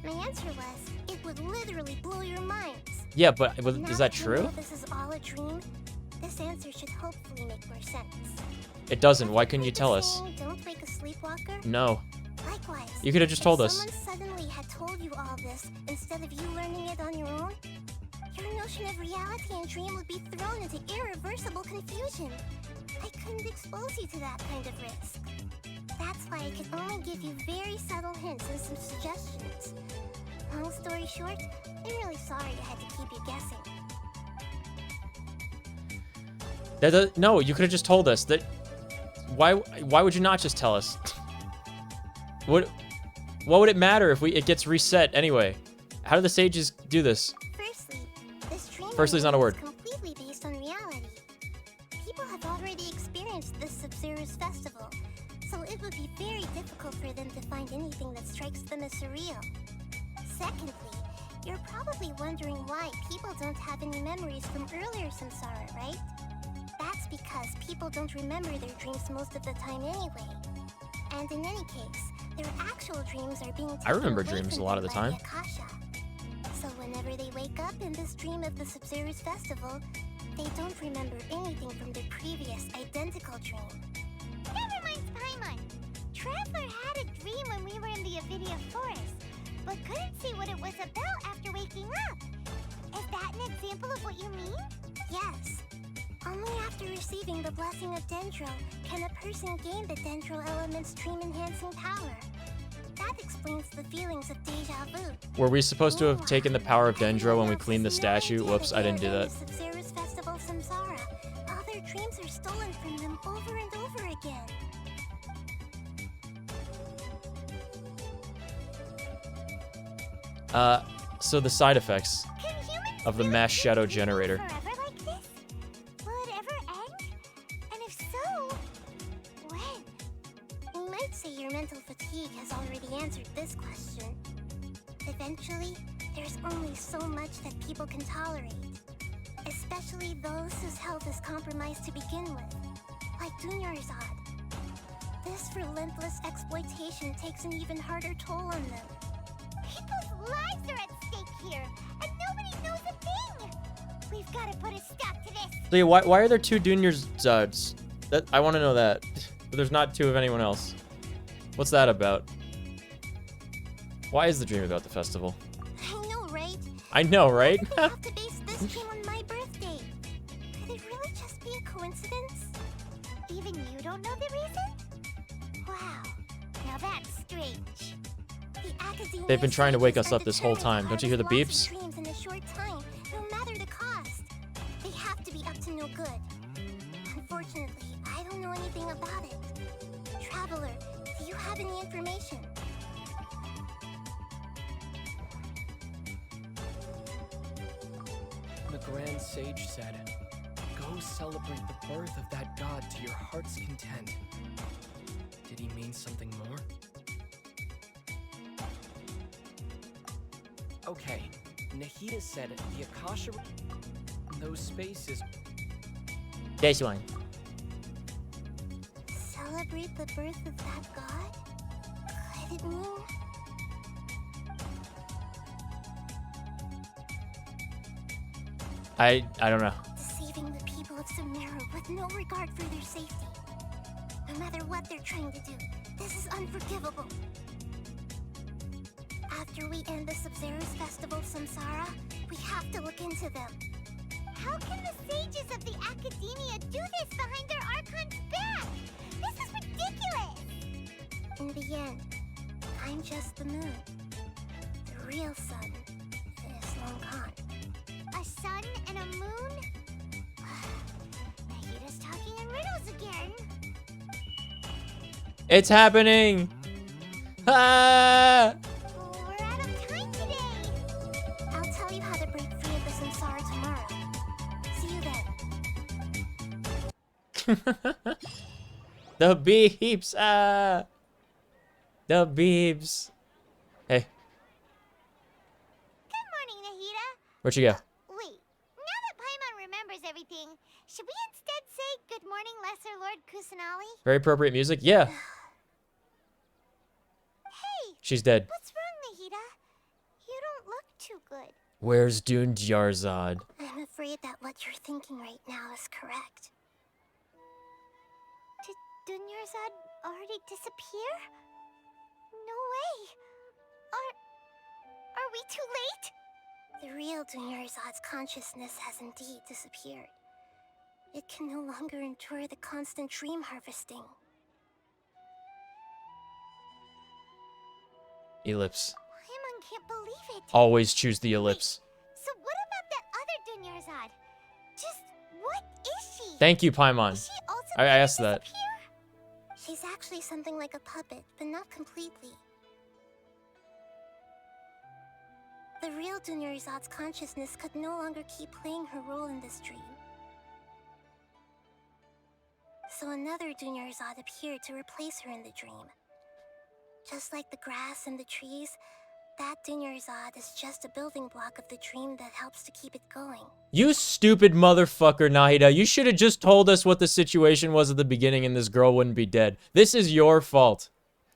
My answer was, it would literally blow your minds. Yeah, but is Now that you true? know this is all a dream, this answer should hopefully make more sense. It doesn't. Why couldn't you tell us? Saying, don't wake a sleepwalker? No. Likewise. You could have just told if us. someone suddenly had told you all this instead of you learning it on your own, your notion of reality and dream would be thrown into irreversible confusion. I couldn't expose you to that kind of risk. That's why I could only give you very subtle hints and some suggestions. Long story short, I'm really sorry I had to keep you guessing. No, you could have just told us that. Why would you not just tell us? What would it matter if it gets reset anyway? How do the sages do this? Firstly is not a word. Completely based on reality. People have already experienced this Sub-Zero's festival, so it would be very difficult for them to find anything that strikes them as surreal. Secondly, you're probably wondering why people don't have any memories from earlier samsara, right? That's because people don't remember their dreams most of the time anyway. And in any case, their actual dreams are being taken I remember away dreams from a lot of them the by time. Akasha. So whenever they wake up in this dream of the Sub-Zero's festival, they don't remember anything from their previous identical dream. Never mind Paimon. Traveler had a dream when we were in the Avidia forest, but couldn't see what it was about after waking up. Is that an example of what you mean? Yes. Only after receiving the blessing of Dendro can a person gain the Dendro element's dream-enhancing power. That explains the feelings of deja vu. Were we supposed to have taken the power of Dendro when we cleaned the statue? Whoops, I didn't do that. Sub-Zero's festival samsara. All their dreams are stolen from them over and over again. So the side effects of the mass shadow generator. Forever like this? Will it ever end? And if so, when? You might say your mental fatigue has already answered this question. Eventually, there's only so much that people can tolerate. Especially those whose health is compromised to begin with, like Dunyarzad. This relentless exploitation takes an even harder toll on them. People's lives are at stake here, and nobody knows a thing. We've got to put a stop to this. So yeah, why are there 2 Junior Zods? That I want to know that. But there's not 2 of anyone else. What's that about? Why is the dream about the festival? I know, right? I know, right? They have to base this dream on my birthday. Could it really just be a coincidence? Even you don't know the reason? Wow, now that's strange. The Academia They've been trying to wake sages us are up this whole determined time. to Don't you hear the harvest beeps? lots of dreams in a short time, no matter the cost. They have to be up to no good. Unfortunately, I don't know anything about it. Traveler, do you have any information? The Grand Sage said, "Go celebrate the birth of that god to your heart's content." Did he mean something more? Okay, Nahida said the Akasha... Those spaces... This one. Celebrate the birth of that god? Could it mean... I don't know. deceiving the people of Sumeru with no regard for their safety? No matter what they're trying to do, this is unforgivable. After we end the Sub-Zero's festival, Samsara, we have to look into them. How can the sages of the Academia do this behind their Archon's back? This is ridiculous! In the end, I'm just the moon. The real sun is long gone. A sun and a moon? Nahida's talking in riddles again. It's happening! Ah! We're out of time today. I'll tell you how to break free of the Samsara tomorrow. See you then. The beeps! Ah! The beeps. Hey, Good morning, Nahida. where'd you go? Wait, now that Paimon remembers everything, should we instead say good morning, Lesser Lord Kusanali? Very appropriate music. Yeah. Hey! She's dead. What's wrong, Nahida? You don't look too good. Where's Dune Jarzad? I'm afraid that what you're thinking right now is correct. Did Dunyarzad already disappear? No way. Are we too late? The real Dunyarzad's consciousness has indeed disappeared. It can no longer endure the constant dream harvesting. Ellipse. Paimon can't believe it. Always choose the ellipse. So what about that other Dunyarzad? Just what is she? Thank you, Paimon. Is she also I asked that. She's actually something like a puppet, but not completely. The real Dunyarzad's consciousness could no longer keep playing her role in this dream. So another Dunyarzad appeared to replace her in the dream. Just like the grass and the trees, that Dunyarzad is just a building block of the dream that helps to keep it going. You stupid motherfucker, Nahida. You should have just told us what the situation was at the beginning and this girl wouldn't be dead. This is your fault.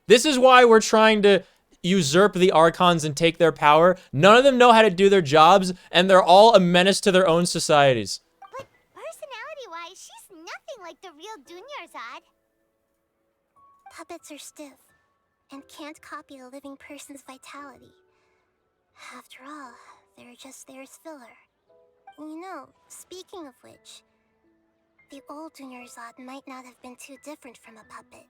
This is why we're trying to usurp the Archons and take their power. None of them know how to do their jobs, and they're all a menace to their own societies. But personality-wise, she's nothing like the real Dunyarzad. Puppets are stiff and can't copy a living person's vitality. After all, they're just there as filler. You know, speaking of which, the old Dunyarzad might not have been too different from a puppet.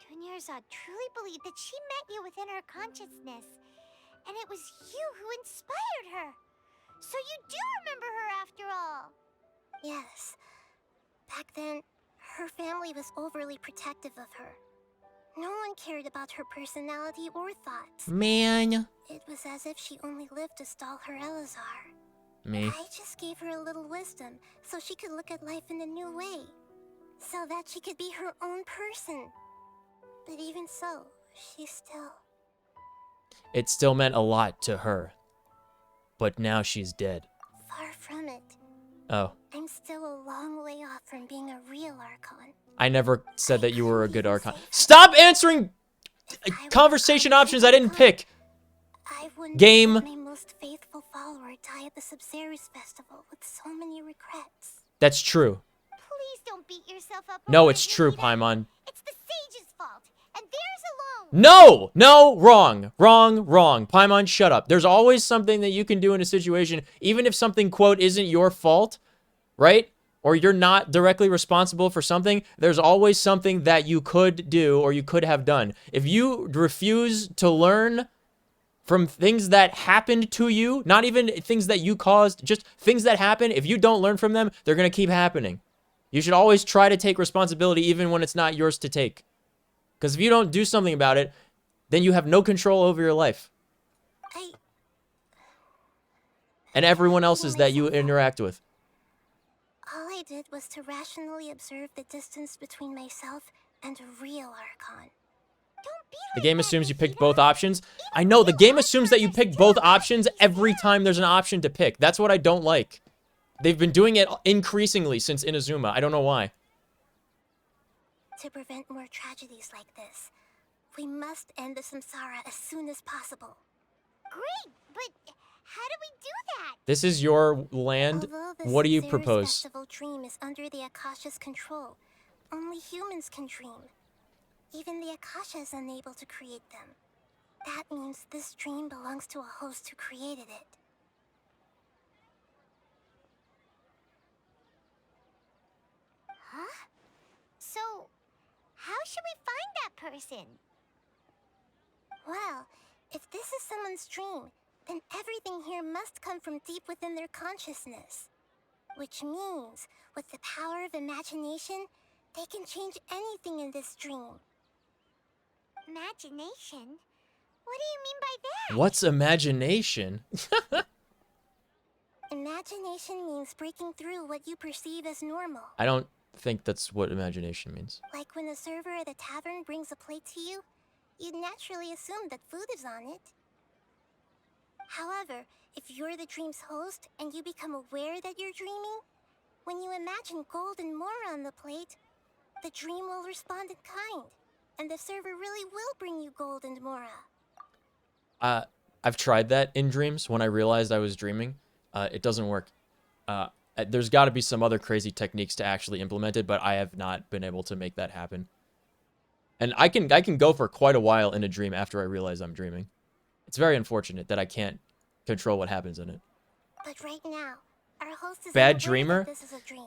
Dunyarzad truly believed that she met you within her consciousness, and it was you who inspired her. So you do remember her after all. Yes. Back then, her family was overly protective of her. No one cared about her personality or thoughts. Man. It was as if she only lived to stall her Elazar. Me. I just gave her a little wisdom so she could look at life in a new way. So that she could be her own person. But even so, she still... It still meant a lot to her. But now she's dead. Far from it. Oh. I'm still a long way off from being a real Archon. I never said that you were a good Archon. Stop answering conversation options I didn't pick. I wouldn't Game. let my most faithful follower die at the Sabzeruz festival with so many regrets. That's true. Please don't beat yourself up. No, it's true, Paimon. It's the sage's fault, and theirs alone. No! No! Wrong. Wrong. Wrong. Paimon, shut up. There's always something that you can do in a situation, even if something, quote, isn't your fault, right? Or you're not directly responsible for something, there's always something that you could do or you could have done. If you refuse to learn from things that happened to you, not even things that you caused, just things that happen, if you don't learn from them, they're going to keep happening. You should always try to take responsibility even when it's not yours to take. Because if you don't do something about it, then you have no control over your life. And everyone else's that you interact with. All I did was to rationally observe the distance between myself and a real Archon. The game assumes you picked both options. I know, the game assumes that you picked both options every time there's an option to pick. That's what I don't like. They've been doing it increasingly since Inazuma. I don't know why. To prevent more tragedies like this, we must end the samsara as soon as possible. Great, but how do we do that? This is your land. What do you Sabzeruz propose? Festival dream is under the Akasha's control. Only humans can dream. Even the Akasha is unable to create them. That means this dream belongs to a host who created it. Huh? So, how should we find that person? Well, if this is someone's dream, then everything here must come from deep within their consciousness. Which means, with the power of imagination, they can change anything in this dream. Imagination? What do you mean by that? What's imagination? Imagination means breaking through what you perceive as normal. I don't think that's what imagination means. Like when the server at the tavern brings a plate to you, you'd naturally assume that food is on it. However, if you're the dream's host and you become aware that you're dreaming, when you imagine gold and more on the plate, the dream will respond in kind, and the server really will bring you gold and mora. I've tried that in dreams when I realized I was dreaming. It doesn't work. There's got to be some other crazy techniques to actually implement it, but I have not been able to make that happen. And I can go for quite a while in a dream after I realize I'm dreaming. It's very unfortunate that I can't control what happens in it. But right now, our host is Bad unaware dreamer? that this is a dream.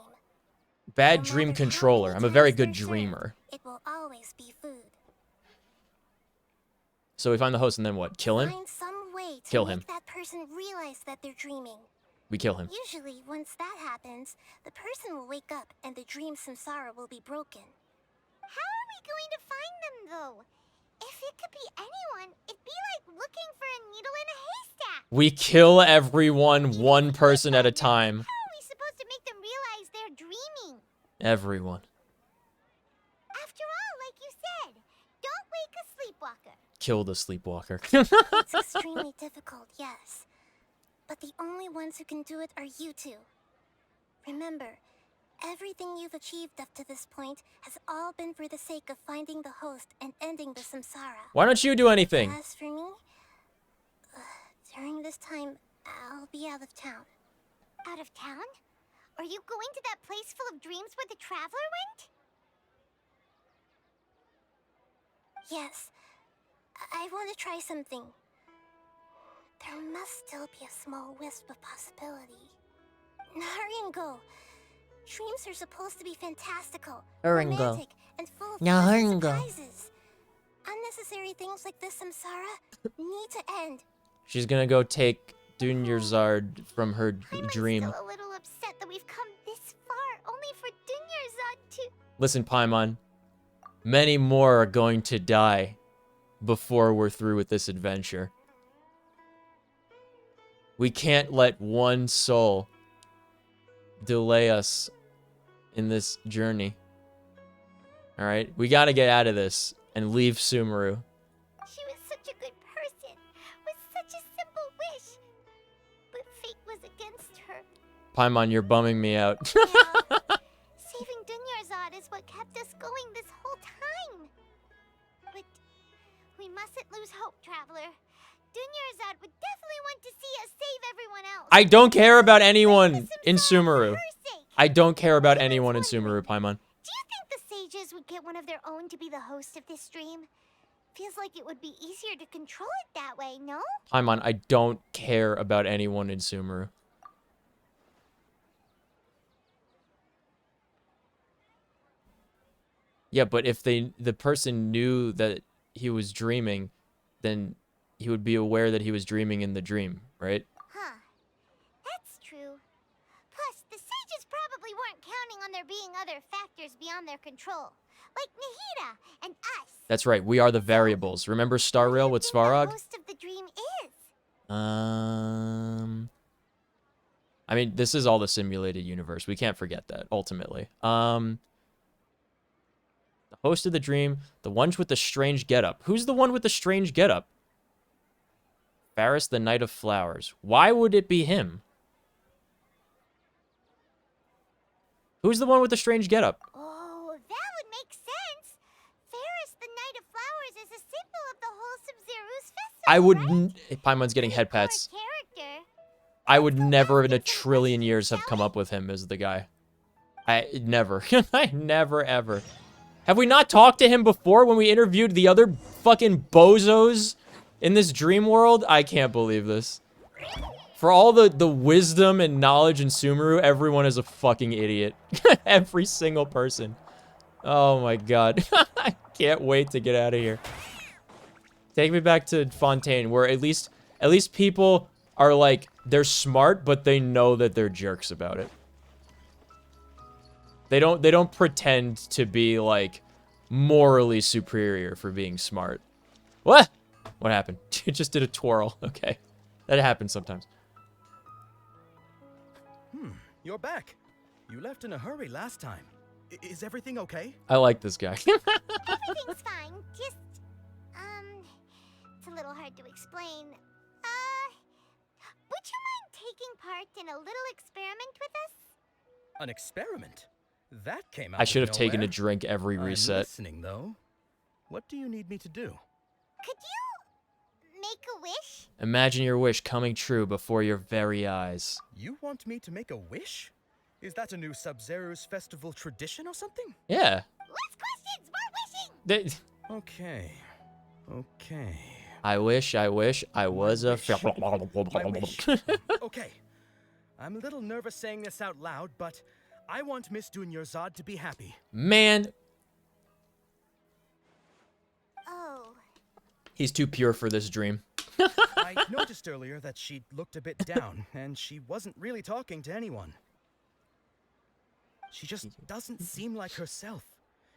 Bad dream controller. I'm a very good dreamer. It will always be food. So we find the host and then what? Kill him? Find some way to Kill make him. that person realize that they're dreaming. We kill him. Usually, once that happens, the person will wake up and the dream samsara will be broken. How are we going to find them, though? If it could be anyone, it'd be like looking for a needle in a haystack. We kill everyone one person at a time. How are we supposed to make them realize they're dreaming? Everyone. After all, like you said, don't wake a sleepwalker. Kill the sleepwalker. It's extremely difficult, yes. But the only ones who can do it are you two. Remember, everything you've achieved up to this point has all been for the sake of finding the host and ending the samsara. Why don't you do anything? As for me, during this time, I'll be out of town. Out of town? Are you going to that place full of dreams where the traveler went? Yes. I want to try something. There must still be a small wisp of possibility. Hurry and go. Dreams are supposed to be fantastical, romantic, and full of surprises. Unnecessary things like this samsara need to end. She's gonna go take Dunyarzad from her dream. I'm still a little upset that we've come this far only for Dunyarzad to... Listen, Paimon. Many more are going to die before we're through with this adventure. We can't let one soul delay us in this journey. Alright? We gotta get out of this and leave Sumeru. She was such a good person, with such a simple wish. But fate was against her. Paimon, you're bumming me out. Saving Dunyarzad is what kept us going this whole time. But we mustn't lose hope, Traveler. Dunyarzad would definitely want to see us save everyone else. I don't care about anyone in Sumeru. I don't care about anyone in Sumeru, Paimon. Do you think the sages would get one of their own to be the host of this stream? Feels like it would be easier to control it that way, no? Paimon, I don't care about anyone in Sumeru. Yeah, but if the person knew that he was dreaming, then he would be aware that he was dreaming in the dream, right? Huh. That's true. Plus, the sages probably weren't counting on there being other factors beyond their control. Like Nahida and us. That's right, we are the variables. Remember Star Rail with Svarog? The host of the dream is. I mean, this is all the simulated universe. We can't forget that, ultimately. The host of the dream, the ones with the strange getup. Who's the one with the strange getup? Faris, the Knight of Flowers. Why would it be him? Who's the one with the strange getup? Oh, that would make sense. Faris, the Knight of Flowers, is a symbol of the whole Sub-Zero's festival, I would... right? Paimon's getting head pats. Character. I would never in a trillion years have come up with him as the guy. Never. I never, ever. Have we not talked to him before when we interviewed the other fucking bozos in this dream world? I can't believe this. For all the wisdom and knowledge in Sumeru, everyone is a fucking idiot. Every single person. Oh my god. I can't wait to get out of here. Take me back to Fontaine, where at least people are like, they're smart, but they know that they're jerks about it. They don't pretend to be like morally superior for being smart. What? What happened? It just did a twirl. Okay. That happens sometimes. You're back. You left in a hurry last time. Is everything okay? I like this guy. Everything's fine. Just, it's a little hard to explain. Would you mind taking part in a little experiment with us? An experiment? That came out I should have of taken a nowhere. drink every I'm reset. listening, though. What do you need me to do? Could you make a wish? Imagine your wish coming true before your very eyes. You want me to make a wish? Is that a new Sub-Zero's festival tradition or something? Yeah. Less questions, more wishing! Okay. Okay. I wish I was a... My wish. Okay. I'm a little nervous saying this out loud, but I want Miss Dunyarzad to be happy. Man, Oh. he's too pure for this dream. I noticed earlier that she looked a bit down, and she wasn't really talking to anyone. She just doesn't seem like herself.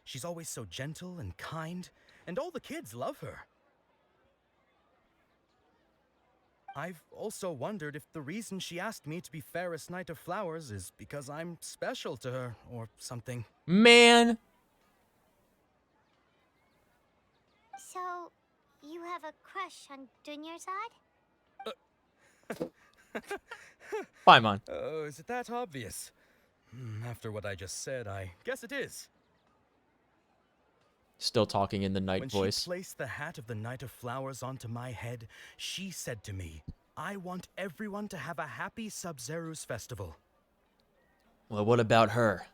She's always so gentle and kind, and all the kids love her. I've also wondered if the reason she asked me to be Faris Knight of Flowers is because I'm special to her, or something. Man. So, you have a crush on Dunyarzad? Paimon. Oh, is it that obvious? After what I just said, I guess it is. Still talking in the night When voice. she placed the hat of the Knight of Flowers onto my head, she said to me, I want everyone to have a happy Sub-Zero's festival. Well, what about her?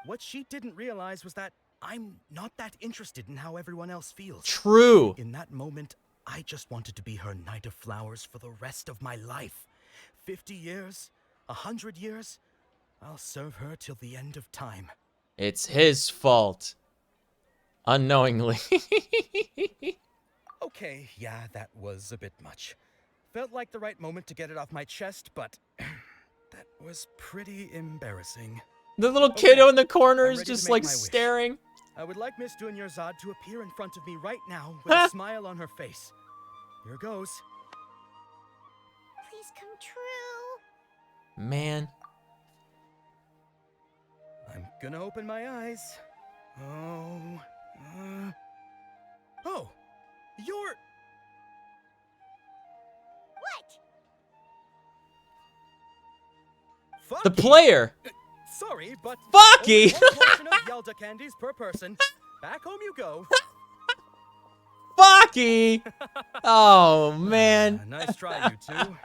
What she didn't realize was that I'm not that interested in how everyone else feels. True. In that moment, I just wanted to be her Knight of Flowers for the rest of my life. 50 years, 100 years, I'll serve her till the end of time. It's his fault. Unknowingly. Okay, yeah, that was a bit much. Felt like the right moment to get it off my chest, but that was pretty embarrassing. The little kiddo in the corner I'm is ready to just make like my wish. staring. I would like Miss Dunyarzad to appear in front of me right now with a smile on her face. Here goes. Please come true. Man. I'm gonna open my eyes. Oh, you're... What? The player! Sorry, but Fucky! only one portion of Yalda candies per person. Back home you go. Fucky! Oh, man. Nice try, you two.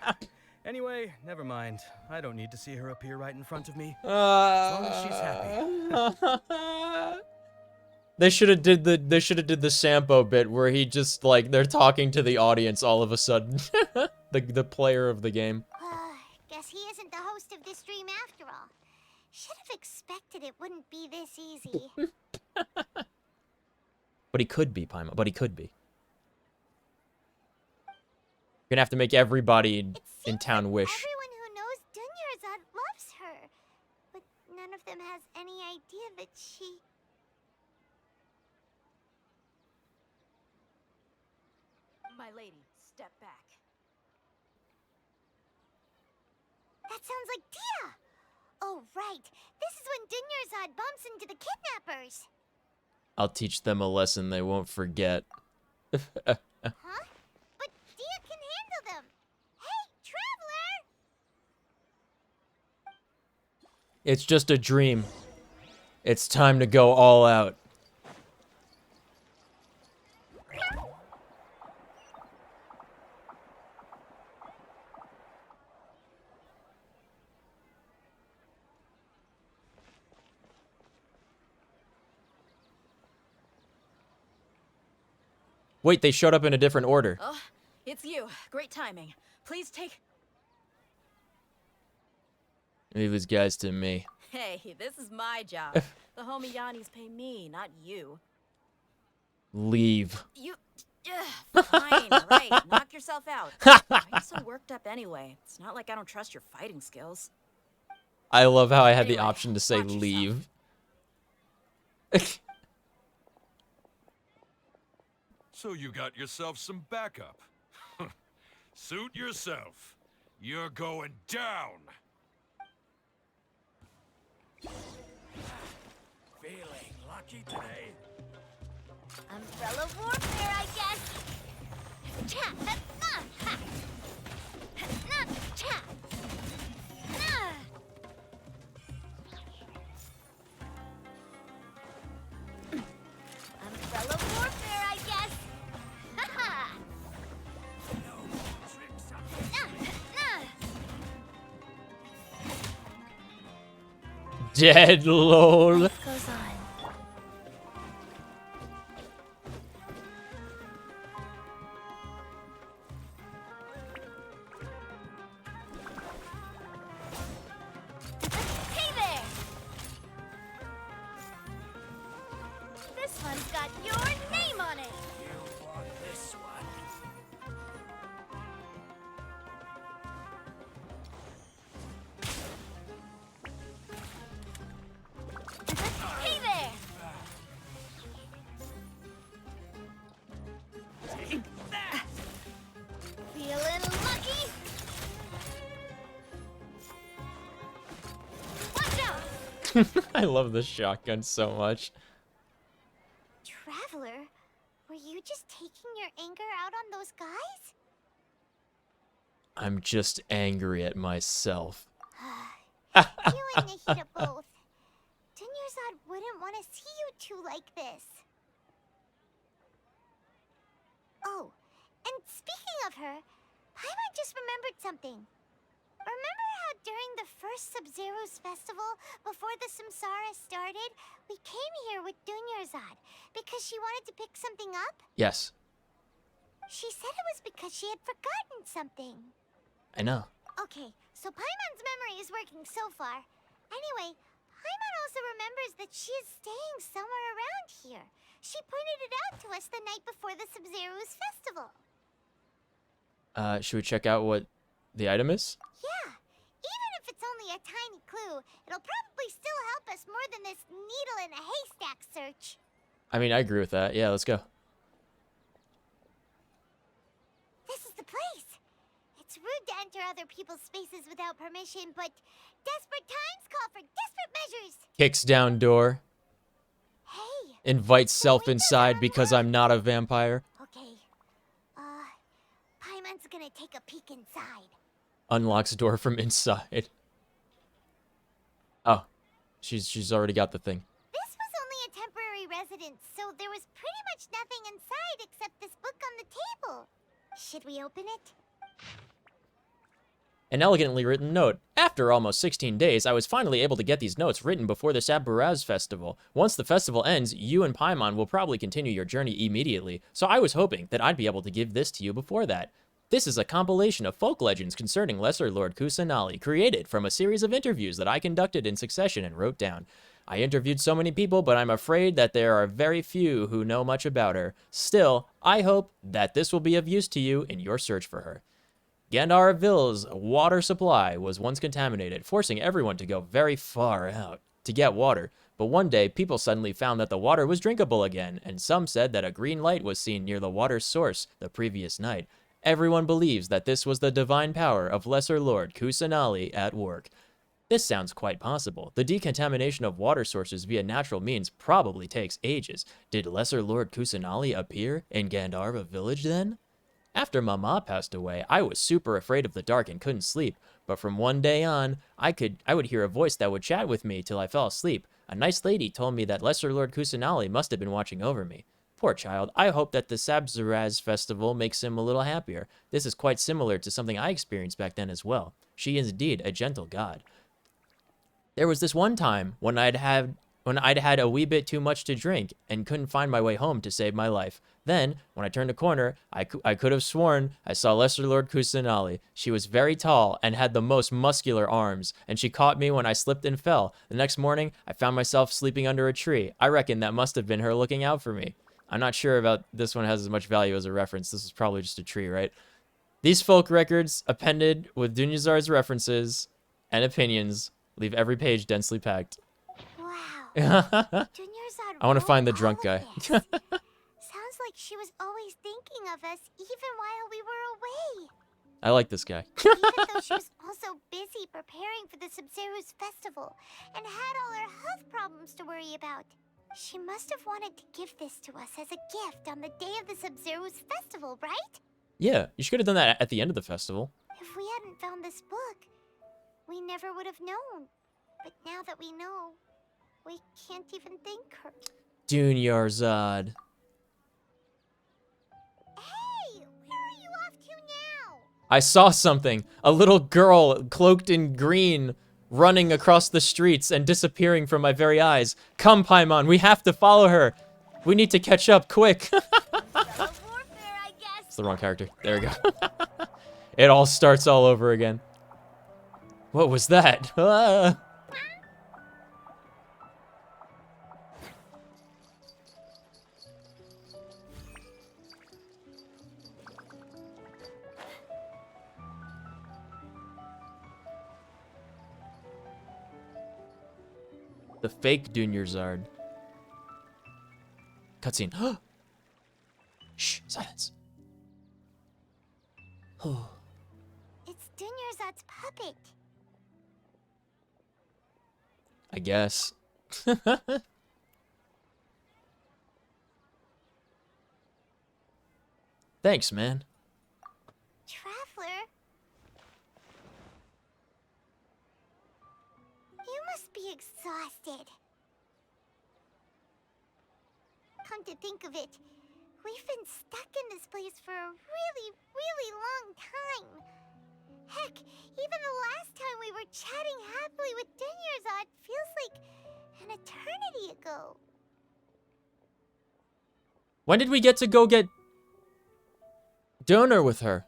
Anyway, never mind. I don't need to see her appear right in front of me. As long as she's happy. They should have did the Sampo bit where he just like they're talking to the audience all of a sudden. the player of the game. Guess he isn't the host of this stream after all. Should have expected it wouldn't be this easy. But he could be, Paimon. But he could be. You're gonna have to make everybody in town wish. Everyone who knows Dunyarzad loves her, but none of them has any idea that she... My lady, step back. That sounds like Dia! Oh, right. This is when Dunyarzad bumps into the kidnappers. I'll teach them a lesson they won't forget. Huh? But Dia can handle them. Hey, Traveler! It's just a dream. It's time to go all out. Wait, they showed up in a different order. Oh, it's you. Great timing. Please take... Leave these guys to me. Hey, this is my job. The homie Yannis pay me, not you. Leave. You... fine, right. Knock yourself out. Why are you so worked up anyway? It's not like I don't trust your fighting skills. I love how I had the option to say leave. So you got yourself some backup. Suit yourself. You're going down. Feeling lucky today. Umbrella warfare, I guess. Cha, ha, ha, ha. Na, cha. Na. Umbrella warfare, I guess. Ha ha. Na, na. Dead lol. Life goes on. Hey there. This one's got your name on it. You want this one? Hey there. Take that! Feeling lucky? Watch out! I love this shotgun so much. Traveler, were you just taking your anger out on those guys? I'm just angry at myself. You and Nahida both. Dunyarzad wouldn't want to see you two like this. Oh, and speaking of her, Paimon just remembered something. Remember how during the first Sub-Zero's festival, before the Samsara started, we came here with Dunyarzad because she wanted to pick something up? Yes, She said it was because she had forgotten something. I know. Okay, so Paimon's memory is working so far. Anyway, Paimon also remembers that she is staying somewhere around here. She pointed it out to us the night before the Sub-Zero's festival. Should we check out what the item is? Yeah, even if it's only a tiny clue, it'll probably still help us more than this needle in a haystack search. I mean, I agree with that. Yeah, let's go. This is the place. It's rude to enter other people's spaces without permission, but desperate times call for desperate measures. Kicks down door. Hey. Invites self inside because I'm not a vampire. Okay. Paimon's gonna take a peek inside. Unlocks door from inside. Oh, she's already got the thing. This was only a temporary residence, so there was pretty much nothing inside except this book on the table. Should we open it? An elegantly written note. After almost 16 days, I was finally able to get these notes written before the Sabbaraz festival. Once the festival ends, you and Paimon will probably continue your journey immediately, so I was hoping that I'd be able to give this to you before that. This is a compilation of folk legends concerning Lesser Lord Kusanali, created from a series of interviews that I conducted in succession and wrote down. I interviewed so many people, but I'm afraid that there are very few who know much about her. Still, I hope that this will be of use to you in your search for her. Gandharville's water supply was once contaminated, forcing everyone to go very far out to get water. But one day, people suddenly found that the water was drinkable again, and some said that a green light was seen near the water's source the previous night. Everyone believes that this was the divine power of Lesser Lord Kusanali at work. This sounds quite possible. The decontamination of water sources via natural means probably takes ages. Did Lesser Lord Kusanali appear in Gandharva village then? After Mama passed away, I was super afraid of the dark and couldn't sleep, but from one day on, I would hear a voice that would chat with me till I fell asleep. A nice lady told me that Lesser Lord Kusanali must have been watching over me. Poor child, I hope that the Sabzaraz festival makes him a little happier. This is quite similar to something I experienced back then as well. She is indeed a gentle god. There was this one time when I'd had a wee bit too much to drink and couldn't find my way home to save my life. Then, when I turned a corner, I could have sworn I saw Lesser Lord Kusanali. She was very tall and had the most muscular arms, and she caught me when I slipped and fell. The next morning, I found myself sleeping under a tree. I reckon that must have been her looking out for me. I'm not sure about this one has as much value as a reference. This is probably just a tree, right? These folk records, appended with Dunyazar's references and opinions, leave every page densely packed. Wow. I want to find the drunk guy. Sounds like she was always thinking of us even while we were away. I like this guy. Even though she was also busy preparing for the Sumeru's festival and had all her health problems to worry about. She must have wanted to give this to us as a gift on the day of the Sumeru's festival, right? Yeah, you should have done that at the end of the festival. If we hadn't found this book, we never would have known. But now that we know, we can't even thank her. Dunyarzad. Hey, where are you off to now? I saw something. A little girl cloaked in green running across the streets and disappearing from my very eyes. Come, Paimon, we have to follow her. We need to catch up, quick. It's the wrong character. There we go. It all starts all over again. What was that? Ah. The fake Dunyarzad. Cutscene. Shh, silence. It's Dunyarzad's puppet. I guess. Thanks, man. Traveler? You must be exhausted. Come to think of it, we've been stuck in this place for a really, really long time. Heck, even the last time we were chatting happily with Dunyarzad feels like an eternity ago. When did we get to go get dinner with her?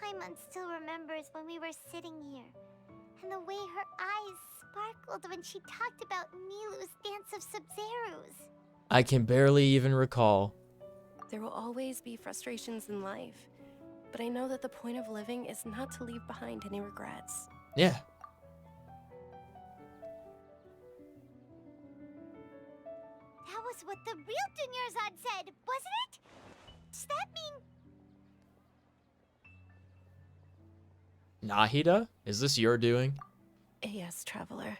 Paimon still remembers when we were sitting here, and the way her eyes sparkled when she talked about Nilu's dance of Sub-Zerus. I can barely even recall. There will always be frustrations in life, but I know that the point of living is not to leave behind any regrets. Yeah. That was what the real Dunyarzad said, wasn't it? Does that mean... Nahida? Is this your doing? Yes, Traveler.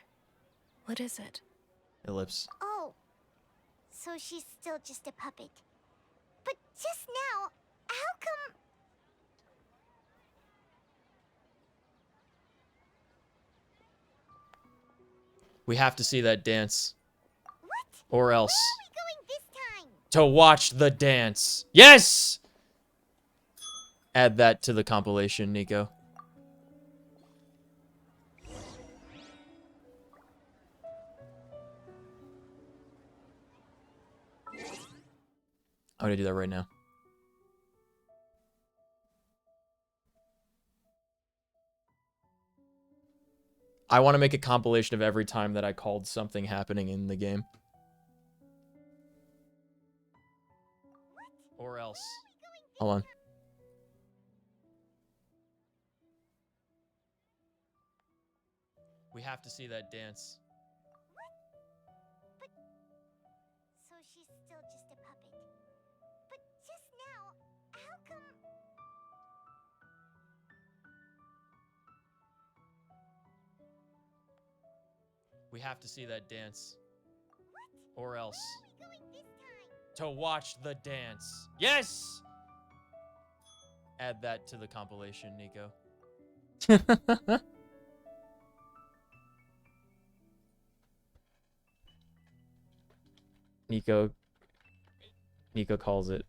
What is it? Ellipse. Oh, so she's still just a puppet. But just now, how come... We have to see that dance. What? Or else. Where are we going this time? To watch the dance. Yes! Add that to the compilation, Nico. I'm gonna do that right now. I want to make a compilation of every time that I called something happening in the game. Or else. Hold on. We have to see that dance. So she's still just a puppet. But just now, how come... We have to see that dance. Or else. Where are we going this time? To watch the dance. Yes! Add that to the compilation, Nico. Nico calls it.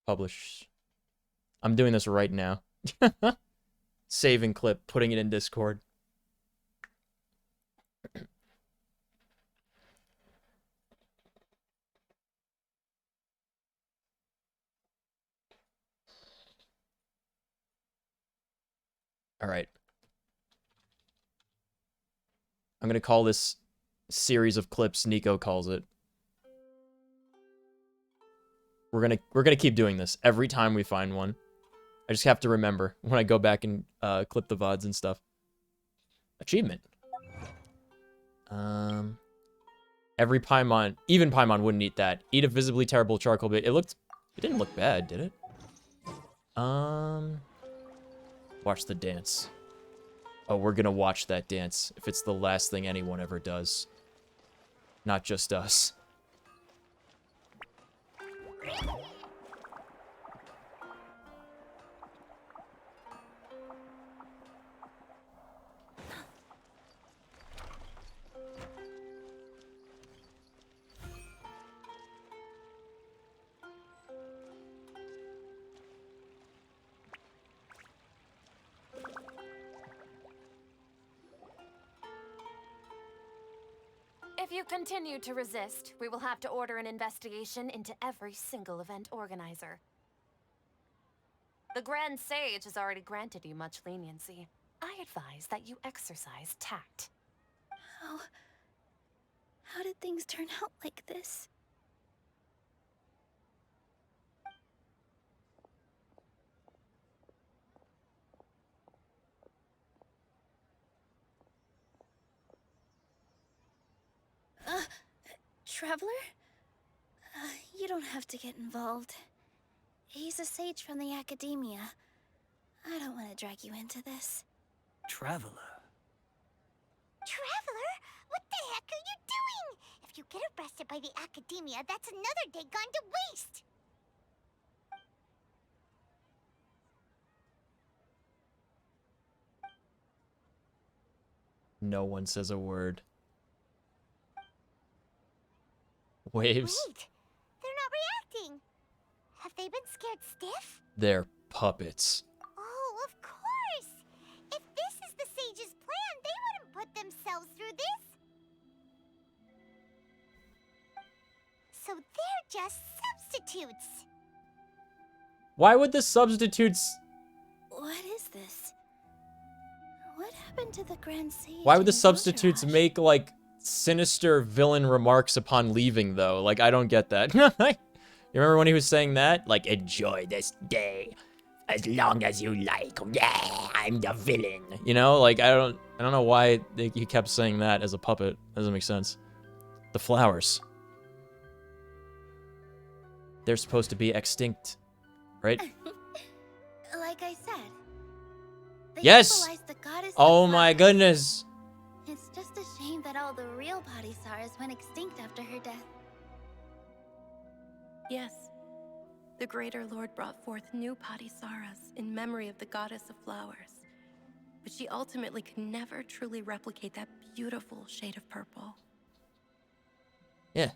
Publish. I'm doing this right now. Saving clip, putting it in Discord. All right. I'm going to call this series of clips Nico calls it. We're going to keep doing this every time we find one. I just have to remember when I go back and clip the VODs and stuff. Achievement. Every Paimon, even Paimon wouldn't eat that. Eat a visibly terrible charcoal bit. It didn't look bad, did it? Watch the dance. Oh, we're gonna watch that dance if it's the last thing anyone ever does. Not just us. If you continue to resist, we will have to order an investigation into every single event organizer. The Grand Sage has already granted you much leniency. I advise that you exercise tact. How did things turn out like this? Traveler? You don't have to get involved. He's a sage from the academia. I don't want to drag you into this. Traveler? Traveler? What the heck are you doing? If you get arrested by the academia, that's another day gone to waste. No one says a word. Waves. Wait, they're not reacting. Have they been scared stiff? They're puppets. Oh, of course. If this is the sage's plan, they wouldn't put themselves through this. So they're just substitutes. Why would the substitutes... What is this? What happened to the Grand Sage? Why would the and substitutes Entourage? make, like, sinister villain remarks upon leaving, though. Like, I don't get that. You remember when he was saying that? Like, enjoy this day as long as you like. Yeah, I'm the villain. You know, like, I don't know why he kept saying that as a puppet. Doesn't make sense. The flowers. They're supposed to be extinct, right? Like I said. They Yes! symbolized the goddess Oh of my flowers. goodness. It's just a shame that all the real Padisaras went extinct after her death. Yes. The Greater Lord brought forth new Padisaras in memory of the goddess of flowers. But she ultimately could never truly replicate that beautiful shade of purple. Yeah.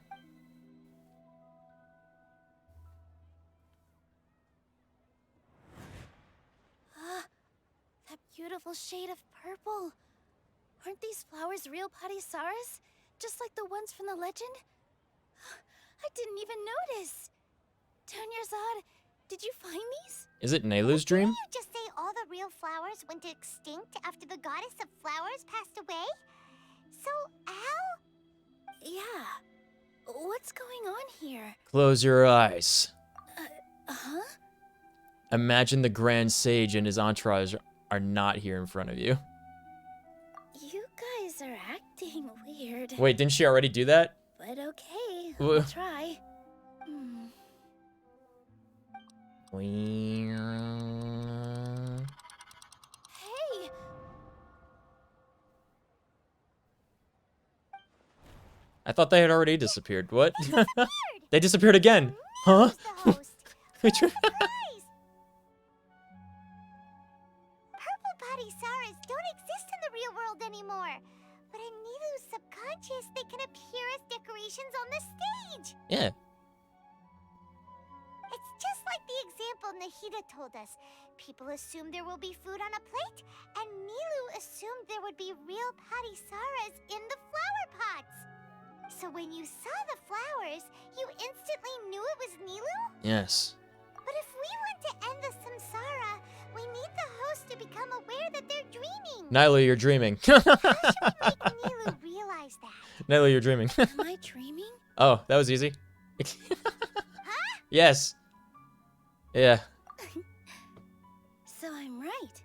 That beautiful shade of purple. Aren't these flowers real Padisaras? Just like the ones from the legend? I didn't even notice. Tanyarzad, did you find these? Is it Nelu's dream? You just say all the real flowers went extinct after the goddess of flowers passed away? So, how? Yeah. What's going on here? Close your eyes. Huh? Imagine the Grand Sage and his entourage are not here in front of you. You guys are acting weird. Wait, didn't she already do that? But okay, Wha- I'll try. Hey! I thought they had already disappeared. What? They disappeared again. Huh? Purple Padisaras don't exist in the real world anymore. But in Nilu's subconscious, they can appear as decorations on the stage. Yeah. It's just like the example Nahida told us. People assumed there will be food on a plate, and Nilu assumed there would be real Padisaras in the flower pots. So when you saw the flowers, you instantly knew it was Nilu? Yes. But if we want to end the samsara, we need the host to become aware that they're dreaming. Nyla, you're dreaming. Nilu realize that. Nyla, you're dreaming. Am I dreaming? Oh, that was easy. Yes. Yeah. So I'm right.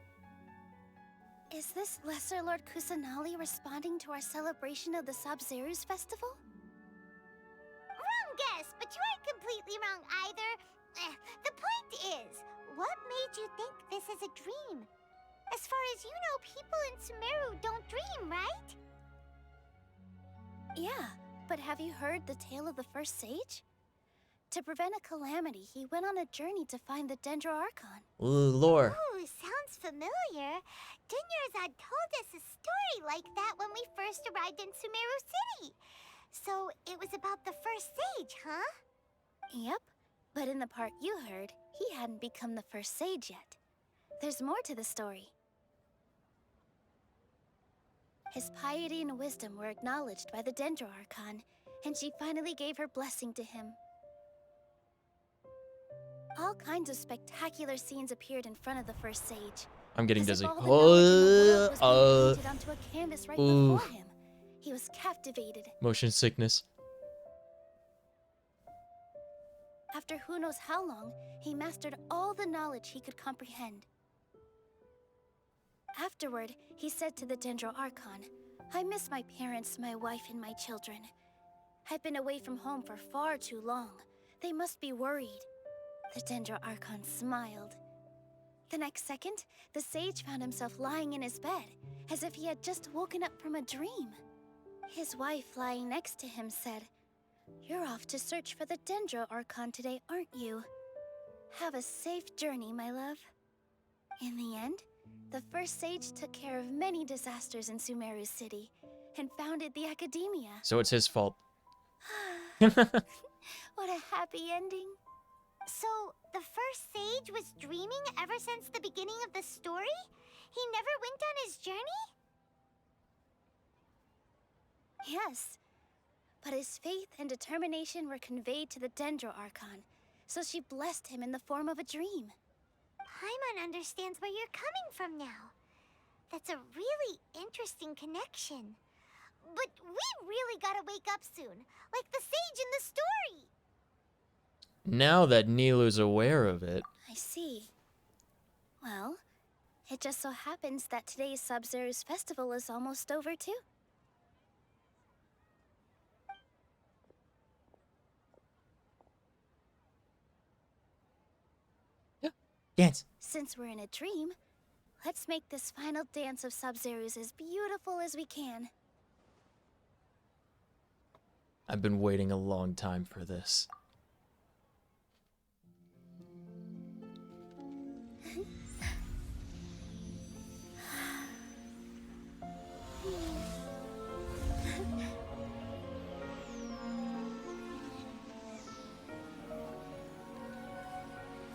Is this Lesser Lord Kusanali responding to our celebration of the Sabzeruz festival? Wrong guess, but you aren't completely wrong either. The point is, what made you think this is a dream? As far as you know, people in Sumeru don't dream, right? Yeah, but have you heard the tale of the first sage? To prevent a calamity, he went on a journey to find the Dendro Archon. Ooh, lore. Ooh, sounds familiar. Dunyarzad told us a story like that when we first arrived in Sumeru City. So it was about the first sage, huh? Yep, but in the part you heard, he hadn't become the first sage yet. There's more to the story. His piety and wisdom were acknowledged by the Dendro Archon, and she finally gave her blessing to him. All kinds of spectacular scenes appeared in front of the first sage. I'm getting As if dizzy. all the knowledge in the world was being painted onto a canvas right ooh. before him. He was captivated. Motion sickness. After who knows how long, he mastered all the knowledge he could comprehend. Afterward, he said to the Dendro Archon, "I miss my parents, my wife, and my children. I've been away from home for far too long. They must be worried." The Dendro Archon smiled. The next second, the sage found himself lying in his bed, as if he had just woken up from a dream. His wife, lying next to him, said, "You're off to search for the Dendro Archon today, aren't you? Have a safe journey, my love." In the end, the first sage took care of many disasters in Sumeru City, and founded the Academia. So it's his fault. What a happy ending. So, the first sage was dreaming ever since the beginning of the story? He never went on his journey? Yes, but his faith and determination were conveyed to the Dendro Archon, so she blessed him in the form of a dream. Paimon understands where you're coming from now. That's a really interesting connection. But we really gotta wake up soon, like the sage in the story. Now that Nilu's aware of it. I see. Well, it just so happens that today's Sub-Zero's festival is almost over, too. Dance. Since we're in a dream, let's make this final dance of Sub-Zero's as beautiful as we can. I've been waiting a long time for this.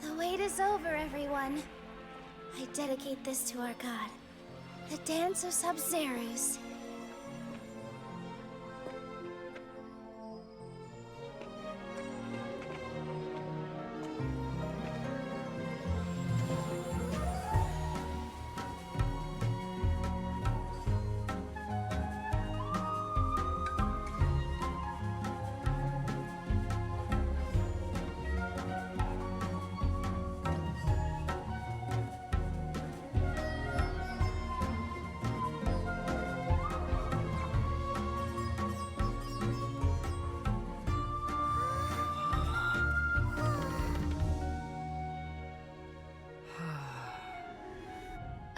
The wait is over, everyone. I dedicate this to our god, the dance of Sub-Zero's.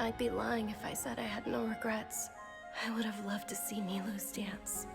I'd be lying if I said I had no regrets. I would have loved to see Nilu's dance.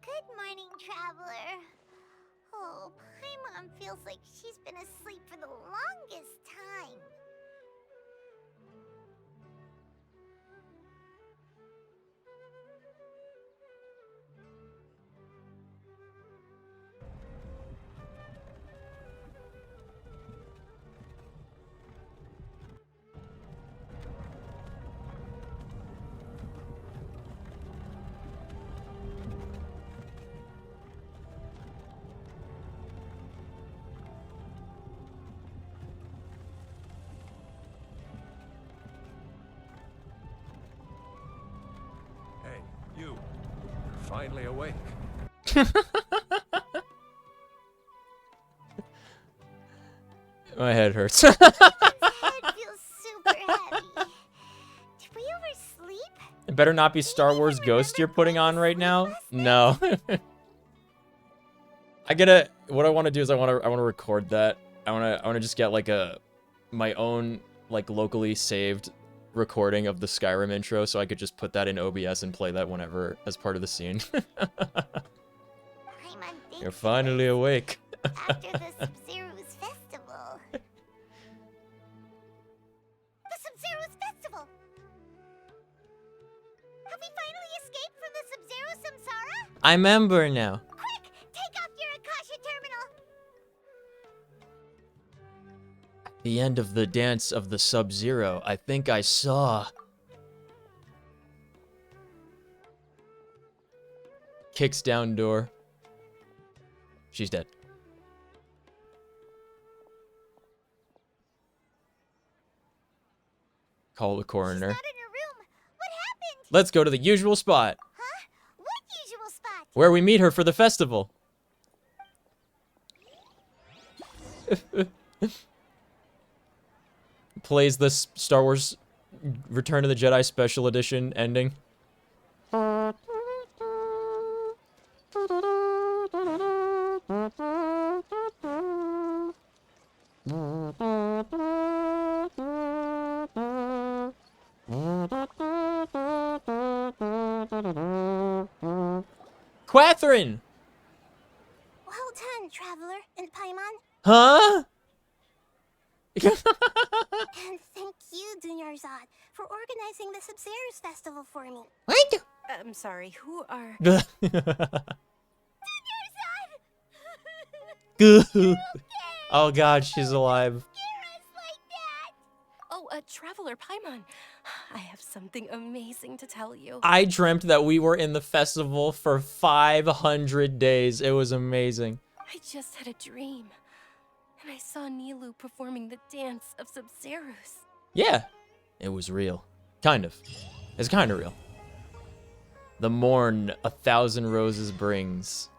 Good morning, traveler. Oh, Paimon feels like she's been asleep for the longest time. Hey, you. You're finally awake. My head hurts. Head feels super heavy. Did we oversleep? It better not be Star Wars Ghost you're putting on right now. No. What I want to do is I want to record that. I want to just get like my own like locally saved recording of the Skyrim intro so I could just put that in OBS and play that whenever as part of the scene. You're finally awake. After the Sub-Zero's festival. The Sub-Zero's festival! Have we finally escaped from the Sub-Zero samsara? I remember now. Quick! Take off your Akasha terminal! The end of the dance of the Sub-Zero. I think I saw. Kicks down door. She's dead. Call the coroner. Let's go to the usual spot. Huh? What usual spot? Where we meet her for the festival. Plays this Star Wars Return of the Jedi Special Edition ending. Catherine! Well done, Traveler and Paimon. Huh? And thank you, Dunyarzad, for organizing the Sub-Zero's festival for me. What? I'm sorry, who are... Oh god, she's alive. Oh, Traveler Paimon. I have something amazing to tell you. I dreamt that we were in the festival for 500 days. It was amazing. I just had a dream. And I saw Nilu performing the dance of Sub-Zerus. Yeah, it was real. Kind of. It's kind of real. The morn 1,000 roses brings.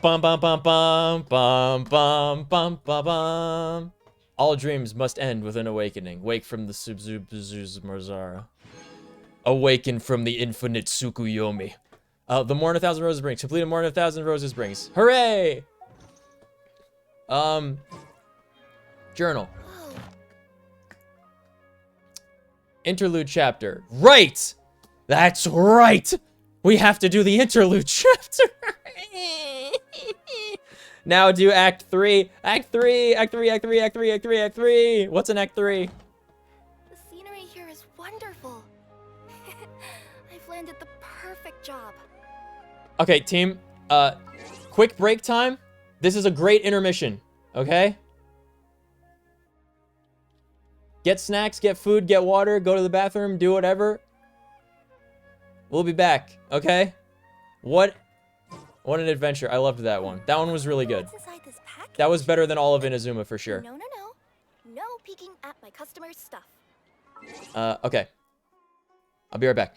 Bum bum bum bum bum bum bum bum bum. All dreams must end with an awakening. Wake from the Subzubzuz Marzara. Awaken from the infinite Tsukuyomi. The morn 1,000 roses brings. Complete a morn 1,000 roses brings. Hooray! Journal. Interlude chapter. Right! That's right! We have to do the interlude chapter. Now do Act 3. Act 3. Act 3. Act 3. Act 3. Act 3. Act 3. What's in Act 3? The scenery here is wonderful. I've landed the perfect job. Okay, team. Quick break time. This is a great intermission. Okay? Get snacks, get food, get water, go to the bathroom, do whatever. We'll be back, okay? What an adventure. I loved that one. That one was really good. What's inside this package? That was better than all of Inazuma for sure. No. No peeking at my customers' stuff. Okay. I'll be right back.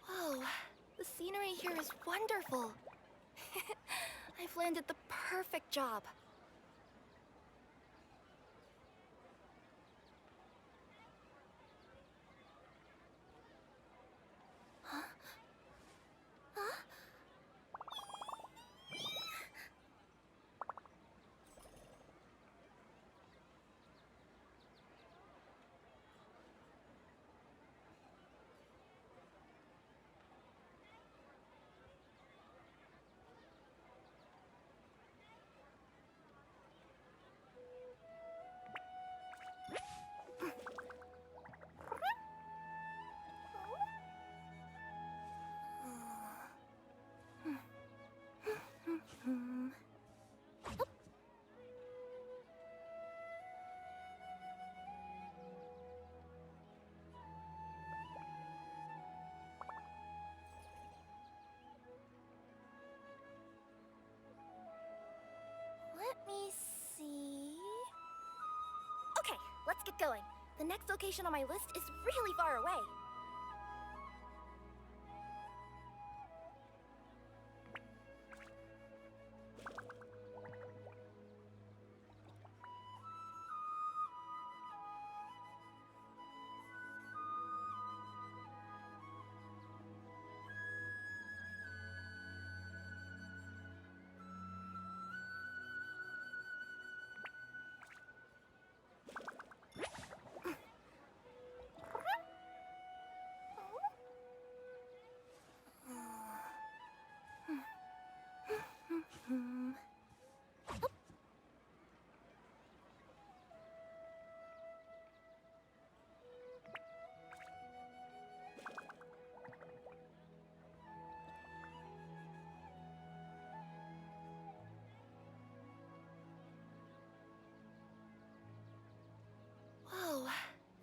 Whoa, the scenery here is wonderful. I've landed the perfect job. Huh? Huh? Let me see. Okay, let's get going. The next location on my list is really far away.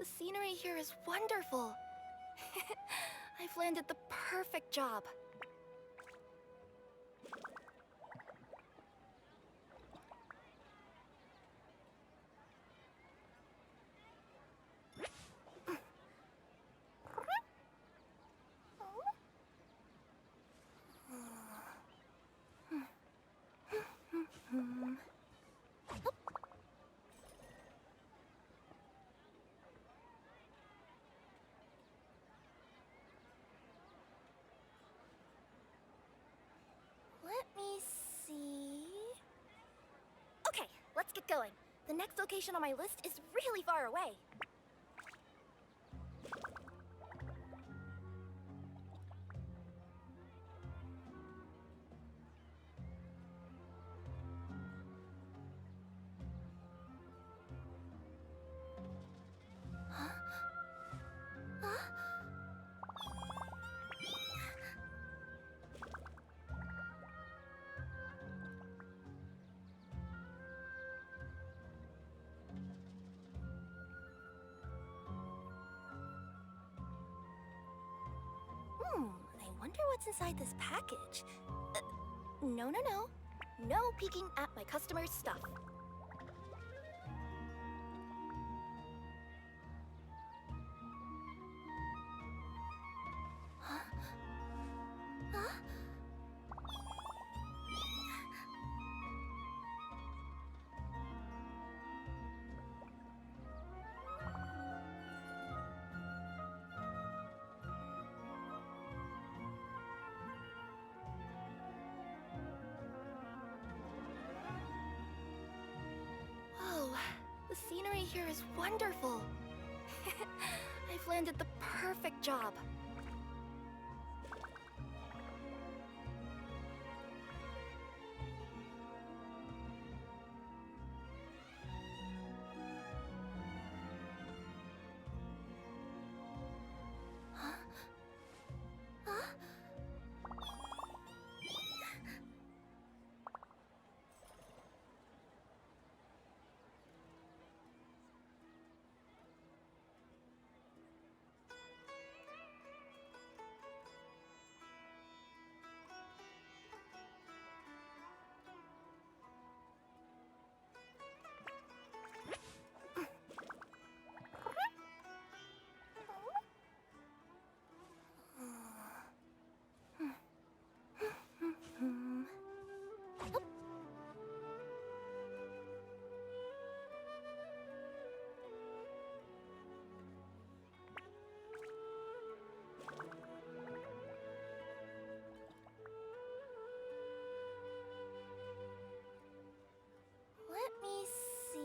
The scenery here is wonderful. I've landed the perfect job. Let me see. Okay, let's get going. The next location on my list is really far away. I wonder what's inside this package. No. No peeking at my customers' stuff. Huh? Huh? Oh, the scenery here is wonderful. I've landed the perfect job. Huh? Huh? Let me see.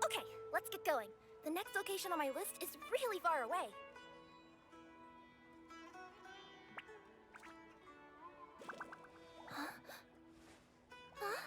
Okay, let's get going. The next location on my list is really far away. Huh? Huh?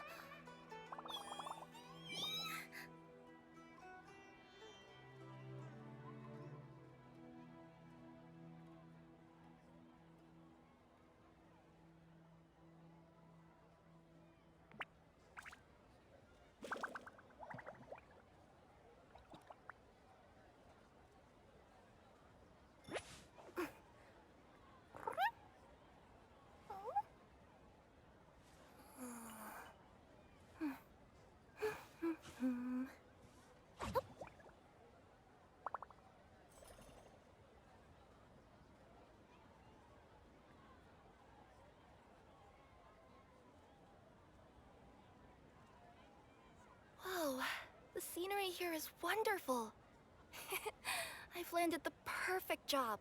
Whoa, the scenery here is wonderful. I've landed the perfect job.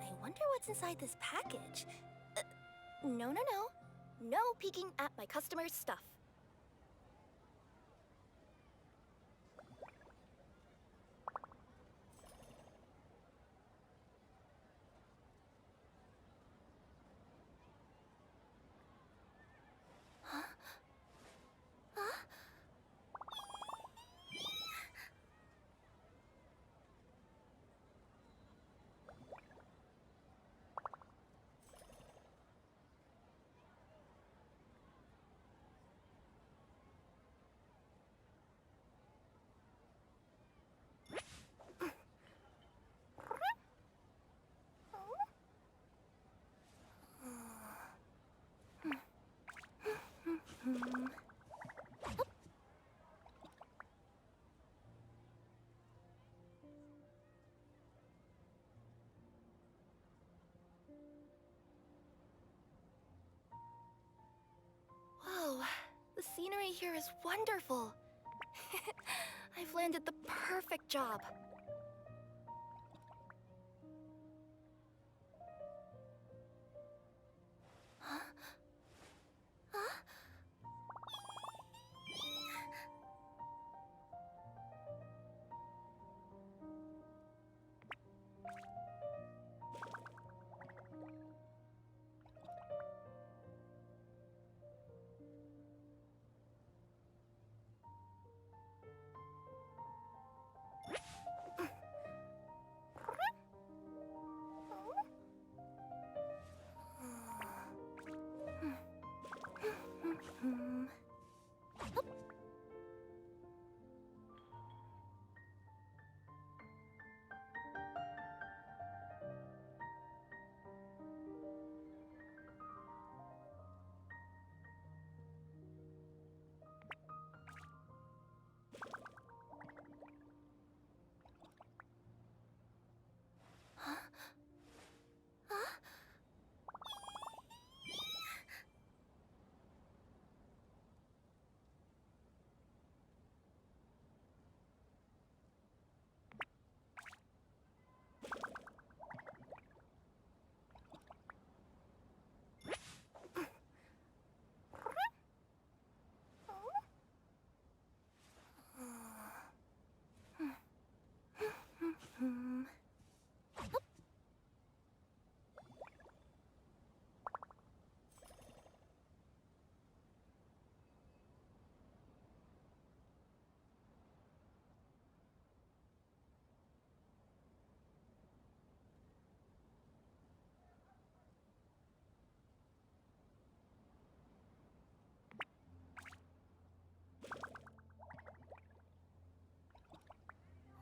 I wonder what's inside this package. No, no, no. No peeking at my customers' stuff. Huh? Huh? Whoa, the scenery here is wonderful. I've landed the perfect job. Huh? Huh?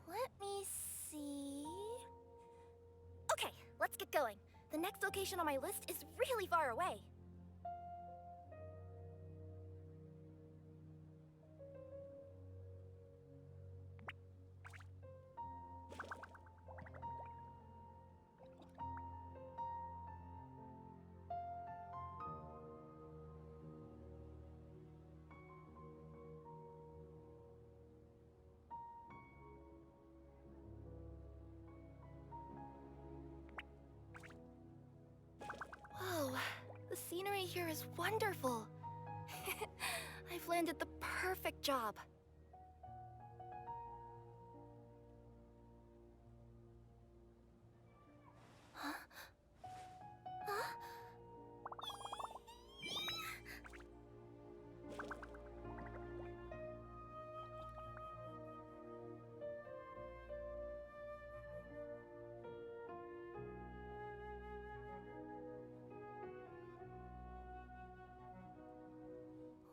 Let me see. Okay, let's get going. The next location on my list is really far away. Whoa, the scenery here is wonderful. I've landed the perfect job. Huh? Huh?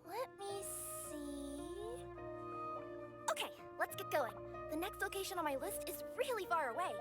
Let me see. Okay, let's get going. The next location on my list is really far away.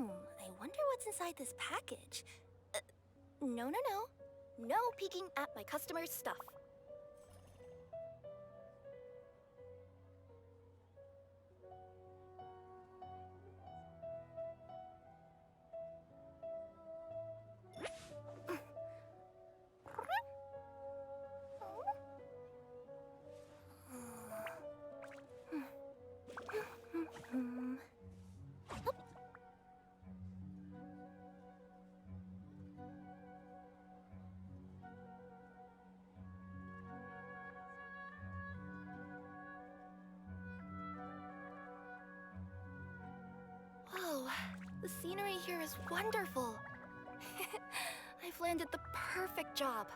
I wonder what's inside this package. No. No peeking at my customers' stuff. Whoa, the scenery here is wonderful. I've landed the perfect job.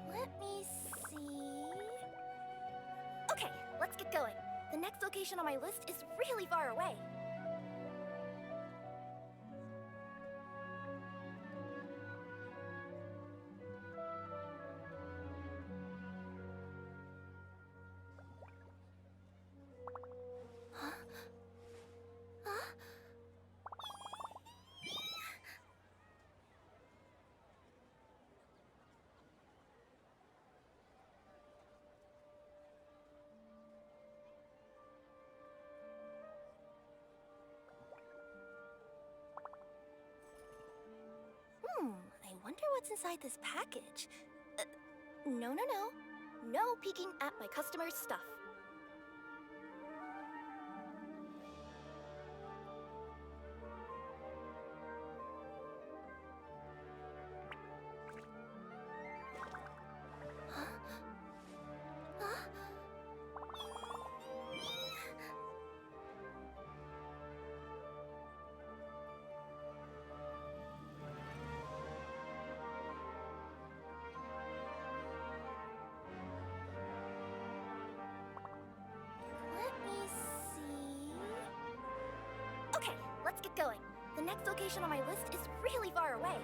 Let me see... Okay, let's get going. The next location on my list is really far away. Huh? Huh? I wonder what's inside this package. No. No peeking at my customers' stuff. Huh? Huh? Let me see... Okay, let's get going. The next location on my list is really far away.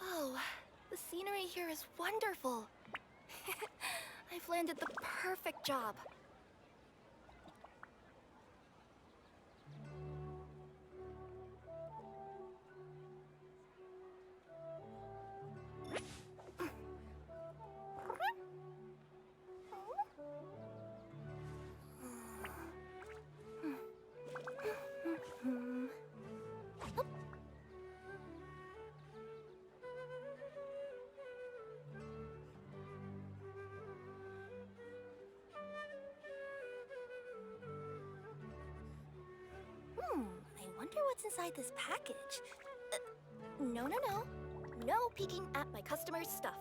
Whoa, the scenery here is wonderful. I've landed the perfect job. I wonder what's inside this package. No, no, no. No peeking at my customers' stuff.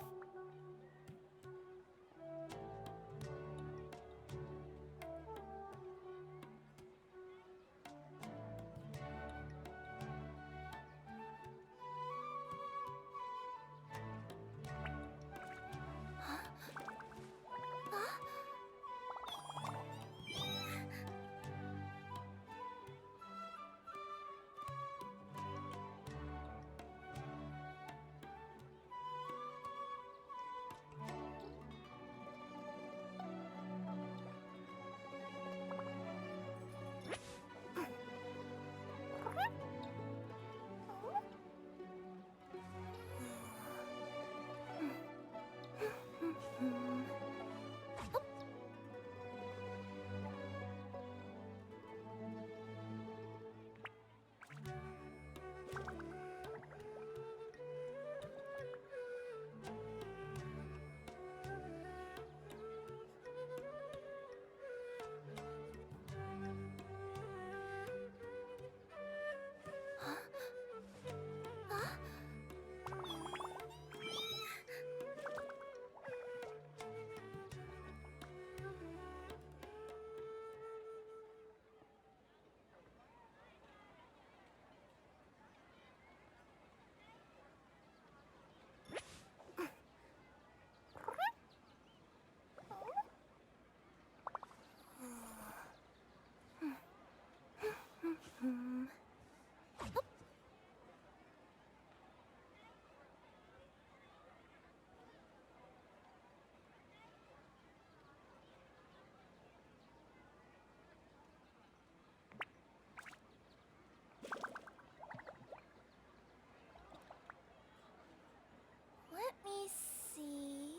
Let me see.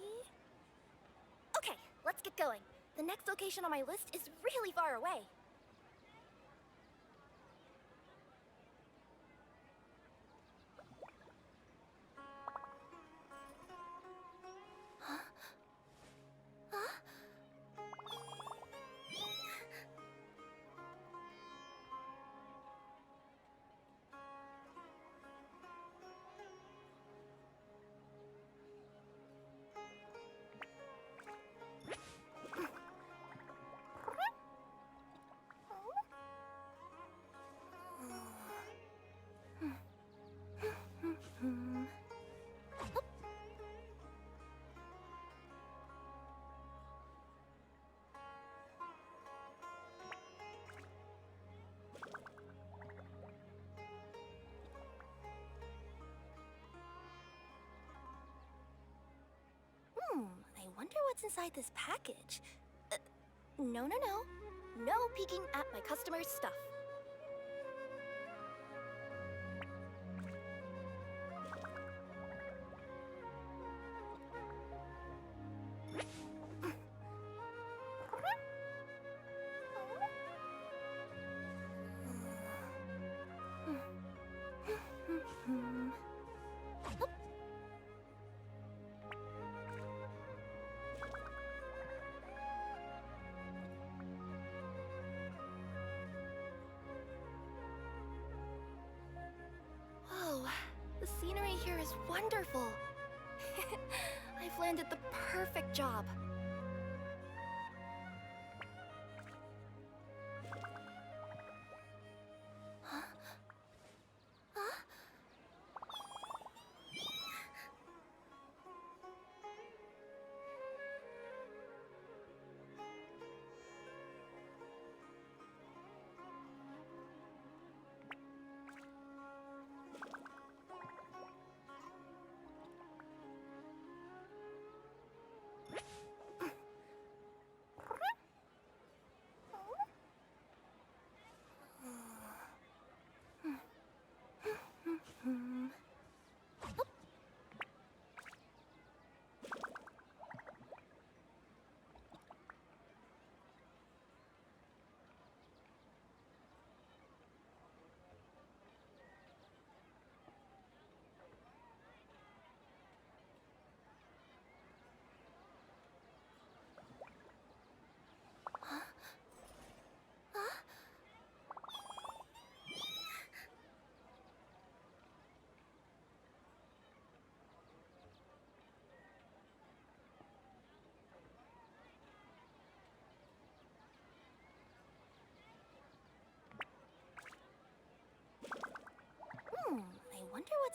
Okay, let's get going. The next location on my list is really far away. Huh? Huh? I wonder what's inside this package. No, no, no. No peeking at my customers' stuff. Whoa, the scenery here is wonderful. I've landed the perfect job. Huh? Huh?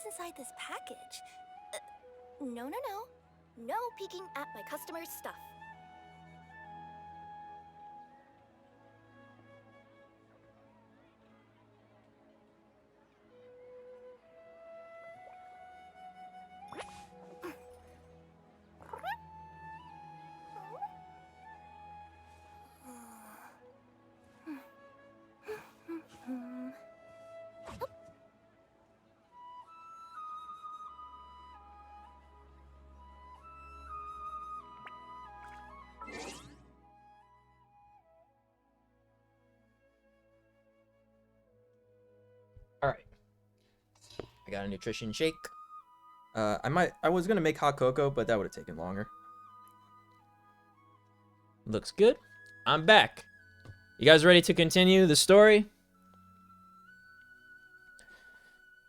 what's inside this package. No. No peeking at my customer's stuff. All right. I got a nutrition shake. I was gonna make hot cocoa, but that would have taken longer. Looks good. I'm back. You guys ready to continue the story?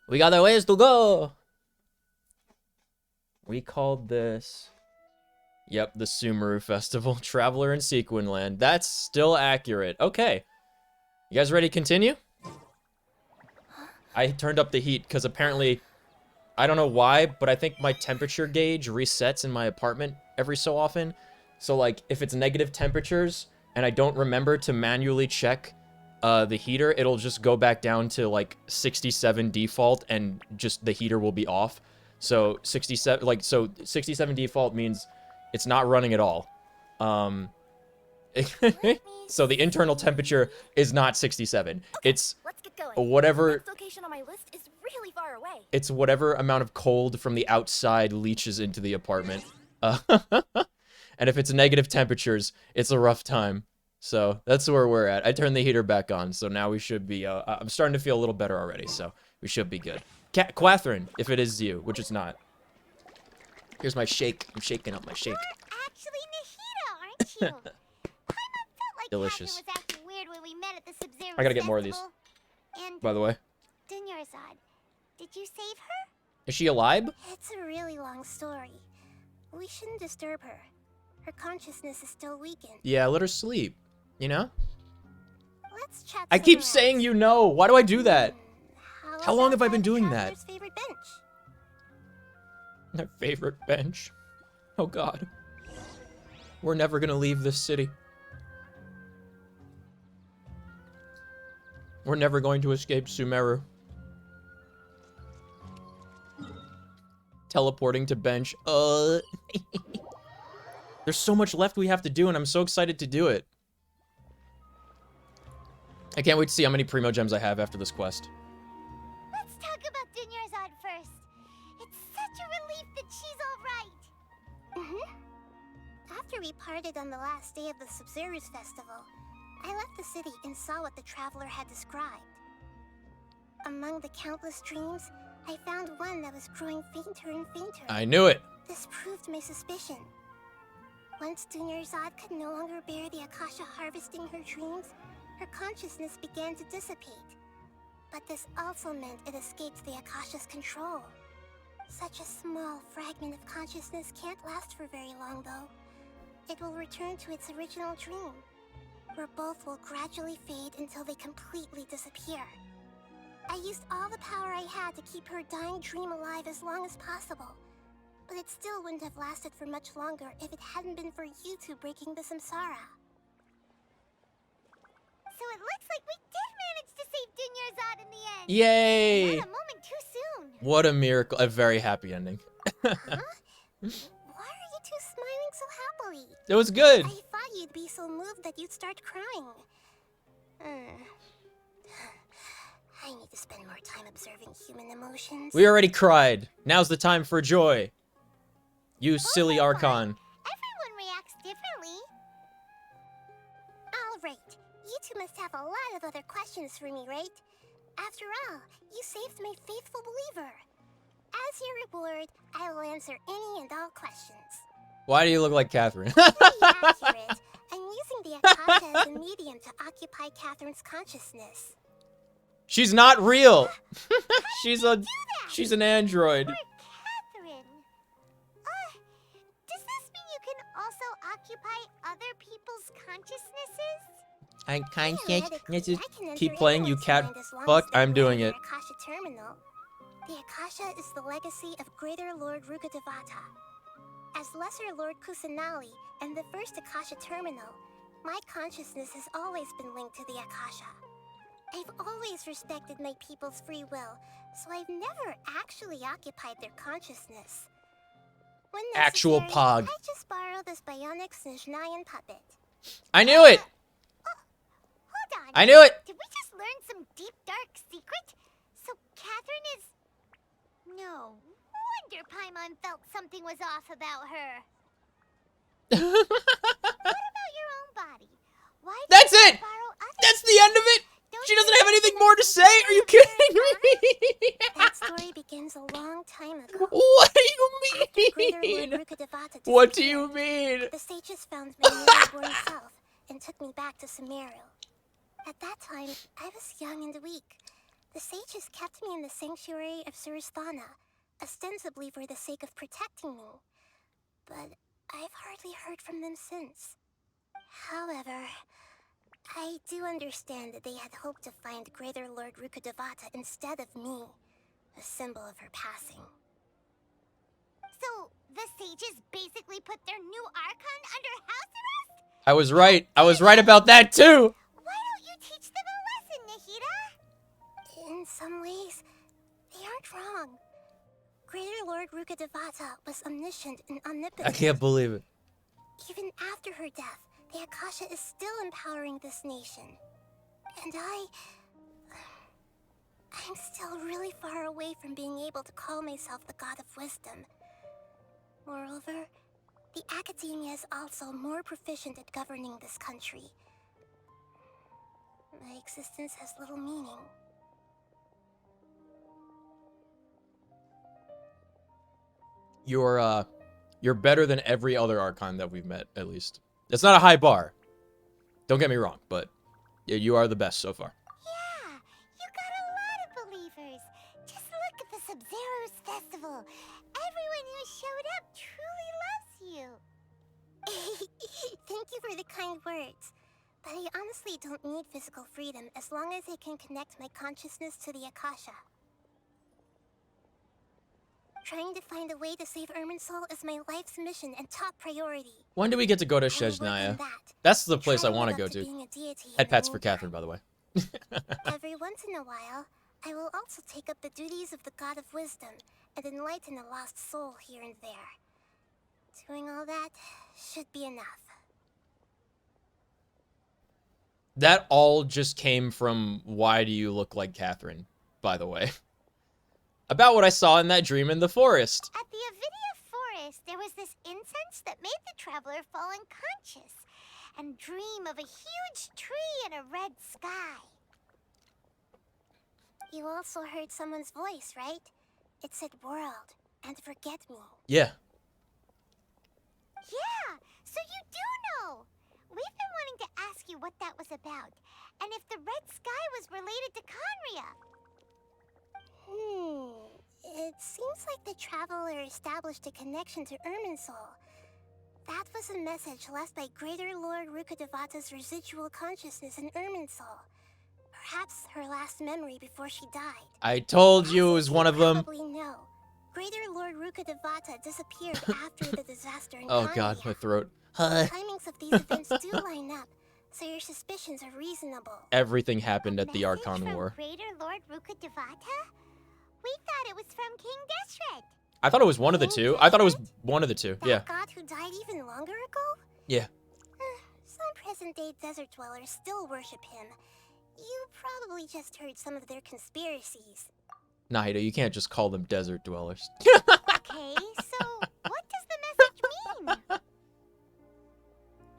We got a ways to go. We called this... Yep, the Sumeru Festival. Traveler in Sequin Land. That's still accurate. Okay. You guys ready to continue? I turned up the heat because apparently... I don't know why, but I think my temperature gauge resets in my apartment every so often. So, like, if it's negative temperatures and I don't remember to manually check the heater, it'll just go back down to, like, 67 default and just the heater will be off. So, 67 default means it's not running at all. So the internal temperature is not 67. It's whatever... Location on my list is really far away. It's whatever amount of cold from the outside leaches into the apartment. And if it's negative temperatures, it's a rough time. So that's where we're at. I turned the heater back on, so now we should be... I'm starting to feel a little better already, so we should be good. Quathrin, if it is you, which it's not. Here's my shake. I'm shaking up my shake. You're actually Nahida, aren't you? Delicious. Was acting weird when we met at the Sub-Zero I gotta get more of these, and by the way. Dunyarzad, did you save her? Is she alive? It's a really long story. We shouldn't disturb her. Her consciousness is still weakened. Yeah, let her sleep. You know? Let's chat. I keep saying you know. Why do I do that? How long have I been doing that? Favorite bench? My favorite bench. Oh God. We're never gonna leave this city. We're never going to escape Sumeru. Teleporting to bench. There's so much left we have to do, and I'm so excited to do it. I can't wait to see how many Primo Gems I have after this quest. Let's talk about Dunyarzad first. It's such a relief that she's all right. After we parted on the last day of the Sub-Zero's festival, I left the city and saw what the traveler had described. Among the countless dreams, I found one that was growing fainter and fainter. I knew it. This proved my suspicion. Once Dunyarzad could no longer bear the Akasha harvesting her dreams, her consciousness began to dissipate. But this also meant it escaped the Akasha's control. Such a small fragment of consciousness can't last for very long, though. It will return to its original dream, where both will gradually fade until they completely disappear. I used all the power I had to keep her dying dream alive as long as possible, but it still wouldn't have lasted for much longer if it hadn't been for you two breaking the samsara. So it looks like we did manage to save Dunyarzad in the end! Yay! Not a moment too soon! What a miracle. A very happy ending. Huh? Why are you two smiling so happily? It was good! I thought you'd be so moved that you'd start crying. I need to spend more time observing human emotions. We already cried. Now's the time for joy. You silly Archon. Everyone reacts differently. Alright, you two must have a lot of other questions for me, right? After all, you saved my faithful believer. As your reward, I will answer any and all questions. Why do you look like Catherine? To be accurate, I'm using the Akasha as a medium to occupy Catherine's consciousness. She's not real. She's an android. Catherine. Does this mean you can also occupy other people's consciousnesses? I can't Theoretically, I can keep enter playing, you anyone's cat mind as long fuck. as they're I'm doing near it. Akasha terminal. The Akasha is the legacy of Greater Lord Rukkhadevata. As Lesser Lord Kusanali and the first Akasha terminal, my consciousness has always been linked to the Akasha. I've always respected my people's free will, so I've never actually occupied their consciousness. When Actual necessary, Pog. I just borrow this bionic Snezhnayan puppet. I knew it! Hold on. I knew it! Did we just learn some deep, dark secret? So Catherine is... No wonder Paimon felt something was off about her. What about your own body? Why That's did you it! borrow other That's the end of it! She doesn't have anything more to say? Are you kidding me? That story begins a long time ago. What do you After Greater mean? Lord Rukkhadevata What do you disappeared, mean? the sages found my newly born self and took me back to Sumeru. At that time, I was young and weak. The sages kept me in the sanctuary of Suristhana, ostensibly for the sake of protecting me. But I've hardly heard from them since. However, I do understand that they had hoped to find Greater Lord Rukkhadevata instead of me, a symbol of her passing. So, the sages basically put their new Archon under house arrest? I was right. I was right about that too. Why don't you teach them a lesson, Nahida? In some ways, they aren't wrong. Greater Lord Rukkhadevata was omniscient and omnipotent. I can't believe it. Even after her death, the Akasha is still empowering this nation. And I'm still really far away from being able to call myself the God of Wisdom. Moreover, the Academia is also more proficient at governing this country. My existence has little meaning. You're better than every other Archon that we've met, at least. It's not a high bar. Don't get me wrong, but yeah, you are the best so far. Yeah, you got a lot of believers. Just look at the Sub-Zero's festival. Everyone who showed up truly loves you. Thank you for the kind words. But I honestly don't need physical freedom as long as I can connect my consciousness to the Akasha. Trying to find a way to save Irminsul is my life's mission and top priority. When do we get to go to Snezhnaya? That's the place I want to go to. Head pats for Catherine, by the way. Every once in a while, I will also take up the duties of the God of Wisdom and enlighten a lost soul here and there. Doing all that should be enough. That all just came from why do you look like Catherine, by the way. About what I saw in that dream in the forest. At the Avidia forest, there was this incense that made the traveler fall unconscious and dream of a huge tree and a red sky. You also heard someone's voice, right? It said world and forget me. Yeah. Yeah, so you do know. We've been wanting to ask you what that was about, and if the red sky was related to Conria. It seems like the traveler established a connection to Irminsul. That was a message left by Greater Lord Rukkhadevata's residual consciousness in Irminsul. Perhaps her last memory before she died. I told you it was one of them. Probably no. Greater Lord Rukkhadevata disappeared after the disaster in Oh Conria. god, my throat. The timings of these events do line up, so your suspicions are reasonable. Everything happened at the Archon War. Greater Lord Rukkhadevata? We thought it was from King Deshret. I thought it was one of the two. I thought it was one of the two. Yeah. That god who died even longer ago? Yeah. Some present-day desert dwellers still worship him. You probably just heard some of their conspiracies. Nahida, you can't just call them desert dwellers. Okay, so what does the message mean?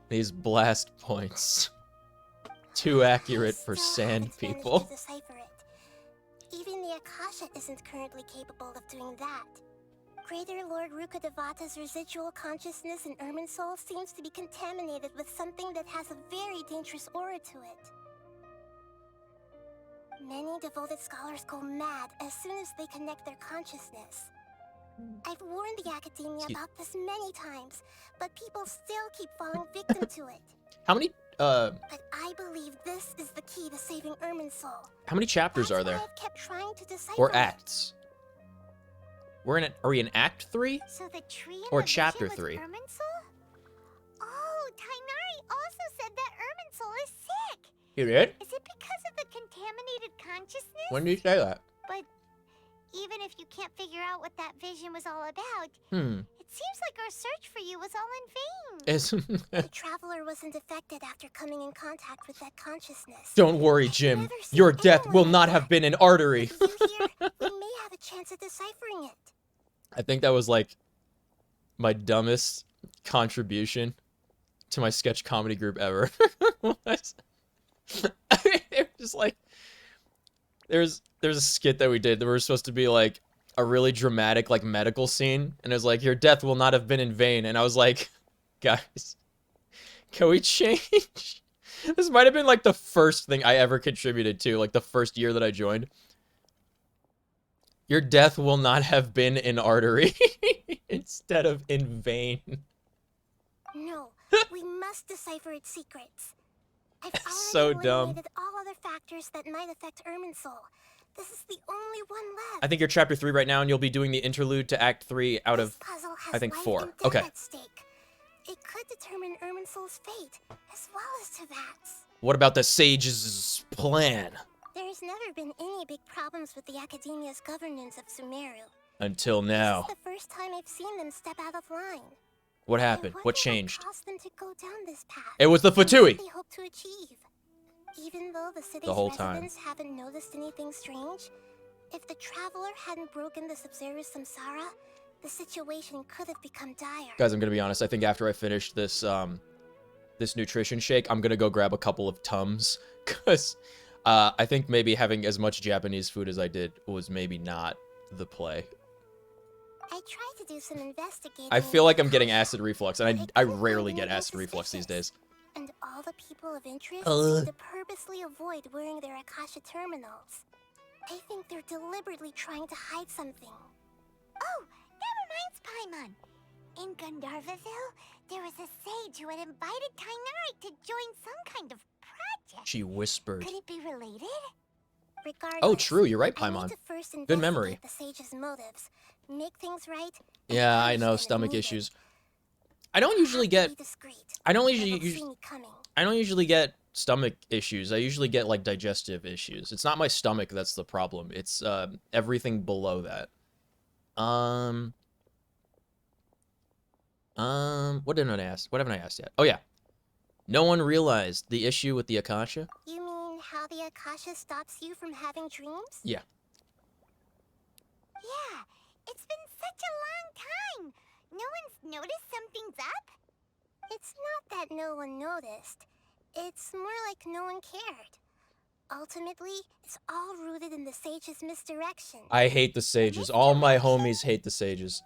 These blast points. Too accurate for sand people. To decipher it. Even the Akasha isn't currently capable of doing that. Greater Lord Rukkhadevata's residual consciousness in Irminsul seems to be contaminated with something that has a very dangerous aura to it. Many devoted scholars go mad as soon as they connect their consciousness. I've warned the Academia about this many times, but people still keep falling victim to it. How many But I believe this is the key to saving Irminsul. how many chapters are there? I've kept trying to decipher Or it. acts? Are we in Act 3? So the tree in Or the Chapter vision was 3? Irminsul? Oh, Tainari also said that Irminsul is sick. You did? Is it because of the contaminated consciousness? When did you say that? But even if you can't figure out what that vision was all about, Hmm. it seems like our search for you was all in vain. It's The traveler wasn't affected after coming in contact with that consciousness. Don't worry, Jim. Your death will not have been an artery. We may have a chance at deciphering it. I think that was like my dumbest contribution to my sketch comedy group ever. It was like there's a skit that we did that we were supposed to be like a really dramatic like medical scene, and it was like your death will not have been in vain, and I was like, guys, can we change? This might have been like the first thing I ever contributed to, like the first year that I joined. Your death will not have been an artery instead of in vain. No, we must decipher its secrets. I've already So dumb. eliminated all other factors that might affect Irminsul. This is the only one left. I think you're chapter 3 right now, and you'll be doing the interlude to Act 3 out of, I think, 4. Okay. At stake. It could determine Irminsul's fate, as well as Tevat's. What about the sage's plan? There's never been any big problems with the Academia's governance of Sumeru. Until now. This is the first time I've seen them step out of line. What happened? What changed? Caused them to go down this path. It was the Fatui. They hope to achieve. Even though the city's whole time. residents haven't noticed anything strange, if the traveler hadn't broken the Sumeru samsara, the situation could have become dire. Guys, I'm gonna be honest. I think after I finish this this nutrition shake, I'm gonna go grab a couple of Tums, cause I think maybe having as much Japanese food as I did was maybe not the play. I tried to do some investigating. I feel like I'm getting acid reflux, and I rarely get acid reflux these days. And all the people of interest Uh. seem to purposely avoid wearing their Akasha terminals. I think they're deliberately trying to hide something. Oh, that reminds Paimon. In Gandharvaville, there was a sage who had invited Tainari to join some kind of project. She whispered. Could it be related? Regardless, Oh, true. You're right, I need Paimon. to first Good memory. investigate the sage's motives, make things right. Yeah, I know, stomach issues. I don't usually get. I don't usually get stomach issues. I usually get like digestive issues. It's not my stomach that's the problem. It's everything below that. What didn't I ask? What haven't I asked yet? Oh yeah, no one realized the issue with the Akasha. You mean how the Akasha stops you from having dreams? Yeah. Yeah, it's been such a long time. No one's noticed something's up? It's not that no one noticed. It's more like no one cared. Ultimately, it's all rooted in the sage's misdirection. I hate the sages. All my homies hate the sages.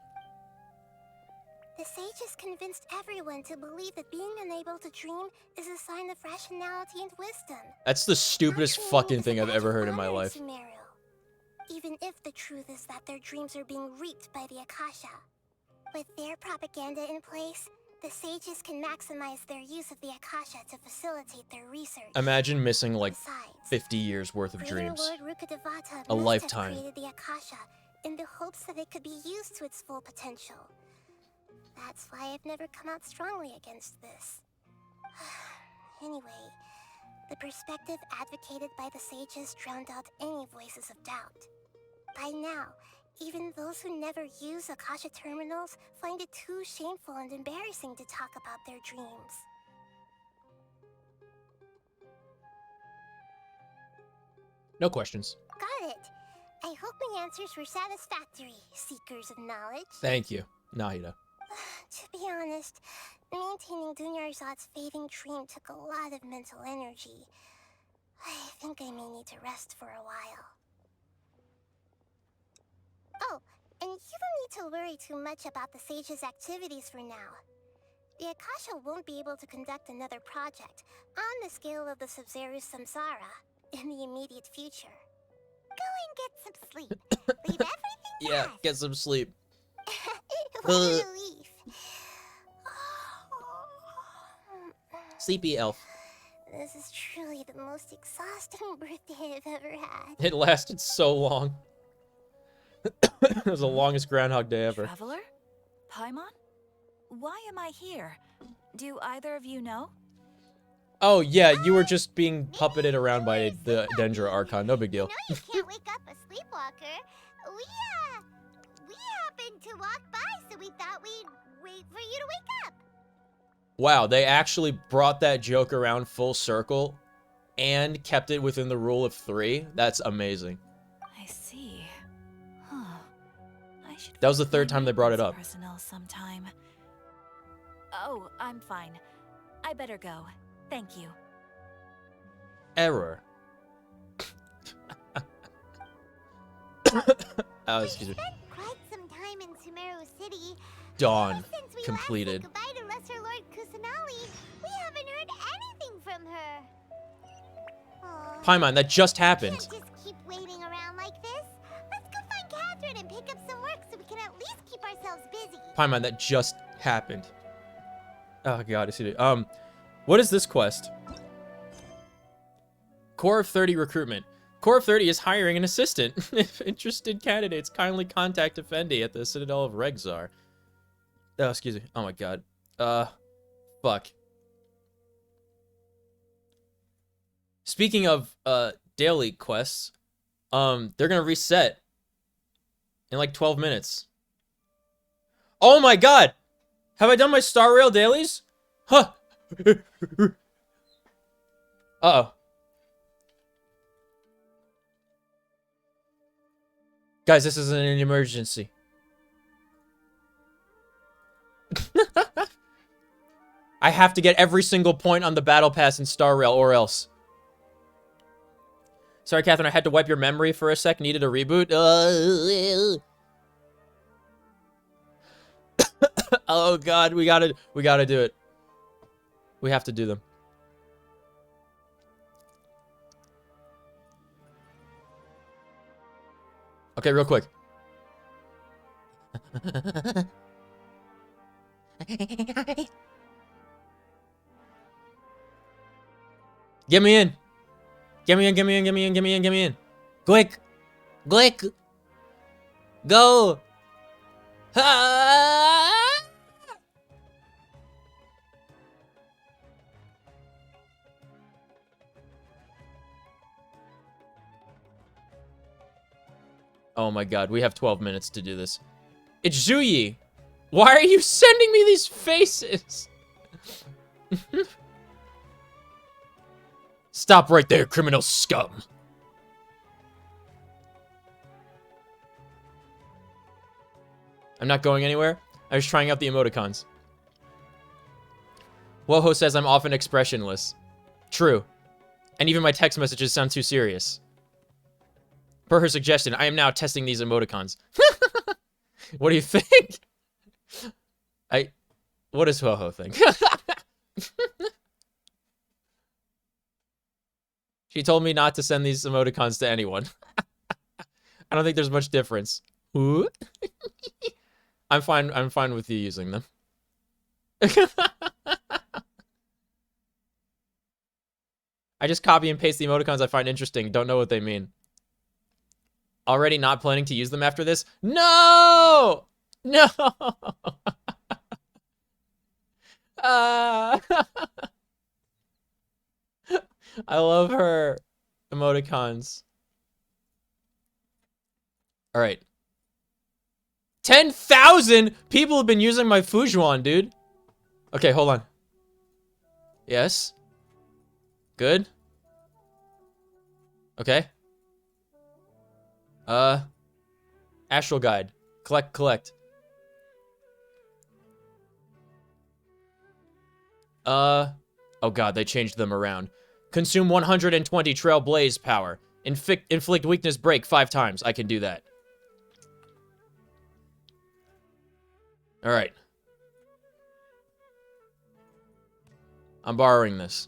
The sages convinced everyone to believe that being unable to dream is a sign of rationality and wisdom. That's the stupidest fucking thing I've ever heard in my life. Sumeru. Even if the truth is that their dreams are being reaped by the Akasha. With their propaganda in place, the sages can maximize their use of the Akasha to facilitate their research. Imagine missing like 50 years worth of Greater dreams. Lord Rukkhadevata A must lifetime. have created the Akasha in the hopes that it could be used to its full potential. That's why I've never come out strongly against this. Anyway, the perspective advocated by the sages drowned out any voices of doubt. By now, even those who never use Akasha terminals find it too shameful and embarrassing to talk about their dreams. No questions. Got it. I hope my answers were satisfactory, seekers of knowledge. Thank you, Nahida. To be honest, maintaining Dunyarzad's fading dream took a lot of mental energy. I think I may need to rest for a while. Oh, and you don't need to worry too much about the sage's activities for now. The Akasha won't be able to conduct another project on the scale of the Sumeru Samsara in the immediate future. Go and get some sleep. Leave everything Yeah, get some sleep. What a relief. Sleepy elf. This is truly the most exhausting birthday I've ever had. It lasted so long. It was the longest Groundhog Day ever. Traveler? Paimon? Why am I here? Do either of you know? Oh, yeah, you were just being puppeted around by the Dendra Archon. No big deal. You can't wake up a sleepwalker. We happened to walk by, so we thought we'd wait for you to wake up. Wow, they actually brought that joke around full circle and kept it within the rule of 3. That's amazing. I see. Huh. I should That was the 3rd time they brought it up. personnel sometime. Oh, I'm fine. I better go. Thank you. Error. Oh, excuse me. Spent quite some time in Sumeru City. Dawn. Since we Completed. last said goodbye to Lesser Lord Kusanali, we haven't heard anything from her. Aw. Paimon, that just happened. We can't just keep waiting around like this. Let's go find Catherine and pick up some work so we can at least keep ourselves busy. Paimon, that just happened. Oh god, I see it. What is this quest? Core of 30 recruitment. Core of 30 is hiring an assistant. If interested candidates, kindly contact Effendi at the Citadel of Regzar. Oh, excuse me. Oh my god. Fuck. Speaking of, daily quests, they're gonna reset in like 12 minutes. Oh my god! Have I done my Star Rail dailies? Huh! Uh-oh. Guys, this isn't an emergency. I have to get every single point on the battle pass in Star Rail or else. Sorry, Catherine, I had to wipe your memory for a sec. Needed a reboot. Oh god, we gotta do it. We have to do them. Okay, real quick. Get me in. Get me in, get me in, get me in, get me in, get me in. Quick. Quick. Go. Ah! Oh my god, we have 12 minutes to do this. It's Zhuyi! Why are you sending me these faces? Stop right there, criminal scum! I'm not going anywhere. I was trying out the emoticons. Woho says I'm often expressionless. True. And even my text messages sound too serious. Per her suggestion, I am now testing these emoticons. What do you think? What does Woho think? She told me not to send these emoticons to anyone. I don't think there's much difference. I'm fine with you using them. I just copy and paste the emoticons I find interesting. Don't know what they mean. Already not planning to use them after this? No! No! I love her emoticons. All right. 10,000 people have been using my Fujuan, dude. Okay, hold on. Yes. Good. Okay. Astral Guide. Collect. Oh god, they changed them around. Consume 120 Trail Blaze power. Inflict weakness break 5 times. I can do that. Alright. I'm borrowing this.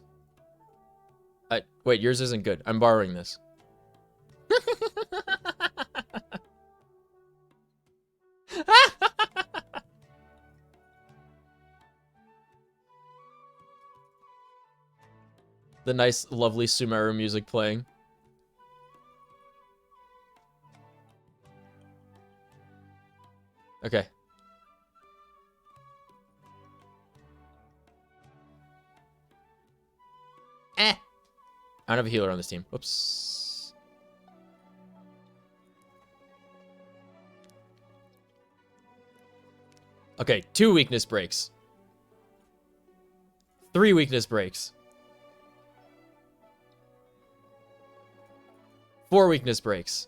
Wait, yours isn't good. I'm borrowing this. The nice, lovely Sumeru music playing. Okay. I don't have a healer on this team. Whoops. Okay, 2 weakness breaks. 3 weakness breaks. 4 weakness breaks.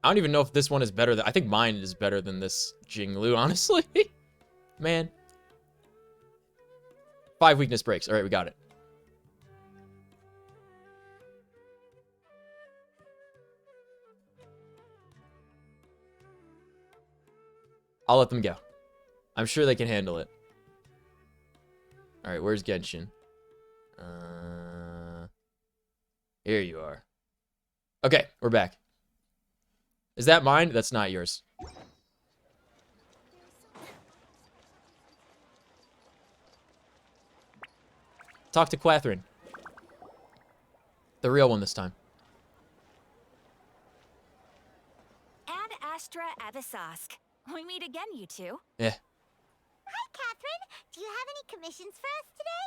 I don't even know if this one is better than... I think mine is better than this Jinglu, honestly. Man. 5 weakness breaks. All right, we got it. I'll let them go. I'm sure they can handle it. All right, where's Genshin? Here you are. Okay, we're back. Is that mine? That's not yours. Talk to Catherine. The real one this time. Ad Astra Avisask. We meet again, you two. Yeah. Hi, Catherine. Do you have any commissions for us today?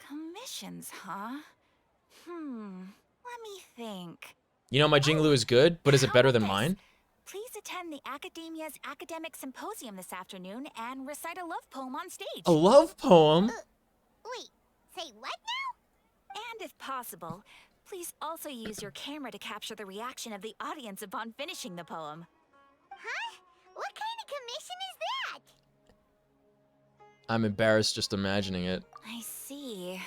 Commissions, huh? Let me think. You know my Jinglu is good, but is it better than mine? Please attend the Academia's academic symposium this afternoon and recite a love poem on stage. A love poem? Wait, say what now? And if possible, please also use your camera to capture the reaction of the audience upon finishing the poem. Huh? What kind of commission is that? I'm embarrassed just imagining it. I see.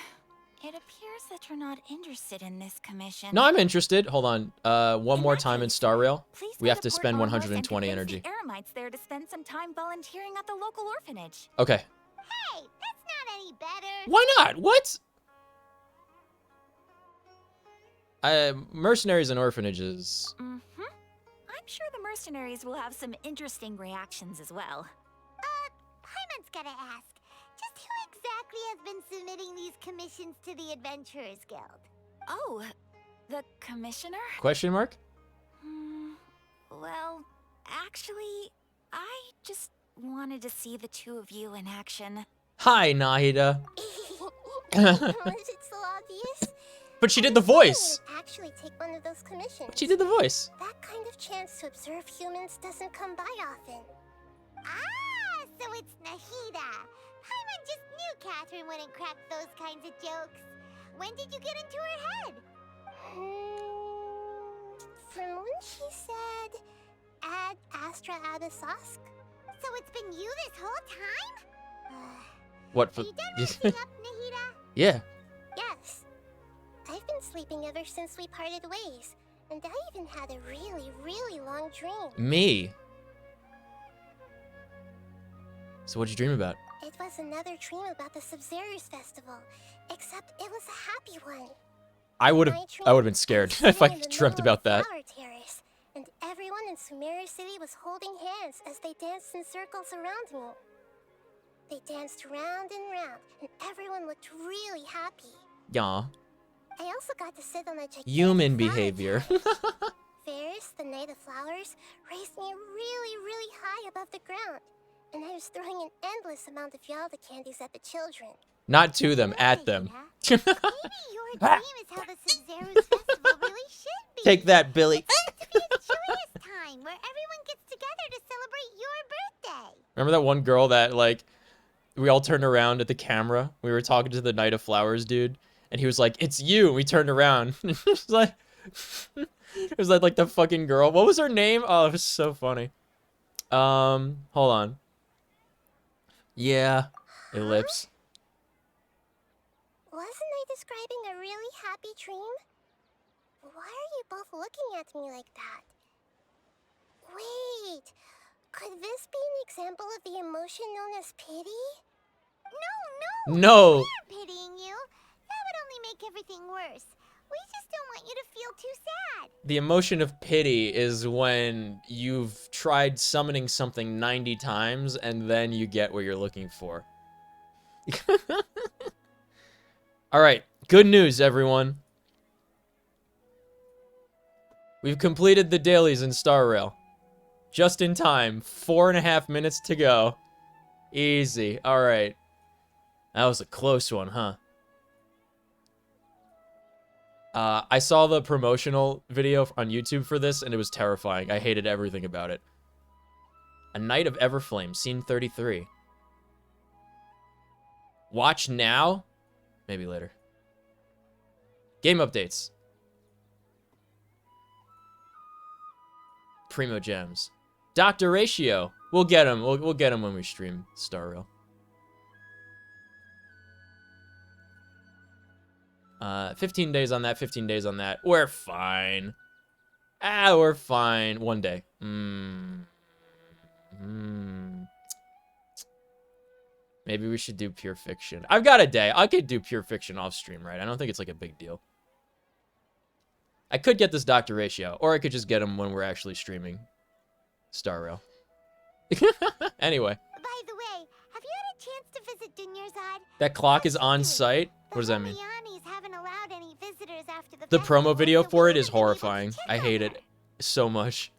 It appears that you're not interested in this commission. No, I'm interested. Hold on. One more time in Star Rail. We have to spend 120 energy. The Eremites there to spend some time volunteering at the local orphanage. Okay. Hey, that's not any better. Why not? What? Mercenaries and orphanages. I'm sure the mercenaries will have some interesting reactions as well. Paimon's gotta ask. Just who exactly has been submitting these commissions to the Adventurers Guild? Oh, the commissioner? Question mark? Well, actually, I just wanted to see the two of you in action. Hi, Nahida. Was it so obvious? But she did the voice. Actually take one of those commissions. She did the voice. That kind of chance to observe humans doesn't come by often. Ah, so it's Nahida. Paimon just knew Catherine wouldn't crack those kinds of jokes. When did you get into her head? From when she said, Ad Astra Abisask. So it's been you this whole time? What for? Are you done resting up, Nahida? Yeah. Yes. I've been sleeping ever since we parted ways, and I even had a really, really long dream. Me. So what'd you dream about? It was another dream about the Subzerus festival, except it was a happy one. I would have been scared if I dreamt about that. Flower terrace, and everyone in Sumeru City was holding hands as they danced in circles around me. They danced round and round, and everyone looked really happy. Yeah. I also got to sit on a gigantic Human flower behavior. Ferris, the Knight of Flowers, raised me really, really high above the ground, and I was throwing an endless amount of Yalda candies at the children. Not to them, at them. Maybe your dream is how the Subzerus festival really should be. Take that, Billy. To be a joyous time where everyone gets together to celebrate your birthday. Remember that one girl that, like, we all turned around at the camera? We were talking to the Knight of Flowers dude, and he was like, "It's you." And we turned around. It was like, it was like the fucking girl. What was her name? Oh, it was so funny. Hold on. Yeah, ellipse. Wasn't I describing a really happy dream? Why are you both looking at me like that? Wait, could this be an example of the emotion known as pity? No. We're pitying you. That would only make everything worse. We just don't want you to feel too sad. The emotion of pity is when you've tried summoning something 90 times and then you get what you're looking for. All right, Good news, everyone. We've completed the dailies in Star Rail. Just in time. 4.5 minutes to go. Easy. Alright. That was a close one, huh? I saw the promotional video on YouTube for this, and it was terrifying. I hated everything about it. A Knight of Everflame, scene 33. Watch now? Maybe later. Game updates. Primo Gems. Dr. Ratio. We'll get him. We'll get him when we stream Star Rail. 15 days on that, 15 days on that. We're fine. We're fine. 1 day. Maybe we should do Pure Fiction. I've got a day. I could do Pure Fiction off stream, right? I don't think it's like a big deal. I could get this Dr. Ratio, or I could just get him when we're actually streaming Star Rail. Anyway. By the way, have you had a chance to visit Dunyarzad? That clock is on site? What does that mean? Haven't allowed any visitors after The promo video for it is horrifying. I hate it so much.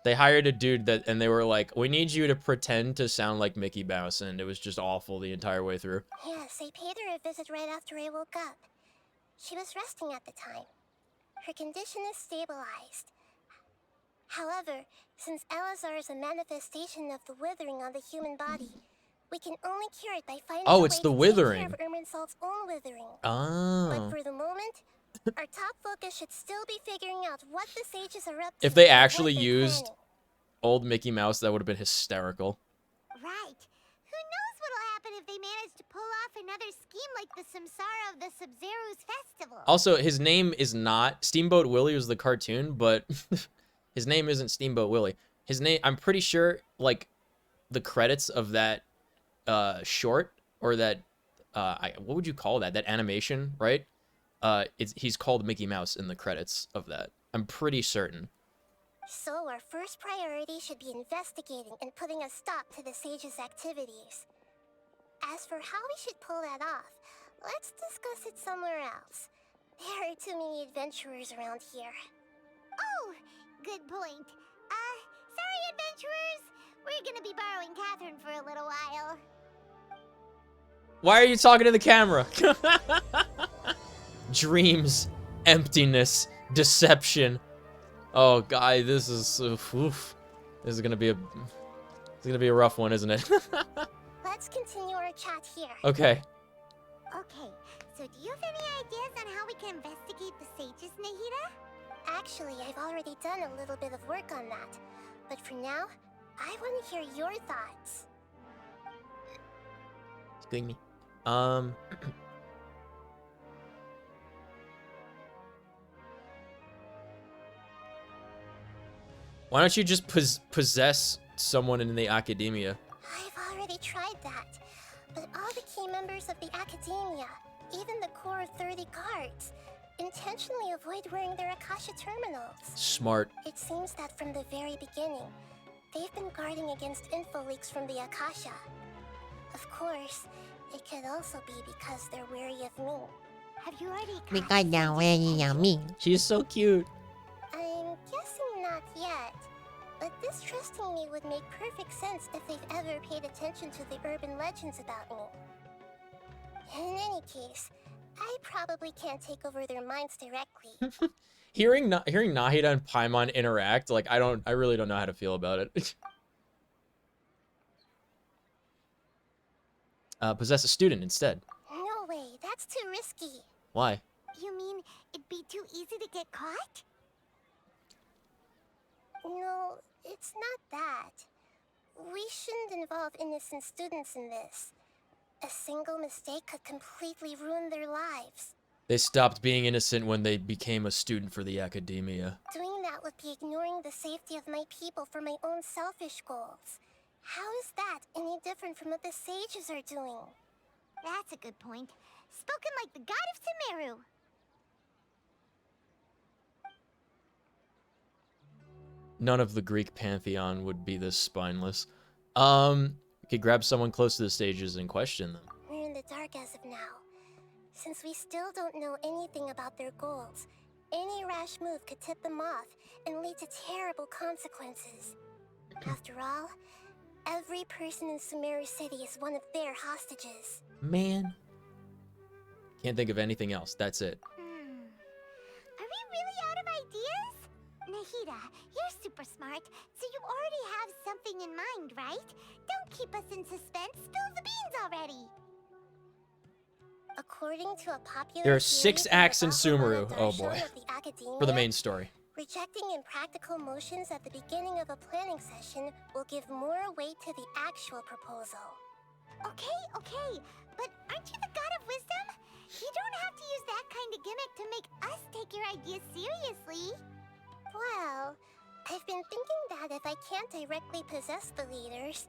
They hired a dude and they were like, we need you to pretend to sound like Mickey Mouse, and it was just awful the entire way through. Yes, I paid her a visit right after I woke up. She was resting at the time. Her condition is stabilized. However, since Elazar is a manifestation of the withering on the human body, we can only cure it by finding a way it's the to withering. take care of Irminsul's own withering. Oh. But for the moment, our top focus should still be figuring out what the sages are up to. If they and what actually they're used planning. old Mickey Mouse, that would have been hysterical. Right. Who knows what'll happen if they manage to pull off another scheme like the Samsara of the Sub-Zero's festival. Also, his name is not... Steamboat Willie was the cartoon, but his name isn't Steamboat Willie. His name... I'm pretty sure, like, the credits of that short, or that... what would you call that? That animation, right? He's called Mickey Mouse in the credits of that. I'm pretty certain. So our first priority should be investigating and putting a stop to the sages' activities. As for how we should pull that off, let's discuss it somewhere else. There are too many adventurers around here. Oh, good point. Sorry, adventurers. We're gonna be borrowing Catherine for a little while. Why are you talking to the camera? Dreams, emptiness, deception. Oh, guy, this is oof. This is gonna be a rough one, isn't it? Let's continue our chat here. Okay. Okay, so do you have any ideas on how we can investigate the sages, Nahida? Actually, I've already done a little bit of work on that. But for now, I want to hear your thoughts. Excuse me. Why don't you just possess someone in the academia? I've already tried that. But all the key members of the academia, even the core of 30 guards, intentionally avoid wearing their Akasha terminals. Smart. It seems that from the very beginning, they've been guarding against info leaks from the Akasha. Of course, it could also be because they're wary of me. Have you already Because they're wearing on me. She's so cute. I'm guessing not yet. But this trusting me would make perfect sense if they've ever paid attention to the urban legends about me. In any case, I probably can't take over their minds directly. Hearing Nahida and Paimon interact, like I really don't know how to feel about it. Possess a student instead. No way, that's too risky. Why? You mean it'd be too easy to get caught? No, it's not that. We shouldn't involve innocent students in this. A single mistake could completely ruin their lives. They stopped being innocent when they became a student for the academia. Doing that would be ignoring the safety of my people for my own selfish goals. How is that any different from what the sages are doing? That's a good point. Spoken like the god of Sumeru. None of the Greek pantheon would be this spineless. You could grab someone close to the stages and question them. We're in the dark dark as of now. Since we still don't know anything about their goals, any rash move could tip them off and lead to terrible consequences. After all, every person in Sumeru City is one of their hostages. Man. Can't think of anything else. That's it. Are we really out of ideas? Nahida, you're super smart, so you already have something in mind, right? Don't keep us in suspense. Spill the beans already. According to a popular There are theory 6 from acts in the Sumeru. Bakugan Oh Darshan boy. of the Academia, For the main story. rejecting impractical motions at the beginning of a planning session will give more weight to the actual proposal. Okay, but aren't you the god of wisdom? You don't have to use that kind of gimmick to make us take your ideas seriously. Well, I've been thinking that if I can't directly possess the leaders,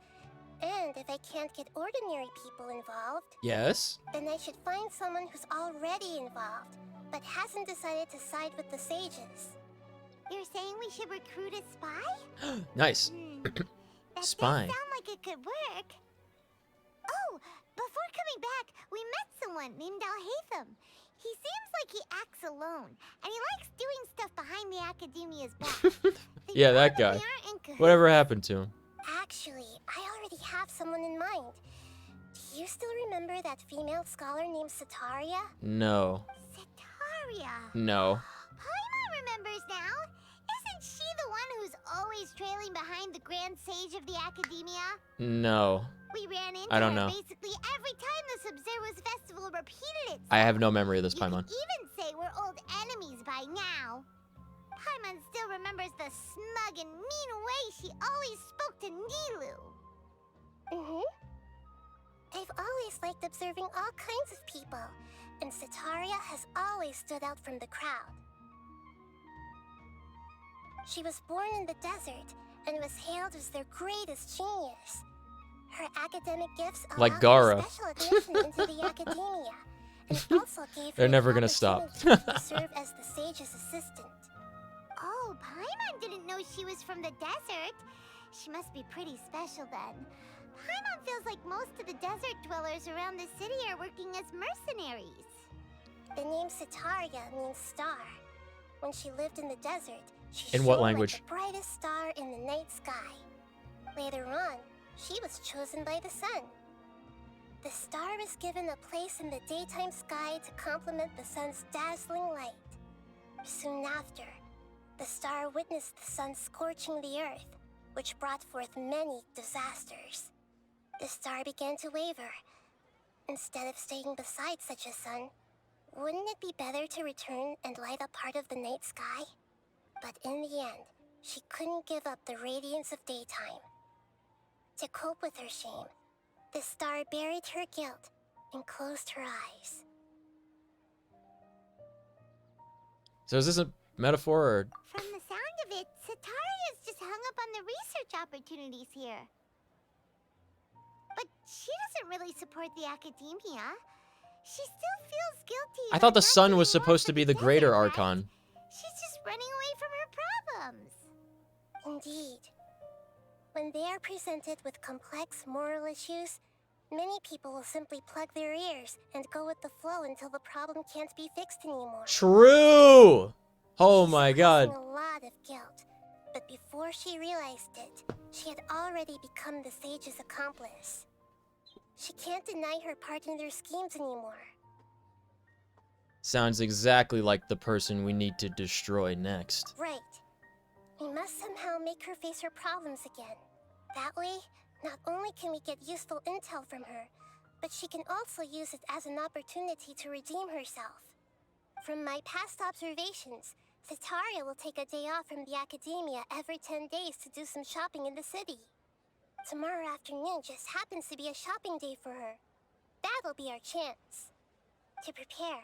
and if I can't get ordinary people involved, Yes. then I should find someone who's already involved, but hasn't decided to side with the sages. You're saying we should recruit a spy? Nice. That Spy. does sound like it could work. Oh, before coming back, we met someone named Alhaitham. He seems like he acts alone, and he likes doing stuff behind the Academia's back. Yeah, that guy. aren't in cahoots. Whatever happened to him? Actually, I already have someone in mind. Do you still remember that female scholar named Sataria? No. Sataria. No. Paimon remembers now. Isn't she the one who's always trailing behind the Grand Sage of the Academia? No. We ran into I don't her know. basically every time the Sub-Zero's festival repeated itself. I have no memory of this You could Paimon. even say we're old enemies by now. Paimon still remembers the smug and mean way she always spoke to Nilu. I've always liked observing all kinds of people, and Sataria has always stood out from the crowd. She was born in the desert and was hailed as their greatest genius. Her academic gifts Like allowed Gara. her special admission into the academia, and it also gave They're her never the gonna stop. opportunity to serve as the sage's assistant. Oh, Paimon didn't know she was from the desert. She must be pretty special then. Paimon feels like most of the desert dwellers around the city are working as mercenaries. The name Sataria means star. When she lived in the desert, she In what shone language? like the brightest star in the night sky. Later on, she was chosen by the sun. The star was given a place in the daytime sky to complement the sun's dazzling light. Soon after, the star witnessed the sun scorching the earth, which brought forth many disasters. The star began to waver. Instead of staying beside such a sun, wouldn't it be better to return and light up part of the night sky? But in the end, she couldn't give up the radiance of daytime. To cope with her shame, the star buried her guilt and closed her eyes. So is this a metaphor or? From the sound of it, Sataria's just hung up on the research opportunities here. But she doesn't really support the academia. She still feels guilty. I about thought the not sun doing was more supposed for to be the the greater desert, right? archon. She's just running away from her problems. Indeed. When they are presented with complex moral issues, many people will simply plug their ears and go with the flow until the problem can't be fixed anymore. True. Oh my god. A lot of guilt, but before she realized it, she had already become the sage's accomplice. She can't deny her part in their schemes anymore. Sounds exactly like the person we need to destroy next. Right. We must somehow make her face her problems again. That way, not only can we get useful intel from her, but she can also use it as an opportunity to redeem herself. From my past observations, Sataria will take a day off from the academia every 10 days to do some shopping in the city. Tomorrow afternoon just happens to be a shopping day for her. That'll be our chance. To prepare,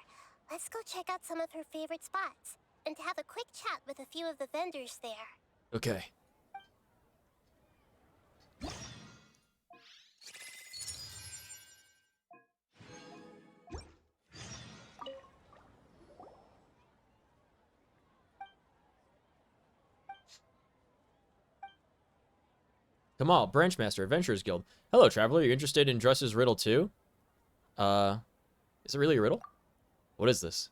let's go check out some of her favorite spots, and have a quick chat with a few of the vendors there. Okay. Come on, Branchmaster, Adventurers Guild. Hello, traveler. You interested in Dress's riddle too? Is it really a riddle? What is this?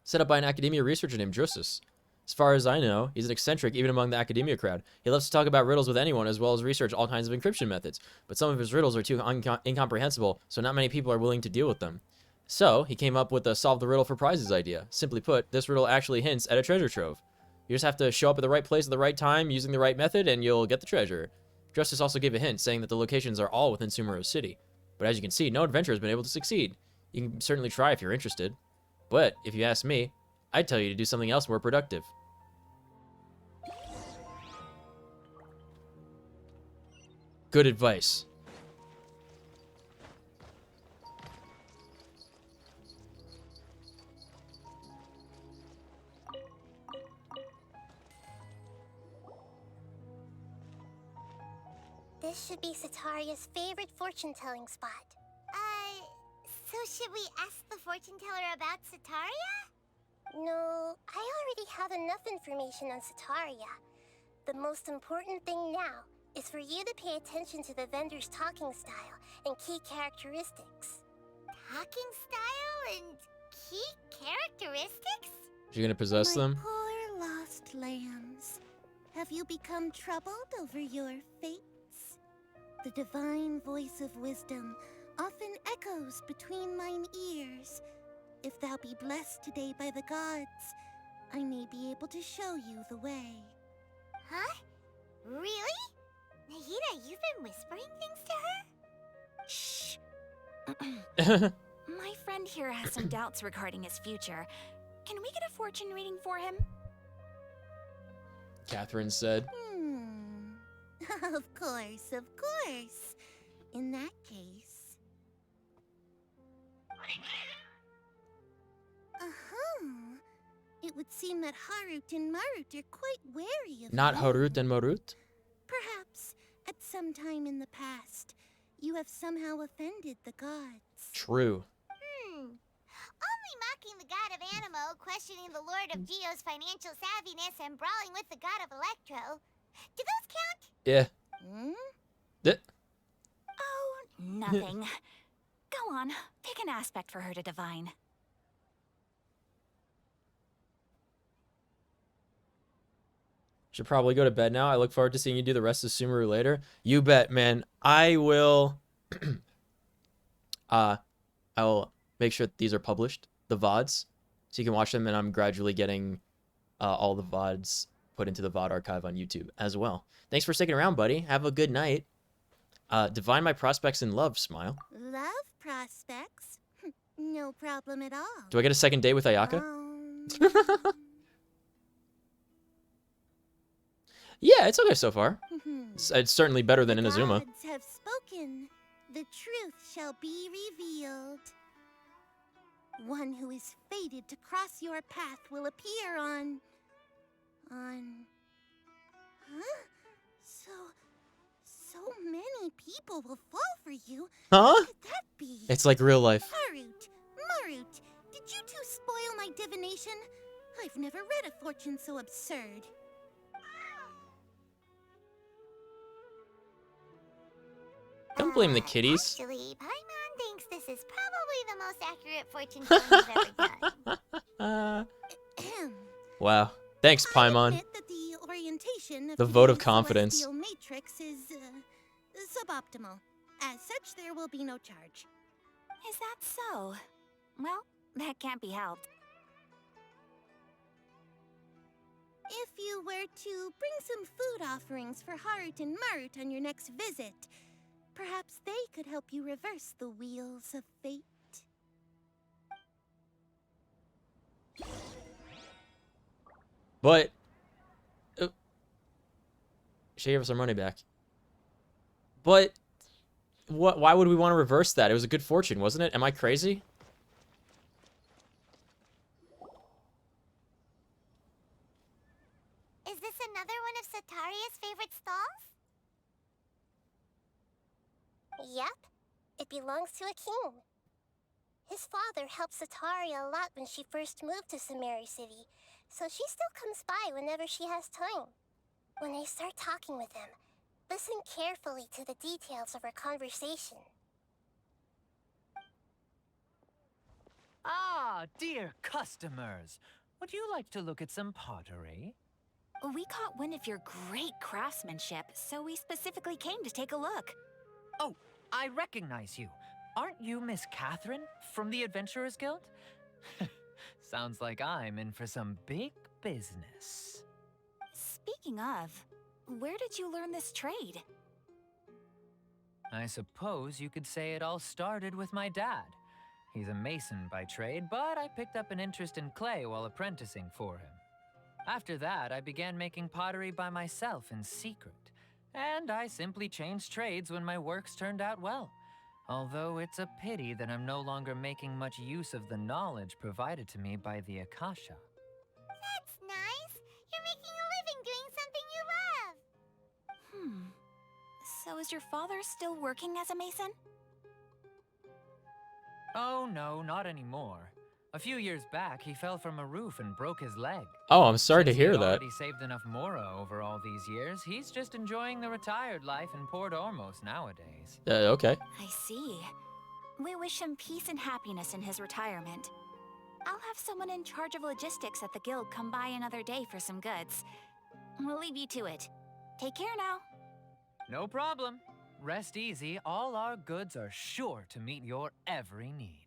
Set up by an academia researcher named Drusus. As far as I know, he's an eccentric even among the academia crowd. He loves to talk about riddles with anyone as well as research all kinds of encryption methods. But some of his riddles are too incomprehensible, so not many people are willing to deal with them. So, he came up with the solve the riddle for prizes idea. Simply put, this riddle actually hints at a treasure trove. You just have to show up at the right place at the right time using the right method and you'll get the treasure. Justice also gave a hint saying that the locations are all within Sumeru City. But as you can see, no adventurer has been able to succeed. You can certainly try if you're interested. But, if you ask me, I'd tell you to do something else more productive. Good advice. This should be Sataria's favorite fortune-telling spot. So should we ask the fortune teller about Sataria? No, I already have enough information on Sataria. The most important thing now is for you to pay attention to the vendor's talking style and key characteristics. Talking style and key characteristics? You're gonna possess them? Poor lost lambs. Have you become troubled over your fates? The divine voice of wisdom often echoes between mine ears. If thou be blessed today by the gods, I may be able to show you the way. Huh? Really? Nahida, you've been whispering things to her? Shh. My friend here has some doubts regarding his future. Can we get a fortune reading for him? Catherine said. Of course, of course. In that case... It would seem that Harut and Marut are quite wary of Not you. Harut and Marut? Perhaps, at some time in the past, you have somehow offended the gods. True. Only mocking the god of Animo, questioning the lord of Geo's financial savviness, and brawling with the god of Electro. Do those count? Yeah. Oh, nothing. Go on, pick an aspect for her to divine. Should probably go to bed now. I look forward to seeing you do the rest of Sumeru later. You bet, man. I will... I will make sure that these are published, the VODs, so you can watch them, and I'm gradually getting all the VODs put into the VOD archive on YouTube as well. Thanks for sticking around, buddy. Have a good night. Divine my prospects in love, smile. Love prospects? No problem at all. Do I get a second date with Ayaka? Yeah, it's okay so far. It's certainly better than Inazuma. Gods have spoken. The truth shall be revealed. One who is fated to cross your path will appear on... Huh? So many people will fall for you. Huh? How could that be? It's like real life. Harut, Marut, did you two spoil my divination? I've never read a fortune so absurd. Don't blame the kitties. Actually, Paimon thinks this is probably the most accurate fortune telling you've ever done. Wow. Thanks, Paimon. Admit that the orientation of The vote of today's confidence. celestial matrix is suboptimal. As such, there will be no charge. Is that so? Well, that can't be helped. If you were to bring some food offerings for Harut and Marut on your next visit, perhaps they could help you reverse the wheels of fate. But she gave us our money back. But what? Why would we want to reverse that? It was a good fortune, wasn't it? Am I crazy? Is this another one of Sataria's favorite stalls? Yep, it belongs to a king. His father helped Sataria a lot when she first moved to Sumeru City, so she still comes by whenever she has time. When I start talking with him, listen carefully to the details of our conversation. Ah, dear customers. Would you like to look at some pottery? We caught wind of your great craftsmanship, so we specifically came to take a look. Oh, I recognize you. Aren't you Miss Catherine from the Adventurers Guild? Sounds like I'm in for some big business. Speaking of, where did you learn this trade? I suppose you could say it all started with my dad. He's a mason by trade, but I picked up an interest in clay while apprenticing for him. After that, I began making pottery by myself in secret, and I simply changed trades when my works turned out well. Although it's a pity that I'm no longer making much use of the knowledge provided to me by the Akasha. That's nice. You're making a living doing something you love. So is your father still working as a mason? Oh no, not anymore. A few years back, he fell from a roof and broke his leg. Oh, I'm sorry to Since hear he'd that. already saved enough mora over all these years, he's just enjoying the retired life in Port Ormos nowadays. Okay. I see. We wish him peace and happiness in his retirement. I'll have someone in charge of logistics at the guild come by another day for some goods. We'll leave you to it. Take care now. No problem. Rest easy, all our goods are sure to meet your every need.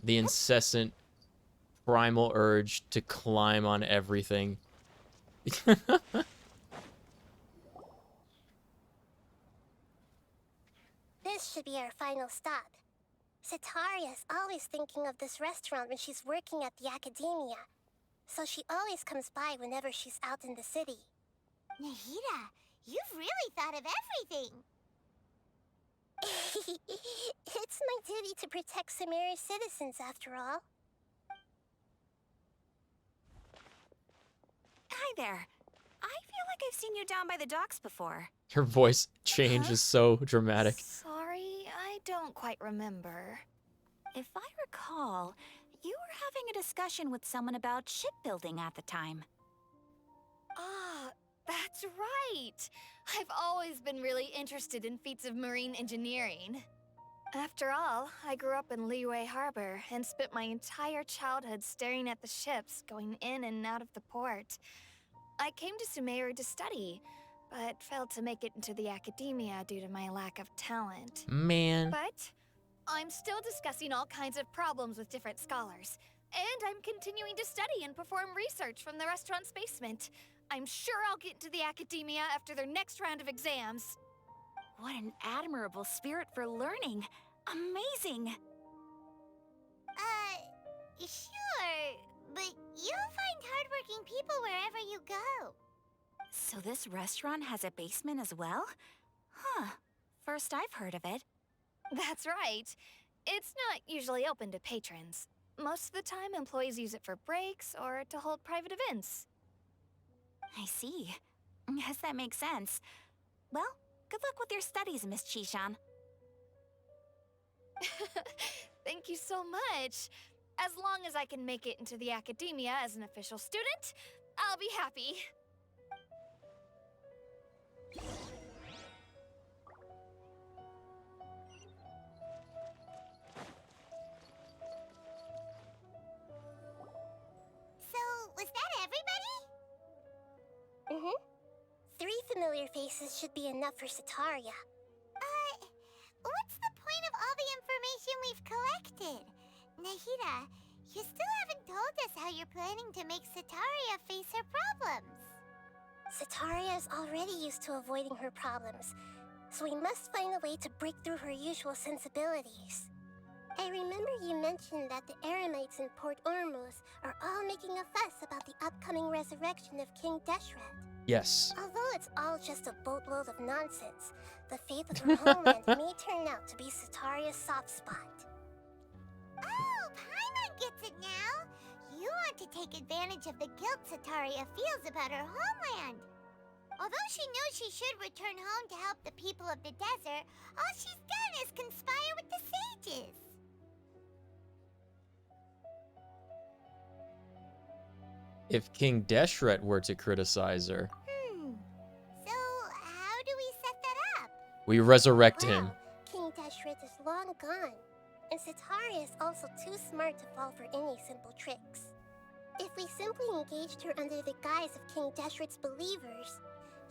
The incessant primal urge to climb on everything. This should be our final stop. Sitaria's always thinking of this restaurant when she's working at the academia, so she always comes by whenever she's out in the city. Nahida, you've really thought of everything. It's my duty to protect Sumeru's citizens, after all. Hi there. I feel like I've seen you down by the docks before. Her voice change is so dramatic. Sorry, I don't quite remember. If I recall, you were having a discussion with someone about shipbuilding at the time. Ah, that's right. I've always been really interested in feats of marine engineering. After all, I grew up in Liyue Harbor and spent my entire childhood staring at the ships going in and out of the port. I came to Sumeru to study, but failed to make it into the academia due to my lack of talent. Man. But I'm still discussing all kinds of problems with different scholars, and I'm continuing to study and perform research from the restaurant's basement. I'm sure I'll get into the academia after their next round of exams. What an admirable spirit for learning. Amazing. Sure, but you'll find hardworking people wherever you go. So this restaurant has a basement as well? Huh. First I've heard of it. That's right. It's not usually open to patrons. Most of the time, employees use it for breaks or to hold private events. I see. Guess that makes sense. Well, good luck with your studies, Miss Chishan. Thank you so much. As long as I can make it into the academia as an official student, I'll be happy. So, was that everybody? Mm-hmm. 3 familiar faces should be enough for Sitaria. What's the point of all the information we've collected? Nahida, you still haven't told us how you're planning to make Sitaria face her problems. Sitaria is already used to avoiding her problems, so we must find a way to break through her usual sensibilities. I remember you mentioned that the Eremites in Port Ormos are all making a fuss about the upcoming resurrection of King Deshret. Yes. Although it's all just a boatload of nonsense, the faith of her homeland may turn out to be Sitaria's soft spot. Oh, Paimon gets it now. You want to take advantage of the guilt Sitaria feels about her homeland. Although she knows she should return home to help the people of the desert, all she's done is conspire with the sages. If King Deshret were to criticize her. We resurrect him. King Deshret is long gone, and Sitaria is also too smart to fall for any simple tricks. If we simply engaged her under the guise of King Deshret's believers,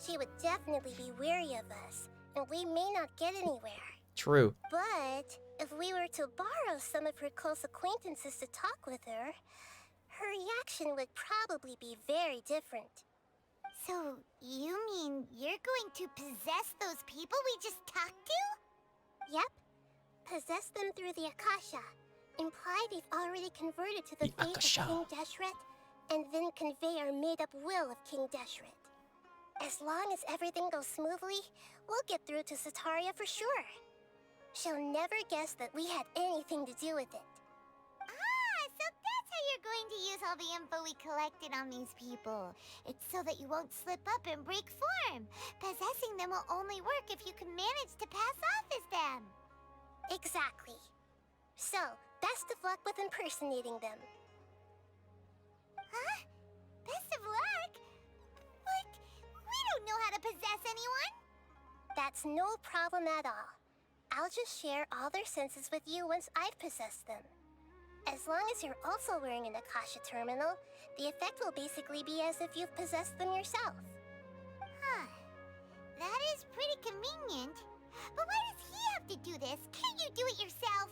she would definitely be wary of us, and we may not get anywhere. True. But if we were to borrow some of her close acquaintances to talk with her, her reaction would probably be very different. So, you mean you're going to possess those people we just talked to? Yep. Possess them through the Akasha. Imply they've already converted to the faith of King Deshret, and then convey our made-up will of King Deshret. As long as everything goes smoothly, we'll get through to Sitaria for sure. She'll never guess that we had anything to do with it. Ah, so that's how you're going to use all the info we collected on these people. It's so that you won't slip up and break form. Possessing them will only work if you can manage to pass off as them. Exactly. So, best of luck with impersonating them. Huh? Best of luck? But we don't know how to possess anyone. That's no problem at all. I'll just share all their senses with you once I've possessed them. As long as you're also wearing an Akasha terminal, the effect will basically be as if you've possessed them yourself. Huh. That is pretty convenient. But why does he have to do this? Can't you do it yourself?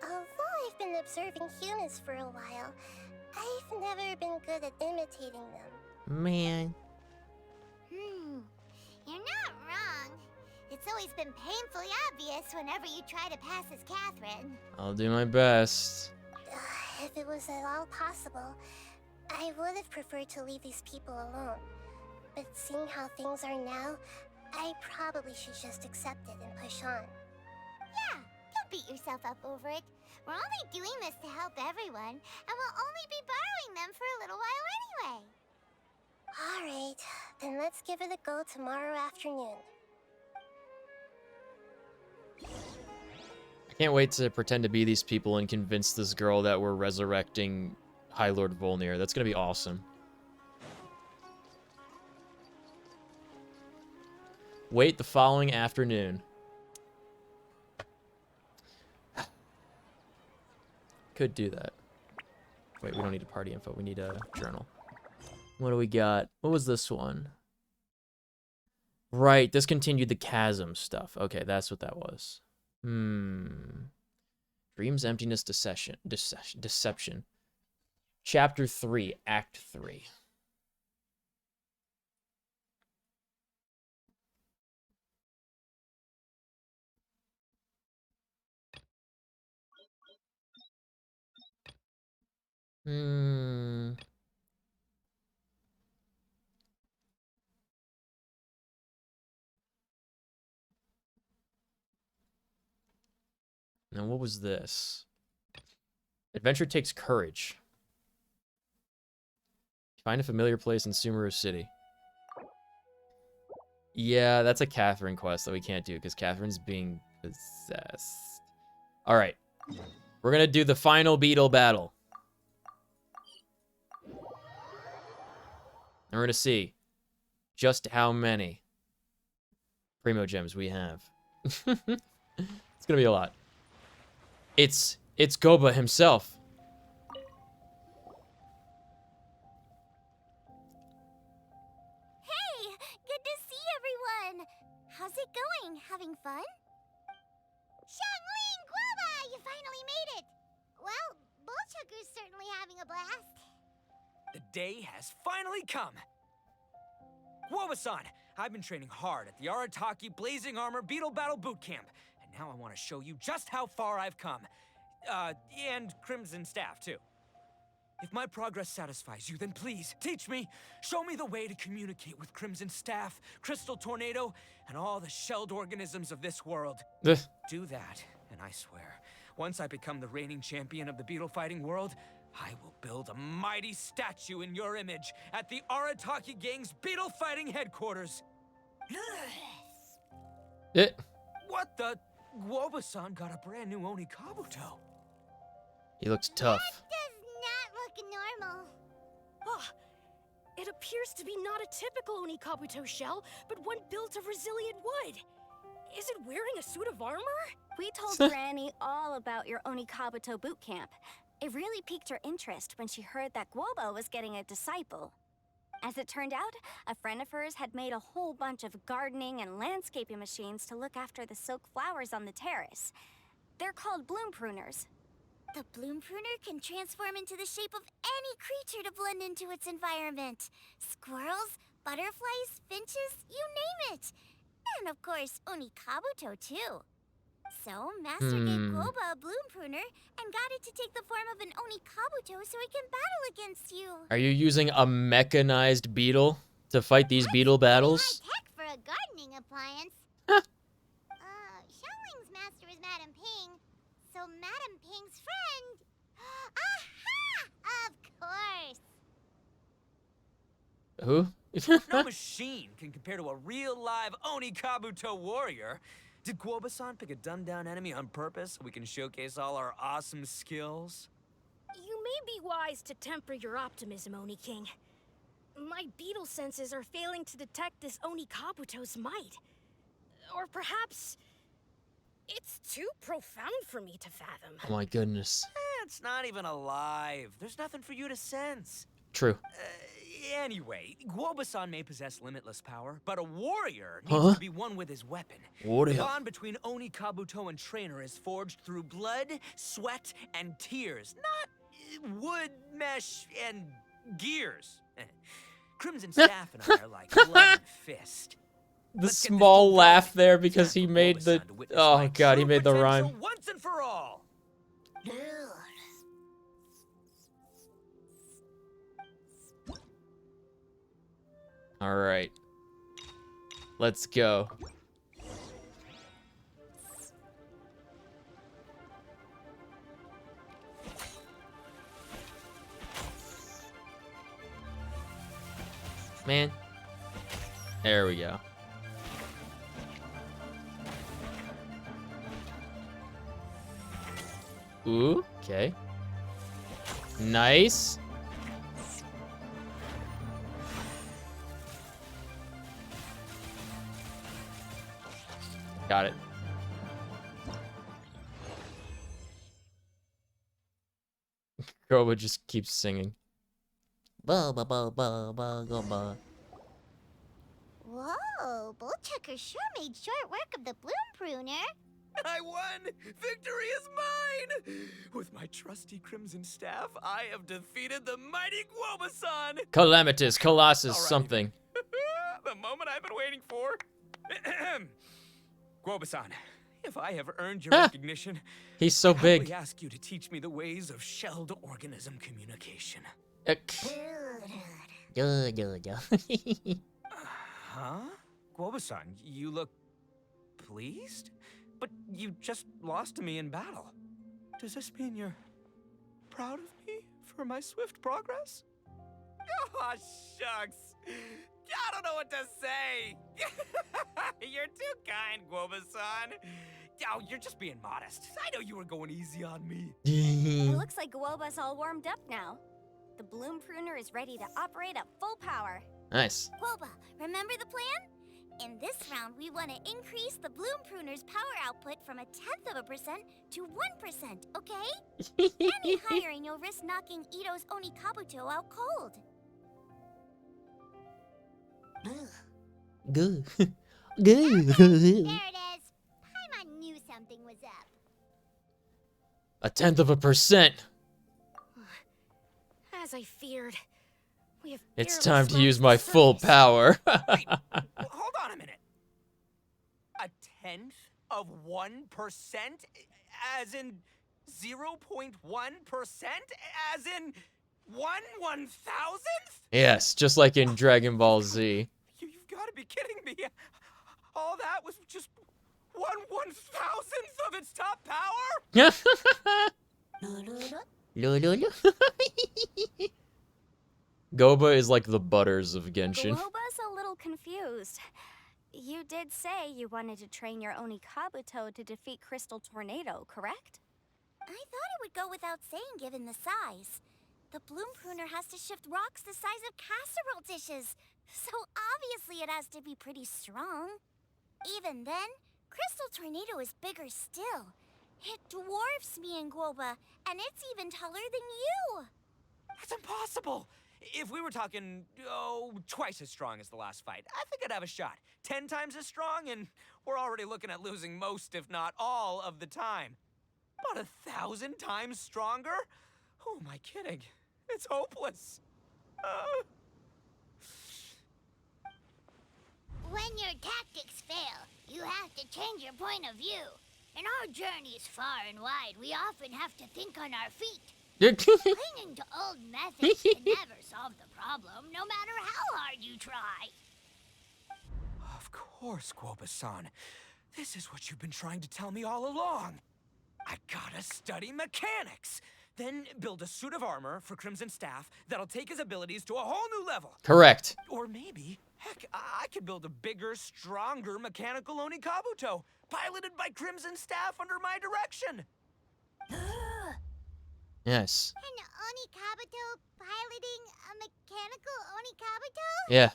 Although I've been observing humans for a while, I've never been good at imitating them. Man. You're not wrong. It's always been painfully obvious whenever you try to pass as Catherine. I'll do my best. If it was at all possible, I would have preferred to leave these people alone. But seeing how things are now, I probably should just accept it and push on. Yeah, don't beat yourself up over it. We're only doing this to help everyone, and we'll only be borrowing them for a little while anyway. Alright, then let's give it a go tomorrow afternoon. I can't wait to pretend to be these people and convince this girl that we're resurrecting High Lord Volnir. That's gonna be awesome. Wait the following afternoon. Could do that. Wait, we don't need a party info. We need a journal. What do we got? What was this one? Right, discontinued the chasm stuff. Okay, that's what that was. Dreams, emptiness, deception. Chapter 3, Act 3. Now, what was this? Adventure takes courage. Find a familiar place in Sumeru City. Yeah, that's a Catherine quest that we can't do because Catherine's being possessed. All right. We're going to do the final beetle battle. And we're going to see just how many Primo Gems we have. It's going to be a lot. It's Goba himself. Hey, good to see everyone. How's it going? Having fun? Xiangling Guoba, you finally made it. Well, Bullchucker's certainly having a blast. The day has finally come. Woba-san, I've been training hard at the Arataki Blazing Armor Beetle Battle Boot Camp, and now I want to show you just how far I've come. And Crimson Staff, too. If my progress satisfies you, then please, teach me. Show me the way to communicate with Crimson Staff, Crystal Tornado, and all the shelled organisms of this world. Do that, and I swear, once I become the reigning champion of the beetle fighting world, I will build a mighty statue in your image at the Arataki Gang's beetle fighting headquarters. What the? Woba-san got a brand new Oni Kabuto. He looks tough. Does not look normal. Oh, It appears to be not a typical Onikabuto shell, but one built of resilient wood. Is it wearing a suit of armor? We told Granny all about your Onikabuto boot camp. It really piqued her interest when she heard that Guoba was getting a disciple. As it turned out, a friend of hers had made a whole bunch of gardening and landscaping machines to look after the silk flowers on the terrace. They're called bloom pruners. The bloom pruner can transform into the shape of any creature to blend into its environment. Squirrels, butterflies, finches, you name it. And of course, Onikabuto too. So, Master gave Guoba a bloom pruner and got it to take the form of an Onikabuto so it can battle against you. Are you using a mechanized beetle to fight these beetle battles? Heck for a gardening appliance. Xiaoling's master is Madame Ping, so Madame Ping's friend. Aha! Of course. Who? No machine can compare to a real live Onikabuto warrior. Did Guoba-san pick a dumbed-down enemy on purpose so we can showcase all our awesome skills? You may be wise to temper your optimism, Oni King. My beetle senses are failing to detect this Onikabuto's might. Or perhaps it's too profound for me to fathom. Oh my goodness. It's not even alive. There's nothing for you to sense. True. Anyway, Guoba-san may possess limitless power, but a warrior needs to be one with his weapon. Warrior. The bond between Onikabuto and trainer is forged through blood, sweat, and tears, not wood, mesh, and gears. Crimson Staff and I are like blood and fist. The small laugh there because he made the... Oh god, he made the rhyme. Once and for all. Alright. Let's go. Man. There we go. Ooh, okay. Nice. Got it. Groba just keeps singing. Ba ba ba ba ba ba ba. Whoa, Bullchucker sure made short work of the bloom pruner. I won! Victory is mine! With my trusty Crimson Staff, I have defeated the mighty Guoba-san! Calamitous, Colossus, Alrighty. something. The moment I've been waiting for. Guoba-san, if I have earned your recognition, He's so I humbly big. ask you to teach me the ways of shelled organism communication. Huh? Guoba-san, you look pleased? But you just lost to me in battle. Does this mean you're proud of me for my swift progress? Oh, shucks. I don't know what to say. You're too kind, Guoba-san. Oh, you're just being modest. I know you were going easy on me. It looks like Guoba's all warmed up now. The bloom pruner is ready to operate at full power. Nice. Guoba, remember the plan? In this round, we want to increase the bloom pruner's power output from 0.1% to 1%, okay? Any higher and you'll risk knocking Ito's Onikabuto out cold. Good. There it is. Paimon knew something was up. 0.1%. As I feared, we have It's barely time to scratched use the my full surface. power. Hold on a minute. 0.1%? As in 0.1%? As in 1/1000th? Yes, just like in Dragon Ball Z. You've got to be kidding me. All that was just 1/1000th of its top power? Goba is like the Butters of Genshin. Guoba's a little confused. You did say you wanted to train your Onikabuto to defeat Crystal Tornado, correct? I thought it would go without saying given the size. The bloom pruner has to shift rocks the size of casserole dishes, so obviously it has to be pretty strong. Even then, Crystal Tornado is bigger still. It dwarfs me and Guoba, and it's even taller than you. That's impossible! If we were talking, twice as strong as the last fight, I think I'd have a shot. 10 times as strong, and we're already looking at losing most, if not all, of the time. About 1,000 times stronger? Who am I kidding? It's hopeless. When your tactics fail, you have to change your point of view. In our journeys far and wide, we often have to think on our feet. Clinging to old methods can never solve the problem, no matter how hard you try. Of course, Guoba-san. This is what you've been trying to tell me all along. I gotta study mechanics. Then build a suit of armor for Crimson Staff that'll take his abilities to a whole new level. Correct. Or maybe, heck, I could build a bigger, stronger mechanical Oni Kabuto, piloted by Crimson Staff under my direction. Yes. An Oni Kabuto piloting a mechanical Oni Kabuto? Yeah.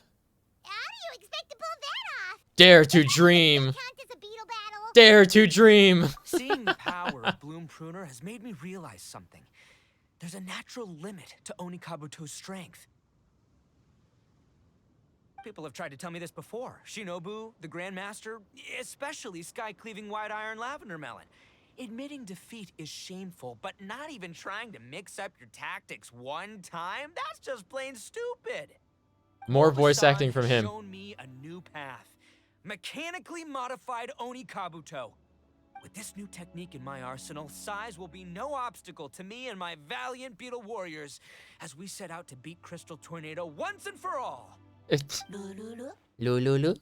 How do you expect to pull that off? Dare to dream. Count as a beetle battle. Dare to dream. Seeing the power of Bloom Pruner has made me realize something. There's a natural limit to Oni Kabuto's strength. People have tried to tell me this before. Shinobu, the Grandmaster, especially Sky-Cleaving White Iron Lavender Melon. Admitting defeat is shameful, but not even trying to mix up your tactics one time? That's just plain stupid. More voice Guoba-san acting from has him. shown me a new path. Mechanically modified Oni Kabuto. With this new technique in my arsenal, size will be no obstacle to me and my valiant beetle warriors as we set out to beat Crystal Tornado once and for all. Lulu.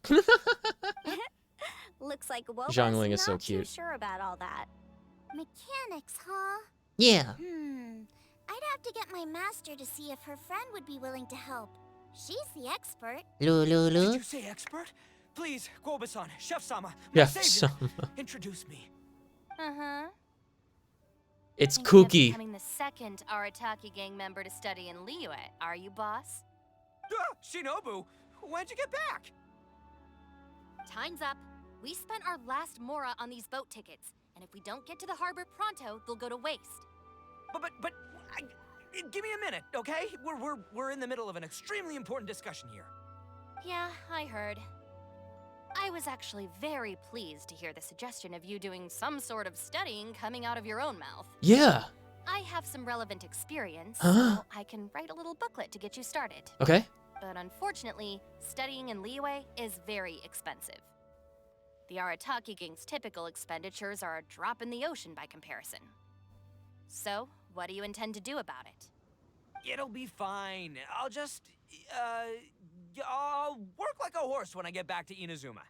Looks like Woba's Zhongling is so not too cute. sure about all that. Mechanics, huh? Yeah. I'd have to get my master to see if her friend would be willing to help. She's the expert. Did you say expert? Please, Guoba-san, Chef-sama, my Yeah, savior, introduce me. It's Thinking of kooky. becoming the second Arataki gang member to study in Liyue, are you, boss? Shinobu, when'd you get back? Time's up. We spent our last mora on these boat tickets, and if we don't get to the harbor pronto, they'll go to waste. Give me a minute, okay? We're in the middle of an extremely important discussion here. Yeah, I heard. I was actually very pleased to hear the suggestion of you doing some sort of studying coming out of your own mouth. Yeah. I have some relevant experience, Huh? so I can write a little booklet to get you started. Okay. But unfortunately, studying in Liyue is very expensive. The Arataki gang's typical expenditures are a drop in the ocean by comparison. So, what do you intend to do about it? It'll be fine. I'll just, I'll work like a horse when I get back to Inazuma.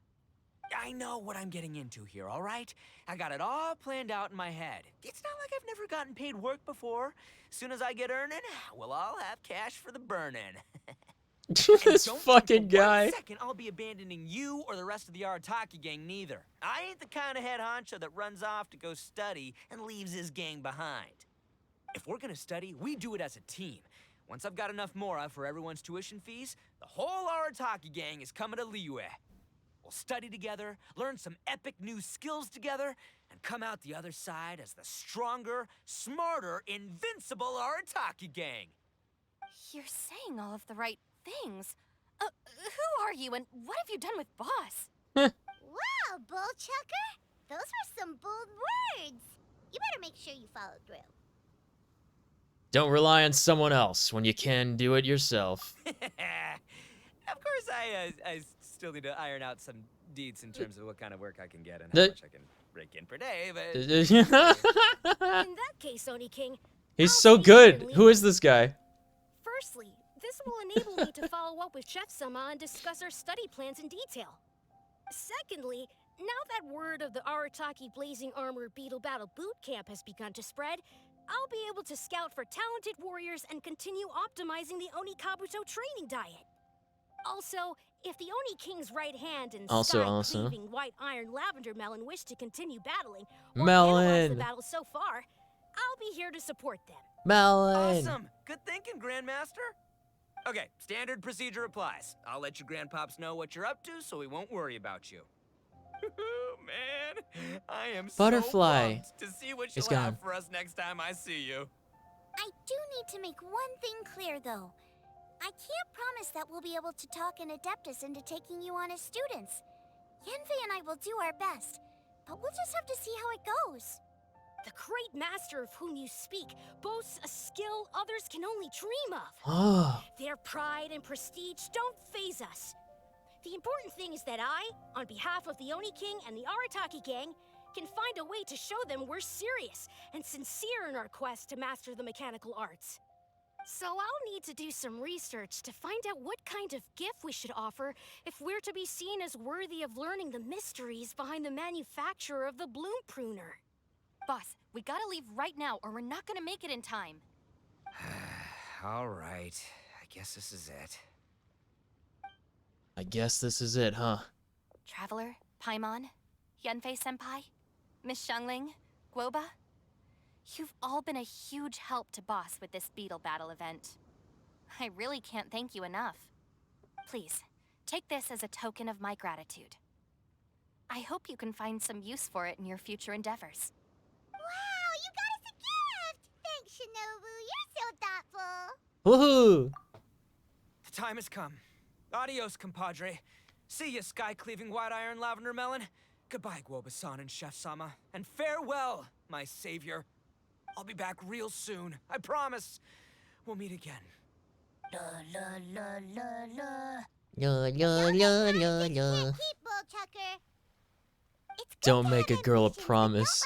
I know what I'm getting into here, all right? I got it all planned out in my head. It's not like I've never gotten paid work before. Soon as I get earning, we'll all have cash for the burning. This fucking guy. 1 second I'll be abandoning you or the rest of the Arataki gang neither. I ain't the kind of head honcho that runs off to go study and leaves his gang behind. If we're gonna study, we do it as a team. Once I've got enough mora for everyone's tuition fees, the whole Arataki gang is coming to Liyue. We'll study together, learn some epic new skills together, and come out the other side as the stronger, smarter, invincible Arataki gang. You're saying all of the right things. Who are you and what have you done with Boss? Wow, Bullchucker! Those were some bold words. You better make sure you follow through. Don't rely on someone else when you can do it yourself. Of course, I still need to iron out some deeds in terms of what kind of work I can get and how much I can rake in per day, but... In that case, Oni King, He's so good. Who is this guy? firstly, this will enable me to follow up with Chef-sama and discuss our study plans in detail. Secondly, now that word of the Arataki Blazing Armor Beetle Battle Boot Camp has begun to spread, I'll be able to scout for talented warriors and continue optimizing the Oni Kabuto training diet. Also, if the Oni King's right hand and sky-cleaving White Iron Lavender Melon wish to continue battling or analyze the battle so far, I'll be here to support them. Melon. Awesome! Good thinking, Grandmaster. Okay, standard procedure applies. I'll let your grandpops know what you're up to so we won't worry about you. Man, I am Butterfly so pumped to see what is she'll gone. have for us next time I see you. I do need to make one thing clear, though. I can't promise that we'll be able to talk an Adeptus into taking you on as students. Yenvei and I will do our best, but we'll just have to see how it goes. The great master of whom you speak boasts a skill others can only dream of. Oh. Their pride and prestige don't faze us. The important thing is that I, on behalf of the Oni King and the Arataki gang, can find a way to show them we're serious and sincere in our quest to master the mechanical arts. So I'll need to do some research to find out what kind of gift we should offer if we're to be seen as worthy of learning the mysteries behind the manufacture of the bloom pruner. Boss, we gotta leave right now or we're not gonna make it in time. All right. I guess this is it. I guess this is it, huh? Traveler, Paimon, Yenfei-senpai, Miss Xiangling, Guoba, you've all been a huge help to Boss with this beetle battle event. I really can't thank you enough. Please, take this as a token of my gratitude. I hope you can find some use for it in your future endeavors. Wow, you got us a gift! Thanks, Shinobu. You're so thoughtful. Woohoo! The time has come. Adios, compadre. See ya, sky-cleaving white-iron lavender melon. Goodbye, Guoba-san and Chef-sama. And farewell, my savior. I'll be back real soon. I promise. We'll meet again. La la la la la. La la la la la. Keep Bullchucker. Don't make a girl a promise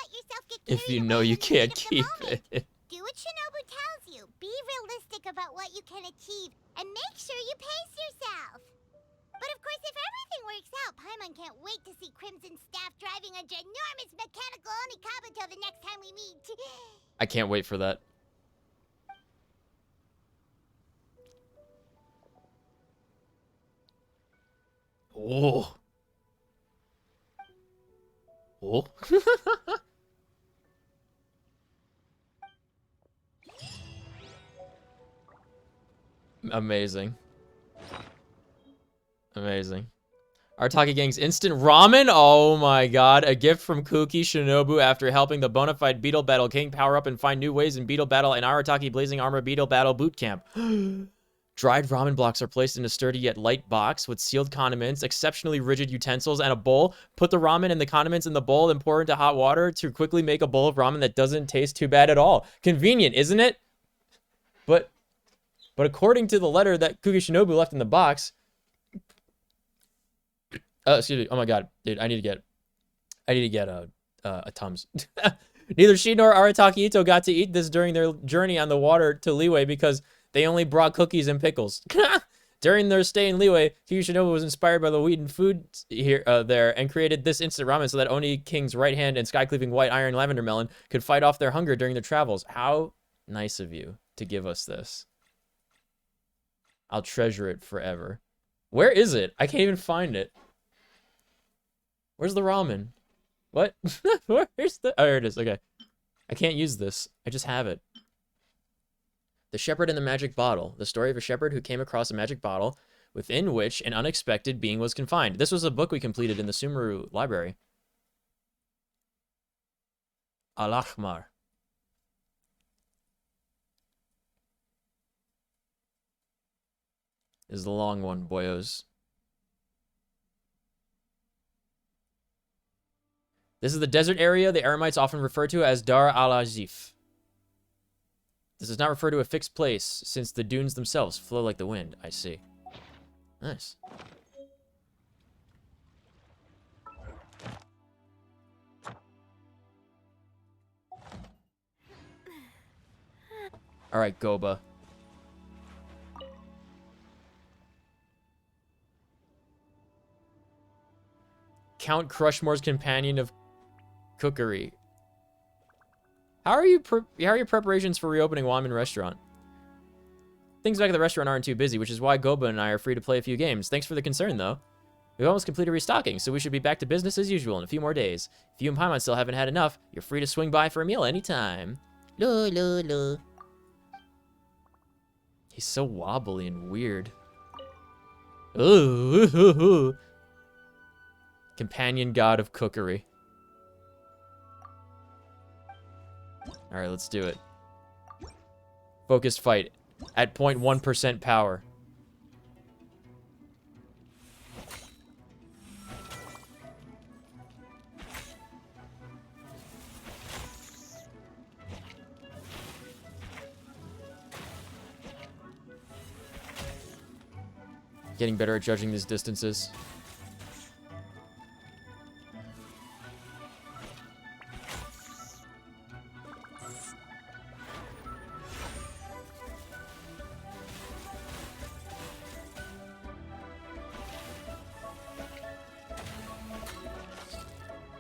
if you know you can't keep it. Do what Shinobu tells you. Be realistic about what you can achieve, and make sure you pace yourself. But of course, if everything works out, Paimon can't wait to see Crimson Staff driving a ginormous mechanical Onikabuto the next time we meet. I can't wait for that. Oh. Oh. Amazing. Amazing. Arataki Gang's instant ramen? Oh my god. A gift from Kuki Shinobu after helping the Bonafide Beetle Battle King power up and find new ways in Beetle Battle and Arataki Blazing Armor Beetle Battle Boot Camp. Dried ramen blocks are placed in a sturdy yet light box with sealed condiments, exceptionally rigid utensils, and a bowl. Put the ramen and the condiments in the bowl and pour into hot water to quickly make a bowl of ramen that doesn't taste too bad at all. Convenient, isn't it? But according to the letter that Kuki Shinobu left in the box, excuse me. Oh my god, dude, I need to get a Tums. Neither she nor Arataki Ito got to eat this during their journey on the water to Liyue because they only brought cookies and pickles. During their stay in Liyue, Kuki Shinobu was inspired by the Wheaton food here, there, and created this instant ramen so that Oni King's right hand and sky-cleaving white iron lavender melon could fight off their hunger during their travels. How nice of you to give us this. I'll treasure it forever. Where is it? I can't even find it. Where's the ramen? What? Where's the... Oh, there it is. Okay. I can't use this. I just have it. The Shepherd and the Magic Bottle. The story of a shepherd who came across a magic bottle within which an unexpected being was confined. This was a book we completed in the Sumeru library. Al-Ahmar. Is the long one, boyos. This is the desert area the Aramites often refer to as Dar al-Azif. This does not refer to a fixed place, since the dunes themselves flow like the wind. I see. Nice. Alright, Goba. Count Crushmore's companion of cookery. How are your preparations for reopening Wanman Restaurant? Things back at the restaurant aren't too busy, which is why Goba and I are free to play a few games. Thanks for the concern, though. We've almost completed restocking, so we should be back to business as usual in a few more days. If you and Paimon still haven't had enough, you're free to swing by for a meal anytime. La la la. He's so wobbly and weird. Ooh. Companion god of cookery. Alright, let's do it. Focused fight. At 0.1% power. Getting better at judging these distances.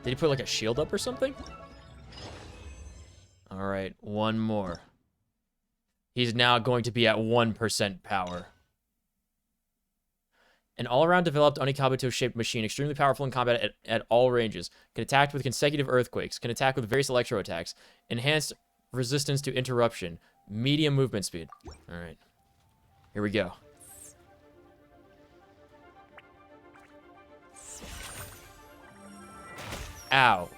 Did he put like a shield up or something? Alright, one more. He's now going to be at 1% power. An all-around developed Onikabuto-shaped machine, extremely powerful in combat at all ranges. Can attack with consecutive earthquakes. Can attack with various electro attacks. Enhanced resistance to interruption. Medium movement speed. Alright. Here we go. Ow.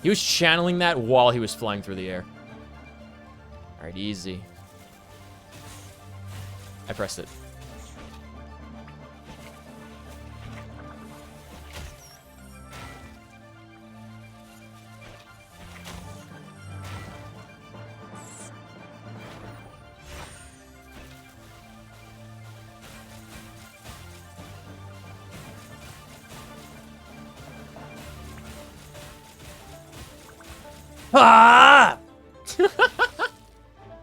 He was channeling that while he was flying through the air. Alright, easy. I pressed it. Ah!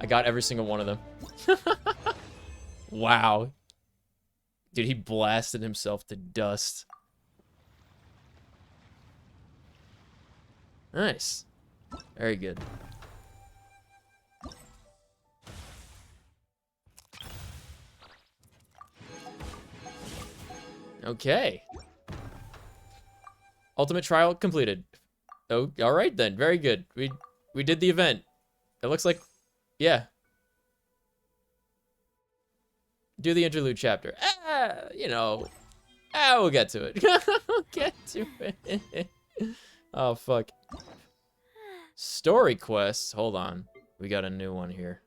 I got every single one of them. Wow. Dude, he blasted himself to dust. Nice. Very good. Okay. Ultimate trial completed. Oh, all right then. Very good. We did the event. It looks like, yeah. Do the interlude chapter. You know. We'll get to it. We'll get to it. Oh, fuck. Story quests. Hold on. We got a new one here.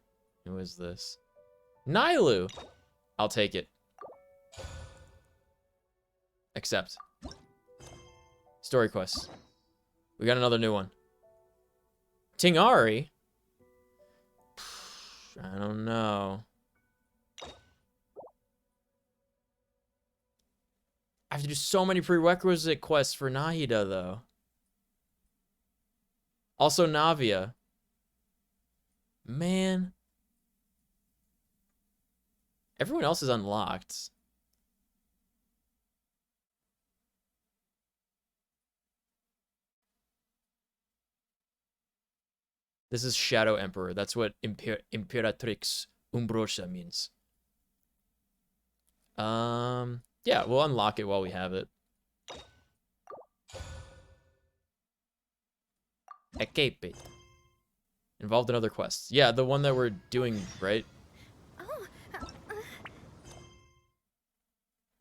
Who is this? Nailu. I'll take it. Accept. Story quests. We got another new one. Tingari? I don't know. I have to do so many prerequisite quests for Nahida, though. Also, Navia. Man. Everyone else is unlocked. This is Shadow Emperor. That's what Imperatrix Umbrosa means. Yeah, we'll unlock it while we have it. Escape. Involved in other quests. Yeah, the one that we're doing, right?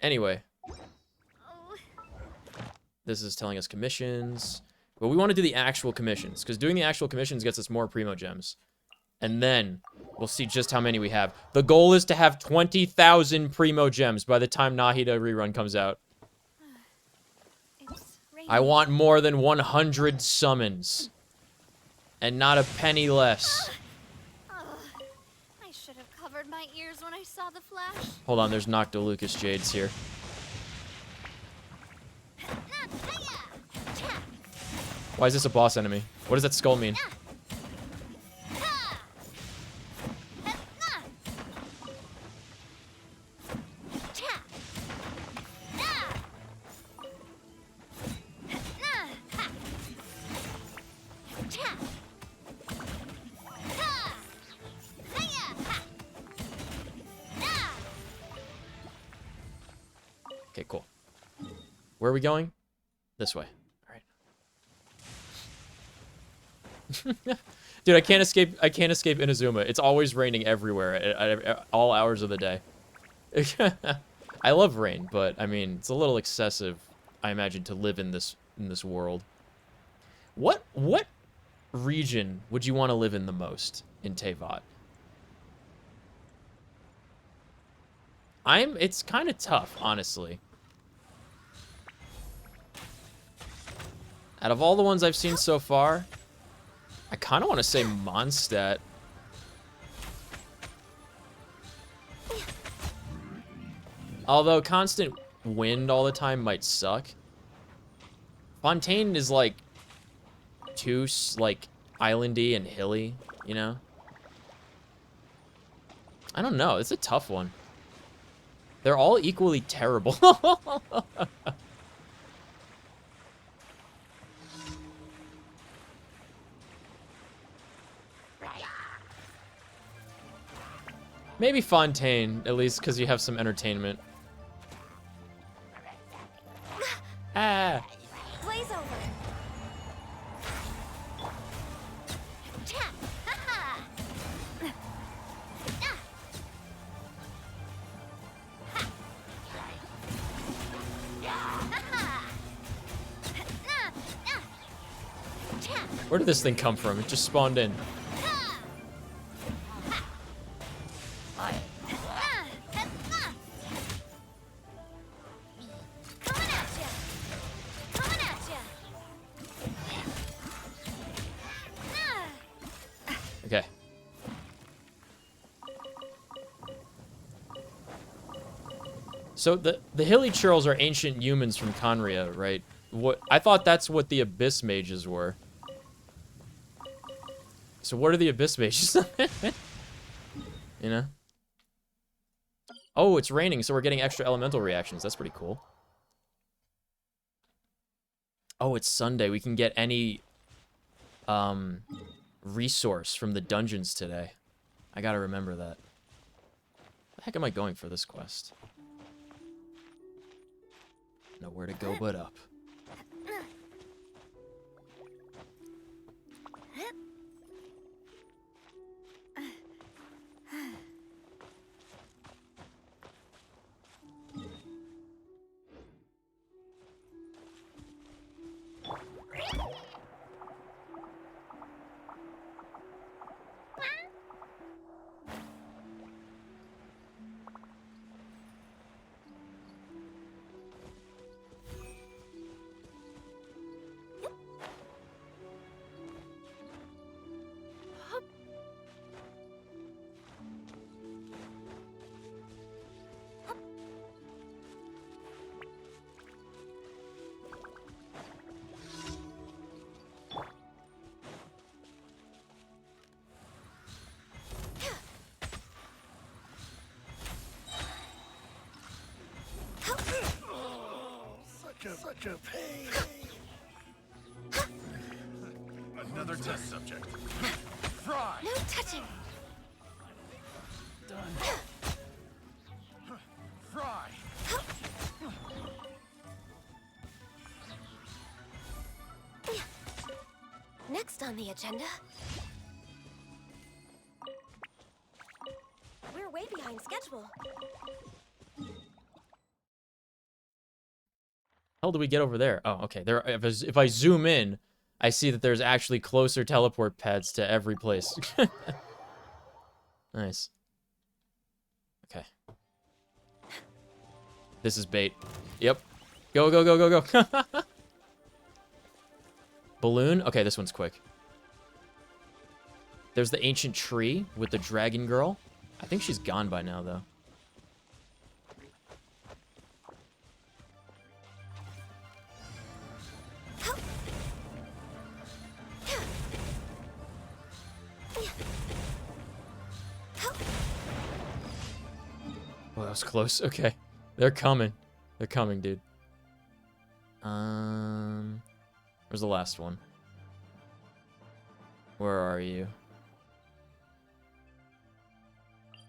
Anyway. This is telling us commissions. But we want to do the actual commissions, because doing the actual commissions gets us more Primo Gems. And then we'll see just how many we have. The goal is to have 20,000 Primo Gems by the time Nahida rerun comes out. I want more than 100 summons. And not a penny less. I should have covered my ears when I saw the flash. Hold on, there's Noctilucus Jades here. Why is this a boss enemy? What does that skull mean? Okay, cool. Where are we going? This way. All right. Dude, I can't escape Inazuma. It's always raining everywhere at all hours of the day. I love rain, but I mean, it's a little excessive, I imagine, to live in this world. What region would you want to live in the most in Teyvat? It's kind of tough, honestly. Out of all the ones I've seen so far, I kind of want to say Mondstadt. Although constant wind all the time might suck. Fontaine is like too like islandy and hilly, you know? I don't know. It's a tough one. They're all equally terrible. Maybe Fontaine, at least because you have some entertainment. Ah. Blaze over. Where did this thing come from? It just spawned in. Okay. So the hilly churls are ancient humans from Conria, right? What I thought that's what the abyss mages were. So what are the abyss mages? You know? Oh, it's raining, so we're getting extra elemental reactions. That's pretty cool. Oh, it's Sunday. We can get any resource from the dungeons today. I gotta remember that. The heck am I going for this quest? Nowhere to go but up. Such a pain. Another test subject. Fry. No touching. Done. Fry. Next on the agenda. We're way behind schedule. How do we get over there? Oh, okay. There. If I zoom in, I see that there's actually closer teleport pads to every place. Nice. Okay. This is bait. Yep. Go, go, go, go, go. Balloon? Okay, this one's quick. There's the ancient tree with the dragon girl. I think she's gone by now, though. Oh, that was close. Okay. They're coming. They're coming, dude. Where's the last one? Where are you?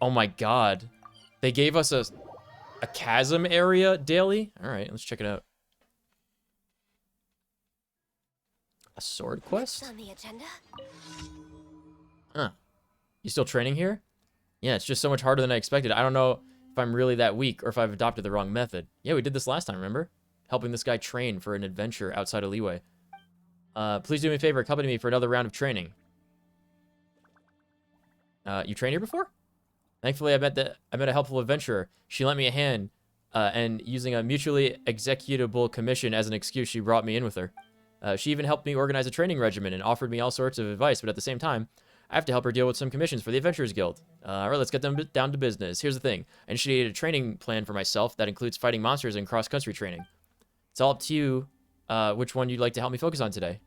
Oh my god. They gave us a chasm area daily? Alright, let's check it out. A sword quest? On the agenda? Huh. You still training here? Yeah, it's just so much harder than I expected. I don't know if I'm really that weak or if I've adopted the wrong method. Yeah, we did this last time, remember? Helping this guy train for an adventure outside of Liyue. Please do me a favor, accompany me for another round of training. You trained here before? Thankfully, I met a helpful adventurer. She lent me a hand, and using a mutually executable commission as an excuse, she brought me in with her. She even helped me organize a training regimen and offered me all sorts of advice, but at the same time, I have to help her deal with some commissions for the Adventurers Guild. All right, let's get down to business. Here's the thing. I initiated a training plan for myself that includes fighting monsters and cross-country training. It's all up to you which one you'd like to help me focus on today.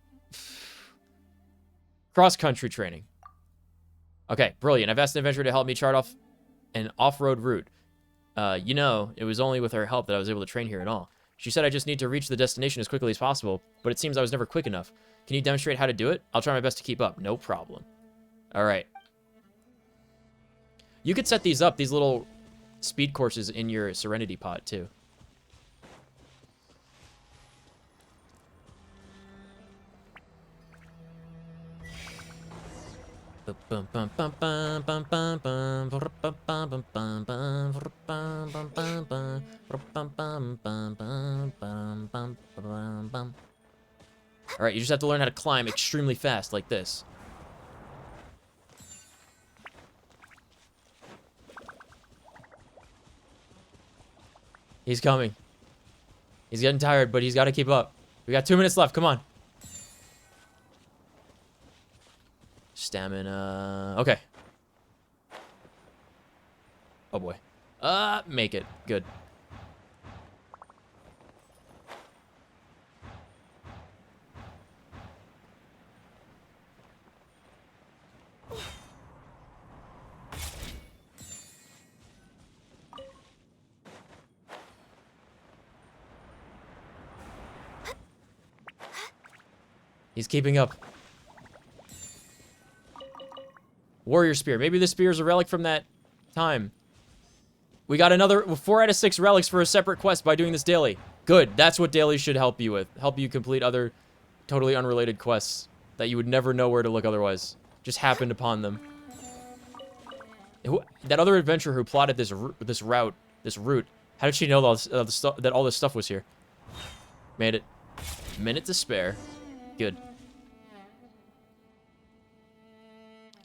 Cross-country training. Okay, brilliant. I've asked an adventurer to help me chart off an off-road route. You know, it was only with her help that I was able to train here at all. She said I just need to reach the destination as quickly as possible, but it seems I was never quick enough. Can you demonstrate how to do it? I'll try my best to keep up. No problem. All right. You could set these up, these little speed courses, in your Serenity pod, too. Alright, you just have to learn how to climb extremely fast, like this. He's coming. He's getting tired, but he's got to keep up. We got 2 minutes left, come on. Stamina. Okay. Oh boy. Make it. Good. He's keeping up. Warrior Spear. Maybe the spear is a relic from that time. We got another 4 out of 6 relics for a separate quest by doing this daily. Good. That's what dailies should help you with. Help you complete other totally unrelated quests that you would never know where to look otherwise. Just happened upon them. That other adventurer who plotted this route, how did she know that all this stuff was here? Made it. Minute to spare. Good.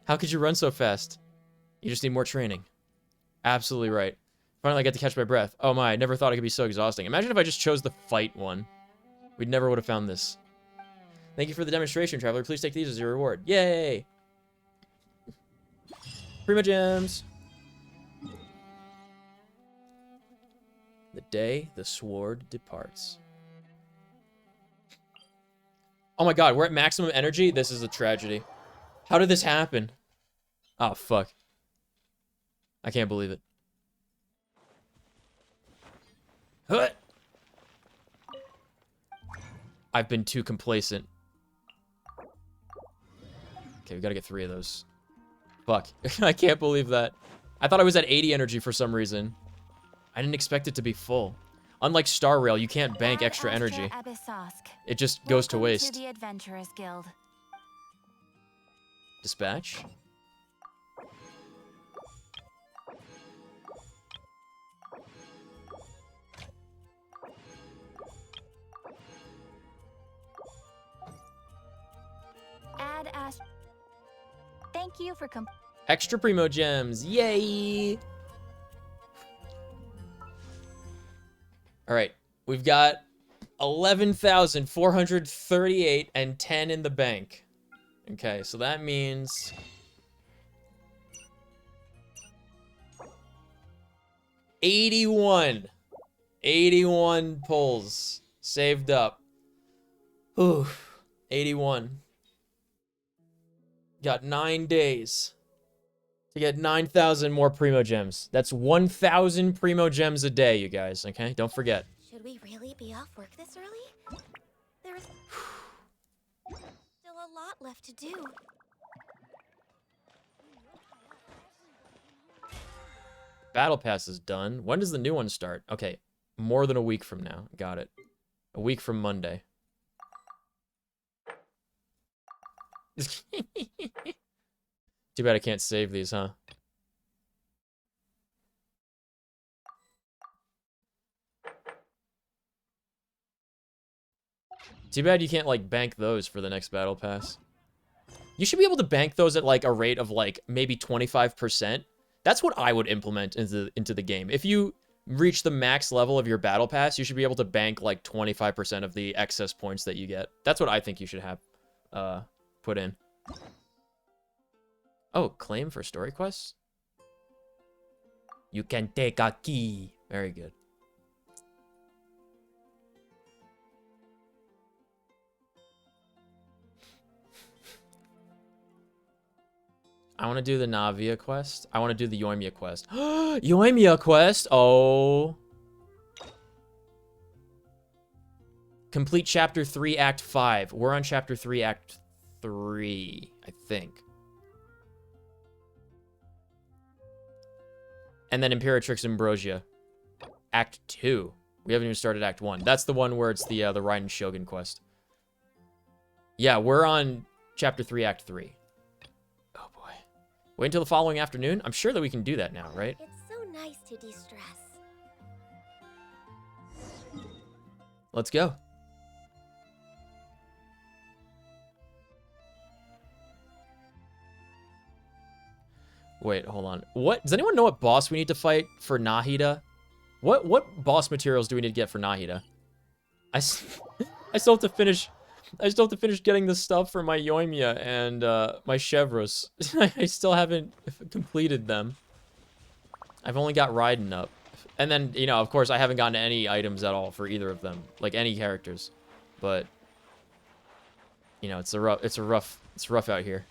How could you run so fast? You just need more training. Absolutely right. Finally, I get to catch my breath. Oh my, I never thought it could be so exhausting. Imagine if I just chose the fight one. We never would have found this. Thank you for the demonstration, Traveler. Please take these as your reward. Yay! Prima Gems! The day the sword departs. Oh my god, we're at maximum energy? This is a tragedy. How did this happen? Oh, fuck. I can't believe it. Huh. I've been too complacent. Okay, we gotta get 3 of those. Fuck. I can't believe that. I thought I was at 80 energy for some reason. I didn't expect it to be full. Unlike Star Rail, you can't bank extra energy. It just goes to waste. To the Adventurers Guild. Dispatch. Add Ash. Thank you for Extra Primo Gems. Yay! Alright. We've got 11,438 and 10 in the bank. Okay, so that means... $81 pulls saved up. Ooh, 81. Got 9 days to get 9,000 more Primo Gems. That's 1,000 Primo Gems a day, you guys, okay? Don't forget. Should we really be off work this early? There's still a lot left to do. Battle Pass is done. When does the new one start? Okay, more than a week from now. Got it. A week from Monday. Too bad I can't save these, huh? Too bad you can't, like, bank those for the next battle pass. You should be able to bank those at, like, a rate of, like, maybe 25%. That's what I would implement into the game. If you reach the max level of your battle pass, you should be able to bank, like, 25% of the excess points that you get. That's what I think you should have put in. Oh, claim for story quests? You can take a key. Very good. I want to do the Navia quest. I want to do the Yoimiya quest. Yoimiya quest? Oh. Complete Chapter 3, Act 5. We're on Chapter 3, Act 3, I think. And then Imperatrix Ambrosia. Act 2. We haven't even started Act 1. That's the one where it's the Raiden Shogun quest. Yeah, we're on Chapter 3, Act 3. Oh, boy. Wait until the following afternoon? I'm sure that we can do that now, right? It's so nice to de-stress. Let's go. Wait, hold on. What? Does anyone know what boss we need to fight for Nahida? What boss materials do we need to get for Nahida? I still have to finish getting the stuff for my Yoimiya and my Chevros. I still haven't completed them. I've only got Raiden up. And then, you know, of course, I haven't gotten any items at all for either of them. Like, any characters. But, you know, it's rough out here.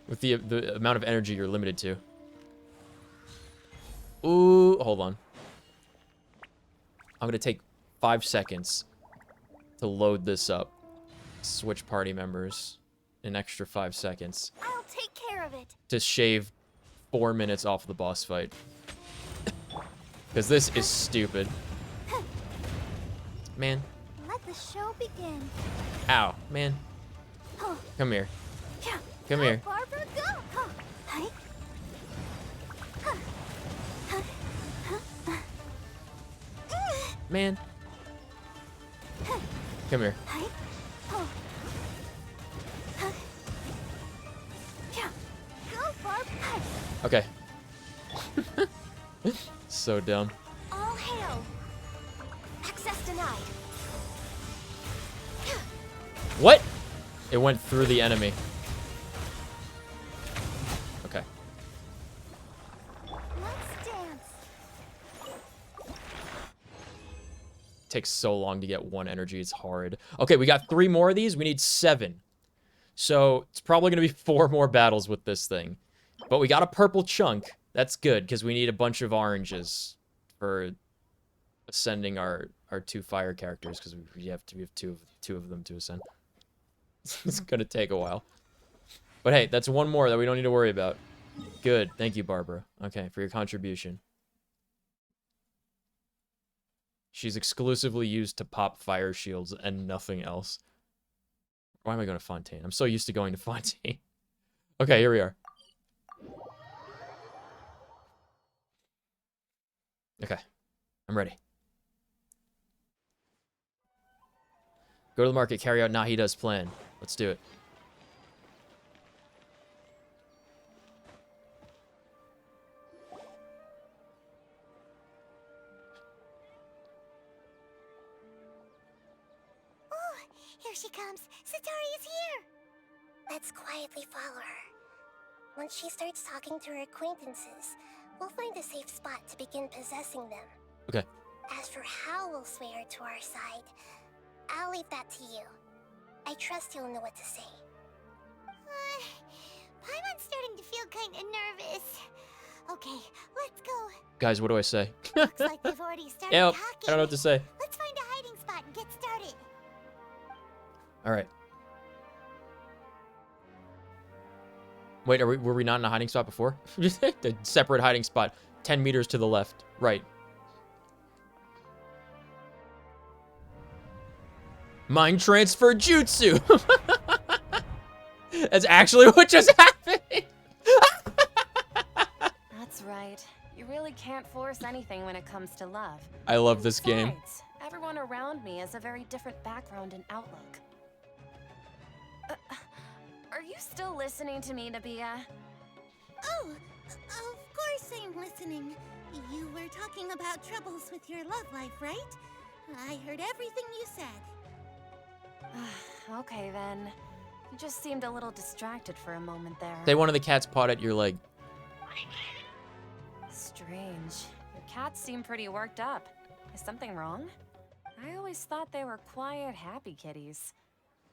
With the amount of energy you're limited to. Ooh, hold on. I'm gonna take 5 seconds to load this up. Switch party members. An extra 5 seconds. I'll take care of it. To shave 4 minutes off the boss fight. Because this is stupid. Man. Let the show begin. Ow, man. Come here. Come here. Barbara, go. Hi. Man. Come here. Go, Barb. Okay. So dumb. All hail. Access denied. What? It went through the enemy. Okay. Let's dance. Takes so long to get 1 energy. It's hard. Okay, we got 3 more of these. We need 7. So it's probably going to be 4 more battles with this thing. But we got a purple chunk. That's good, because we need a bunch of oranges for ascending our 2 fire characters, because we have 2 of them to ascend. It's going to take a while. But hey, that's 1 more that we don't need to worry about. Good. Thank you, Barbara. Okay, for your contribution. She's exclusively used to pop fire shields and nothing else. Why am I going to Fontaine? I'm so used to going to Fontaine. Okay, here we are. Okay, I'm ready. Go to the market, carry out Nahida's plan. Let's do it. Oh, here she comes. Satari is here. Let's quietly follow her. Once she starts talking to her acquaintances, we'll find a safe spot to begin possessing them. Okay. As for how we'll sway her to our side, I'll leave that to you. I trust you'll know what to say. Paimon's starting to feel kind of nervous. Okay, let's go. Guys, what do I say? Looks like they've already started Yep, talking. I don't know what to say. Let's find a hiding spot and get started. All right. Wait, were we not in a hiding spot before? The separate hiding spot, 10 meters to the left. Right. Mind transfer jutsu. That's actually what just happened. That's right. You really can't force anything when it comes to love. I love this game. Besides, everyone around me has a very different background and outlook. Are you still listening to me, Nabia? Oh, of course I'm listening. You were talking about troubles with your love life, right? I heard everything you said. Okay then. You just seemed a little distracted for a moment there. Say one of the cats pawed at your leg. Strange. Your cats seem pretty worked up. Is something wrong? I always thought they were quiet, happy kitties.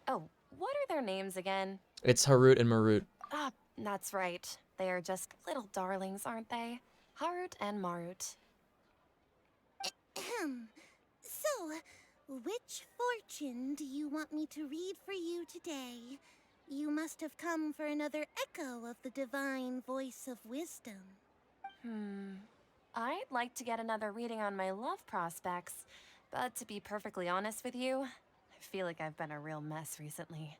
Oh, what are their names again? It's Harut and Marut. Ah, that's right. They are just little darlings, aren't they? Harut and Marut. So, which fortune do you want me to read for you today? You must have come for another echo of the divine voice of wisdom. I'd like to get another reading on my love prospects, but to be perfectly honest with you, I feel like I've been a real mess recently.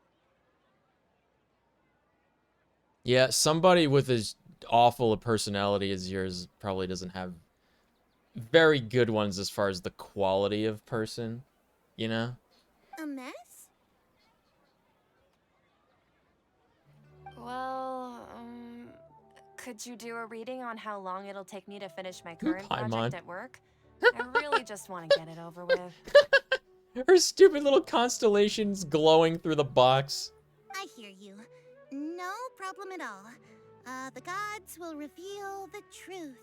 Yeah, somebody with as awful a personality as yours probably doesn't have very good ones as far as the quality of person, you know? A mess? Well, could you do a reading on how long it'll take me to finish my current Paimon. project at work? I really just want to get it over with. Her stupid little constellations glowing through the box. I hear you. No problem at all. The gods will reveal the truth.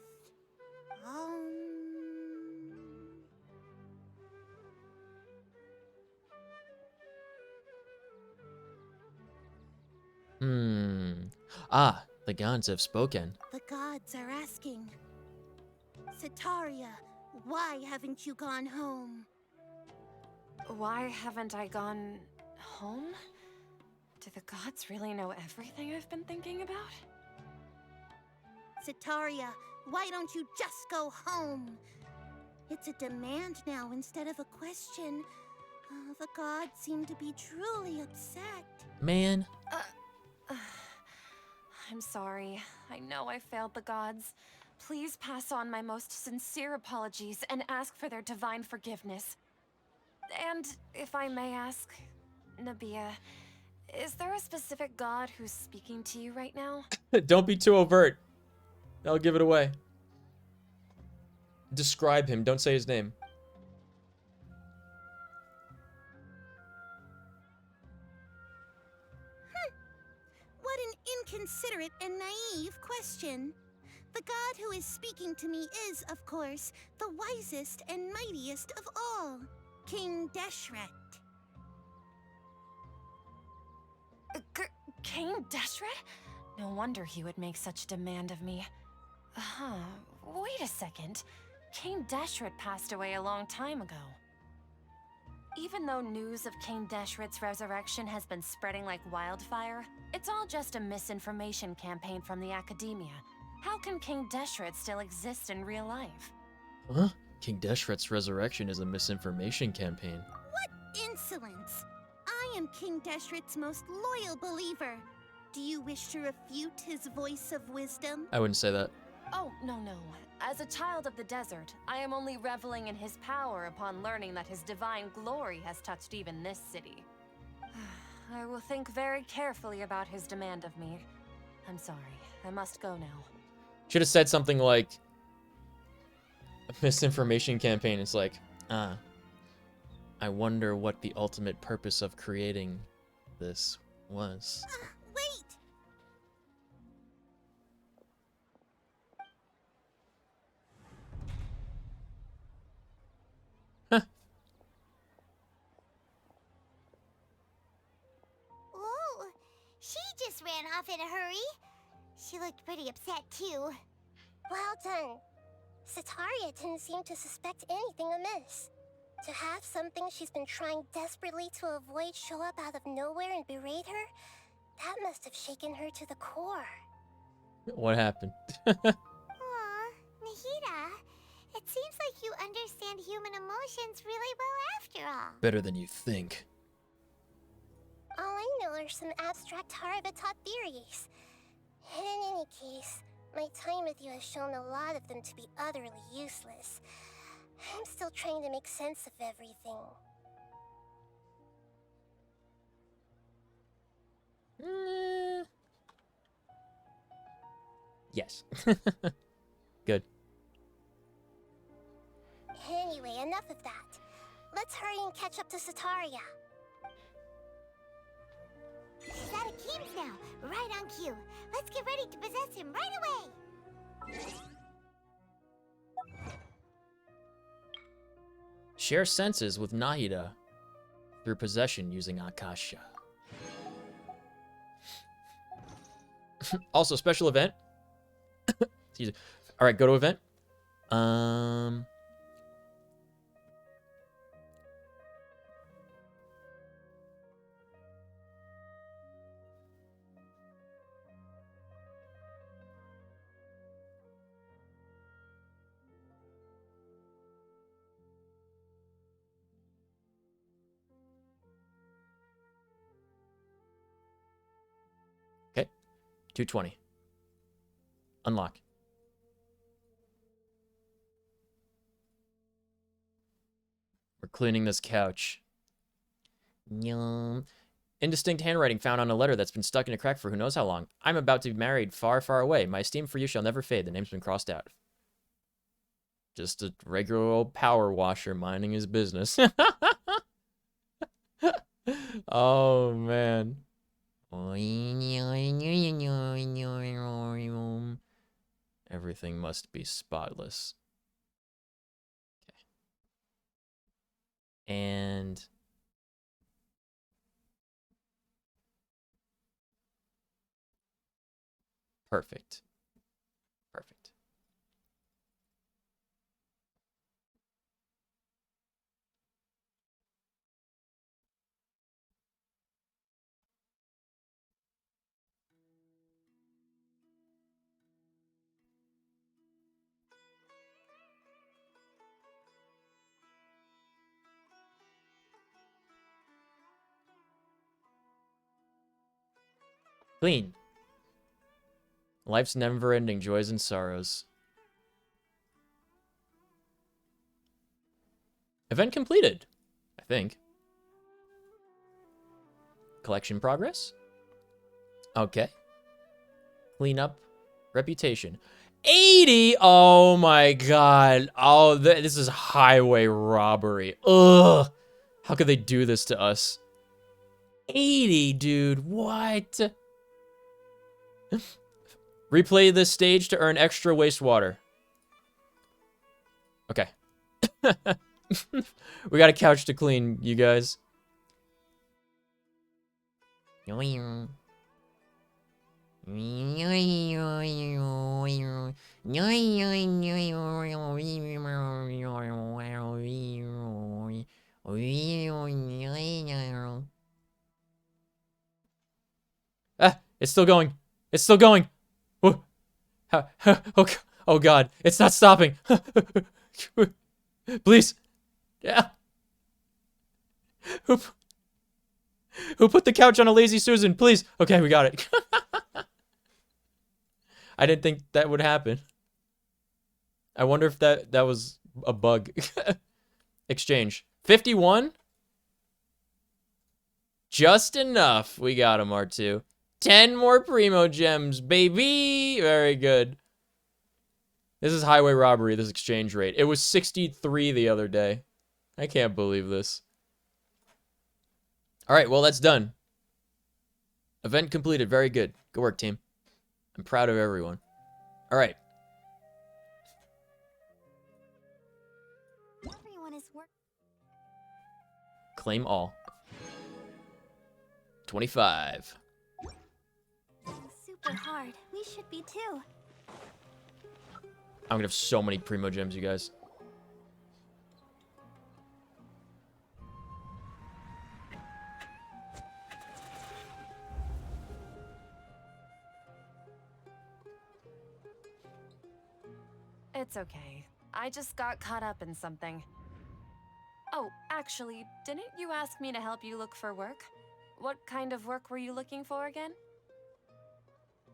Ah, the gods have spoken. The gods are asking. Setaria, why haven't you gone home? Why haven't I gone home? Do the gods really know everything I've been thinking about? Setaria, why don't you just go home? It's a demand now instead of a question. The gods seem to be truly upset. Man. I'm sorry. I know I failed the gods. Please pass on my most sincere apologies and ask for their divine forgiveness. And if I may ask, Nabia, is there a specific god who's speaking to you right now? Don't be too overt. That'll give it away. Describe him. Don't say his name. What an inconsiderate and naive question. The god who is speaking to me is, of course, the wisest and mightiest of all, King Deshret. King Deshret? No wonder he would make such demand of me. Wait a second. King Deshret passed away a long time ago. Even though news of King Deshret's resurrection has been spreading like wildfire, it's all just a misinformation campaign from the academia. How can King Deshret still exist in real life? Huh? King Deshret's resurrection is a misinformation campaign. What insolence! I am King Deshret's most loyal believer. Do you wish to refute his voice of wisdom? I wouldn't say that. Oh, no. As a child of the desert, I am only reveling in his power upon learning that his divine glory has touched even this city. I will think very carefully about his demand of me. I'm sorry. I must go now. Should have said something like a misinformation campaign. It's like, I wonder what the ultimate purpose of creating this was. Wait! Oh, she just ran off in a hurry. She looked pretty upset too. Well done. Setaria didn't seem to suspect anything amiss. To have something she's been trying desperately to avoid show up out of nowhere and berate her, that must have shaken her to the core. What happened? Aw, Nahida, it seems like you understand human emotions really well after all. Better than you think. All I know are some abstract Harabata theories. And in any case, my time with you has shown a lot of them to be utterly useless. I'm still trying to make sense of everything. Yes. Good. Anyway, enough of that. Let's hurry and catch up to Sataria. He's out of games now, right on cue. Let's get ready to possess him right away. Share senses with Nahida through possession using Akasha. Also, special event. Excuse me. All right, go to event. Okay, 220. Unlock. We're cleaning this couch. Yum. Indistinct handwriting found on a letter that's been stuck in a crack for who knows how long. I'm about to be married far, far away. My esteem for you shall never fade. The name's been crossed out. Just a regular old power washer minding his business. Oh, man. Everything must be spotless. Okay. And perfect. Perfect. Clean. Life's never-ending joys and sorrows. Event completed, I think. Collection progress? Okay. Clean up. Reputation. 80! Oh my god. Oh, this is highway robbery. Ugh. How could they do this to us? 80, dude. What? Replay this stage to earn extra wastewater. Okay. We got a couch to clean, you guys. Ah, it's still going. It's still going. Oh, oh God, it's not stopping. Please. Yeah. Who put the couch on a lazy Susan? Please. Okay, we got it. I didn't think that would happen. I wonder if that was a bug. Exchange. 51? Just enough. We got him, R2. 10 more Primo Gems, baby. Very good. This is highway robbery, this exchange rate. It was 63 the other day. I can't believe this. All right, well, that's done. Event completed. Very good. Good work, team. I'm proud of everyone. All right. Everyone is Claim all. 25. Super hard. We should be too. I'm gonna have so many Primo Gems, you guys. It's okay. I just got caught up in something. Oh, actually, didn't you ask me to help you look for work? What kind of work were you looking for again?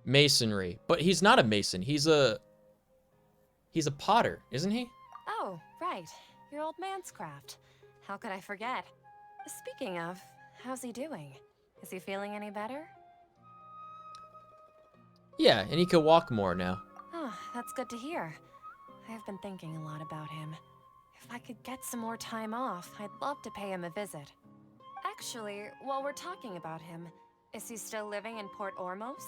Masonry. But he's not a mason. He's a potter, isn't he? Oh, right. Your old man's craft. How could I forget? Speaking of, how's he doing? Is he feeling any better? Yeah, and he can walk more now. Oh, that's good to hear. I've been thinking a lot about him. If I could get some more time off, I'd love to pay him a visit. Actually, while we're talking about him, is he still living in Port Ormos?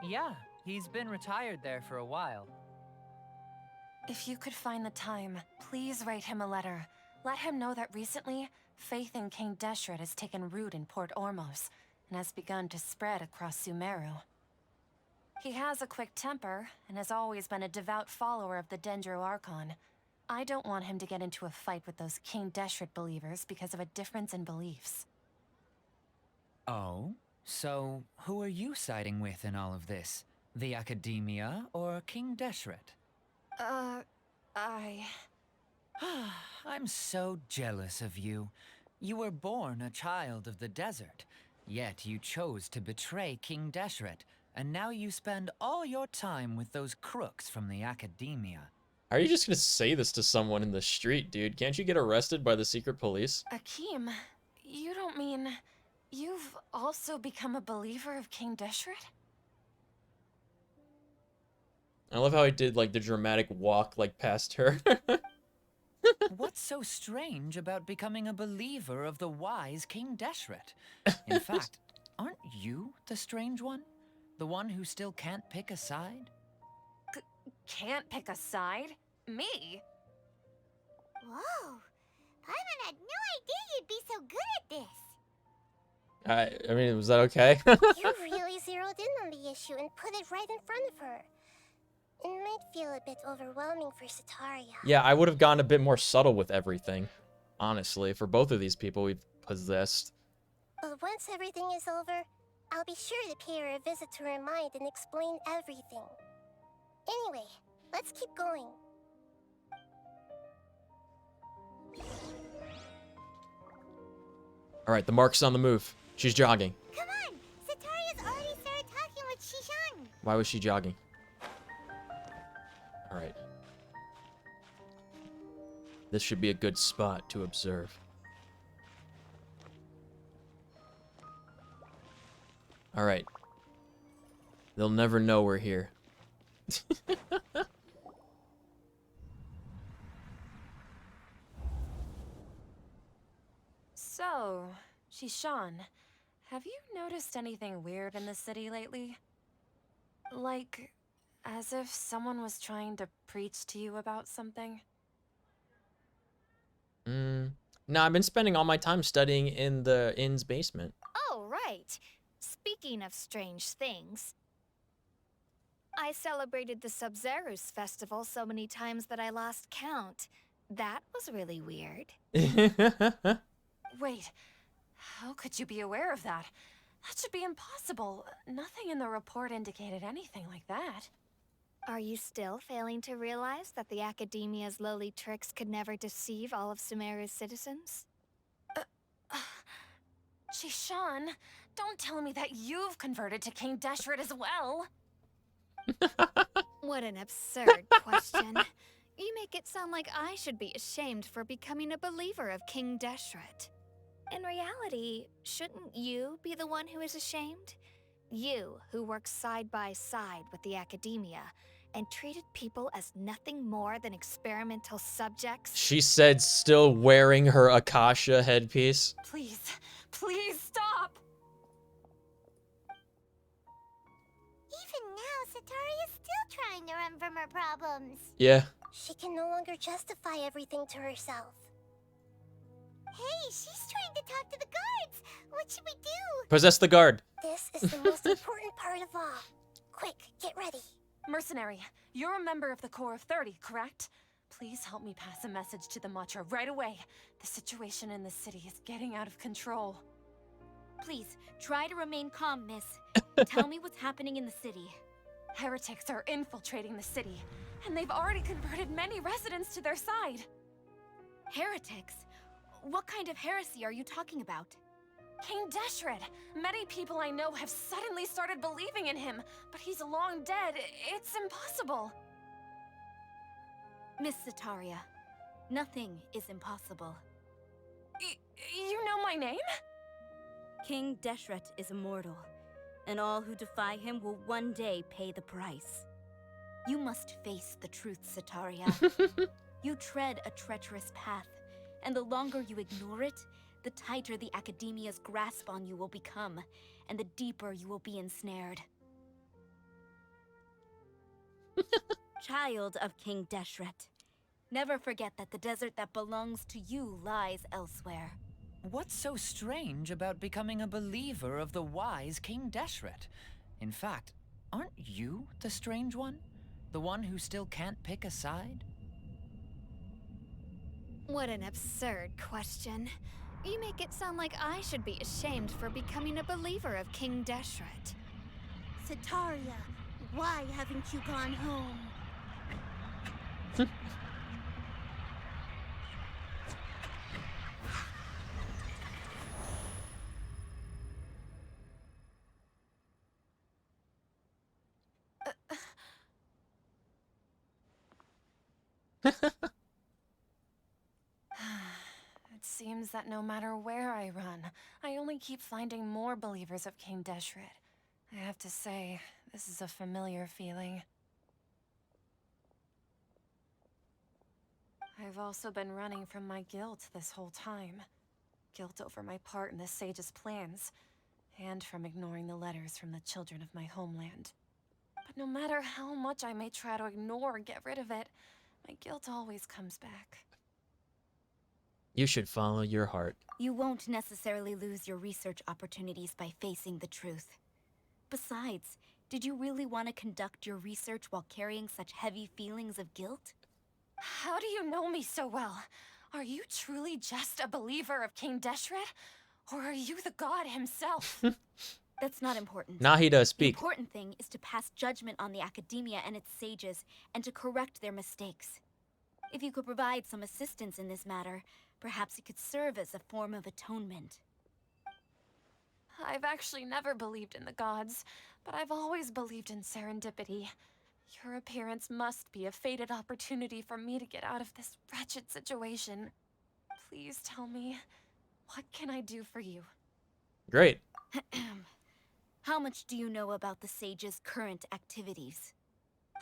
Yeah, he's been retired there for a while. If you could find the time, please write him a letter. Let him know that recently, faith in King Deshret has taken root in Port Ormos and has begun to spread across Sumeru. He has a quick temper and has always been a devout follower of the Dendro Archon. I don't want him to get into a fight with those King Deshret believers because of a difference in beliefs. Oh? So, who are you siding with in all of this? The Academia or King Deshret? I'm so jealous of you. You were born a child of the desert, yet you chose to betray King Deshret, and now you spend all your time with those crooks from the Academia. Are you just gonna say this to someone in the street, dude? Can't you get arrested by the secret police? Akeem, you don't mean you've also become a believer of King Deshret? I love how he did like the dramatic walk like past her. What's so strange about becoming a believer of the wise King Deshret? In fact, aren't you the strange one? The one who still can't pick a side? Can't pick a side? Me? Whoa. Paimon had no idea you'd be so good at this. I mean, was that okay? You really zeroed in on the issue and put it right in front of her. It might feel a bit overwhelming for Setaria. Yeah, I would have gone a bit more subtle with everything. Honestly, for both of these people we've possessed. But once everything is over, I'll be sure to pay her a visit to her mind and explain everything. Anyway, let's keep going. Alright, the mark's on the move. She's jogging. Come on! Setaria's already started talking with Shishan. Why was she jogging? Alright. This should be a good spot to observe. Alright. They'll never know we're here. So, Shishan, have you noticed anything weird in the city lately? Like, as if someone was trying to preach to you about something? No, I've been spending all my time studying in the inn's basement. Oh, right. Speaking of strange things, I celebrated the Sub-Zerus festival so many times that I lost count. That was really weird. Wait, how could you be aware of that? That should be impossible. Nothing in the report indicated anything like that. Are you still failing to realize that the Academia's lowly tricks could never deceive all of Sumeru's citizens? Shishan, don't tell me that you've converted to King Deshret as well. What an absurd question. You make it sound like I should be ashamed for becoming a believer of King Deshret. In reality, shouldn't you be the one who is ashamed? You, who works side by side with the Academia and treated people as nothing more than experimental subjects. She said still wearing her Akasha headpiece. Please, please stop! Even now, Setaria's still trying to run from her problems. Yeah. She can no longer justify everything to herself. Hey, she's trying to talk to the guards. What should we do? Possess the guard. This is the most important part of all. Quick, get ready. Mercenary, you're a member of the Corps of 30, correct? Please help me pass a message to the Matra right away. The situation in the city is getting out of control. Please, try to remain calm, miss. Tell me what's happening in the city. Heretics are infiltrating the city, and they've already converted many residents to their side. Heretics? What kind of heresy are you talking about? King Deshret! Many people I know have suddenly started believing in him, but he's long dead. It's impossible. Miss Sataria, nothing is impossible. You know my name? King Deshret is immortal, and all who defy him will one day pay the price. You must face the truth, Sataria. You tread a treacherous path, and the longer you ignore it, the tighter the Academia's grasp on you will become, and the deeper you will be ensnared. Child of King Deshret, never forget that the desert that belongs to you lies elsewhere. What's so strange about becoming a believer of the wise King Deshret? In fact, aren't you the strange one? The one who still can't pick a side? What an absurd question. You make it sound like I should be ashamed for becoming a believer of King Deshret. Sataria, why haven't you gone home? It seems that no matter where I run, I only keep finding more believers of King Deshret. I have to say, this is a familiar feeling. I've also been running from my guilt this whole time. Guilt over my part in the Sage's plans, and from ignoring the letters from the children of my homeland. But no matter how much I may try to ignore or get rid of it, my guilt always comes back. You should follow your heart. You won't necessarily lose your research opportunities by facing the truth. Besides, did you really want to conduct your research while carrying such heavy feelings of guilt? How do you know me so well? Are you truly just a believer of King Deshret? Or are you the god himself? That's not important. Now he does The speak. important thing is to pass judgment on the Academia and its sages, and to correct their mistakes. If you could provide some assistance in this matter, perhaps it could serve as a form of atonement. I've actually never believed in the gods, but I've always believed in serendipity. Your appearance must be a fated opportunity for me to get out of this wretched situation. Please tell me, what can I do for you? Great. How much do you know about the sage's current activities?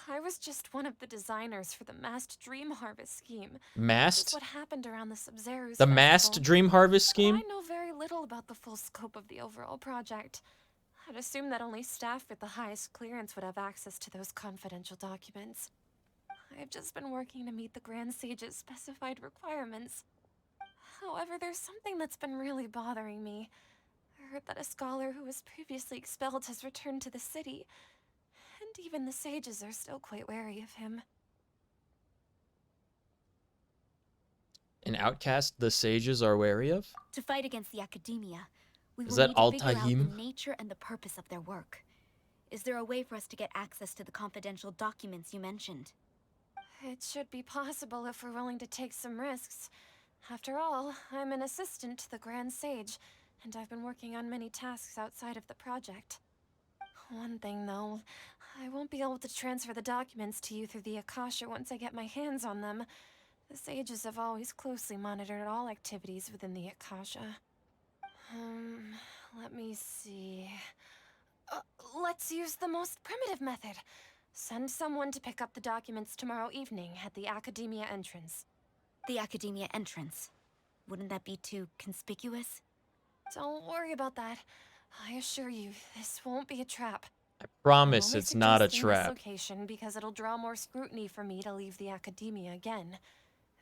I was just one of the designers for the massed dream harvest scheme. Massed? This is what happened around the Sumeru's The festival. massed dream harvest scheme? I know very little about the full scope of the overall project. I'd assume that only staff with the highest clearance would have access to those confidential documents. I've just been working to meet the Grand Sage's specified requirements. However, there's something that's been really bothering me. I heard that a scholar who was previously expelled has returned to the city, and even the sages are still quite wary of him. An outcast the sages are wary of? To fight against the Academia, we Is will that need to figure out Al-Tayyim? the nature and the purpose of their work. Is there a way for us to get access to the confidential documents you mentioned? It should be possible if we're willing to take some risks. After all, I'm an assistant to the Grand Sage, and I've been working on many tasks outside of the project. One thing, though, I won't be able to transfer the documents to you through the Akasha once I get my hands on them. The sages have always closely monitored all activities within the Akasha. Let me see. Let's use the most primitive method. Send someone to pick up the documents tomorrow evening at the Academia entrance. The Academia entrance. Wouldn't that be too conspicuous? Don't worry about that. I assure you, this won't be a trap. I promise I'm only it's not a suggesting this trap. location because it'll draw more scrutiny for me to leave the Academia again.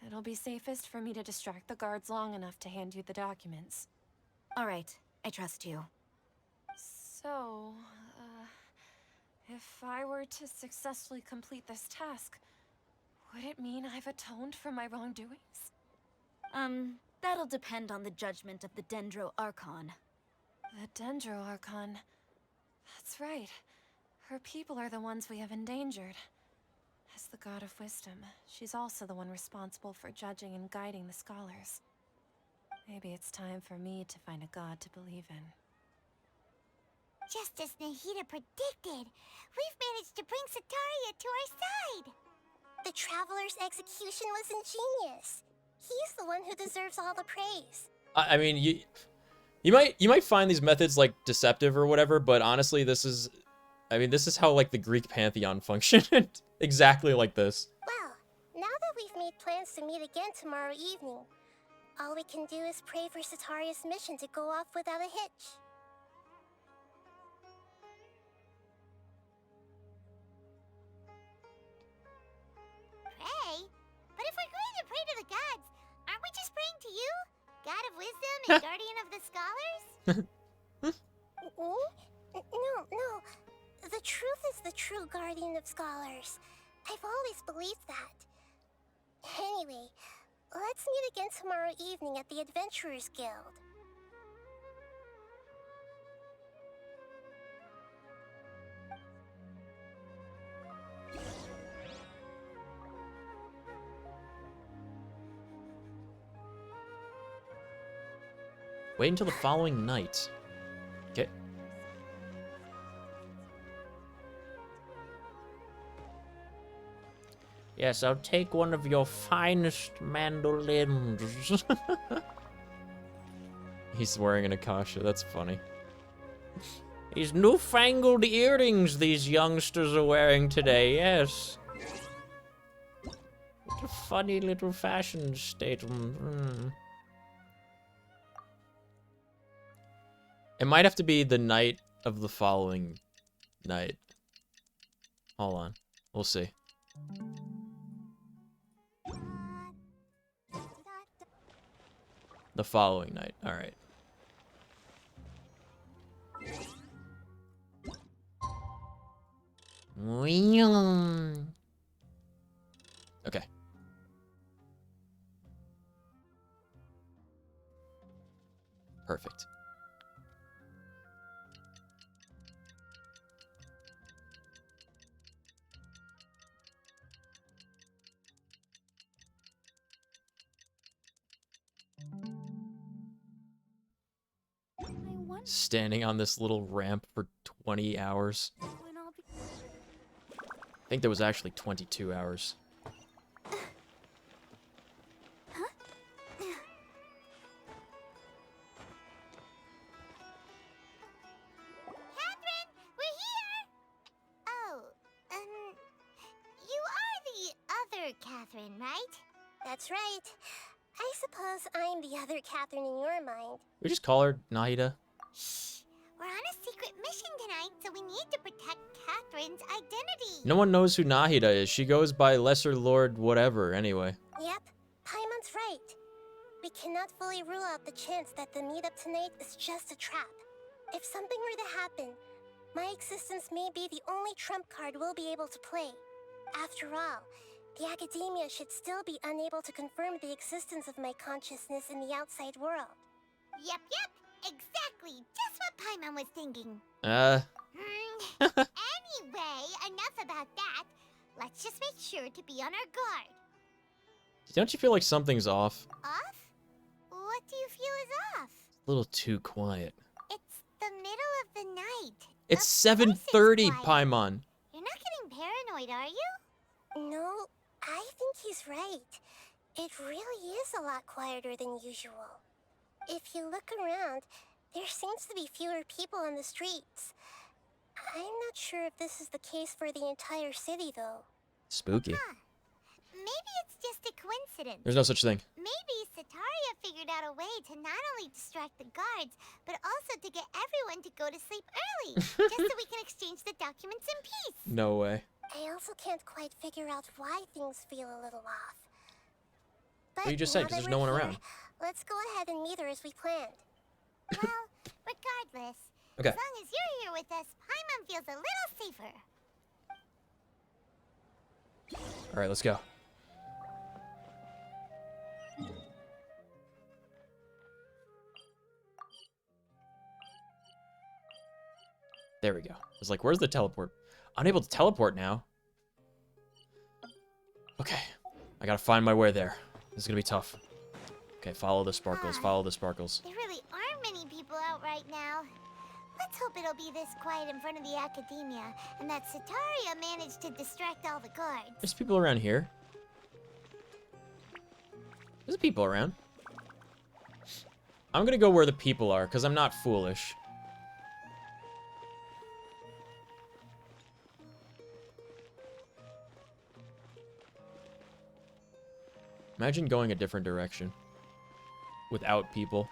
It'll be safest for me to distract the guards long enough to hand you the documents. All right, I trust you. So, if I were to successfully complete this task, would it mean I've atoned for my wrongdoings? That'll depend on the judgment of the Dendro Archon. The Dendro Archon. That's right. Her people are the ones we have endangered. As the God of Wisdom, she's also the one responsible for judging and guiding the scholars. Maybe it's time for me to find a god to believe in. Just as Nahida predicted, we've managed to bring Sataria to our side. The Traveler's execution was ingenious. He's the one who deserves all the praise. I mean, you might find these methods like deceptive or whatever, but honestly, this is how like the Greek pantheon functioned. Exactly like this. Well, now that we've made plans to meet again tomorrow evening, all we can do is pray for Sataria's mission to go off without a hitch. Pray? But if we're going to pray to the gods, aren't we just praying to you? God of wisdom and guardian of the scholars? No. The truth is the true guardian of scholars. I've always believed that. Anyway, let's meet again tomorrow evening at the Adventurers Guild. Wait until the following night. Okay. Yes, I'll take one of your finest mandolins. He's wearing an Akasha. That's funny. These newfangled earrings these youngsters are wearing today, yes. What a funny little fashion statement. It might have to be the night of the following night. Hold on. We'll see. The following night. All right. Okay. Perfect. Standing on this little ramp for 20 hours. I think there was actually 22 hours. Catherine, we're here! Oh, you are the other Catherine, right? That's right. I suppose I'm the other Catherine in your mind. We just call her Nahida. Shh! We're on a secret mission tonight, so we need to protect Catherine's identity. No one knows who Nahida is. She goes by Lesser Lord whatever, anyway. Yep, Paimon's right. We cannot fully rule out the chance that the meetup tonight is just a trap. If something were to happen, my existence may be the only trump card we'll be able to play. After all, the academia should still be unable to confirm the existence of my consciousness in the outside world. Yep. Exactly. Just what Paimon was thinking. Anyway, enough about that. Let's just make sure to be on our guard. Don't you feel like something's off? Off? What do you feel is off? A little too quiet. It's the middle of the night. It's 7:30, Paimon. You're not getting paranoid, are you? No, I think he's right. It really is a lot quieter than usual. If you look around, there seems to be fewer people on the streets. I'm not sure if this is the case for the entire city, though. Spooky. Maybe it's just a coincidence. There's no such thing. Maybe Sataria figured out a way to not only distract the guards, but also to get everyone to go to sleep early, just so we can exchange the documents in peace. No way. I also can't quite figure out why things feel a little off. But Well, you just said, because there's no one around. Let's go ahead and meet her as we planned. Well, regardless, Okay. as long as you're here with us, Paimon feels a little safer. All right, let's go. There we go. I was like, where's the teleport? Unable to teleport now. Okay. I gotta find my way there. This is gonna be tough. Okay, follow the sparkles, follow the sparkles. There really aren't many people out right now. Let's hope it'll be this quiet in front of the academia, and that Sataria managed to distract all the guards. There's people around here. There's people around. I'm gonna go where the people are, because I'm not foolish. Imagine going a different direction. Without people.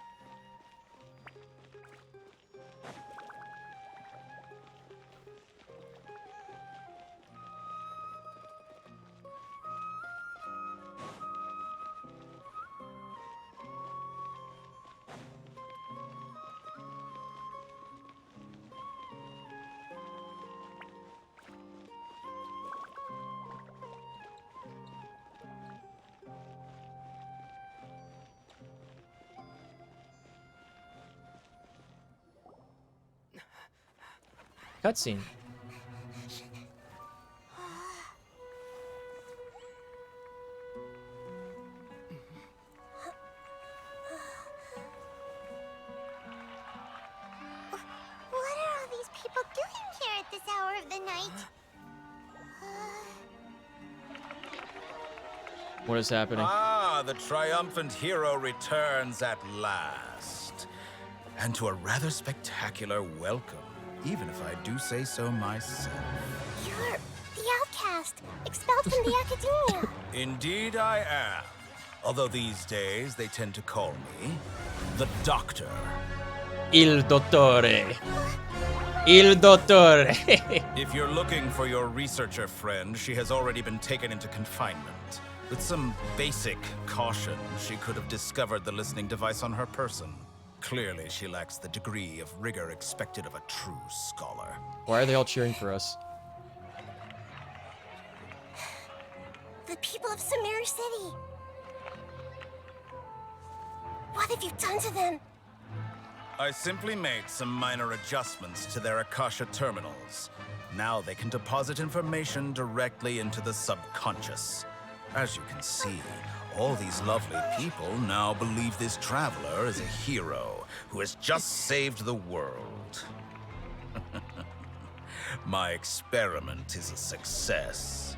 Cutscene. What are all these people doing here at this hour of the night? What is happening? Ah, the triumphant hero returns at last. And to a rather spectacular welcome, even if I do say so myself. You're the outcast, expelled from the academia. Indeed I am. Although these days they tend to call me the Doctor. Il Dottore. Il Dottore. If you're looking for your researcher friend, she has already been taken into confinement. With some basic caution, she could have discovered the listening device on her person. Clearly, she lacks the degree of rigor expected of a true scholar. Why are they all cheering for us? The people of Sumeru City. What have you done to them? I simply made some minor adjustments to their Akasha terminals. Now they can deposit information directly into the subconscious. As you can see, all these lovely people now believe this traveler is a hero who has just saved the world. My experiment is a success.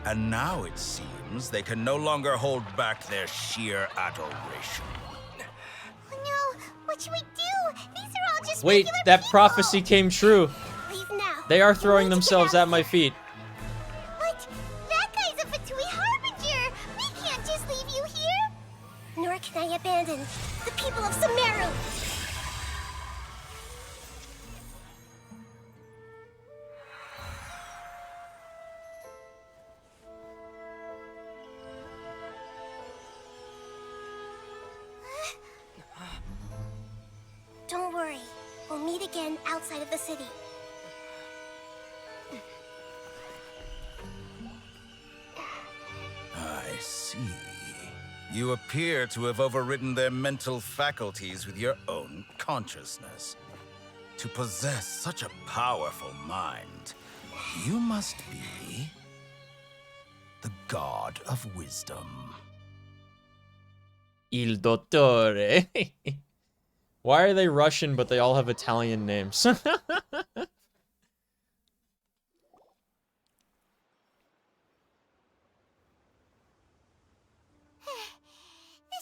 And now it seems they can no longer hold back their sheer adoration. No, what should we do? These are all just Wait, regular that people. prophecy came true. Leave now. They are throwing themselves at my feet. What? That guy's a Fatui Harbinger. We can't just leave you here. Nor can I abandon the people of Sumeru. Don't worry. We'll meet again outside of the city. I see. You appear to have overridden their mental faculties with your own consciousness. To possess such a powerful mind, you must be the god of wisdom. Il Dottore. Why are they Russian, but they all have Italian names? This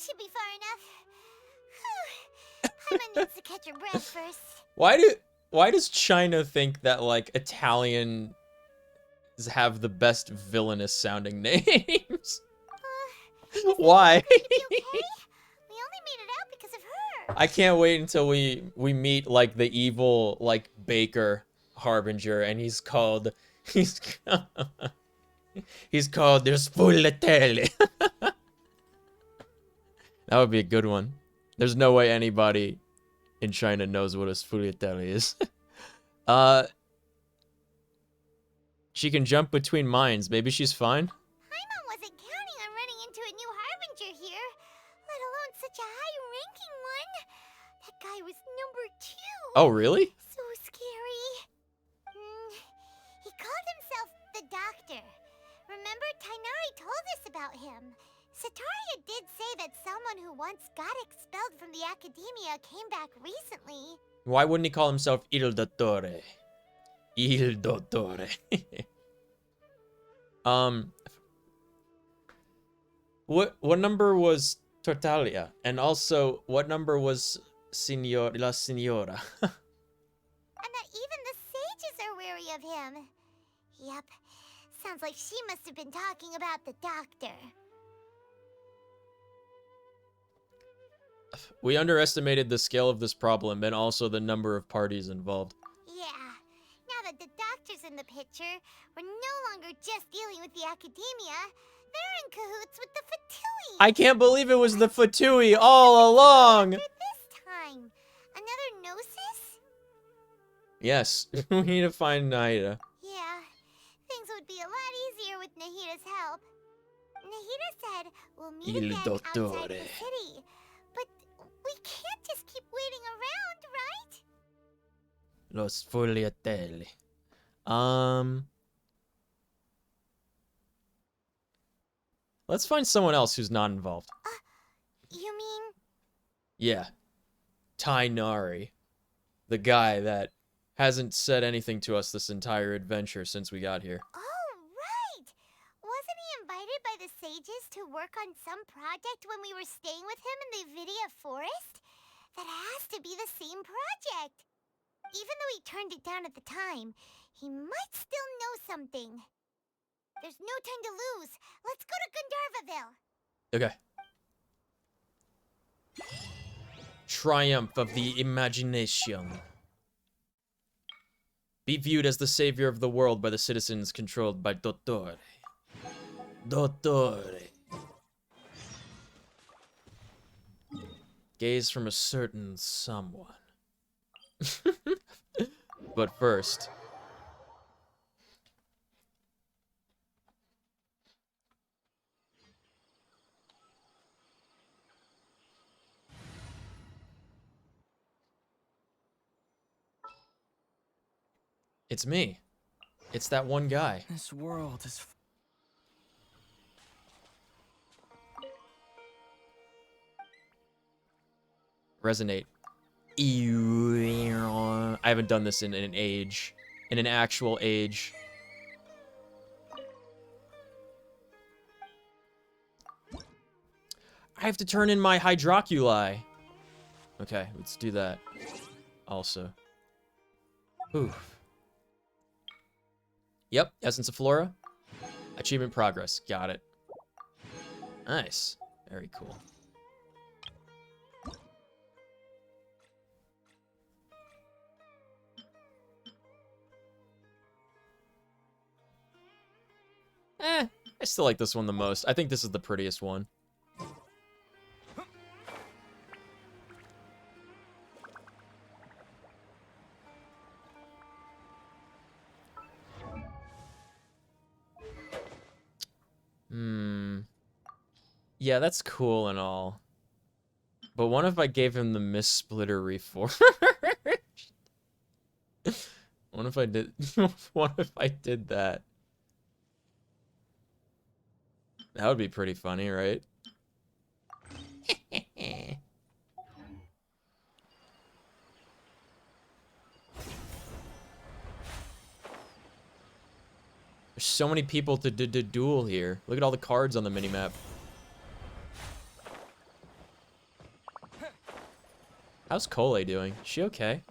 should be far enough. Paimon needs to catch her breath first. Why does China think that, like, Italians have the best villainous sounding names? Why? We only made it out because of her. I can't wait until we meet, like, the evil, like, baker harbinger, and he's called the Sfugliatelle. That would be a good one. There's no way anybody in China knows what a Sfugliatelle is. She can jump between mines. Maybe she's fine. Paimon wasn't counting on running into a new harbinger here, let alone such a high-ranking one. That guy was number 2. Oh, really? So scary. He called himself the Doctor. Remember, Tainari told us about him. Sataria did say that someone who once got expelled from the academia came back recently. Why wouldn't he call himself Il Dottore? Il Dottore. What number was Tortalia? And also, what number was La Signora? And that even the sages are wary of him. Yep. Sounds like she must have been talking about the doctor. We underestimated the scale of this problem and also the number of parties involved. Yeah. Now that the doctor's in the picture, we're no longer just dealing with the academia. They're in cahoots with the Fatui. I can't believe it was the Fatui all along! This time. Another Gnosis? Yes, we need to find Naida. Yeah. Things would be a lot easier with Nahida's help. Nahida said we'll meet Il again outside Dottore. the city. But we can't just keep waiting around, right? Lo sfogliatelli. Let's find someone else who's not involved. You mean? Yeah. Tainari. The guy that hasn't said anything to us this entire adventure since we got here. Oh, right! Wasn't he invited by the sages to work on some project when we were staying with him in the Vidia forest? That has to be the same project. Even though he turned it down at the time, he might still know something. There's no time to lose. Let's go to Gandharvaville. Okay. Triumph of the imagination. Be viewed as the savior of the world by the citizens controlled by Dottore. Dottore. Gaze from a certain someone. But first... It's me. It's that one guy. This world is... Resonate. I haven't done this in an age. In an actual age. I have to turn in my hydroculi. Okay, let's do that. Also. Oof. Yep, Essence of Flora. Achievement progress. Got it. Nice. Very cool. I still like this one the most. I think this is the prettiest one. Yeah, that's cool and all. But what if I gave him the Miss Splitter reforged? What if I did... what if I did that? That would be pretty funny, right? There's so many people to duel here. Look at all the cards on the minimap. How's Cole doing? Is she okay?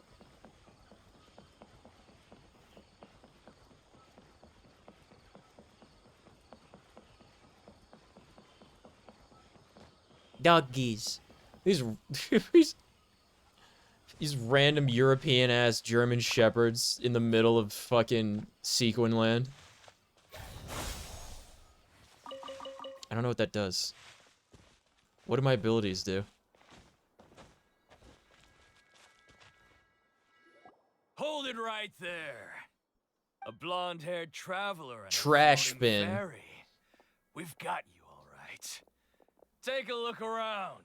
Doggies. These random European ass German shepherds in the middle of fucking Sequin land. I don't know what that does. What do my abilities do? Hold it right there. A blonde-haired traveler and Trash a floating bin. fairy. We've got you all right. Take a look around.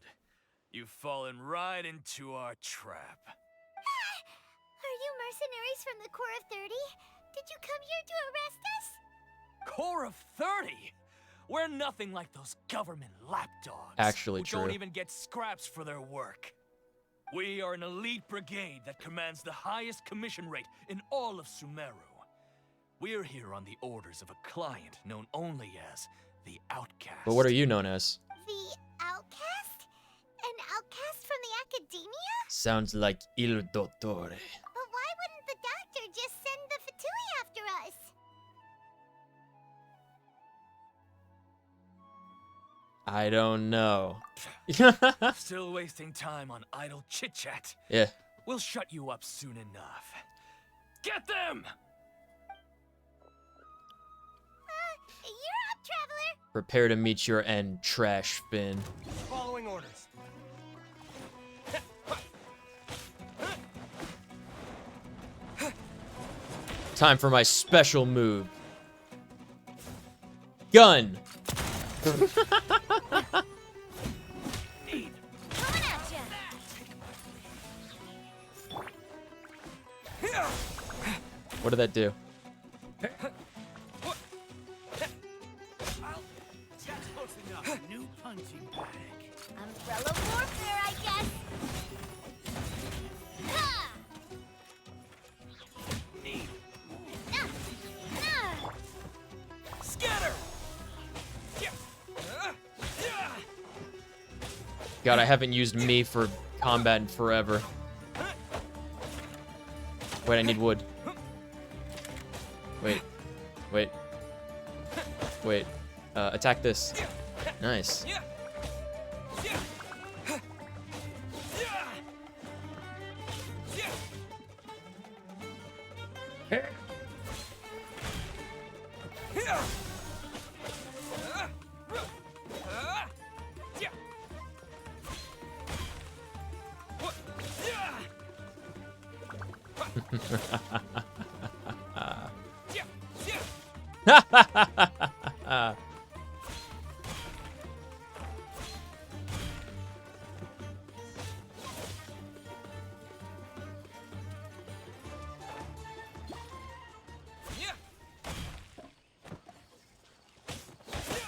You've fallen right into our trap. Are you mercenaries from the Corps of 30? Did you come here to arrest us? Core of 30? We're nothing like those government lapdogs. Actually who true. don't even get scraps for their work. We are an elite brigade that commands the highest commission rate in all of Sumeru. We're here on the orders of a client known only as the Outcast. But what are you known as? The outcast? An outcast from the academia? Sounds like Il Dottore. But why wouldn't the doctor just send the Fatui after us? I don't know. Still wasting time on idle chit-chat. Yeah. We'll shut you up soon enough. Get them! You're up, traveler. Prepare to meet your end, trash fin. Following orders. Time for my special move. Gun. What did that do? New punching bag. Umbrella warfare, I guess. Ha! Scatter! God, I haven't used me for combat in forever. Wait, I need wood. Wait. Wait. Wait. Attack this. Nice.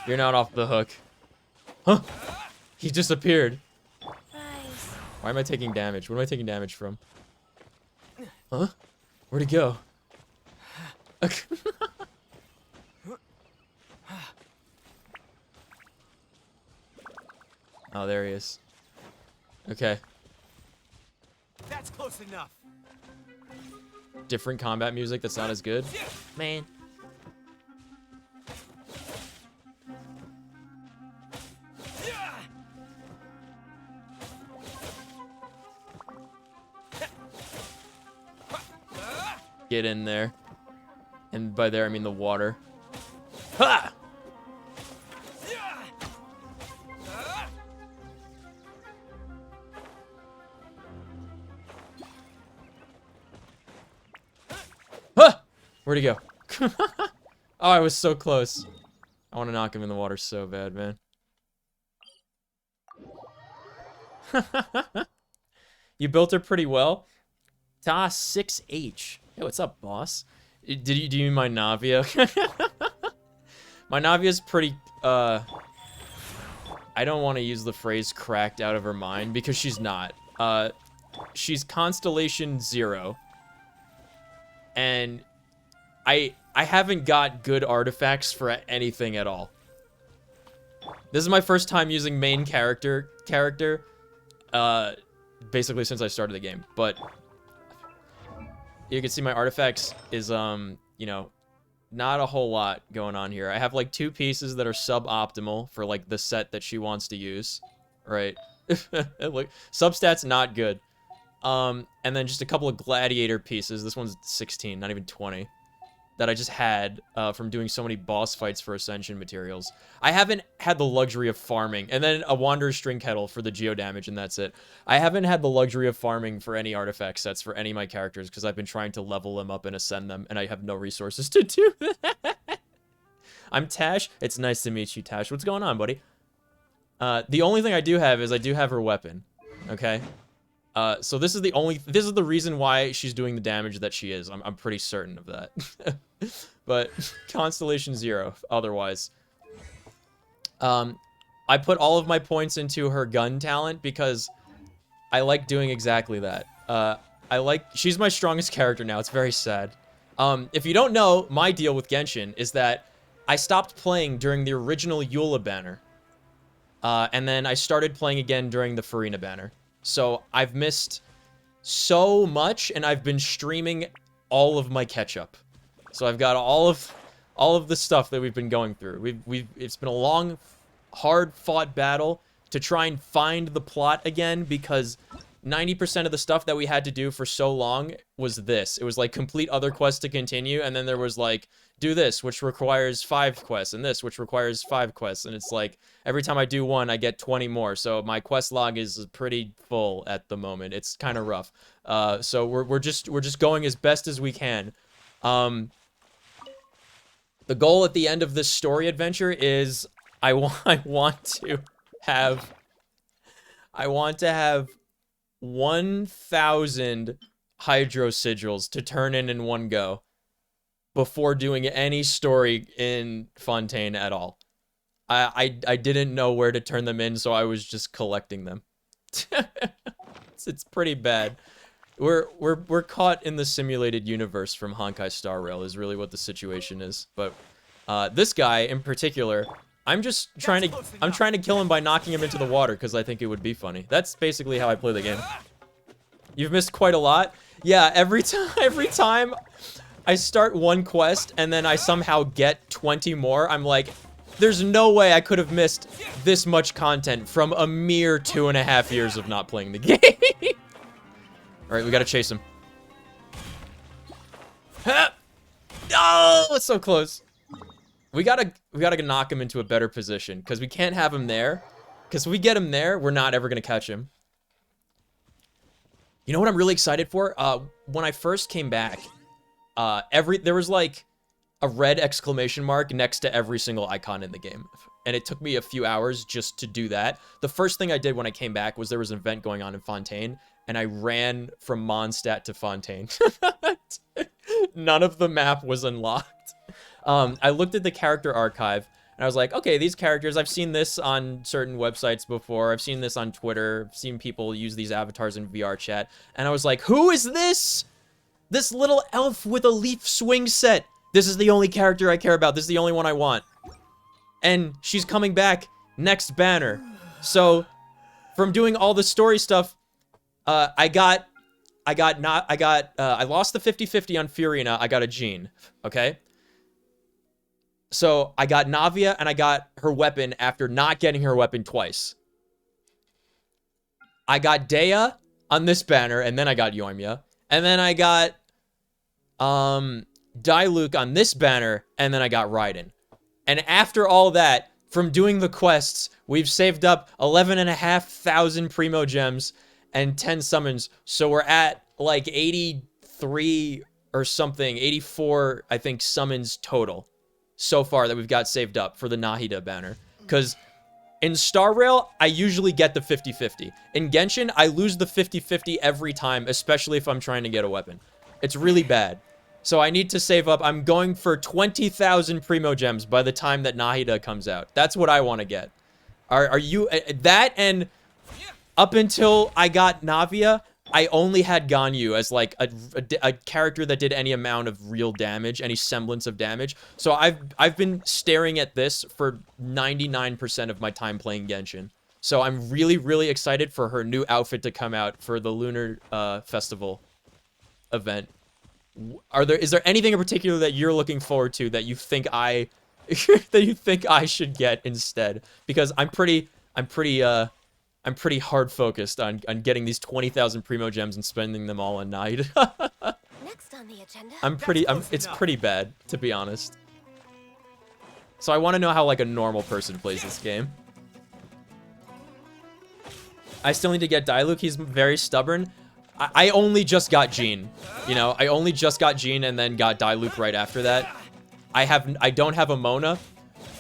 You're not off the hook. Huh? He disappeared. Why am I taking damage? What am I taking damage from? Huh? Where'd he go? Oh, there he is. Okay. That's close enough. Different combat music that's not as good. Man. Get in there. And by there, I mean the water. Ha! Huh! Where'd he go? Oh, I was so close. I want to knock him in the water so bad, man. You built her pretty well. Ta 6H. Hey, what's up, boss? Do you mean my Navia? My Navia's pretty, I don't want to use the phrase cracked out of her mind, because she's not. She's Constellation 0. And I haven't got good artifacts for anything at all. This is my first time using main character, basically since I started the game, but you can see my artifacts is, you know, not a whole lot going on here. I have, like, 2 pieces that are suboptimal for, like, the set that she wants to use, right? Like, substat's not good. And then just a couple of gladiator pieces. This one's 16, not even 20. That I just had from doing so many boss fights for Ascension materials. I haven't had the luxury of farming. And then a Wanderer's String Kettle for the geo damage, and that's it. I haven't had the luxury of farming for any artifact sets for any of my characters, because I've been trying to level them up and ascend them, and I have no resources to do that. I'm Tash. It's nice to meet you, Tash. What's going on, buddy? The only thing I do have is I do have her weapon. Okay? So this is the reason why she's doing the damage that she is. I'm pretty certain of that. But Constellation 0, otherwise. I put all of my points into her gun talent because I like doing exactly that. She's my strongest character now. It's very sad. If you don't know, my deal with Genshin is that I stopped playing during the original Eula banner. And then I started playing again during the Farina banner. So I've missed so much, and I've been streaming all of my catch-up. So I've got all of the stuff that we've been going through. It's been a long, hard-fought battle to try and find the plot again, because 90% of the stuff that we had to do for so long was this. It was like complete other quests to continue, and then there was like, do this, which requires 5 quests, and this, which requires 5 quests, and it's like, every time I do one, I get 20 more, so my quest log is pretty full at the moment. It's kind of rough. So we're just going as best as we can. The goal at the end of this story adventure is I want to have 1,000 hydro sigils to turn in one go before doing any story in Fontaine at all. I didn't know where to turn them in, so I was just collecting them. It's pretty bad. We're caught in the simulated universe from Honkai Star Rail is really what the situation is. But this guy in particular, I'm trying to kill him by knocking him into the water because I think it would be funny. That's basically how I play the game. You've missed quite a lot. Yeah, every time I start one quest and then I somehow get 20 more, I'm like, there's no way I could have missed this much content from a mere 2.5 years of not playing the game. Alright, we gotta chase him. Oh, it's so close. We gotta knock him into a better position, because we can't have him there. Because if we get him there, we're not ever gonna catch him. You know what I'm really excited for? When I first came back, there was like a red exclamation mark next to every single icon in the game. And it took me a few hours just to do that. The first thing I did when I came back was there was an event going on in Fontaine, and I ran from Mondstadt to Fontaine. None of the map was unlocked. I looked at the character archive, and I was like, okay, these characters, I've seen this on certain websites before. I've seen this on Twitter. I've seen people use these avatars in VR chat. And I was like, who is this? This little elf with a leaf swing set. This is the only character I care about. This is the only one I want. And she's coming back next banner. So from doing all the story stuff, I lost the 50-50 on Fiorina. I got a Jean, okay? So I got Navia and I got her weapon after not getting her weapon twice. I got Dea on this banner, and then I got Yoimiya. And then I got Diluc on this banner, and then I got Raiden. And after all that, from doing the quests, we've saved up 11,500 Primo Gems and 10 summons. So we're at like 83 or something, 84, I think, summons total so far that we've got saved up for the Nahida banner. Because in Star Rail, I usually get the 50-50. In Genshin, I lose the 50-50 every time, especially if I'm trying to get a weapon. It's really bad. So I need to save up. I'm going for 20,000 Primo Gems by the time that Nahida comes out. That's what I want to get. Are you... that and up until I got Navia, I only had Ganyu as like a character that did any amount of real damage, any semblance of damage. So I've been staring at this for 99% of my time playing Genshin. So I'm really, really excited for her new outfit to come out for the Lunar Festival event. Is there anything in particular that you're looking forward to that you think I should get instead? Because I'm pretty hard focused on getting these 20,000 Primo Gems and spending them all on Night. Next on the agenda. It's pretty bad, to be honest. So I want to know how like a normal person plays this game. I still need to get Diluc. He's very stubborn. I only just got Jean. You know, I only just got Jean and then got Diluc right after that. I don't have a Mona.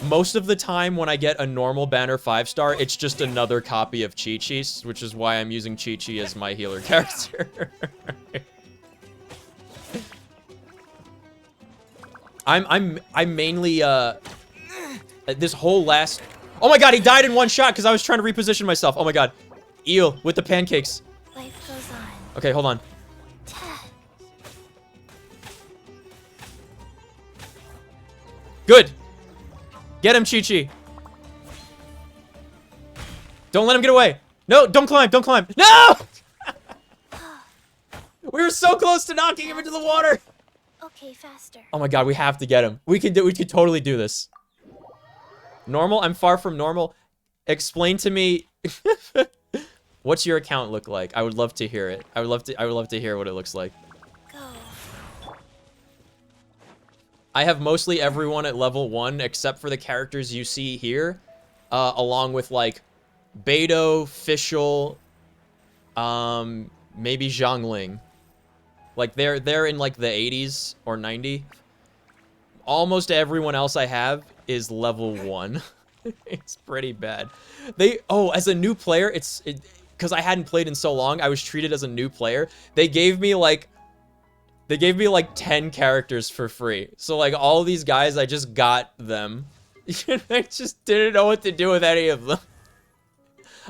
Most of the time when I get a normal banner 5-star, it's just another copy of Chi-Chi, which is why I'm using Chi-Chi as my healer character. I'm mainly this whole last Oh my god, he died in one shot because I was trying to reposition myself. Oh my god. Eel with the pancakes. Life goes on. Okay, hold on. Good. Get him, Chi-Chi. Don't let him get away. No, don't climb, don't climb. No! We were so close to knocking him into the water. Okay, faster. Oh my god, we have to get him. We could totally do this. Normal? I'm far from normal. Explain to me what's your account look like? I would love to hear it. I would love to hear what it looks like. Go. I have mostly everyone at level 1 except for the characters you see here, along with like Beidou, Fischl, maybe Zhongling. Like they're in like the 80s or 90. Almost everyone else I have is level 1. It's pretty bad. As a new player, because I hadn't played in so long, I was treated as a new player. They gave me like 10 characters for free. So like all these guys, I just got them. I just didn't know what to do with any of them.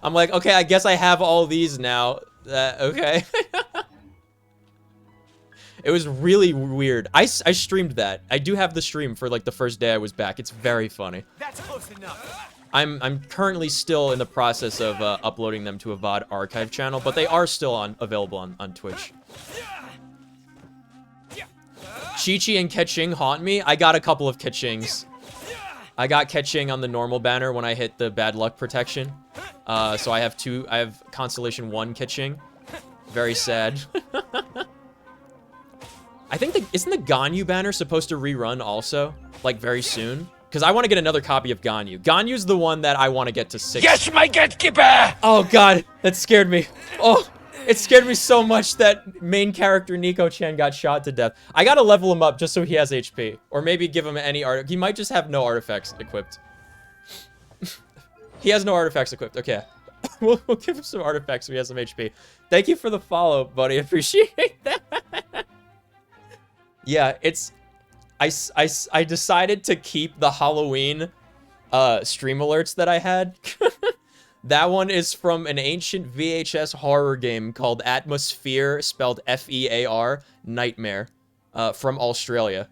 I'm like, okay, I guess I have all these now. Okay. It was really weird. I streamed that. I do have the stream for like the first day I was back. It's very funny. That's close enough. I'm currently still in the process of uploading them to a VOD archive channel, but they are still available on Twitch. Chi-Chi and Ketching haunt me. I got a couple of Ketchings. I got Ketching on the normal banner when I hit the bad luck protection. So I have Constellation 1 Ketching. Very sad. I think isn't the Ganyu banner supposed to rerun also? Like very soon? Because I want to get another copy of Ganyu. Ganyu's the one that I want to get to 6. Yes, my gatekeeper! Oh god, that scared me. Oh, it scared me so much that main character Nico-chan got shot to death. I gotta level him up just so he has HP. Or maybe give him any art. He might just have no artifacts equipped. He has no artifacts equipped. Okay. We'll give him some artifacts so he has some HP. Thank you for the follow, buddy. Appreciate that. Yeah, I decided to keep the Halloween stream alerts that I had. That one is from an ancient VHS horror game called Atmosphere, spelled F-E-A-R, Nightmare, from Australia.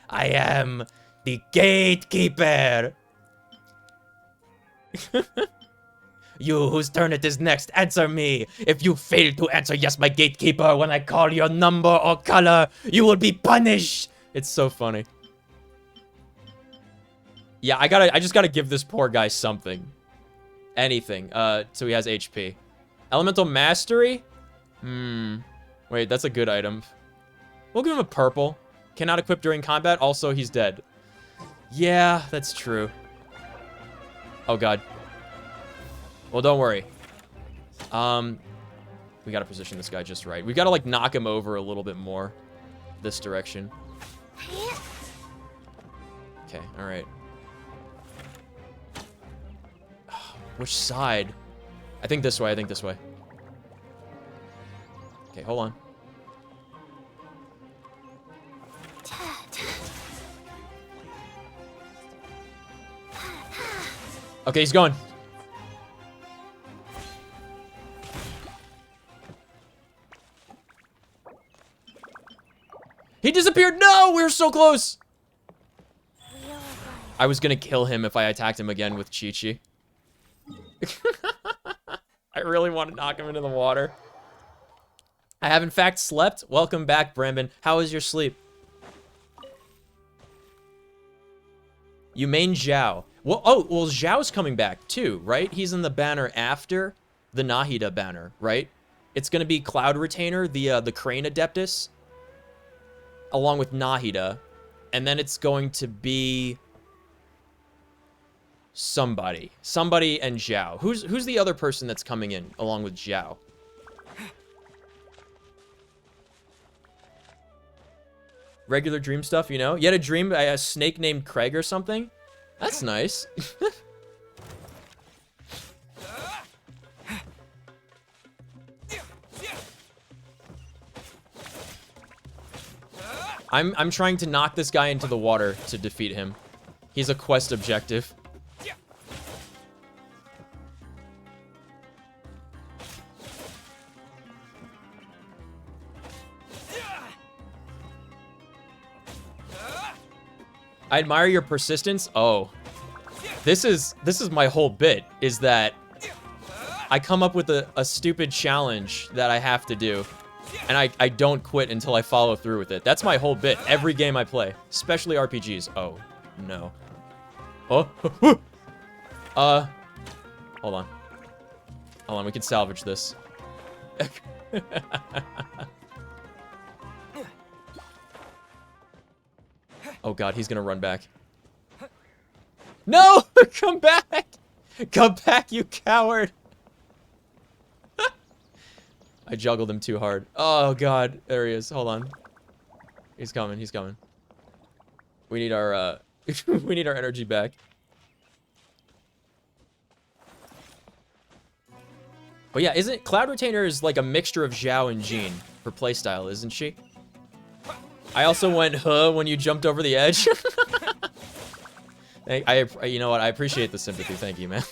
I am the gatekeeper. You whose turn it is next, answer me. If you fail to answer yes, my gatekeeper, when I call your number or color, you will be punished. It's so funny. Yeah, I just gotta give this poor guy something. Anything. So he has HP. Elemental Mastery? Wait, that's a good item. We'll give him a purple. Cannot equip during combat. Also, he's dead. Yeah, that's true. Oh, God. Well, don't worry. We gotta position this guy just right. We gotta, like, knock him over a little bit more. This direction. Okay, alright. Which side? I think this way, Okay, hold on. Okay, he's going. He disappeared! No! We were so close! I was gonna kill him if I attacked him again with Chi-Chi. I really want to knock him into the water. I have in fact slept. Welcome back, Brandon. How was your sleep? You main Zhao. Well, well, Zhao's coming back too, right? He's in the banner after the Nahida banner, right? It's gonna be Cloud Retainer, the Crane Adeptus, along with Nahida, and then it's going to be somebody and Zhao. Who's the other person that's coming in along with Zhao? Regular dream stuff, you know? You had a dream, a snake named Craig or something? That's nice. I'm trying to knock this guy into the water to defeat him. He's a quest objective. I admire your persistence. Oh. This is my whole bit, is that I come up with a stupid challenge that I have to do, and I don't quit until I follow through with it. That's my whole bit, every game I play, especially RPGs. Oh, no. Oh, hold on. Hold on, we can salvage this. Oh god, he's gonna run back. No! Come back! Come back, you coward! I juggled him too hard. Oh god, there he is. Hold on. He's coming, he's coming. We need our, we need our energy back. But yeah, isn't Cloud Retainer is like a mixture of Zhao and Jean for playstyle, isn't she? I also went, huh, when you jumped over the edge. You know what? I appreciate the sympathy. Thank you, man.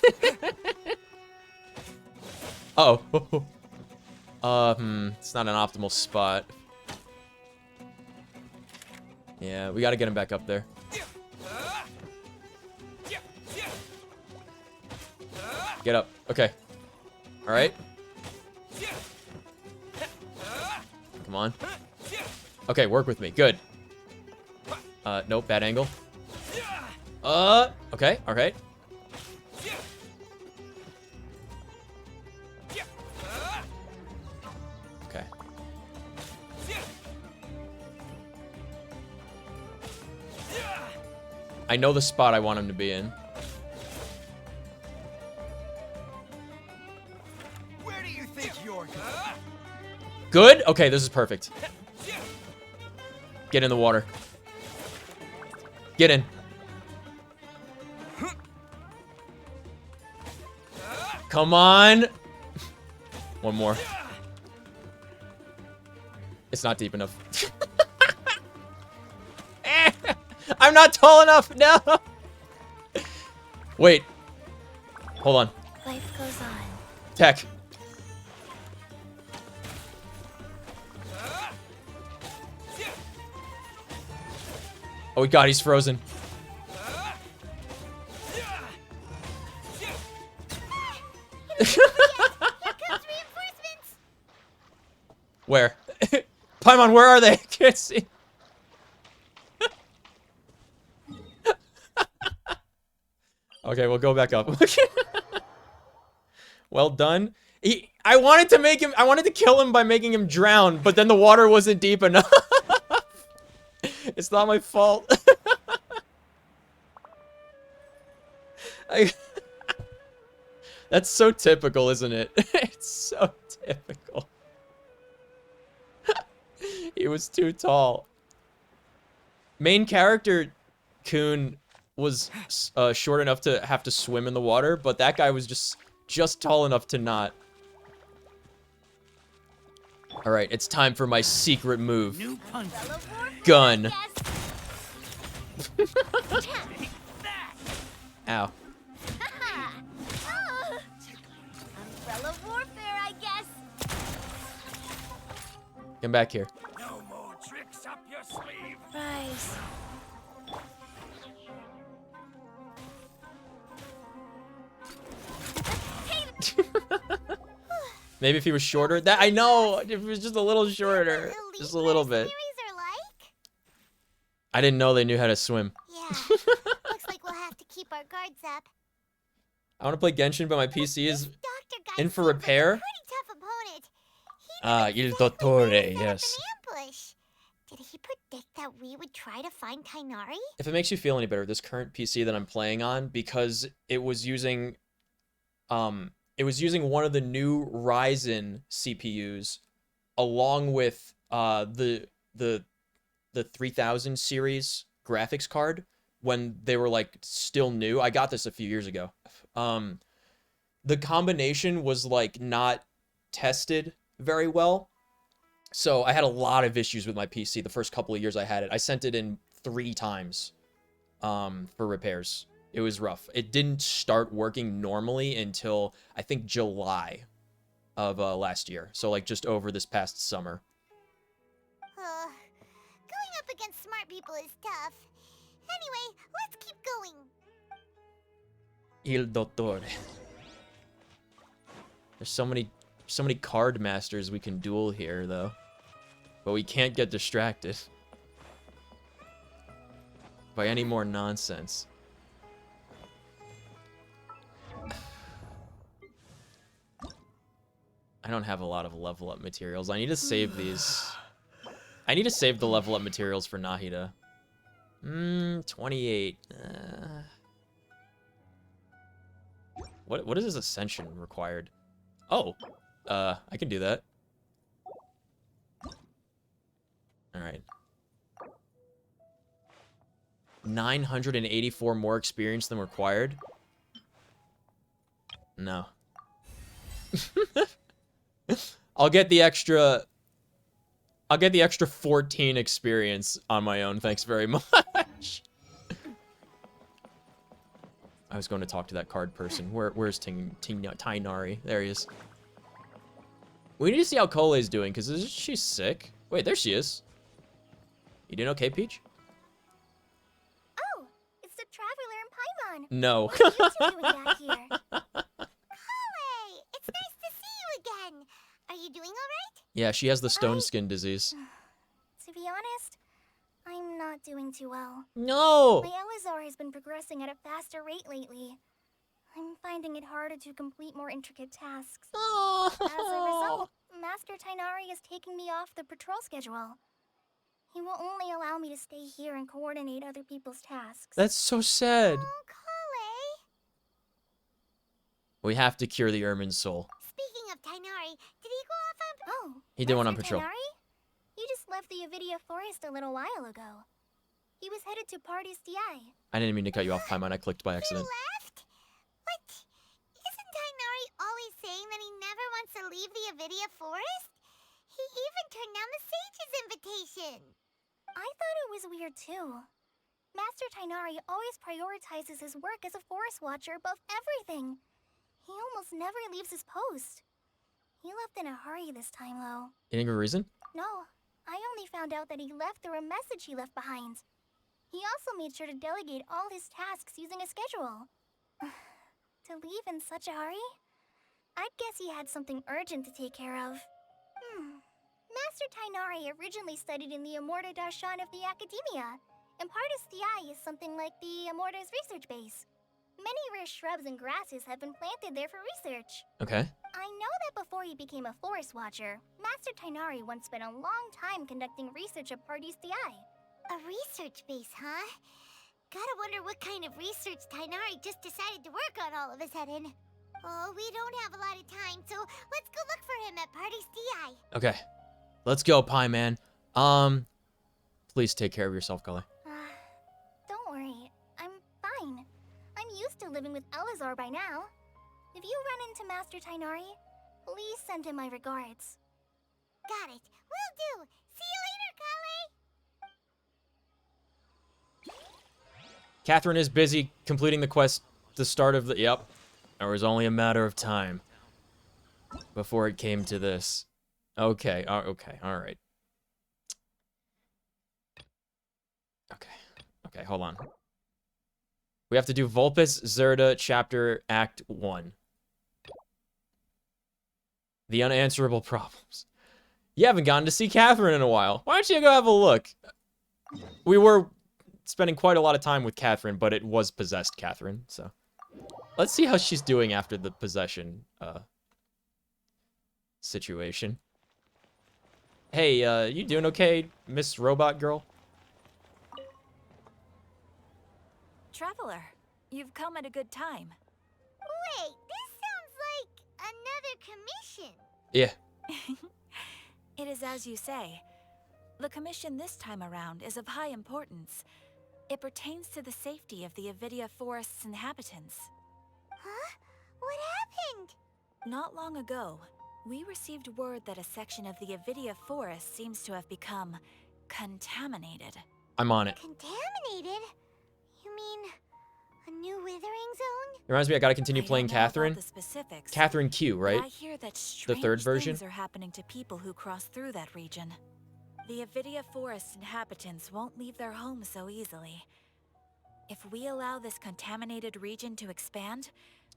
Uh-oh. It's not an optimal spot. Yeah, we gotta get him back up there. Get up. Okay. Alright. Come on. Okay, work with me. Good. Nope, bad angle. Okay, alright. Okay. I know the spot I want him to be in. Where do you think you're going? Good? Okay, this is perfect. Get in the water. Get in. Come on. One more. It's not deep enough. I'm not tall enough. No. Wait. Hold on. Life goes on. Tech. Oh god, he's frozen. Where? Paimon, where are they? I can't see. Okay, we'll go back up. Well done. I wanted to kill him by making him drown, but then the water wasn't deep enough. It's not my fault. That's so typical, isn't it? It's so typical. He was too tall. Main character Kun was short enough to have to swim in the water, but that guy was just tall enough to not. All right, it's time for my secret move. Gun. Ow. Umbrella warfare, I guess. Come back here. No more tricks up your sleeve. Rise. Maybe if he was shorter. That I know. If he was just a little shorter, just a little bit. I didn't know they knew how to swim. Yeah. Looks like we'll have to keep our guards up. I want to play Genshin, but my PC is in for repair. Ah, Il Dottore, yes. Ambush. Did he predict that we would try to find Kainari? If it makes you feel any better, this current PC that I'm playing on, because it was using one of the new Ryzen CPUs along with the 3000 series graphics card when they were like still new. I got this a few years ago. The combination was like not tested very well. So I had a lot of issues with my PC the first couple of years I had it. I sent it in 3 times for repairs. It was rough. It didn't start working normally until I think July of last year. So like just over this past summer. Going up against smart people is tough. Anyway, let's keep going. Il Dottore. There's so many card masters we can duel here, though. But we can't get distracted by any more nonsense. I don't have a lot of level up materials. I need to save these. I need to save the level up materials for Nahida. 28. What is this ascension required? Oh, I can do that. All right. 984 more experience than required? No. I'll get the extra 14 experience on my own, thanks very much. I was going to talk to that card person. Where's Tainari? There he is. We need to see how Cole's doing, because she's sick. Wait, there she is. You doing okay, Peach? Oh, it's the Traveler and Paimon. No. What are you two doing back here? Kale, it's nice to see you again. Are you doing all right? Yeah, she has the stone skin disease. To be honest, I'm not doing too well. No! My Elazar has been progressing at a faster rate lately. I'm finding it harder to complete more intricate tasks. Oh. As a result, Master Tainari is taking me off the patrol schedule. He will only allow me to stay here and coordinate other people's tasks. That's so sad. Oh, Kale. We have to cure the Ermin's soul. Speaking of Tainari, did he go off on... Oh, He did one on Master patrol. Tainari? He just left the Avidia Forest a little while ago. He was headed to Party's DI. I didn't mean to cut you off, Paimon. I clicked by accident. Left? What? Isn't Tainari always saying that he never wants to leave the Avidia Forest? He even turned down the Sage's invitation. I thought it was weird too. Master Tainari always prioritizes his work as a forest watcher above everything. He almost never leaves his post. He left in a hurry this time, though. Any good reason? No, I only found out that he left through a message he left behind. He also made sure to delegate all his tasks using a schedule. To leave in such a hurry? I'd guess he had something urgent to take care of. Master Tainari originally studied in the Amorta Darshan of the Academia, and Partis DI is something like the Amorta's research base. Many rare shrubs and grasses have been planted there for research. Okay. I know that before he became a forest watcher, Master Tainari once spent a long time conducting research at Partis DI. A research base, huh? Gotta wonder what kind of research Tainari just decided to work on all of a sudden. Oh, we don't have a lot of time, so let's go look for him at Party's DI. Okay. Let's go, Paimon. Please take care of yourself, Kale. Don't worry, I'm fine. I'm used to living with Elazar by now. If you run into Master Tainari, please send him my regards. Got it. Will do. See you later, Kale. Catherine is busy completing the quest. The start of the... Yep. It was only a matter of time before it came to this. Okay. Okay. All right. Okay. Hold on. We have to do Vulpes Zerda Chapter Act 1. The unanswerable problems. You haven't gotten to see Catherine in a while. Why don't you go have a look? We were spending quite a lot of time with Catherine, but it was possessed Catherine, so... Let's see how she's doing after the possession, situation. Hey, you doing okay, Miss Robot Girl? Traveler, you've come at a good time. Wait, this sounds like another commission. Yeah. It is as you say. The commission this time around is of high importance. It pertains to the safety of the Avidia Forest's inhabitants. Huh? What happened? Not long ago, we received word that a section of the Avidia Forest seems to have become contaminated. I'm on it. Contaminated? You mean a new withering zone? It reminds me I gotta continue playing don't know about Catherine. the specifics, Catherine Q, right? but I hear that The strange third version? things are happening to people who cross through that region. The Avidia Forest inhabitants won't leave their homes so easily. If we allow this contaminated region to expand,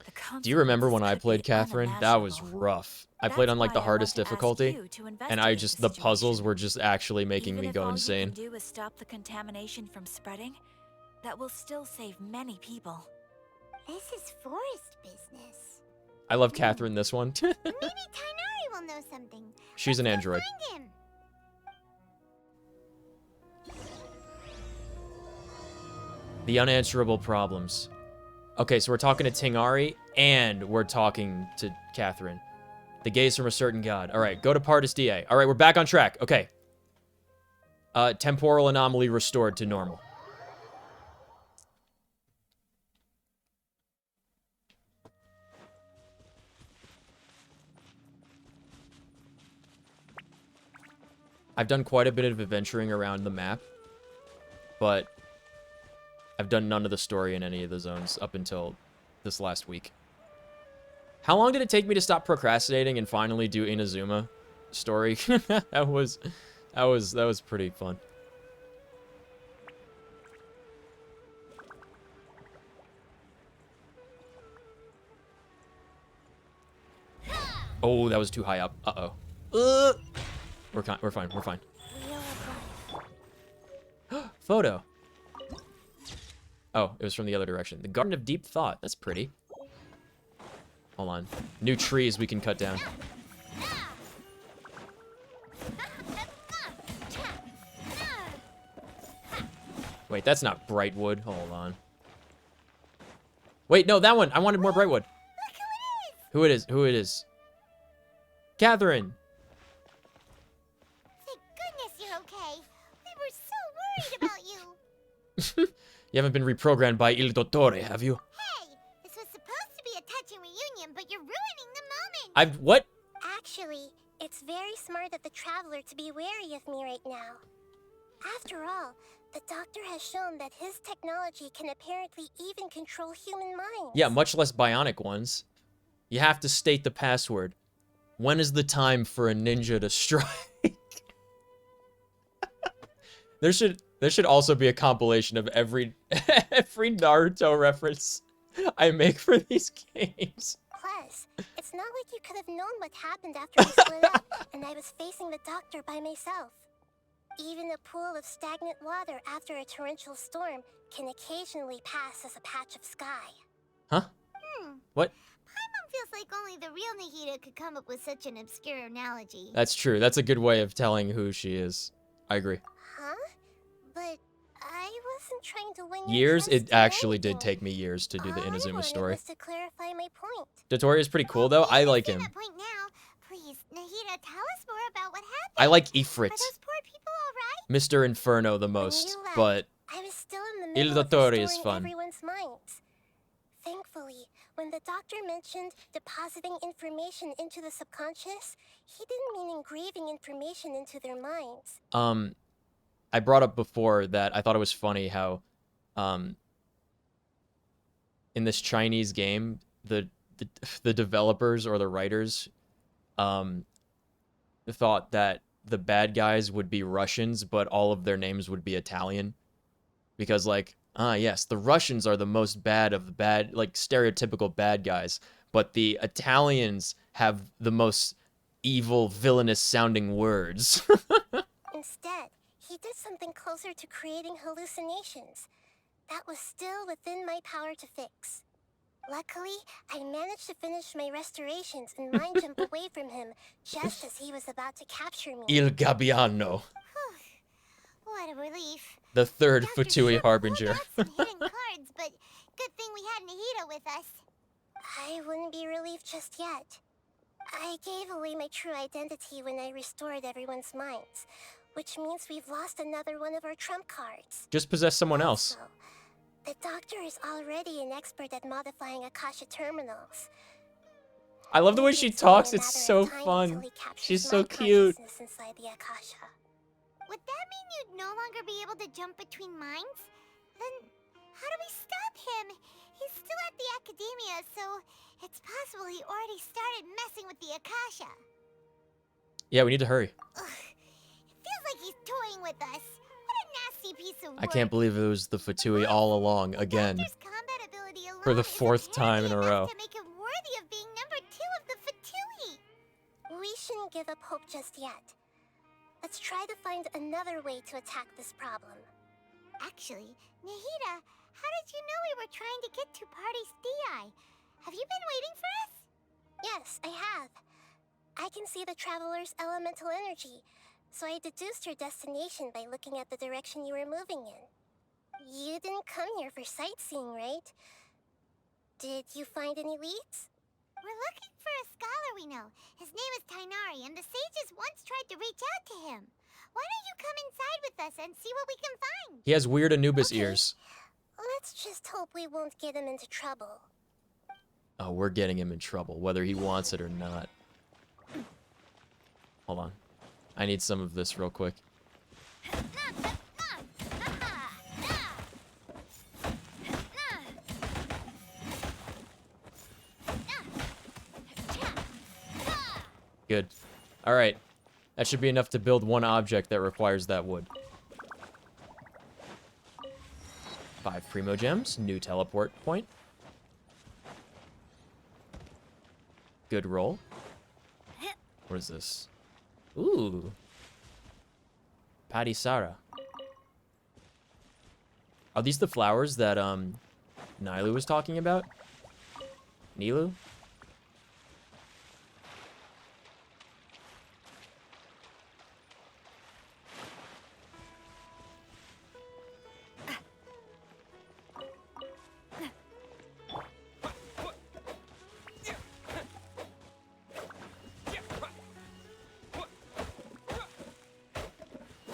the Do you remember when I consequences played could be Catherine? That was unimaginable. rough. I played That's on like the why I hardest want to ask difficulty, you to and I investigate just the the puzzles situation. were just actually making Even me if go all insane. you can do is stop the contamination from spreading, that will still save many people. This is forest business. I love Catherine this one. Maybe Tainari will know something. She's an android. Find him. The unanswerable problems. Okay, so we're talking to Tingari, and we're talking to Catherine. The gaze from a certain god. All right, go to Partis DA. All right, we're back on track. Okay. Temporal anomaly restored to normal. I've done quite a bit of adventuring around the map, but I've done none of the story in any of the zones up until this last week. How long did it take me to stop procrastinating and finally do Inazuma story? that was pretty fun. Oh, that was too high up. Uh-oh. We're fine. We're fine. Photo. Oh, it was from the other direction. The Garden of Deep Thought. That's pretty. Hold on. New trees we can cut down. Wait, that's not Brightwood. Hold on. Wait, no, that one. I wanted more Brightwood. Who it is? Who it is? Catherine. Thank goodness you're okay. We were so worried about you. You haven't been reprogrammed by Il Dottore, have you? Hey, this was supposed to be a touching reunion, but you're ruining the moment. What? Actually, it's very smart of the traveler to be wary of me right now. After all, the doctor has shown that his technology can apparently even control human minds. Yeah, much less bionic ones. You have to state the password. When is the time for a ninja to strike? There should also be a compilation of every Naruto reference I make for these games. Plus, it's not like you could have known what happened after we split up and I was facing the doctor by myself. Even a pool of stagnant water after a torrential storm can occasionally pass as a patch of sky. Huh? What? Paimon feels like only the real Nahida could come up with such an obscure analogy. That's true. That's a good way of telling who she is. I agree. Huh? But I wasn't trying to win Years? It actually did take me years to do the Inazuma story. Was to clarify my point. Dottore is pretty cool, though. I like him. Point now. Please, Nahida, tell us more about what happened. I like Are Ifrit, those poor people all right? Mr. Inferno the most, but I was still in the Il middle of Dottore restoring is fun. everyone's minds. Thankfully, when the doctor mentioned depositing information into the subconscious, he didn't mean engraving information into their minds. I brought up before that I thought it was funny how, in this Chinese game, the developers or the writers, thought that the bad guys would be Russians, but all of their names would be Italian, because like, yes, the Russians are the most bad of the bad, like stereotypical bad guys, but the Italians have the most evil, villainous sounding words. Instead, he did something closer to creating hallucinations. That was still within my power to fix. Luckily, I managed to finish my restorations and mind jump away from him just as he was about to capture me. Il Gabbiano, What a relief. the third Futui Harbinger. Hidden cards, but good thing we had Nahida with us. I wouldn't be relieved just yet. I gave away my true identity when I restored everyone's minds, which means we've lost another one of our trump cards. Just possess someone else. Also, the doctor is already an expert at modifying Akasha terminals. I love the way she talks. It's so fun. She's so cute. Inside the Akasha. Would that mean you'd no longer be able to jump between minds? Then how do we stop him? He's still at the academia, so it's possible he already started messing with the Akasha. Yeah, we need to hurry. Ugh. It feels like he's toying with us. What a nasty easy piece of work. I can't believe it was the Fatui all along again. For the 4th time in a row. To make him worthy of being number 2 of the Fatui. We shouldn't give up hope just yet. Let's try to find another way to attack this problem. Actually, Nahida, how did you know we were trying to get to Party's Di? Have you been waiting for us? Yes, I have. I can see the traveler's elemental energy, so I deduced your destination by looking at the direction you were moving in. You didn't come here for sightseeing, right? Did you find any leads? We're looking for a scholar we know. His name is Tainari, and the sages once tried to reach out to him. Why don't you come inside with us and see what we can find? He has weird Anubis ears. Let's just hope we won't get him into trouble. Oh, we're getting him in trouble, whether he wants it or not. Hold on. I need some of this real quick. Good. Alright. That should be enough to build one object that requires that wood. 5 Primo Gems. New teleport point. Good roll. What is this? Ooh. Padisara. Are these the flowers that, Nilu was talking about? Nilu?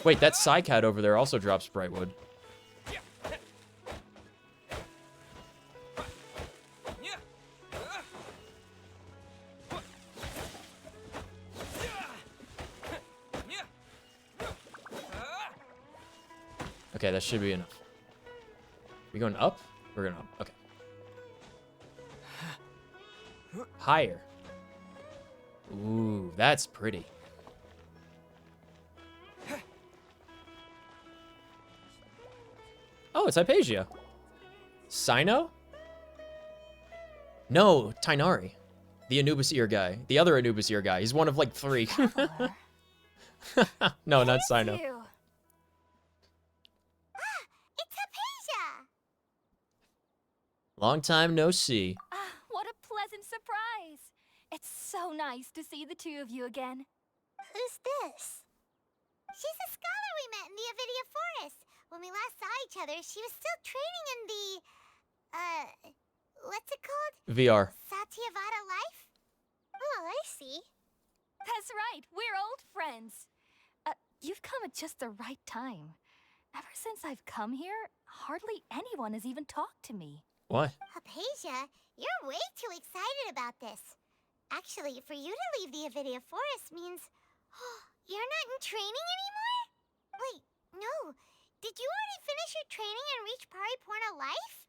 Wait, that Psycat over there also drops Brightwood. Okay, that should be enough. We going up? We're going up. Okay. Higher. Ooh, that's pretty. Oh, it's Hypatia. Sino? No, Tainari. The Anubis ear guy. The other Anubis ear guy. He's one of like 3. No, not Sino. It's Hypatia! Long time no see. What a pleasant surprise! It's so nice to see the two of you again. Who's this? She's a scholar we met in the Avidia Forest. When we last saw each other, she was still training in the, what's it called? VR. Satyavada life? Oh, I see. That's right, we're old friends. You've come at just the right time. Ever since I've come here, hardly anyone has even talked to me. What? Hypatia, you're way too excited about this. Actually, for you to leave the Avidia Forest means you're not in training anymore? Wait, no. Did you already finish your training and reach Pariporna life?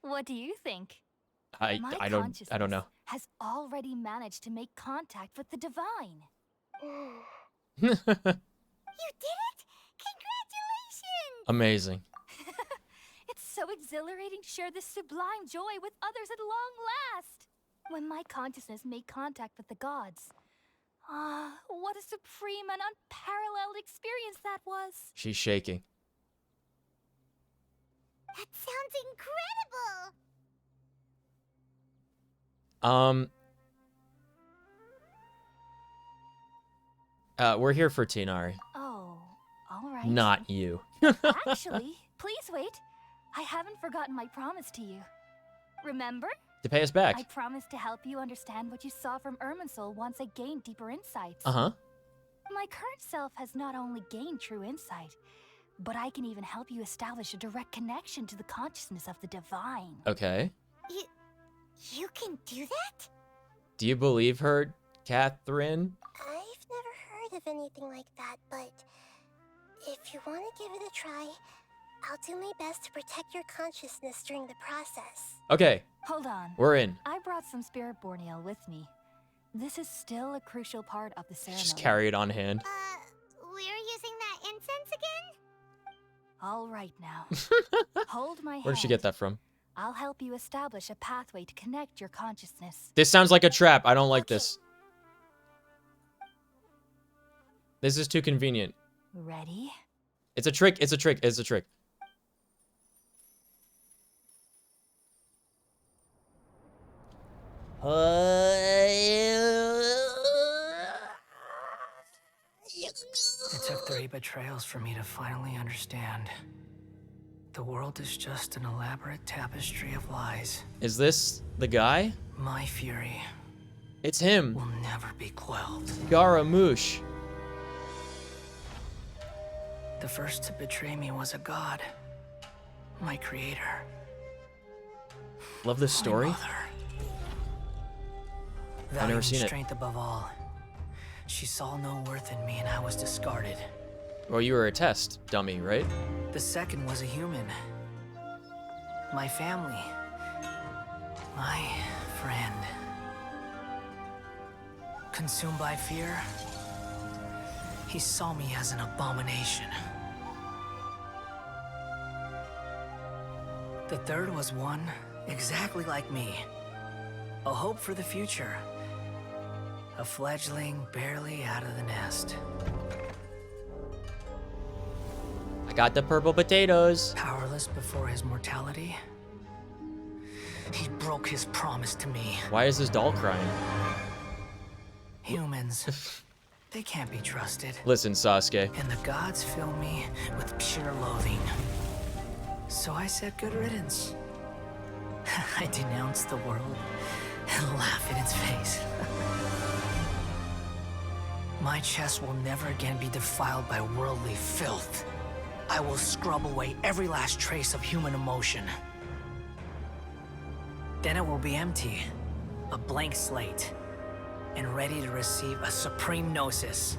What do you think? I don't know. Has already managed to make contact with the divine. You did it! Congratulations! Amazing. It's so exhilarating to share this sublime joy with others at long last. When my consciousness made contact with the gods. What a supreme and unparalleled experience that was. She's shaking. That sounds incredible! We're here for Tainari. Oh, all right. Not you. Actually, please wait. I haven't forgotten my promise to you. Remember? To pay us back. I promised to help you understand what you saw from Irminsul once I gained deeper insights. Uh-huh. My current self has not only gained true insight, but I can even help you establish a direct connection to the consciousness of the divine. Okay. You can do that? Do you believe her, Catherine? I've never heard of anything like that, but if you want to give it a try, I'll do my best to protect your consciousness during the process. Okay. Hold on. We're in. I brought some spirit borneal with me. This is still a crucial part of the ceremony. Just carry it on hand. We're using that in nonsense again? All right now. Hold my hand. Where did she get that from? I'll help you establish a pathway to connect your consciousness. This sounds like a trap. I don't like this. This is too convenient. Ready? It's a trick. It's a trick. It's a trick. It took 3 betrayals for me to finally understand. The world is just an elaborate tapestry of lies. Is this the guy? My fury It's him. will never be quelled. Garamouche. The first to betray me was a god. My creator. Love this story. I've never seen it. Strength above all. She saw no worth in me and I was discarded. Well, you were a test dummy, right? The second was a human. My family. My friend. Consumed by fear, he saw me as an abomination. The third was one exactly like me. A hope for the future. A fledgling barely out of the nest. I got the purple potatoes. Powerless before his mortality, he broke his promise to me. Why is this doll crying? Humans, they can't be trusted. Listen, Sasuke. And the gods fill me with pure loathing. So I said good riddance. I denounced the world and laugh in its face. My chest will never again be defiled by worldly filth. I will scrub away every last trace of human emotion. Then it will be empty, a blank slate, and ready to receive a supreme gnosis,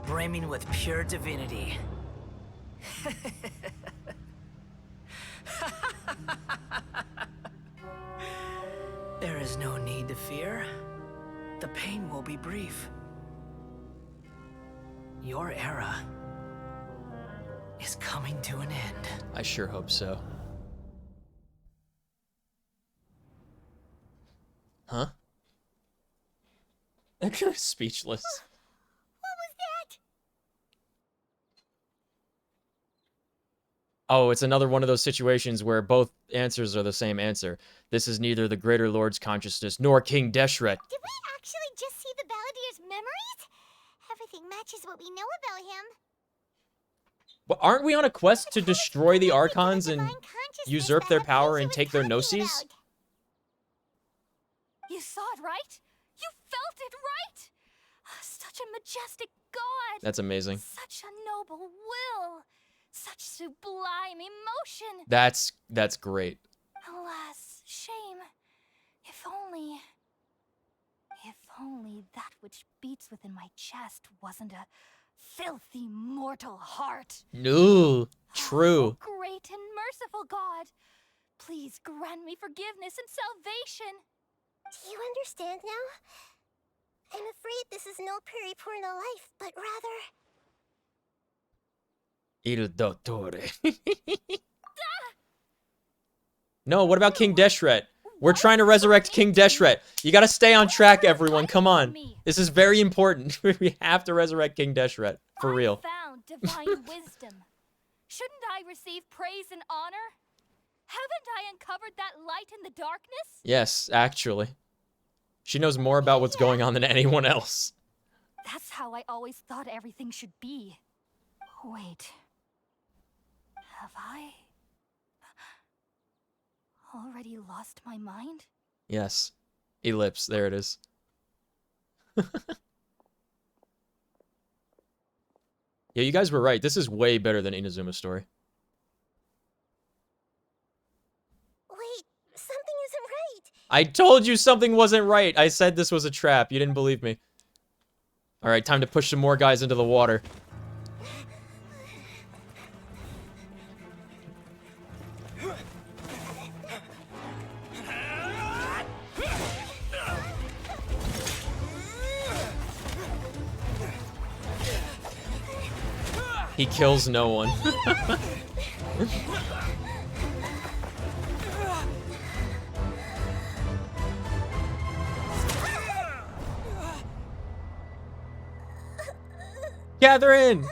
brimming with pure divinity. There is no need to fear. The pain will be brief. Your era is coming to an end. I sure hope so. Huh? Speechless. What was that? Oh, it's another one of those situations where both answers are the same answer. This is neither the Greater Lord's consciousness nor King Deshret. Did we actually just see the Balladeer's memories? Everything matches what we know about him. But aren't we on a quest to destroy the Archons and usurp their power and take their gnosis? You saw it, right? You felt it, right? Such a majestic god. That's amazing. Such a noble will. Such sublime emotion. That's great. Alas, shame. If only that which beats within my chest wasn't a filthy mortal heart. No, true. Oh, great and merciful God, please grant me forgiveness and salvation. Do you understand now? I'm afraid this is no Peripurna life, but rather... Il Dottore. No, what about King Deshret? We're trying to resurrect King Deshret. You gotta stay on track, everyone. Come on. This is very important. We have to resurrect King Deshret. For real. Found divine wisdom. Shouldn't I receive praise and honor? Haven't I uncovered that light in the darkness? Yes, actually. She knows more about what's going on than anyone else. That's how I always thought everything should be. Wait. Have I already lost my mind? Yes. Ellipse, there it is. Yeah, you guys were right. This is way better than Inazuma's story. Wait, something isn't right. I told you something wasn't right. I said this was a trap. You didn't believe me. Alright, time to push some more guys into the water. He kills no one. Catherine!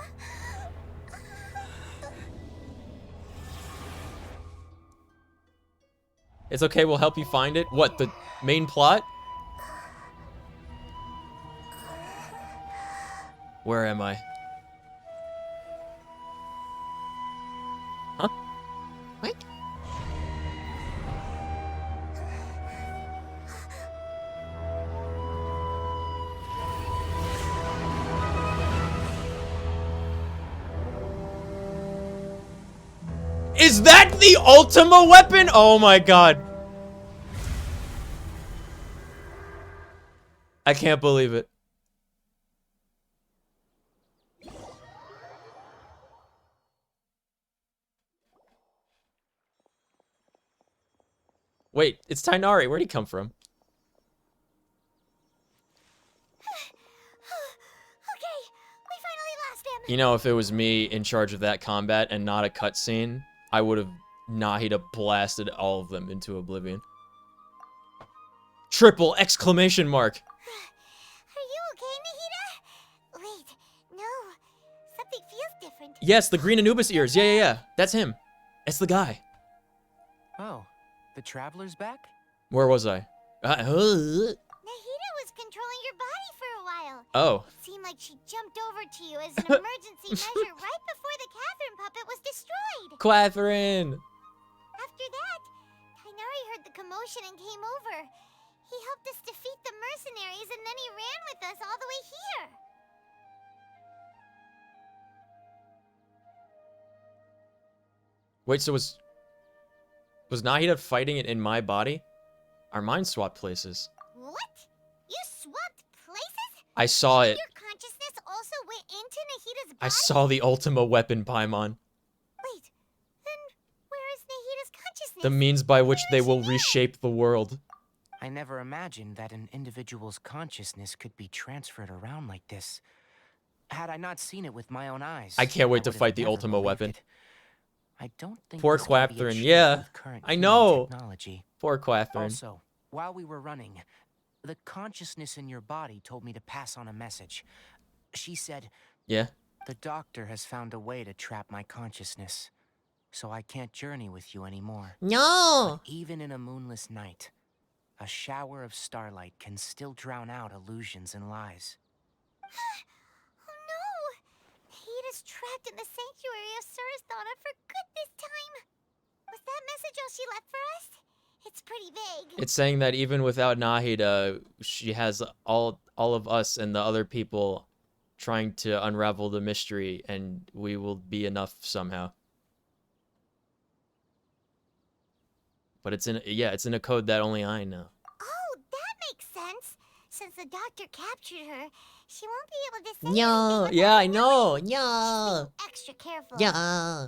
It's okay, we'll help you find it. What, the main plot? Where am I? Huh? What? Is that the Ultima weapon? Oh my god. I can't believe it. Wait, it's Tainari. Where'd he come from? Okay, we finally lost him. You know, if it was me in charge of that combat and not a cutscene, I would have Nahida blasted all of them into oblivion. Triple exclamation mark. Are you okay, Nahida? Wait, no. Something feels different. Yes, the green Anubis ears. Yeah. That's him. It's the guy. Oh, the traveler's back? Where was I? Nahida was controlling your body for a while. Oh. It seemed like she jumped over to you as an emergency measure right before the Catherine puppet was destroyed. Catherine. After that, Tainari heard the commotion and came over. He helped us defeat the mercenaries and then he ran with us all the way here. Wait, so was Nahida fighting it in my body? Our minds swapped places. What? You swapped places? I saw it. Your consciousness also went into Nahida's body? I saw the Ultima weapon, Paimon. Wait, then where is Nahida's consciousness? The means by which they will reshape the world. I never imagined that an individual's consciousness could be transferred around like this. Had I not seen it with my own eyes, I can't wait to would have fight the never Ultima believed weapon. it. I don't think Poor this can be Quathrin, achieved yeah. with current I human know. technology. Poor Quathrin. Also, while we were running, the consciousness in your body told me to pass on a message. She said, Yeah. the doctor has found a way to trap my consciousness, so I can't journey with you anymore. No! But even in a moonless night, a shower of starlight can still drown out illusions and lies. Oh no! Nahida's trapped in the sanctuary of Sumeru for good this time. Was that message all she left for us? It's pretty vague. It's saying that even without Nahida, she has all of us and the other people trying to unravel the mystery, and we will be enough somehow. But it's in a code that only I know. Oh, that makes sense. Since the doctor captured her, she won't be able to say No! anything Yeah, without I know! knowing. Yeah! Be extra careful. Yeah!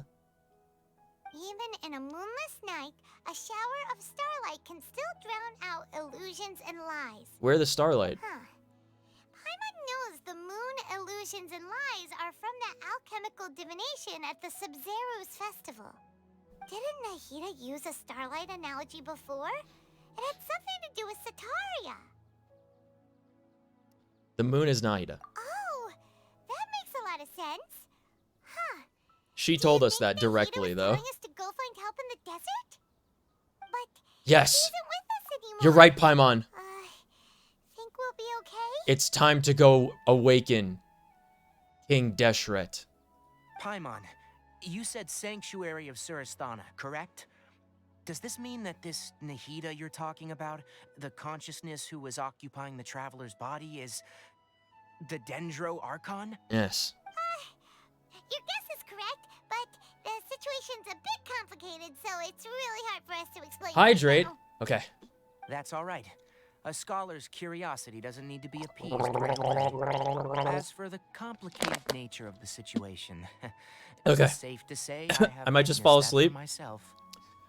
Even in a moonless night, a shower of starlight can still drown out illusions and lies. Where the starlight? Huh. Paimon knows the moon illusions and lies are from the alchemical divination at the Sumeru's festival. Didn't Nahida use a starlight analogy before? It had something to do with Sataria. The moon is Nahida. Oh, that makes a lot of sense. Huh. She told us that directly, though. Telling us to go find help in the desert? But Yes. she isn't with us anymore. You're right, Paimon. Think we'll be okay? It's time to go awaken King Deshret. Paimon, you said Sanctuary of Sumeru, correct? Does this mean that this Nahida you're talking about, the consciousness who was occupying the traveler's body, is the Dendro Archon? Yes. Your guess is correct, but the situation's a bit complicated, so it's really hard for us to explain. Hydrate. right now. Okay. That's all right. A scholar's curiosity doesn't need to be appeased right away. As for the complicated nature of the situation, Okay. it's safe to say I, I might just fall witnessed that for asleep. Myself.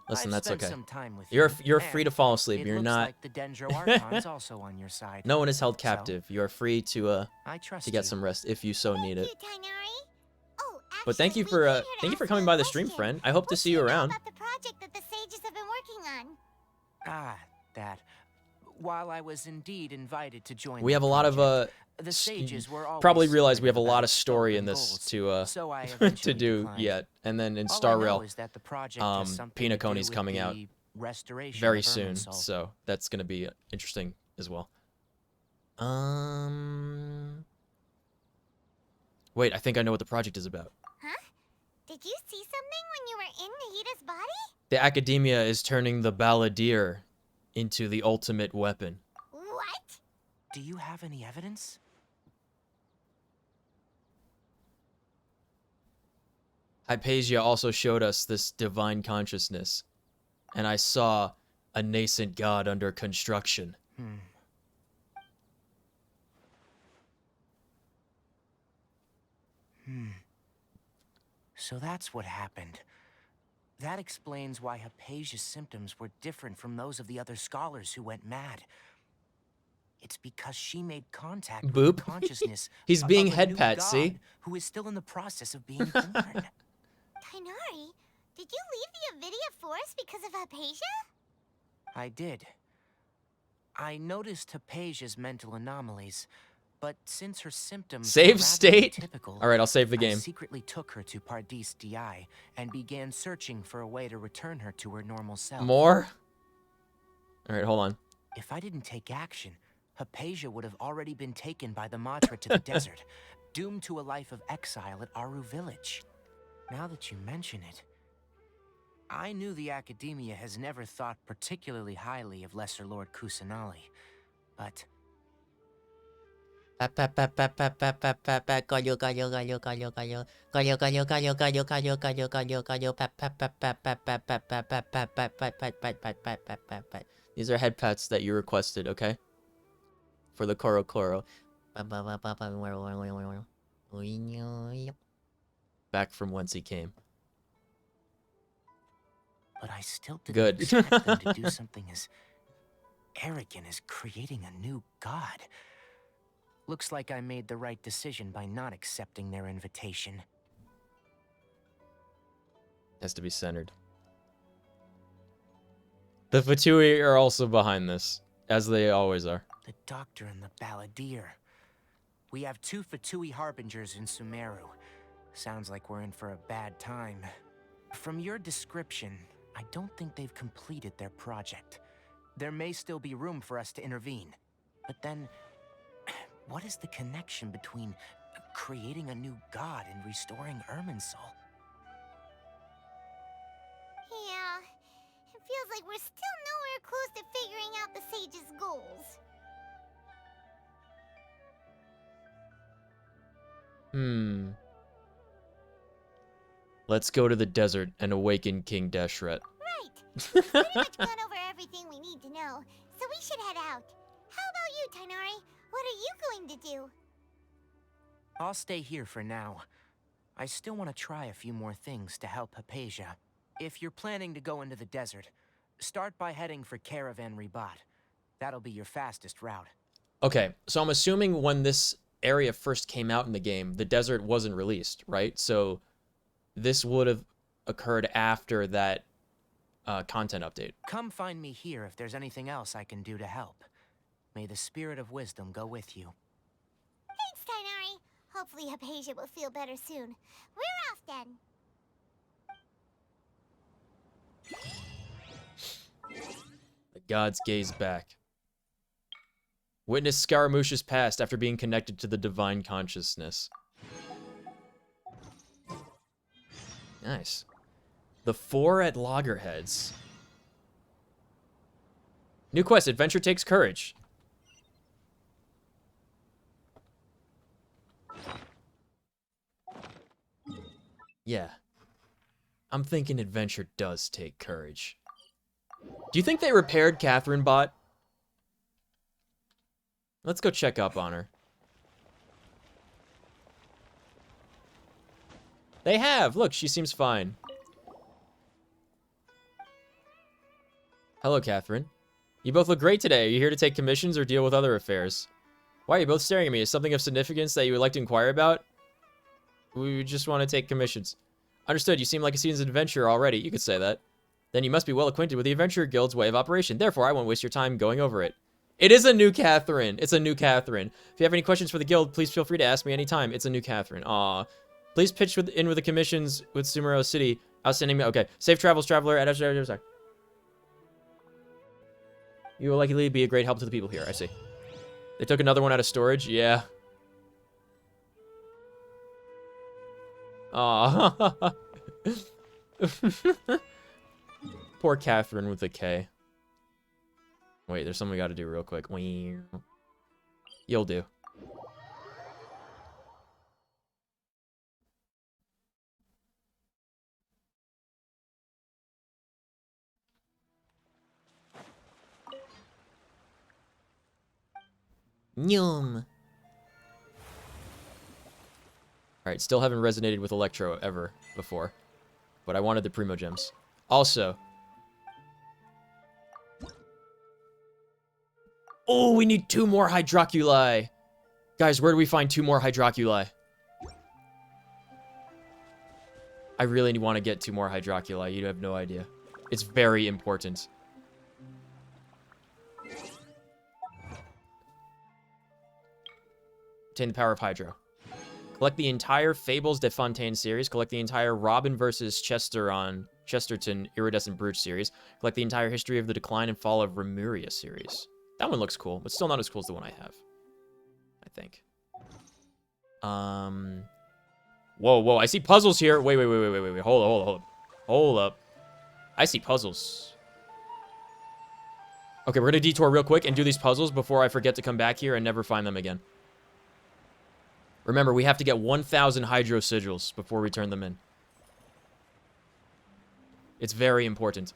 Listen, I've that's spent okay. some time with You're you, free to and fall asleep. it You're looks not. like the Dendro Archon's also on your side. No one is held So, captive. You are free to I trust get you. some rest if you so need it. Tainari. Oh, But thank you for coming by the stream, friend. I hope to see you around. About the project that the sages have been working on. Ah, that. While I was indeed invited to join We the have a lot of the sages were always probably realize we have a secretive lot about of story scope in and this goals, to so I to eventually do declined. yet, and then in All Star I know Rail, is that the project has something to do Pinoconi's with coming out the restoration very of soon, Irminsul. so that's gonna be interesting as well. Wait, I think I know what the project is about. Huh? Did you see something when you were in Nahita's body? The Academia is turning the Balladeer into the ultimate weapon. What? Do you have any evidence? Hypatia also showed us this divine consciousness, and I saw a nascent god under construction. So that's what happened. That explains why Hypatia's symptoms were different from those of the other scholars who went mad. It's because she made contact with Boop. the consciousness He's being of a head new pat, god see? who is still in the process of being born. Tainari, did you leave the Avidia Forest because of Hypatia? I did. I noticed Hypatia's mental anomalies, but since her symptoms were Save rather state? atypical, Alright, I'll save the I game. secretly took her to Pardis DI and began searching for a way to return her to her normal self. More? Alright, hold on. If I didn't take action, Hypatia would have already been taken by the Matra to the desert, doomed to a life of exile at Aru village. Now that you mention it, I knew the Academia has never thought particularly highly of Lesser Lord Kusanali, but these are head pats that you requested, okay? For the Koro Koro. Back from whence he came. but I still didn't Good. expect them to do something as arrogant as creating a new god. Looks like I made the right decision by not accepting their invitation. Has to be centered. The Fatui are also behind this, as they always are. The Doctor and the Balladeer. We have 2 Fatui Harbingers in Sumeru. Sounds like we're in for a bad time. From your description, I don't think they've completed their project. There may still be room for us to intervene. But then, what is the connection between creating a new god and restoring Irminsul? Yeah, it feels like we're still nowhere close to figuring out the sage's goals. Let's go to the desert and awaken King Deshret. Right. We've pretty much gone over everything we need to know, so we should head out. How about you, Tainari? What are you going to do? I'll stay here for now. I still want to try a few more things to help Hypatia. If you're planning to go into the desert, start by heading for Caravan Ribat. That'll be your fastest route. Okay, so I'm assuming when this area first came out in the game, the desert wasn't released, right? So this would have occurred after that content update. Come find me here if there's anything else I can do to help. May the spirit of wisdom go with you. Thanks, Tainari. Hopefully Hypatia will feel better soon. We're off then. The gods gaze back. Witness Scaramouche's past after being connected to the divine consciousness. Nice. The 4 at Loggerheads. New quest, Adventure Takes Courage. Yeah. I'm thinking adventure does take courage. Do you think they repaired Catherine Bot? Let's go check up on her. They have! Look, she seems fine. Hello, Catherine. You both look great today. Are you here to take commissions or deal with other affairs? Why are you both staring at me? Is something of significance that you would like to inquire about? We just want to take commissions. Understood. You seem like a seasoned adventurer already. You could say that. Then you must be well acquainted with the Adventurer Guild's way of operation. Therefore, I won't waste your time going over it. It is a new Catherine. It's a new Catherine. If you have any questions for the guild, please feel free to ask me anytime. It's a new Catherine. Aw. Please pitch in with the commissions with Sumeru City. Outstanding. Okay. Safe travels, traveler. You will likely be a great help to the people here. I see. They took another one out of storage? Yeah. Aw. Poor Catherine with a K. Wait, there's something we gotta do real quick. You'll do. Nyum. Alright, still haven't resonated with Electro ever before. But I wanted the Primo Gems. Also... Oh, we need 2 more Hydroculi! Guys, where do we find 2 more Hydroculi? I really want to get 2 more Hydroculi. You have no idea. It's very important. Obtain the power of Hydro. Collect the entire Fables de Fontaine series. Collect the entire Robin vs. Chesterton Iridescent Brooch series. Collect the entire History of the Decline and Fall of Remuria series. That one looks cool, but still not as cool as the one I have. I think. Whoa, I see puzzles here. Wait. Hold up. I see puzzles. Okay, we're gonna detour real quick and do these puzzles before I forget to come back here and never find them again. Remember, we have to get 1,000 Hydro Sigils before we turn them in. It's very important.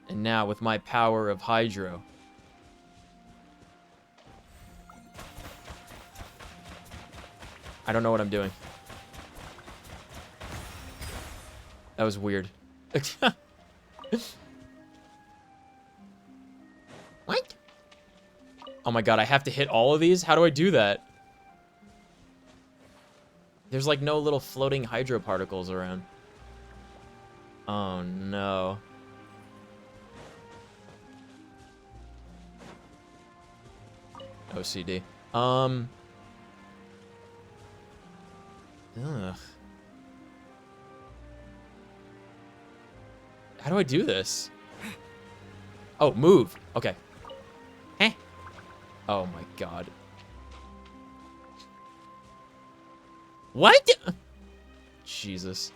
And now, with my power of Hydro... I don't know what I'm doing. That was weird. What? Oh my god, I have to hit all of these? How do I do that? There's like no little floating hydro particles around. Oh no. OCD. Ugh. How do I do this? Oh, move. Okay. Eh. Oh my god. What? Jesus.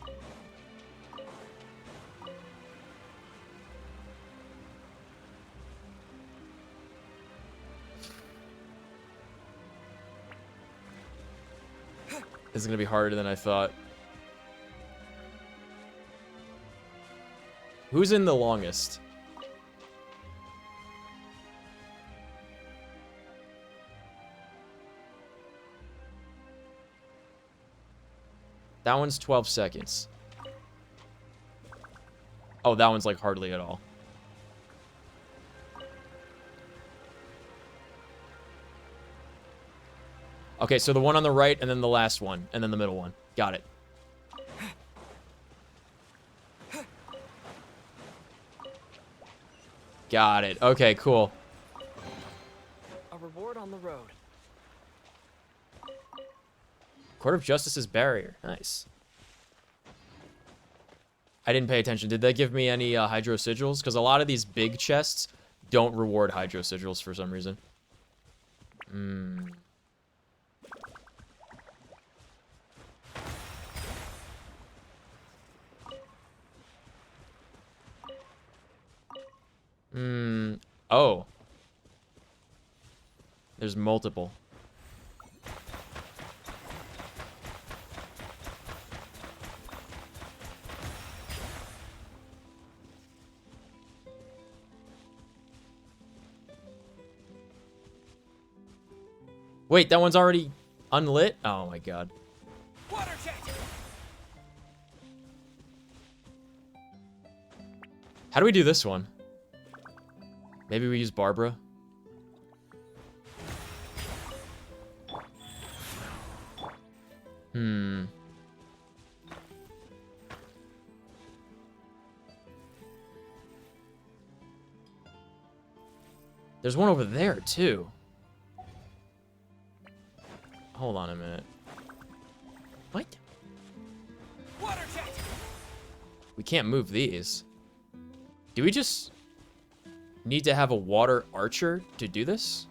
This is gonna be harder than I thought. Who's in the longest? That one's 12 seconds. Oh, that one's like hardly at all. Okay, so the one on the right, and then the last one, and then the middle one. Got it. Got it. Okay, cool. A reward on the road. Court of Justice's barrier. Nice. I didn't pay attention. Did they give me any Hydro Sigils? Because a lot of these big chests don't reward Hydro Sigils for some reason. Oh. There's multiple. Wait, that one's already unlit? Oh my god. How do we do this one? Maybe we use Barbara? There's one over there, too. Hold on a minute. What? Water jet. We can't move these. Do we just need to have a water archer to do this?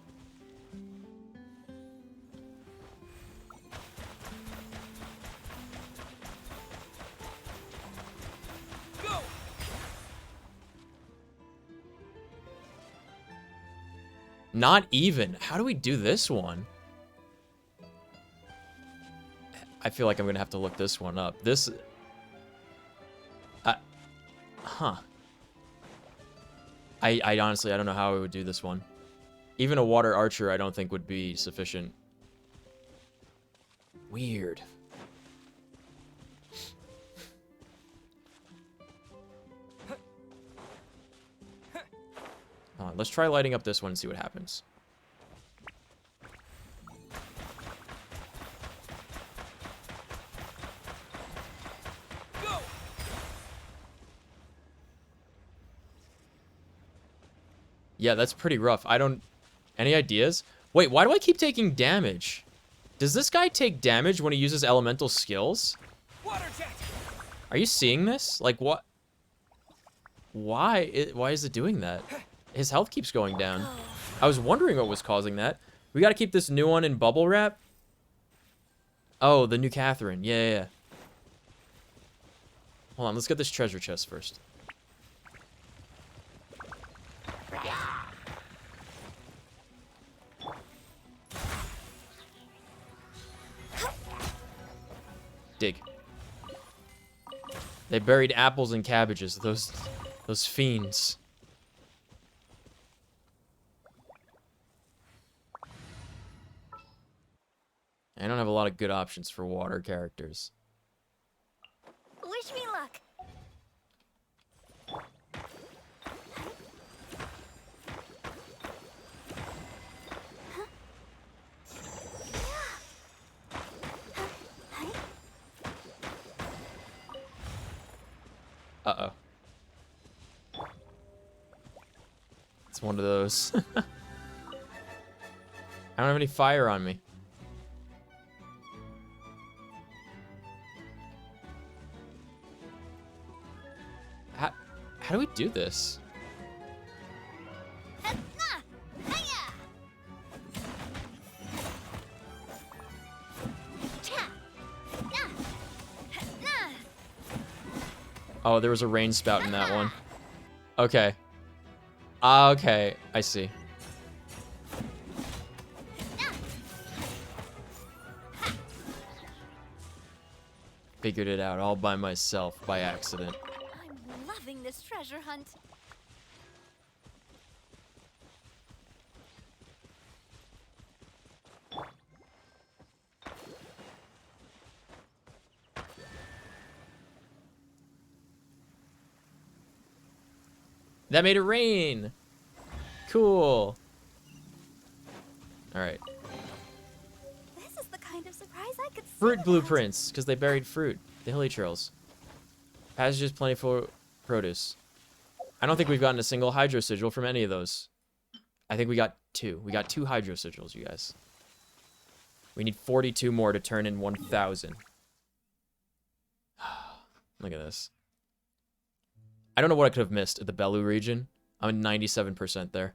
Go. Not even. How do we do this one? I feel like I'm gonna have to look this one up. This... huh. I honestly, I don't know how I would do this one. Even a water archer, I don't think would be sufficient. Weird. Let's try lighting up this one and see what happens. Go. Yeah, that's pretty rough. I don't... Any ideas? Wait, why do I keep taking damage? Does this guy take damage when he uses elemental skills? Water jet. Are you seeing this? Like, what? Why is it doing that? His health keeps going down. I was wondering what was causing that. We gotta keep this new one in bubble wrap. Oh, the new Catherine. Yeah. Hold on, let's get this treasure chest first. Dig. They buried apples and cabbages. Those fiends. I don't have a lot of good options for water characters. Wish me luck. Uh-oh. It's one of those. I don't have any fire on me. How do we do this? Oh, there was a rain spout in that one. Okay. Okay, I see. Figured it out all by myself, by accident. I'm loving this treasure hunt. That made it rain! Cool. Alright. This is the kind of surprise I could see. Fruit blueprints, because they buried fruit. The hilly trails. Passages plentiful produce. I don't think we've gotten a single hydro sigil from any of those. I think we got 2. We got 2 hydro sigils, you guys. We need 42 more to turn in 1,000. Look at this. I don't know what I could have missed at the Bellu region. I'm at 97% there.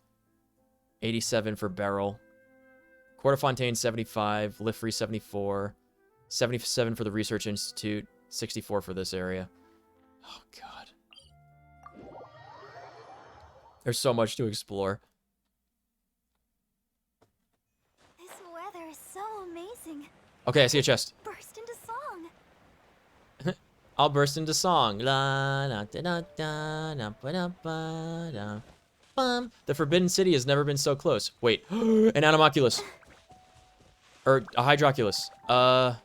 87 for Beryl. Quarterfontaine, 75. Liffrey, 74. 77 for the Research Institute. 64 for this area. Oh, God. There's so much to explore. This weather is so amazing. Okay, I see a chest. Burst into song. I'll burst into song. La da da da da da ba da ba da. Bum. The Forbidden City has never been so close. Wait, an Animoculus. Or a Hydroculus. Are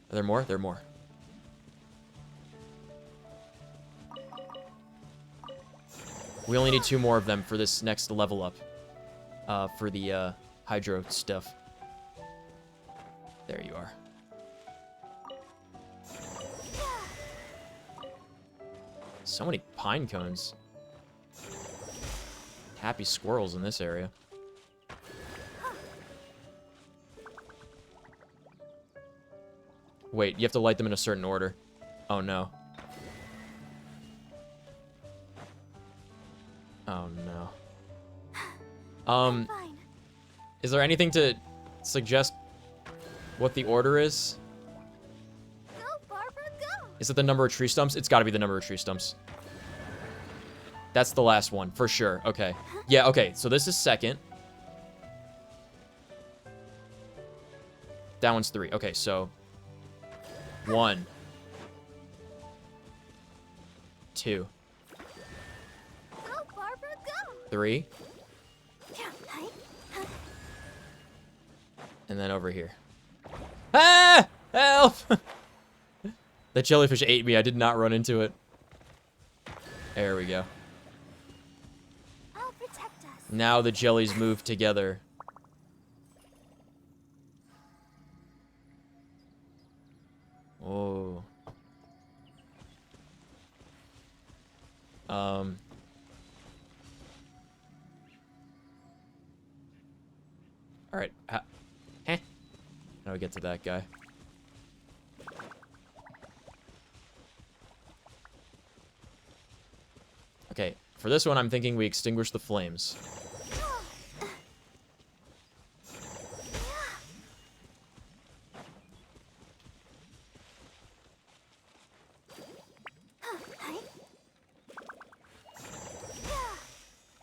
there more? There are more. We only need 2 more of them for this next level up. For the Hydro stuff. There you are. So many pine cones. Happy squirrels in this area. Wait, you have to light them in a certain order. Oh no. Oh no. Is there anything to suggest what the order is? Go, Barbara, go! Is it the number of tree stumps? It's gotta be the number of tree stumps. That's the last one, for sure. Okay. Yeah, okay, so this is second. That one's 3. Okay, so 1, 2, Go, Barbara, go! 3, and then over here. Ah! Help! The jellyfish ate me. I did not run into it. There we go. I'll protect us. Now the jellies move together. Oh. All right. How do we get to that guy? Okay, for this one, I'm thinking we extinguish the flames.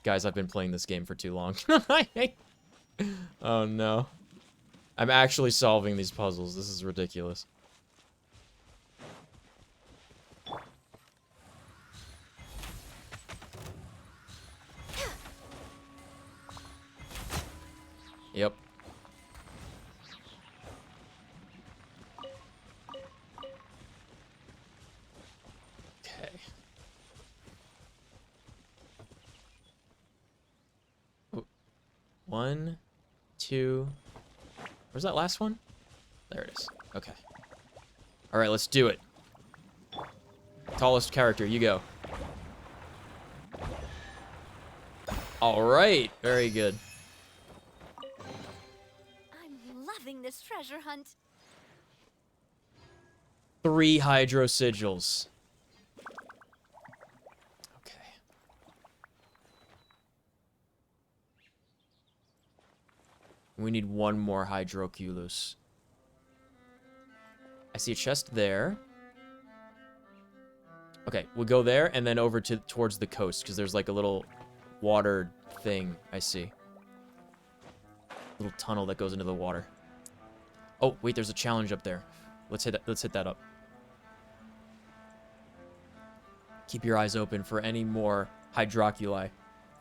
Guys, I've been playing this game for too long. Oh no. I'm actually solving these puzzles. This is ridiculous. Yep. Okay. Ooh. 1, 2. Where's that last one? There it is. Okay. All right, let's do it. Tallest character, you go. All right, very good. I'm loving this treasure hunt. 3 hydro sigils. Okay. We need 1 more hydroculus. I see a chest there. Okay, we'll go there and then over towards the coast because there's like a little water thing I see. Little tunnel that goes into the water. Oh, wait, there's a challenge up there. Let's hit that up. Keep your eyes open for any more hydroculi.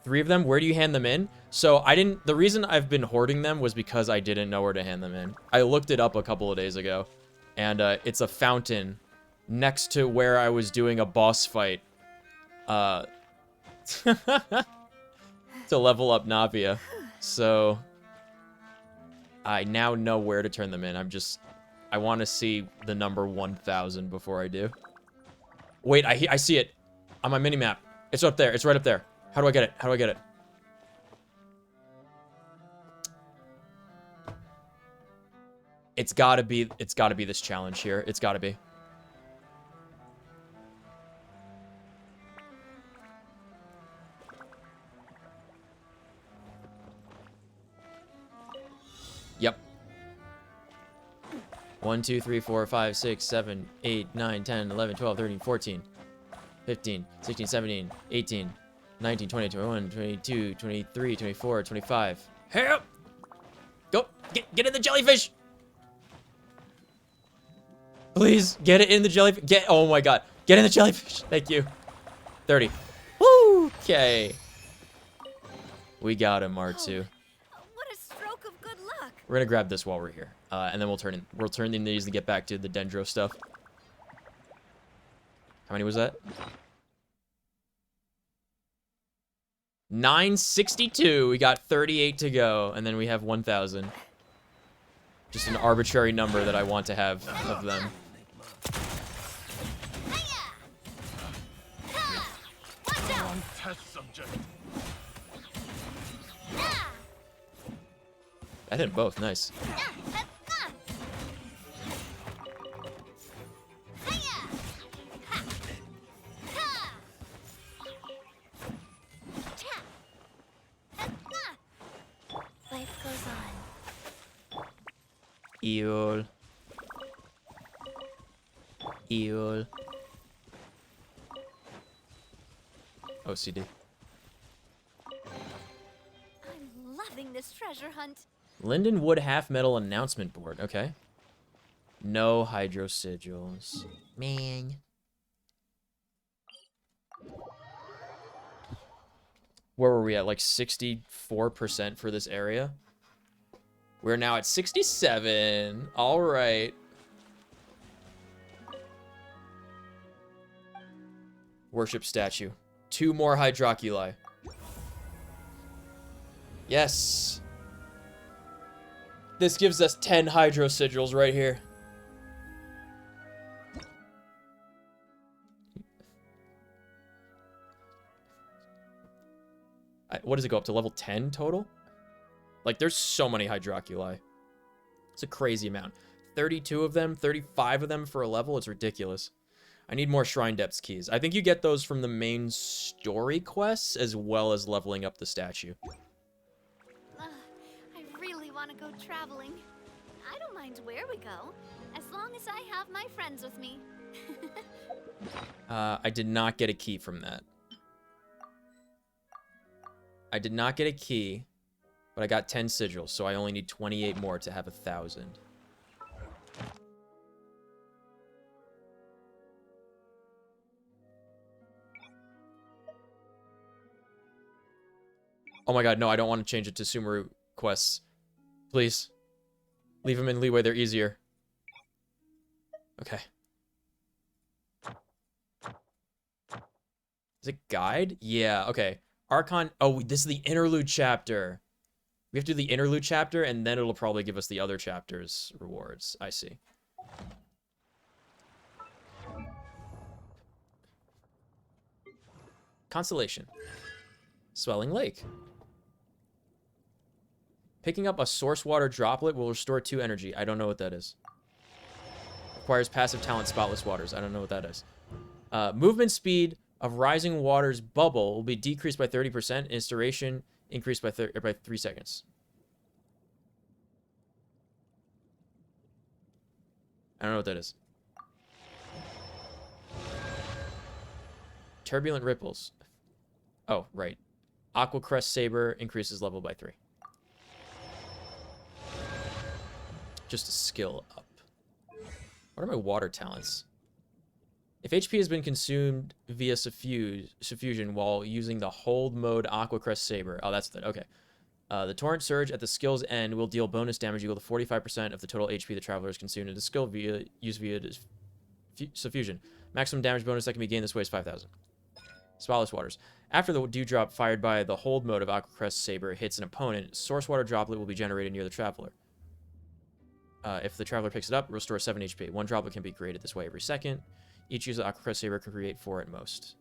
3 of them. Where do you hand them in? So the reason I've been hoarding them was because I didn't know where to hand them in. I looked it up a couple of days ago, and it's a fountain next to where I was doing a boss fight to level up Navia. So I now know where to turn them in. I want to see the number 1000 before I do. Wait, I see it on my minimap. It's up there. It's right up there. How do I get it? How do I get it? It's gotta be this challenge here. It's gotta be. Yep. 1, 2, 3, 4, 5, 6, 7, 8, 9, 10, 11, 12, 13, 14, 15, 16, 17, 18, 19, 20, 21, 22, 23, 24, 25. Help! Go! Get in the jellyfish! Please, get it in the jellyfish. Oh my god. Get in the jellyfish. Thank you. 30. Woo! Okay. We got him, R2. What a stroke of good luck. We're gonna grab this while we're here. And then we'll turn in these and get back to the dendro stuff. How many was that? 962. We got 38 to go, and then we have 1000. Just an arbitrary number that I want to have of them. test subject. That hit both. Nice. Life goes on. Eol. Eol. OCD. I'm loving this treasure hunt. Linden Wood half metal announcement board. Okay. No hydro sigils. Man. Where were we at? Like 64% for this area? We're now at 67. All right. Worship statue. 2 more hydroculi. Yes. This gives us 10 hydro sigils right here. What does it go up to? Level 10 total? Like, there's so many hydroculi. It's a crazy amount. 32 of them, 35 of them for a level. It's ridiculous. I need more Shrine Depths keys. I think you get those from the main story quests as well as leveling up the statue. I really want to go traveling. I don't mind where we go, as long as I have my friends with me. I did not get a key from that. I did not get a key, but I got 10 sigils, so I only need 28 more to have 1,000. Oh my god, no, I don't want to change it to Sumeru quests. Please. Leave them in Leeway, they're easier. Okay. Is it guide? Yeah, okay. Archon, oh, this is the interlude chapter. We have to do the interlude chapter, and then it'll probably give us the other chapter's rewards. I see. Constellation. Swelling Lake. Picking up a source water droplet will restore 2 energy. I don't know what that is. Requires passive talent Spotless Waters. I don't know what that is. Movement speed of rising water's bubble will be decreased by 30%, and its duration increased by 3 seconds. I don't know what that is. Turbulent Ripples. Oh, right. Aqua Crest Saber increases level by 3. Just a skill up. What are my water talents? If HP has been consumed via suffusion while using the hold mode Aqua Crest Saber. Oh, that's the okay. The Torrent Surge at the skill's end will deal bonus damage equal to 45% of the total HP the traveler has consumed in the skill via suffusion. Maximum damage bonus that can be gained this way is 5,000. Spotless Waters. After the dewdrop fired by the hold mode of Aqua Crest Saber hits an opponent, source water droplet will be generated near the traveler. If the traveler picks it up, restore 7 HP. 1 droplet can be created this way every second. Each use of Aqua Crest Saber can create 4 at most.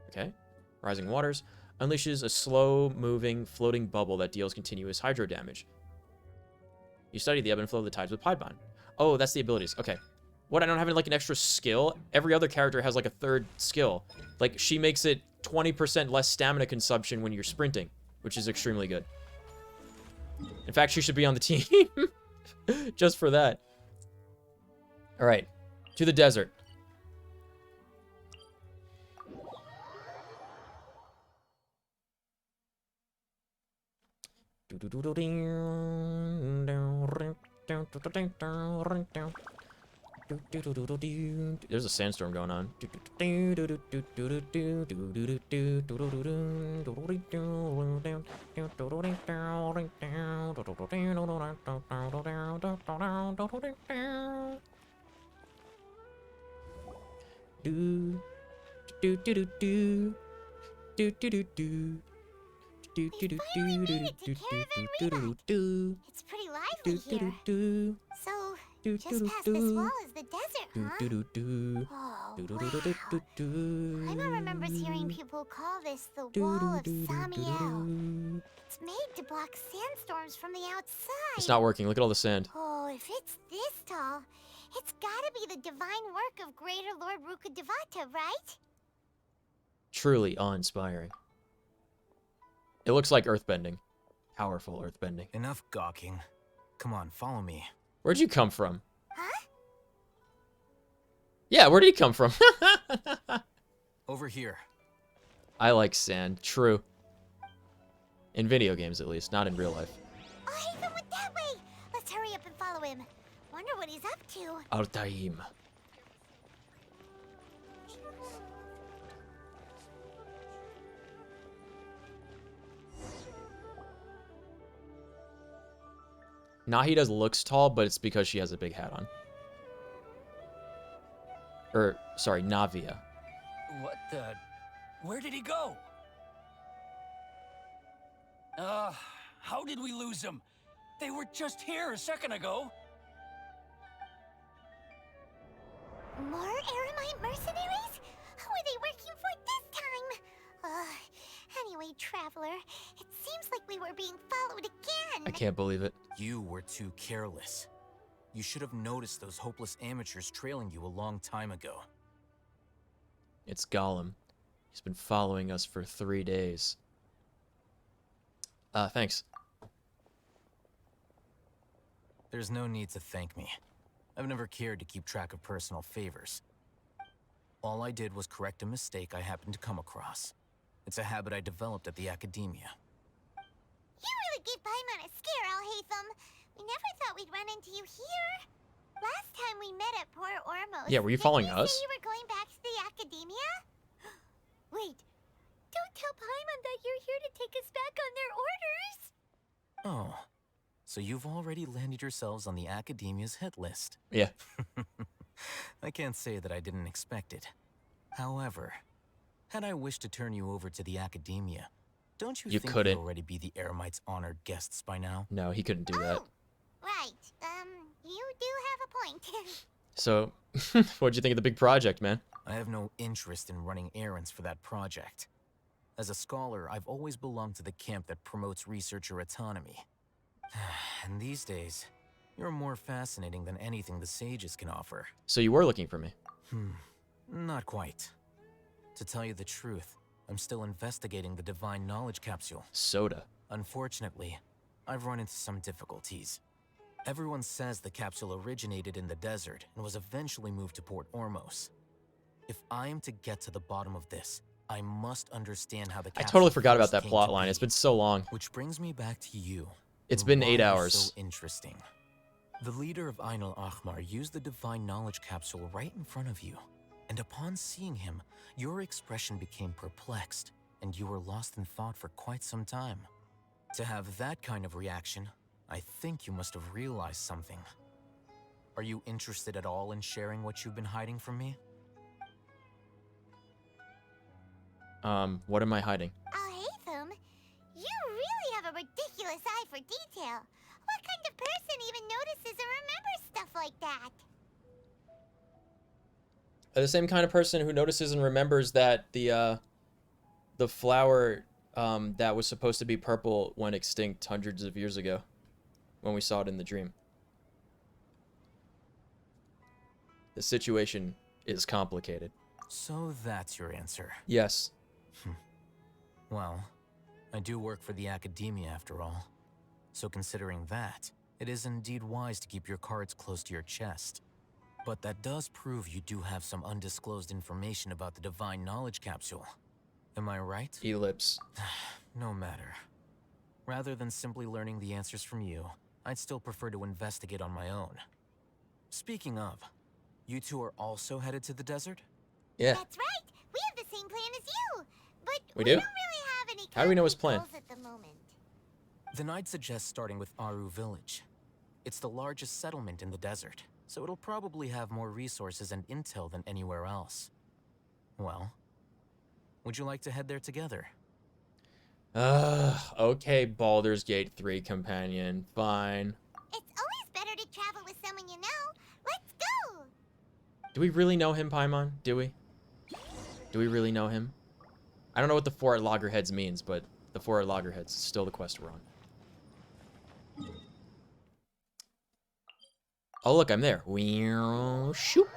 Okay. Rising Waters. Unleashes a slow-moving, floating bubble that deals continuous hydro damage. You study the ebb and flow of the tides with Piedbond. Oh, that's the abilities. Okay. What, I don't have like an extra skill? Every other character has like a 3rd skill. Like, she makes it 20% less stamina consumption when you're sprinting, which is extremely good. In fact, she should be on the team. Just for that. All right. To the desert. There's a sandstorm going on. It's pretty lively here. So, Just past this wall is the desert, huh? Oh, wow. Paimon remembers hearing people call this the Wall of Samiel. It's made to block sandstorms from the outside. It's not working. Look at all the sand. Oh, if it's this tall, it's gotta be the divine work of Greater Lord Rukkhadevata, right? Truly awe-inspiring. It looks like earthbending. Powerful earthbending. Enough gawking. Come on, follow me. Where'd you come from? Huh? Yeah, where did he come from? Over here. I like sand. True. In video games, at least. Not in real life. Oh, Hatham went that way! Let's hurry up and follow him. Wonder what he's up to. Altaim. Nahida's looks tall, but it's because she has a big hat on. Or, sorry, Navia. What the? Where did he go? How did we lose him? They were just here a second ago. More Aramite mercenaries? Who are they working for this time? Anyway, Traveler, it seems like we were being followed again. I can't believe it. You were too careless. You should have noticed those hopeless amateurs trailing you a long time ago. It's Gollum. He's been following us for 3 days. Thanks. There's no need to thank me. I've never cared to keep track of personal favors. All I did was correct a mistake I happened to come across. It's a habit I developed at the academia. You really gave Paimon a scare, Al Hatham. We never thought we'd run into you here. Last time we met at Port Ormos. Yeah, were you following us? Say you were going back to the academia? Wait, don't tell Paimon that you're here to take us back on their orders. Oh, so you've already landed yourselves on the academia's hit list. Yeah. I can't say that I didn't expect it. However, had I wished to turn you over to the academia, don't you think couldn't. you'd already be the Eremites' honored guests by now? No, he couldn't do that. Right, you do have a point. So, what'd you think of the big project, man? I have no interest in running errands for that project. As a scholar, I've always belonged to the camp that promotes researcher autonomy. And these days, you're more fascinating than anything the sages can offer. So you were looking for me? Not quite. To tell you the truth, I'm still investigating the Divine Knowledge Capsule. Soda. Unfortunately, I've run into some difficulties. Everyone says the capsule originated in the desert and was eventually moved to Port Ormos. If I am to get to the bottom of this, I must understand how the capsule I totally forgot about first that came plot to line. be. It's been so long. Which brings me back to you. It's and been why 8 you're hours. So interesting. The leader of Ainul Ahmar used the Divine Knowledge Capsule right in front of you. And upon seeing him, your expression became perplexed, and you were lost in thought for quite some time. To have that kind of reaction, I think you must have realized something. Are you interested at all in sharing what you've been hiding from me? What am I hiding? Al Hatham, you really have a ridiculous eye for detail. What kind of person even notices or remembers stuff like that? The same kind of person who notices and remembers that the flower that was supposed to be purple went extinct hundreds of years ago when we saw it in the dream. The situation is complicated. So that's your answer. Yes. Well, I do work for the academia after all. So considering that, it is indeed wise to keep your cards close to your chest. But that does prove you do have some undisclosed information about the Divine Knowledge Capsule. Am I right? Ellipse. No matter. Rather than simply learning the answers from you, I'd still prefer to investigate on my own. Speaking of, you two are also headed to the desert? Yeah. That's right. We have the same plan as you. But We we do? don't really have any How do we know his concrete plan? goals at the moment. Then I'd suggest starting with Aru Village. It's the largest settlement in the desert, so it'll probably have more resources and intel than anywhere else. Well, would you like to head there together? Okay, Baldur's Gate 3 companion. Fine. It's always better to travel with someone you know. Let's go! Do we really know him, Paimon? Do we? Do we really know him? I don't know what the 4 at Loggerheads means, but the 4 at Loggerheads is still the quest we're on. Oh, look, I'm there. Shoop.